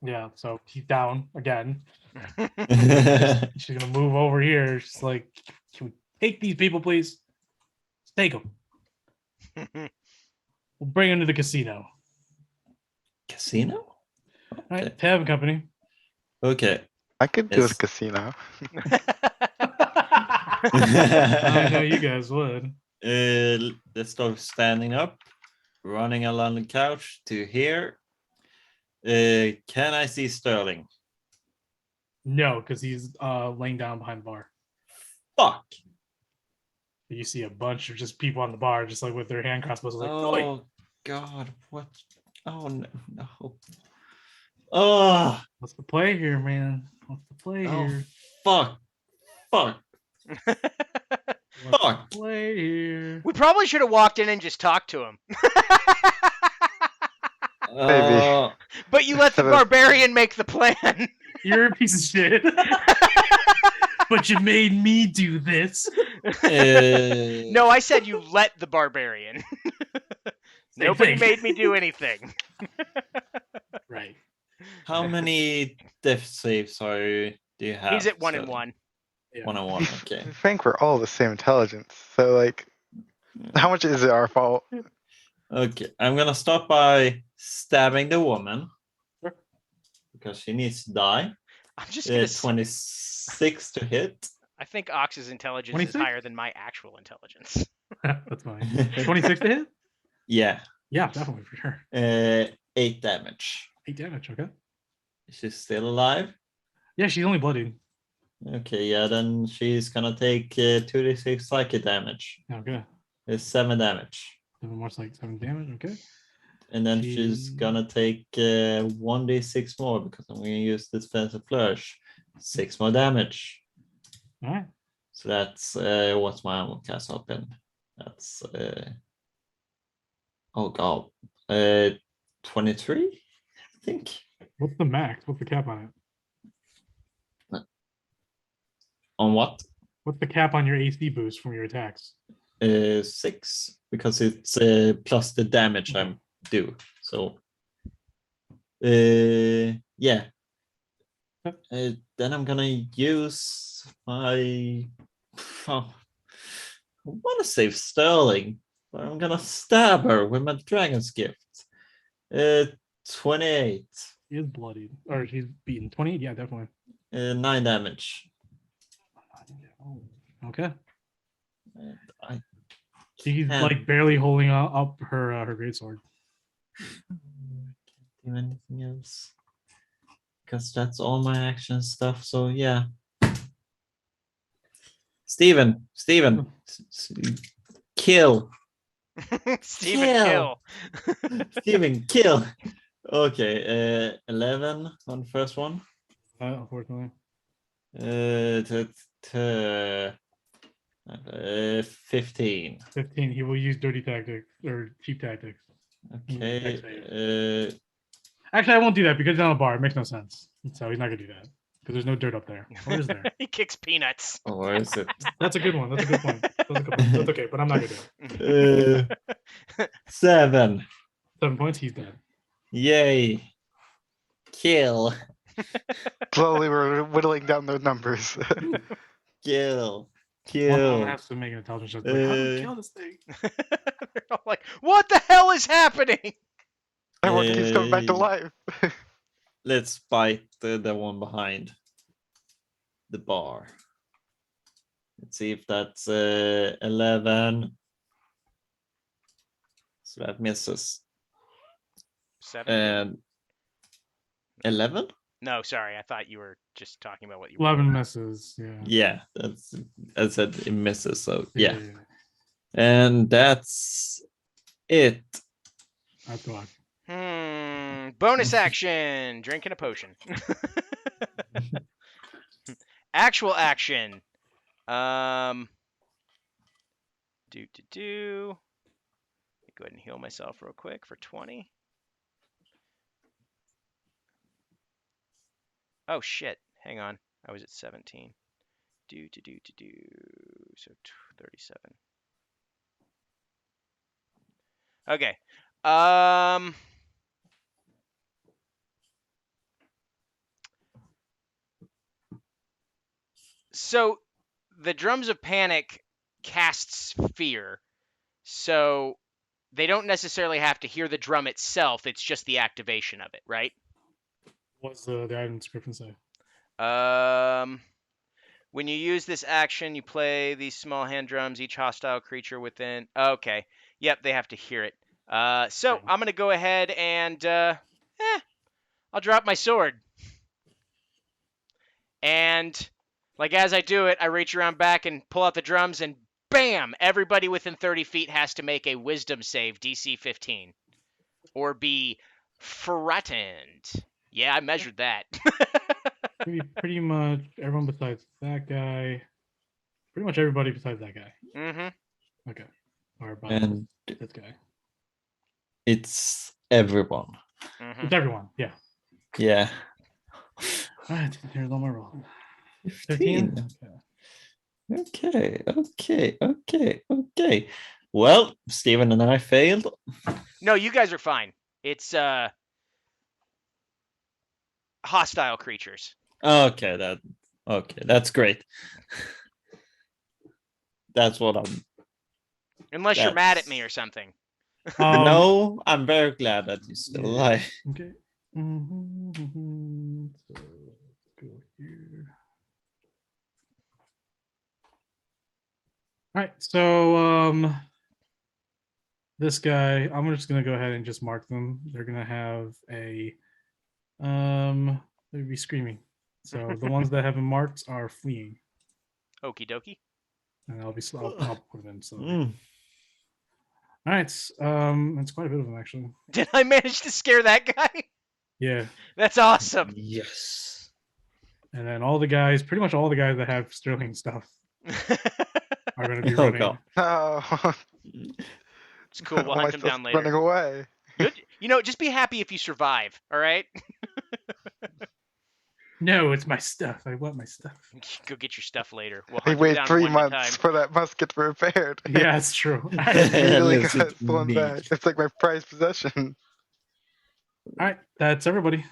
Yeah, so he's down again. She's gonna move over here. She's like, can we take these people, please? Let's take them. We'll bring them to the casino. Casino? All right, Tab Company. Okay. I could do Yes. a casino. I know you guys would. Let's start standing up, running along the couch to here. Can I see Sterling? No, because he's laying down behind the bar. Fuck. You see a bunch of just people on the bar, just like with their hand crossbows, like, "Oi!" Oh God! What? Oh no! No. Oh, What's the play here, man? What's the play Oh. here? fuck! Fuck! What's Fuck! the play here? We probably should have walked in and just talked to him. Oh, But you let the Instead of- barbarian make the plan. You're a piece of shit. But you made me do this. No, I said you let the barbarian. Same Nobody thing. made me do anything. Right. How many death saves do you have? He's at 1 and Sterling? 1. Yeah. 1 and 1. Okay. I think we're all the same intelligence. So like, how much is it our fault? Okay, I'm gonna start by stabbing the woman Sure. because she needs to die. I'm just gonna. 26 to hit. I think Ox's intelligence 26? is higher than my actual intelligence. That's fine. 26 to hit? Yeah, Yeah, definitely for sure. 8 damage. 8 damage. Okay. She's still alive. Yeah, she's only bloodied. Okay, yeah, then she's gonna take 2d6 psychic damage. Okay. It's 7 damage. 7 more like 7 damage. Okay. And then she's She- gonna take 1d6 more because I'm gonna use this defensive flourish. 6 more damage. All right. So that's what's my armor class up in? That's oh god. 23, I think. What's the max? What's the cap on it? On what? What's the cap on your AC boost from your attacks? 6 because it's plus the damage I'm do. So yeah. Then I'm gonna use my I want to save Sterling, but I'm gonna stab her with my Dragon's Gift. 28, She is bloodied. Or she's beaten. 20? Yeah, definitely. 9 damage. Okay. And I She's And- like barely holding up her greatsword. can't do anything else because that's all my action stuff. So yeah. Steven, kill. Steven Kill. Kill. Steven, kill. Okay, 11 on the first one. Unfortunately. To 15. 15. He will use dirty tactics or cheap tactics. Okay. Actually, I won't do that because he's on a bar. It makes no sense. So he's not gonna do that. Because there's no dirt up there. Or is there? He kicks peanuts. Or is it? That's a good one. That's a good point. That's a good point. That's okay, but I'm not gonna do it. 7. 7 points, he's dead. Yay. Kill. Slowly we're whittling down those numbers. Kill. One of them Kill. has to make an intelligence check. Like, how do we kill this thing? They're all like, what the hell is happening? Everyone keeps coming back to Yay. life. Let's bite the one behind the bar. Let's see if that's 11. So that misses. 7? And 11? No, sorry. I thought you were just talking about what you 11 misses. Yeah. Yeah, that's I said it misses. So yeah, yeah. and that's it. That's why. Bonus action. Drinking a potion. Actual action. Do. Go ahead and heal myself real quick for 20. Oh shit. Hang on. I was at 17. Do. So 37. Okay. So the Drums of Panic casts fear. So they don't necessarily have to hear the drum itself. It's just the activation of it, right? What's the item description say? When you use this action, you play these small hand drums. Each hostile creature within. Okay. Yep, they have to hear it. So Okay. I'm gonna go ahead and I'll drop my sword. And like as I do it, I reach around back and pull out the drums, and bam! Everybody within 30 feet has to make a Wisdom save, DC 15, or be frightened. Yeah, I measured that. Pretty much everyone besides that guy. Pretty much everybody besides that guy. Mm-hmm. Okay. Or And this guy. it's everyone. Mm-hmm. It's everyone. Yeah. Yeah. All right. Here's all my roll. 15. 15. Okay. Well, Steven and I failed. No, you guys are fine. It's hostile creatures. Okay, that's great. That's what I'm. Unless you're mad at me or something. No, I'm very glad that you're still yeah. alive. Okay. So let's go here. All right. So this guy, I'm just gonna go ahead and just mark them. They're gonna have a they'd be screaming. So the ones that have been marked are fleeing, Okie dokie. and I'll put them in. So Mm. all right. That's quite a bit of them actually. Did I manage to scare that guy? Yeah. That's awesome. Yes. And then all the guys, pretty much all the guys that have Sterling stuff are going to be Oh, running. God. No. It's cool. We'll Why am I hunt him still down running later. away? You know, just be happy if you survive. All right. No, it's my stuff. I want my stuff. Go get your stuff later. We'll I hunt him wait down 3 one at a months time. for that musket repaired. Yeah, it's true. All Immediately Listen got to flown me. back. It's like my prized possession. right, that's everybody.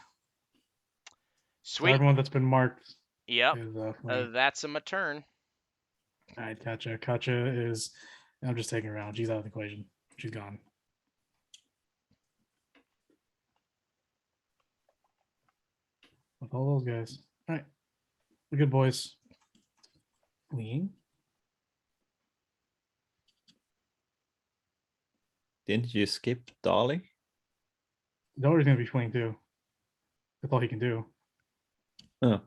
So Sweet. everyone that's been marked Yep. is fleeing. That's a my turn. All right, Katja. Katja is. I'm just taking her around. She's out of the equation. She's gone. With all those guys. All right, the good boys. Fleeing. Didn't you skip Dolly? Doherty's gonna be fleeing too. That's all he can do. Oh.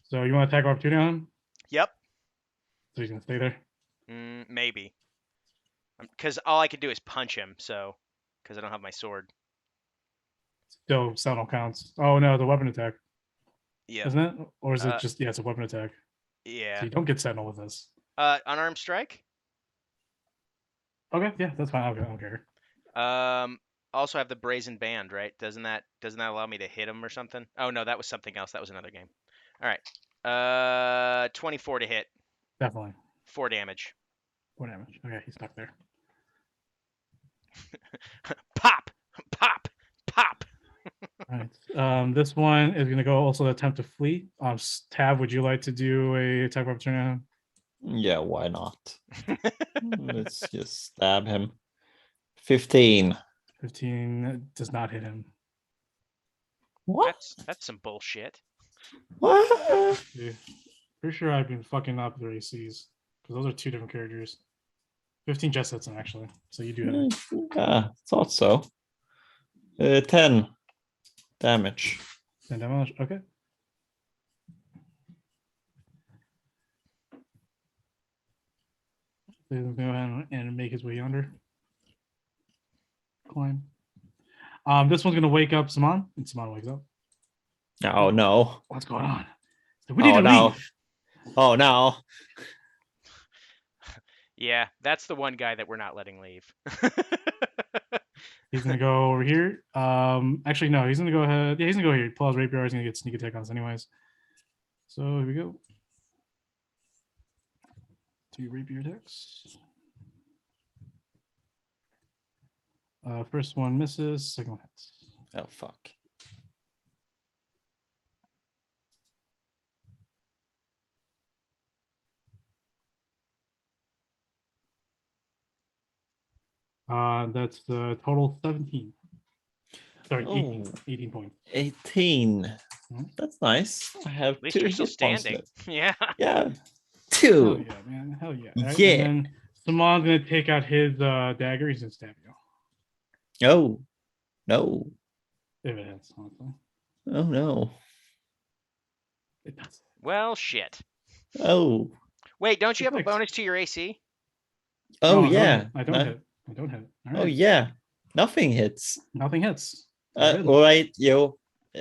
So you want to attack opportunity on him? Yep. So he's gonna stay there. Maybe. Because all I could do is punch him. So, because I don't have my sword. Still, Sentinel counts. Oh no, the weapon attack, Yeah. isn't it? Or is it Uh, just it's a weapon attack? So Yeah. you don't get Sentinel with this. Unarmed strike. Okay, yeah, that's fine. I don't care. Also have the brazen band, right? Doesn't that allow me to hit him or something? Oh no, that was something else. That was another game. All right. 24 to hit. Definitely 4 damage. 4 damage. Okay, he's stuck there. Pop, pop, pop. All right. This one is gonna go also attempt to flee. Tab, would you like to do a attack of opportunity on him? Yeah, why not? Let's just stab him. 15. 15 does not hit him. What? That's some bullshit. What? Dude, pretty sure I've been fucking up their ACs because those are 2 different characters. 15 just hits him actually, so you do have it. Yeah, thought so. 10 damage. 10 damage. Okay. So he'll go ahead and make his way under. Climb. This one's gonna wake up Saman, and Saman wakes up. Oh no. What's going on? So we need Oh to no. leave. Oh no. Yeah, that's the one guy that we're not letting leave. He's gonna go over here. Actually, no, he's gonna go ahead. Yeah, he's gonna go here. Pull out his rapier. He's gonna get sneak attack on us anyways. So here we go. 2 rapier attacks. First one misses. Second one hits. Oh fuck. That's the total 17. Sorry, 18. Oh. 18 points. 18. Mhm. That's nice. I have At least 2 you're still hit points standing. left. Yeah. Yeah. Hell 2. yeah, man. Hell yeah. Yeah. And then Saman's gonna take out his dagger. He's gonna stab you. Oh. No. If it hits, honestly. Oh no. It does. Well, shit. Oh. Wait, don't you have a Thanks. bonus to your AC? Oh No, yeah. I don't No- hit. I don't hit. All Oh right. yeah. Nothing hits. Nothing hits. Good. Wait, yo.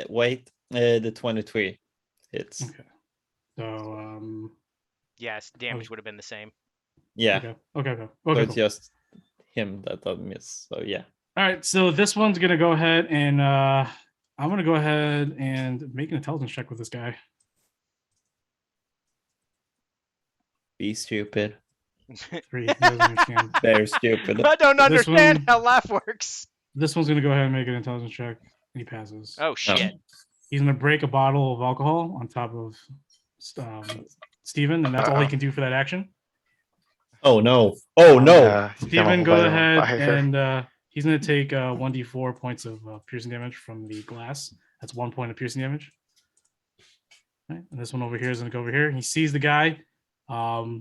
Wait. The 23 hits. Okay. So Yes, damage would have been the same. Yeah. Okay. So Okay. it's Cool. just him that doesn't miss. So yeah. All right. So this one's gonna go ahead and I'm gonna go ahead and make an intelligence check with this guy. Be stupid. 3. He doesn't understand. Very stupid. I don't This understand one- how laugh works. This one's gonna go ahead and make an intelligence check. He passes. Oh shit. He's gonna break a bottle of alcohol on top of Steven, and that's all he can do for that action. Oh no. Oh no. Yeah, you got my Steven, whole go body on ahead fire. and he's gonna take 1d4 points of piercing damage from the glass. That's 1 point of piercing damage. Right? And this one over here is gonna go over here. He sees the guy. Oh,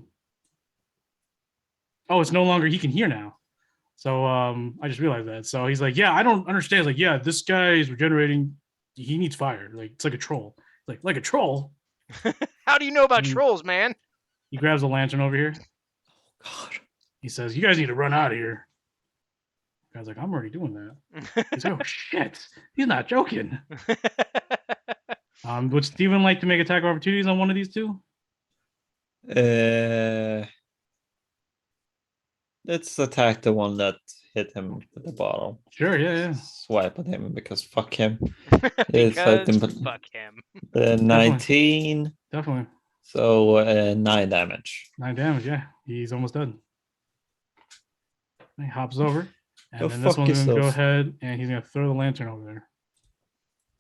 it's no longer he can hear now. So I just realized that. So he's like, yeah, I don't understand. He's like, yeah, this guy is regenerating. He needs fire. Like it's like a troll. Like a troll. How do you know about Mm. trolls, man? He grabs a lantern over here. God. He says, you guys need to run out of here. The guy's like, I'm already doing that. He's like, oh shit. He's not joking. Would Steven like to make attack opportunities on one of these two? Let's attack the one that hit him at the bottom. Sure, yeah. Swipe at him because fuck him. It's like Because the, fuck him. 19. Definitely. So 9 damage. 9 damage, yeah. He's almost done. He hops over. And Go then this fuck one's gonna go yourself. ahead and he's gonna throw the lantern over there.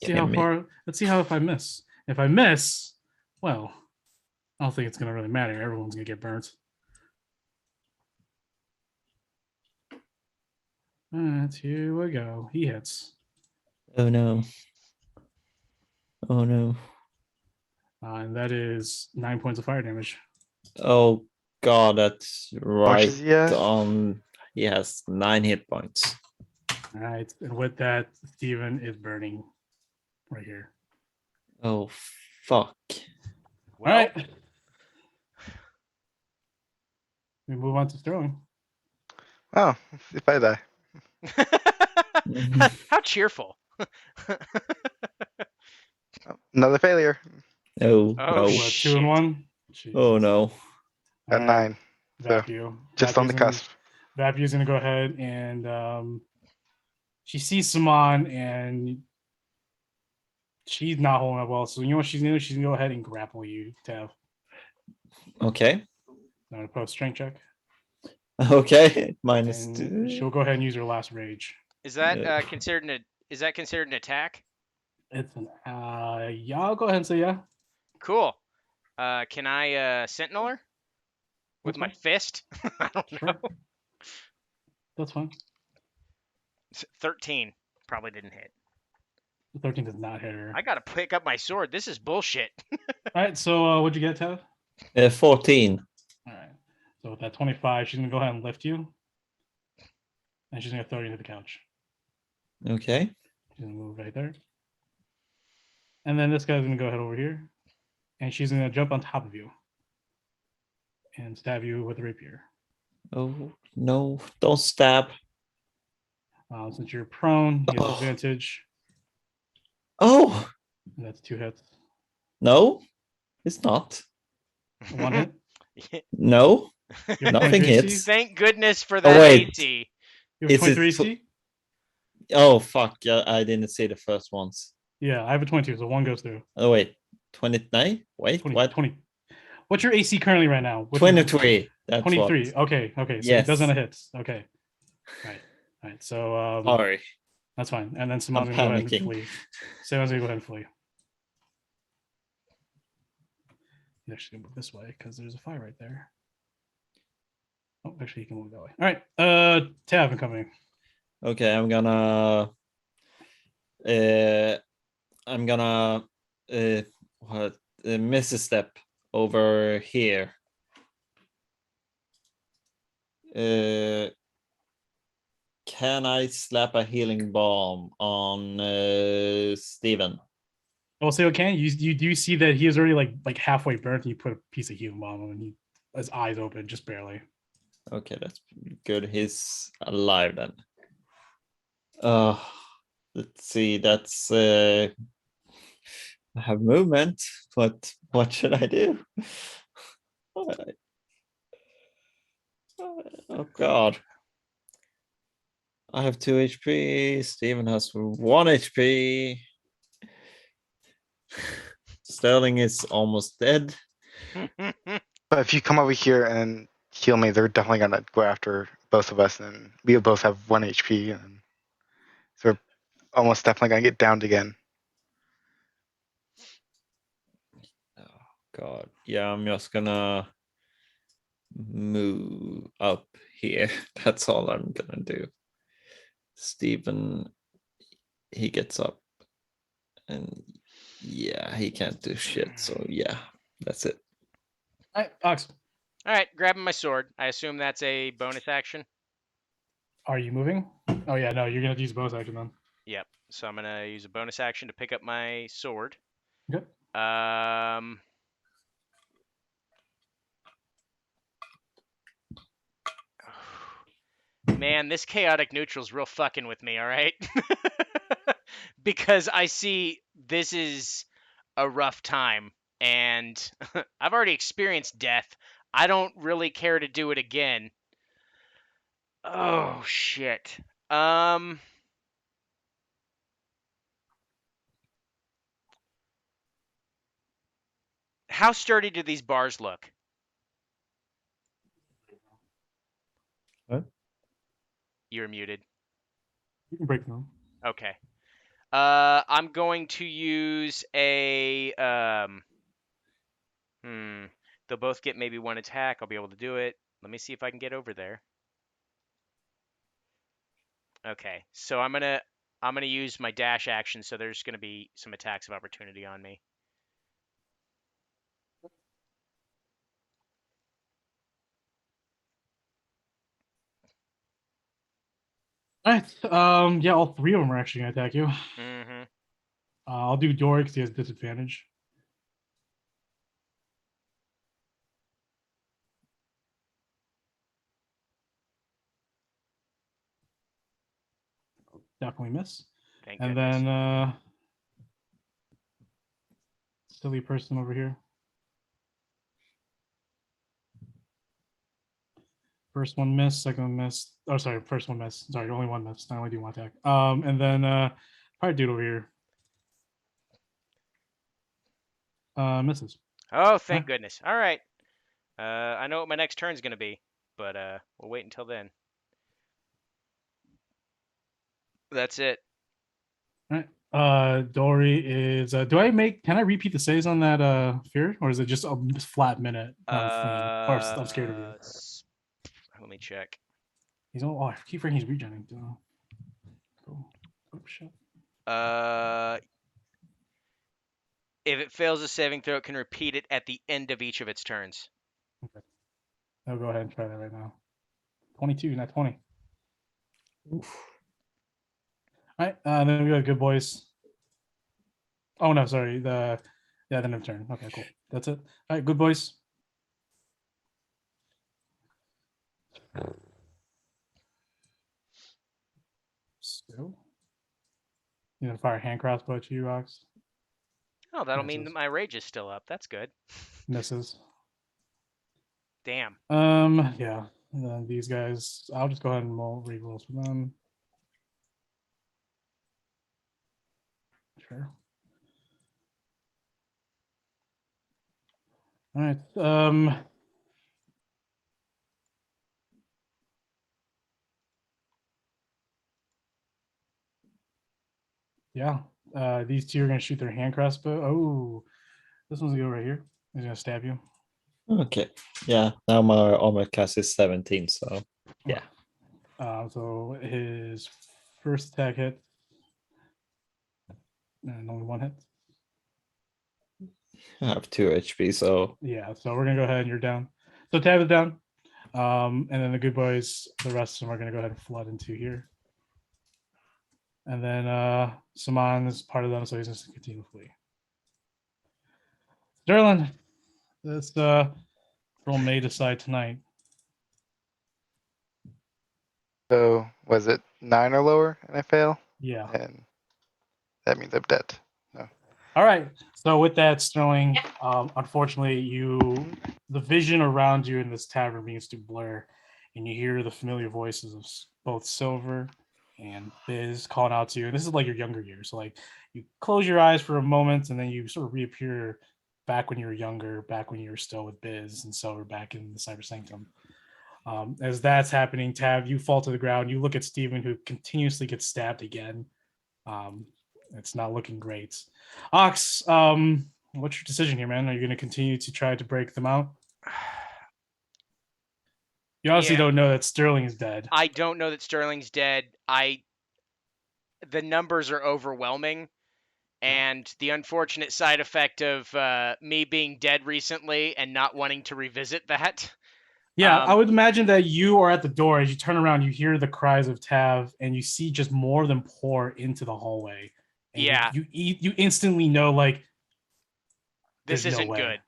See Yeah, how me- far. Let's see how if I miss. If I miss, well, I don't think it's gonna really matter. Everyone's gonna get burnt. Alright, here we go. He hits. Oh no. Oh no. And that is 9 points of fire damage. Oh god, that's How much right is he at? on. He has 9 hit points. All right, and with that, Steven is burning right here. Oh fuck. All right. We move on to Sterling. Oh, if I die. How cheerful. Another failure. Oh, Oh, no. What, shit. 2 and 1? Oh no. At 9. Vapu. Just on the cusp. Vapu's gonna go ahead and she sees Saman and she's not holding up well. So you know what she's gonna do? She's gonna go ahead and grapple you, Tav. Okay. I'm gonna post strength check. Okay. Minus And 2. she'll go ahead and use her last rage. Is that Yeah. considered an attack? It's an yeah, I'll go ahead and say yeah. Cool. Can I sentinel her with That's my fine. fist? I don't Sure. know. That's fine. 13 probably didn't hit. 13 does not hit her. I gotta pick up my sword. This is bullshit. All right, so what'd you get, Tav? 14. All right. So with that 25, she's gonna go ahead and lift you. And she's gonna throw you into the couch. Okay. She's gonna move right there. And then this guy's gonna go ahead over here. And she's gonna jump on top of you. And stab you with a rapier. Oh no. Don't stab. Since you're prone, you have Oh. advantage. Oh And that's 2 hits. no. It's not. 1 hit. No. You have Nothing 23 hits. AC? Thank goodness for that wait. AC. You have Is it 23 fu- AC? Oh fuck. Yeah, I didn't see the first ones. Yeah, I have a 22, so 1 goes through. Oh wait. 29? Wait, 20, what? 20. What's your AC currently right now? What's 23. That's 23. what. Okay. So Yes. it doesn't hit. Okay. All right. So Sorry. that's fine. And then Simon's I'm gonna go ahead and panicking. flee. Simon's gonna go ahead and flee. He's actually gonna move this way because there's a fire right there. Oh, actually, he can move that way. All right. Tav incoming. Okay, I'm gonna miss a step over here. Can I slap a healing balm on Steven? I'll say okay. You do see that he is already like halfway burnt. And you put a piece of healing bomb on him, and his eyes open just barely. Okay, that's good. He's alive then. Let's see. That's I have movement, but what should I do? Oh God. I have 2 HP. Steven has 1 HP. Sterling is almost dead. But if you come over here and heal me, they're definitely gonna go after both of us, and we both have 1 HP, and so we're almost definitely gonna get downed again. Oh God. Yeah, I'm just gonna move up here. That's all I'm gonna do. Stephen, he gets up, and yeah, he can't do shit. So yeah, that's it. All right, Ox, All right, grabbing my sword. I assume that's a bonus action. are you moving? Oh yeah, no, you're gonna use bonus action then. Yep. So I'm gonna use a bonus action to pick up my sword. Okay. Man, this chaotic neutral's real fucking with me, all right? Because I see this is a rough time and I've already experienced death. I don't really care to do it again. Oh shit. How sturdy do these bars look? What? You're muted. You can break them. Okay. I'm going to use a They'll both get maybe one attack. I'll be able to do it. Let me see if I can get over there. Okay. So I'm gonna use my dash action, so there's gonna be some attacks of opportunity on me. All right. Yeah, all three of them are actually gonna attack you. Mm-hmm. I'll do Dory because he has disadvantage. Definitely miss. Thank And goodness. then silly person over here. First one missed, second one missed. Oh, sorry, first one missed. Sorry, only one missed. I only do one attack. And then probably dude over here. Misses. Oh, thank goodness. All right. I know what my next turn's gonna be, but we'll wait until then. That's it. All right. Dory is. Can I repeat the saves on that fear, or is it just a flat minute? I'm scared of you. Let me check. He's oh, I keep forgetting he's regenerating. Cool. Oh shit. If it fails a saving throw, it can repeat it at the end of each of its turns. Okay. I'll go ahead and try that right now. 22, not 20. Oof. All right. Then we got good boys. Oh no, sorry. The end of turn. Okay, cool. That's it. All right, good boys. So, you gonna fire a hand crossbow at you, Ox? Oh, that'll mean Misses. that my rage is still up. That's good. Misses. Damn. Yeah. And then these guys, I'll just go ahead and re-rolls for them. Sure. All right. Yeah. These two are gonna shoot their hand crossbow. Oh, this one's gonna go right here. He's gonna stab you. Okay. Yeah. Now my armor class is 17. So yeah. So his first attack hit, and only one hit. I have 2 HP. So Yeah. So we're gonna go ahead and you're down. So Tab is down. And then the good boys, the rest of them are gonna go ahead and flood into here. And then Saman is part of them, so he's just gonna continue to flee. Sterling, this girl may decide tonight. So was it 9 or lower and I fail? Yeah. And that means I'm dead. All right. So with that, Sterling, unfortunately, the vision around you in this tavern begins to blur, and you hear the familiar voices of both Silver and Biz calling out to you. And this is like your younger years. So like you close your eyes for a moment, and then you sort of reappear back when you were younger, back when you were still with Biz and Silver back in the Cyber Sanctum. As that's happening, Tab, you fall to the ground. You look at Steven, who continuously gets stabbed again. It's not looking great. Ox, what's your decision here, man? Are you going to continue to try to break them out? You obviously Yeah. don't know that Sterling is dead. I don't know that Sterling's dead. The numbers are overwhelming, and the unfortunate side effect of me being dead recently and not wanting to revisit that. Yeah, I Um, would imagine that you are at the door. As you turn around, you hear the cries of Tav, and you see just more of them pour into the hallway. And Yeah. you instantly know, like, This there's no isn't way. good.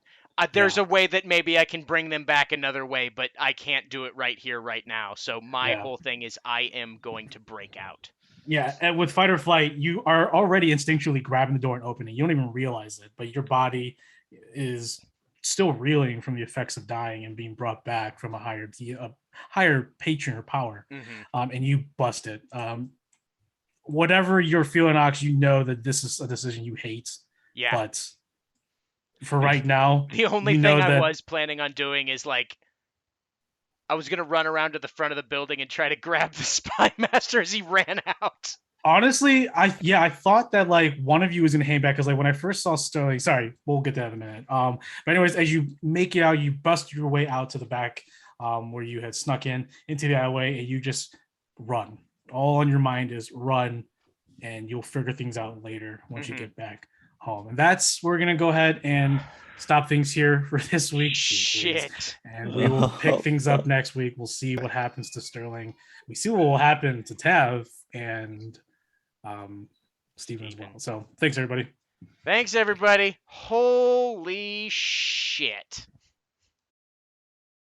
There's Yeah. a way that maybe I can bring them back another way, but I can't do it right here, right now. So my Yeah. whole thing is I am going to break out. Yeah, and with fight or flight, you are already instinctually grabbing the door and opening. You don't even realize it, but your body is still reeling from the effects of dying and being brought back from a higher patron or power. And you bust it. Whatever you're feeling, Ox, you know that this is a decision you hate. Yeah. But for right now, The only you thing know I that was planning on doing is like I was gonna run around to the front of the building and try to grab the spy master as he ran out. honestly, I thought that like one of you was gonna hang back because like when I first saw Sterling, sorry, we'll get to that in a minute. But anyways, as you make it out, you bust your way out to the back, where you had snuck into the alleyway, and you just run. All on your mind is run, and you'll figure things out later once you get back home. And that's we're gonna go ahead and stop things here for this week. Shit. And we will pick things up next week. We'll see what happens to Sterling. We see what will happen to Tav and Steven as well. So thanks everybody. Thanks everybody. Holy shit.